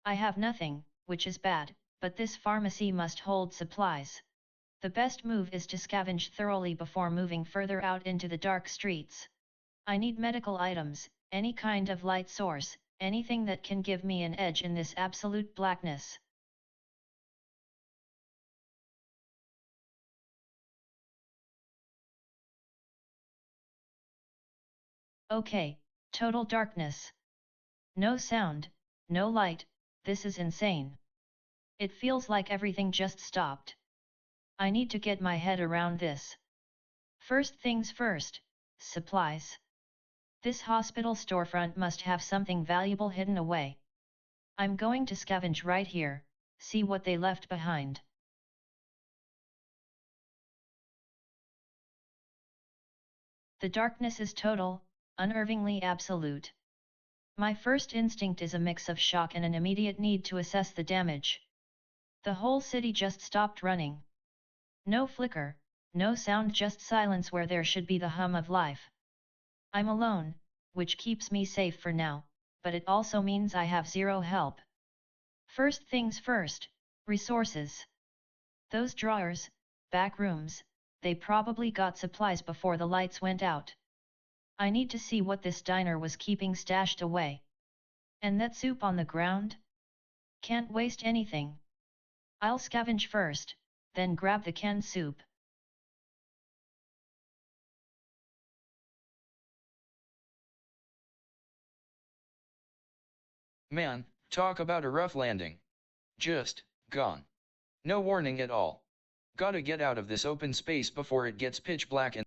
I have nothing, which is bad, but this pharmacy must hold supplies. The best move is to scavenge thoroughly before moving further out into the dark streets. I need medical items, any kind of light source, anything that can give me an edge in this absolute blackness. Okay, total darkness. No sound, no light, this is insane. It feels like everything just stopped. I need to get my head around this. First things first, supplies. This hospital storefront must have something valuable hidden away. I'm going to scavenge right here, see what they left behind. The darkness is total, unnervingly absolute. My first instinct is a mix of shock and an immediate need to assess the damage. The whole city just stopped running. No flicker, no sound, just silence where there should be the hum of life. I'm alone, which keeps me safe for now, but it also means I have zero help. First things first, resources. Those drawers, back rooms, they probably got supplies before the lights went out. I need to see what this diner was keeping stashed away. And that soup on the ground? Can't waste anything. I'll scavenge first, then grab the canned soup. Man, talk about a rough landing. Just, gone. No warning at all. Gotta get out of this open space before it gets pitch black and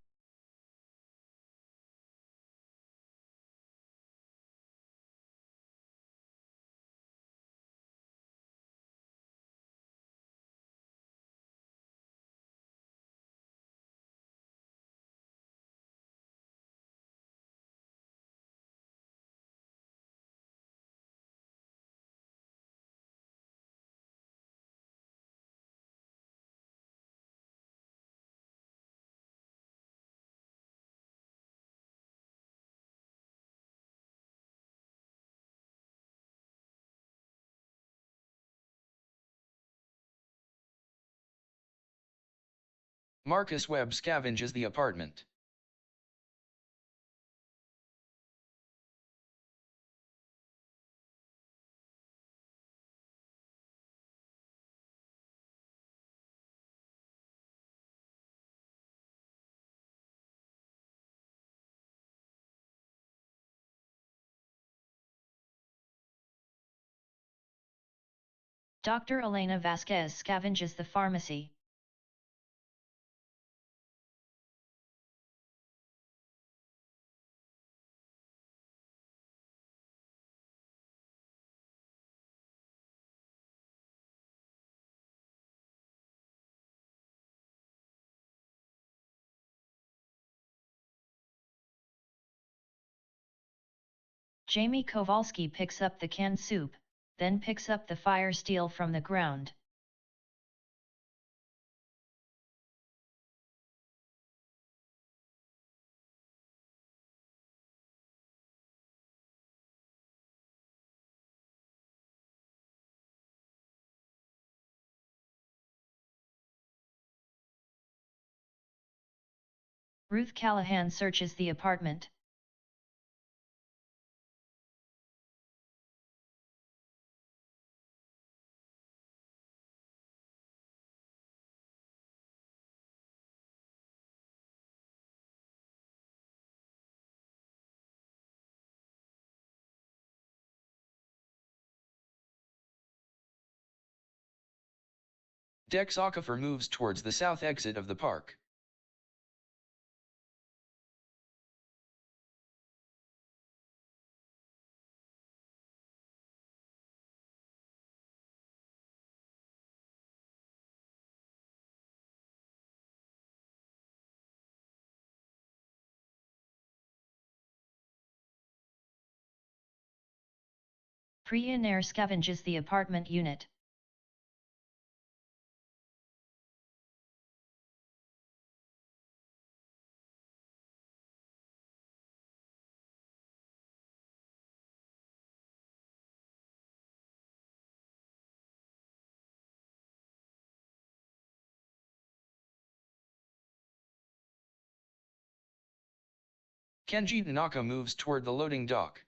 Marcus Webb scavenges the apartment. Dr. Elena Vasquez scavenges the pharmacy. Jamie Kowalski picks up the canned soup, then picks up the fire steel from the ground. Ruth Callahan searches the apartment. Dex Okafor moves towards the south exit of the park. Priya Nair scavenges the apartment unit. Kenji Tanaka moves toward the loading dock.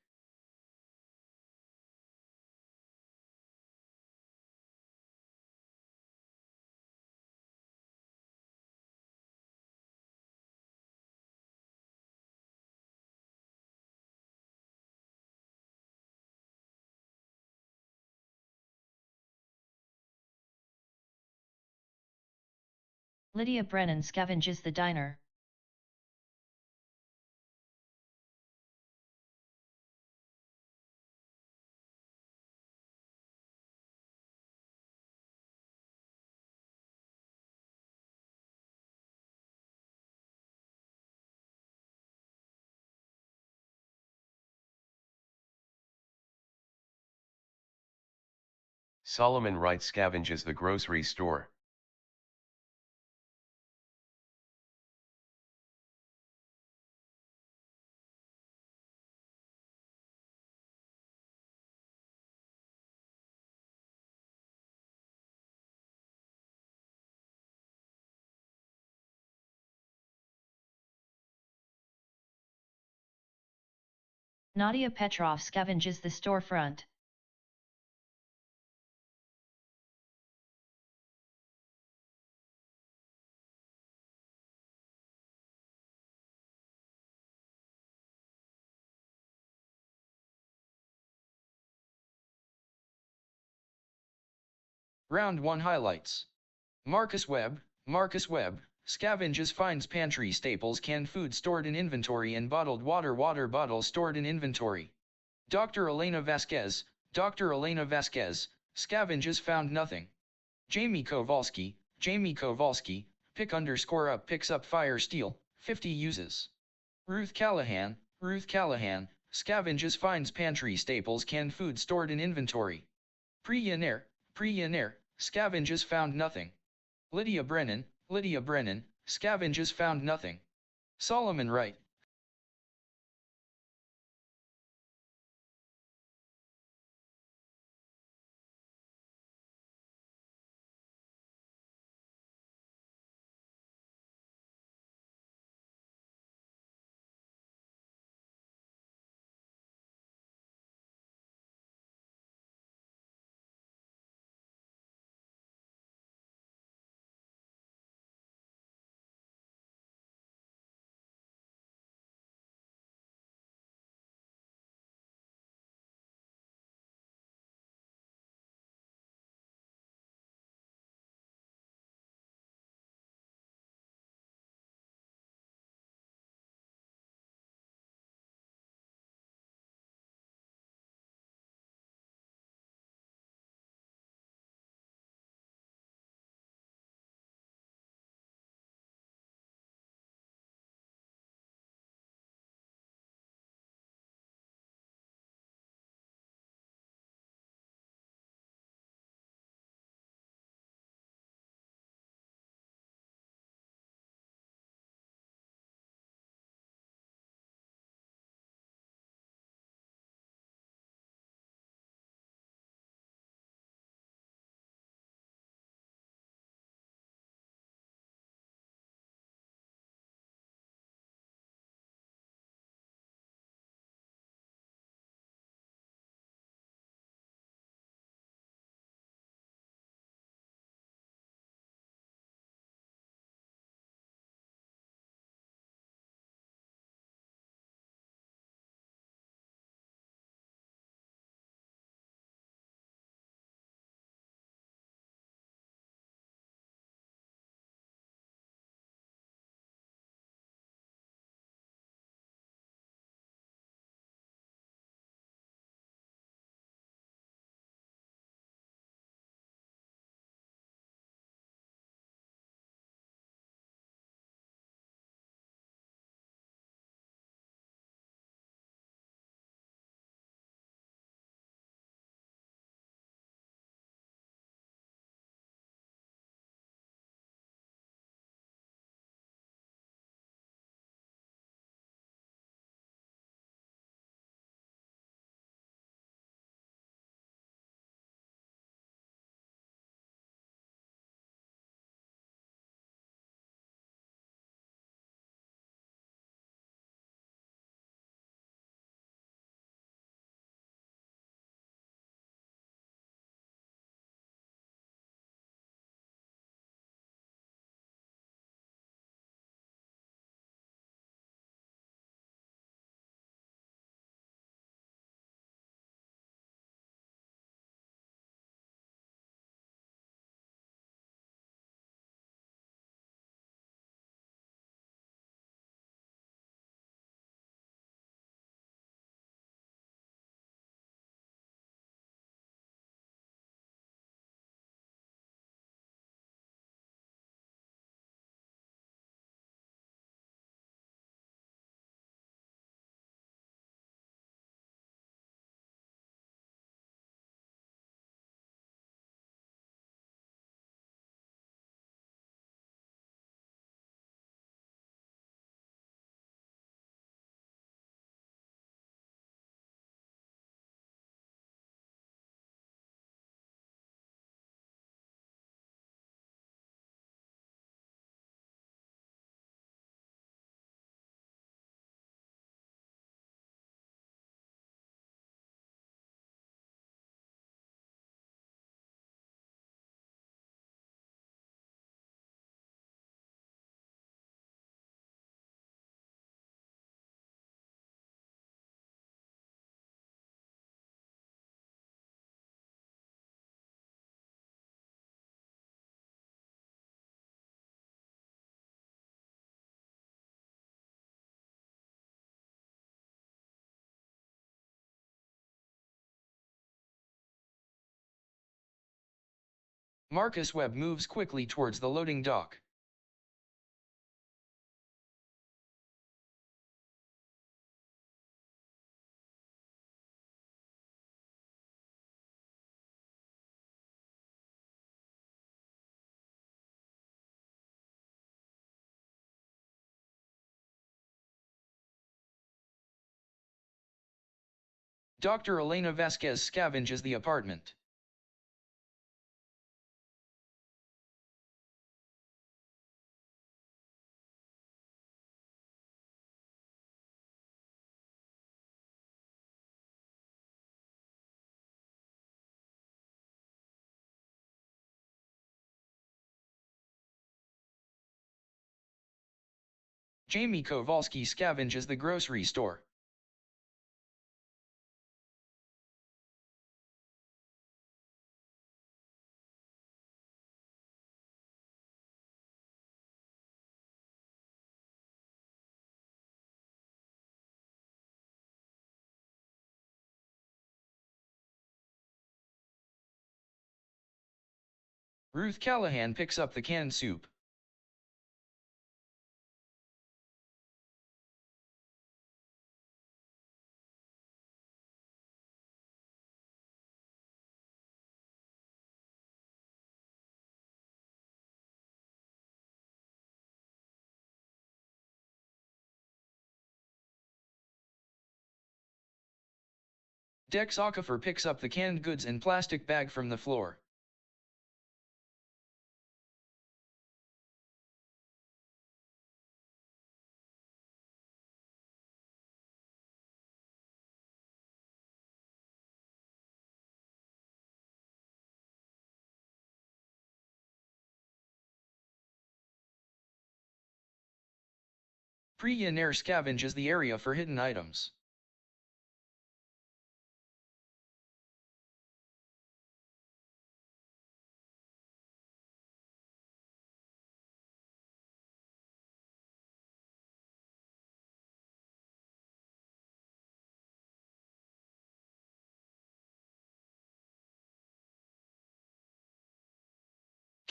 Lydia Brennan scavenges the diner. Solomon Wright scavenges the grocery store. Nadia Petrov scavenges the storefront. Round 1 highlights. Marcus Webb, scavenges finds pantry staples canned food stored in inventory and bottled water bottles stored in inventory. Dr. Elena Vasquez, scavenges found nothing. Jamie Kowalski, pick_up picks up fire steel, 50 uses. Ruth Callahan, scavenges finds pantry staples canned food stored in inventory. Priya Nair, scavenges found nothing. Lydia Brennan, scavenges found nothing. Solomon Wright, Marcus Webb moves quickly towards the loading dock. Dr. Elena Vasquez scavenges the apartment. Jamie Kowalski scavenges the grocery store. Ruth Callahan picks up the canned soup. Dex Okafor picks up the canned goods and plastic bag from the floor. Priya Nair scavenges the area for hidden items.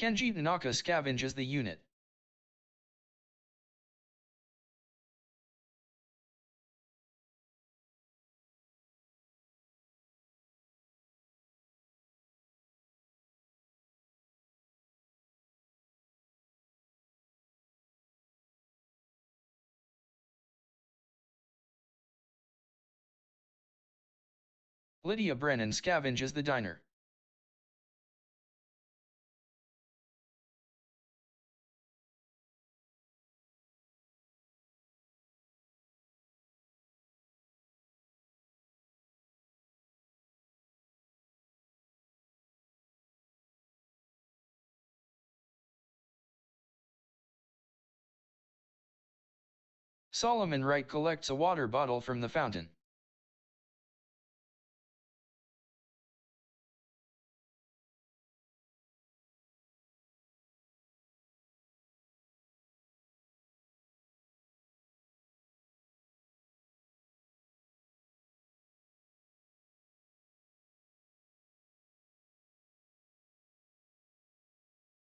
Kenji Tanaka scavenges the unit. Lydia Brennan scavenges the diner. Solomon Wright collects a water bottle from the fountain.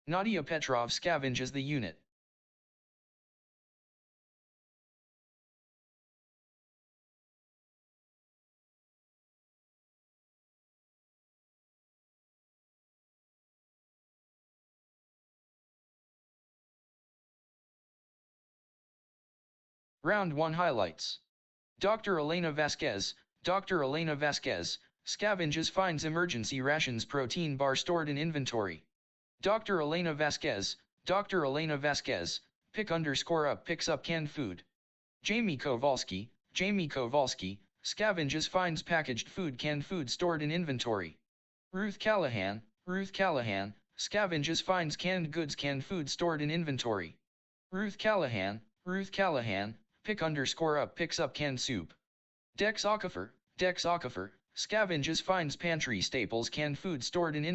Nadia Petrov scavenges the unit. Round 1 highlights. Dr. Elena Vasquez scavenges finds emergency rations protein bar stored in inventory. Dr. Elena Vasquez, pick_up picks up canned food. Jamie Kowalski, scavenges finds packaged food canned food stored in inventory. Ruth Callahan, scavenges finds canned goods canned food stored in inventory. Ruth Callahan, pick_up picks up canned soup. Dex Okafor, scavenges finds pantry staples canned food stored in inventory.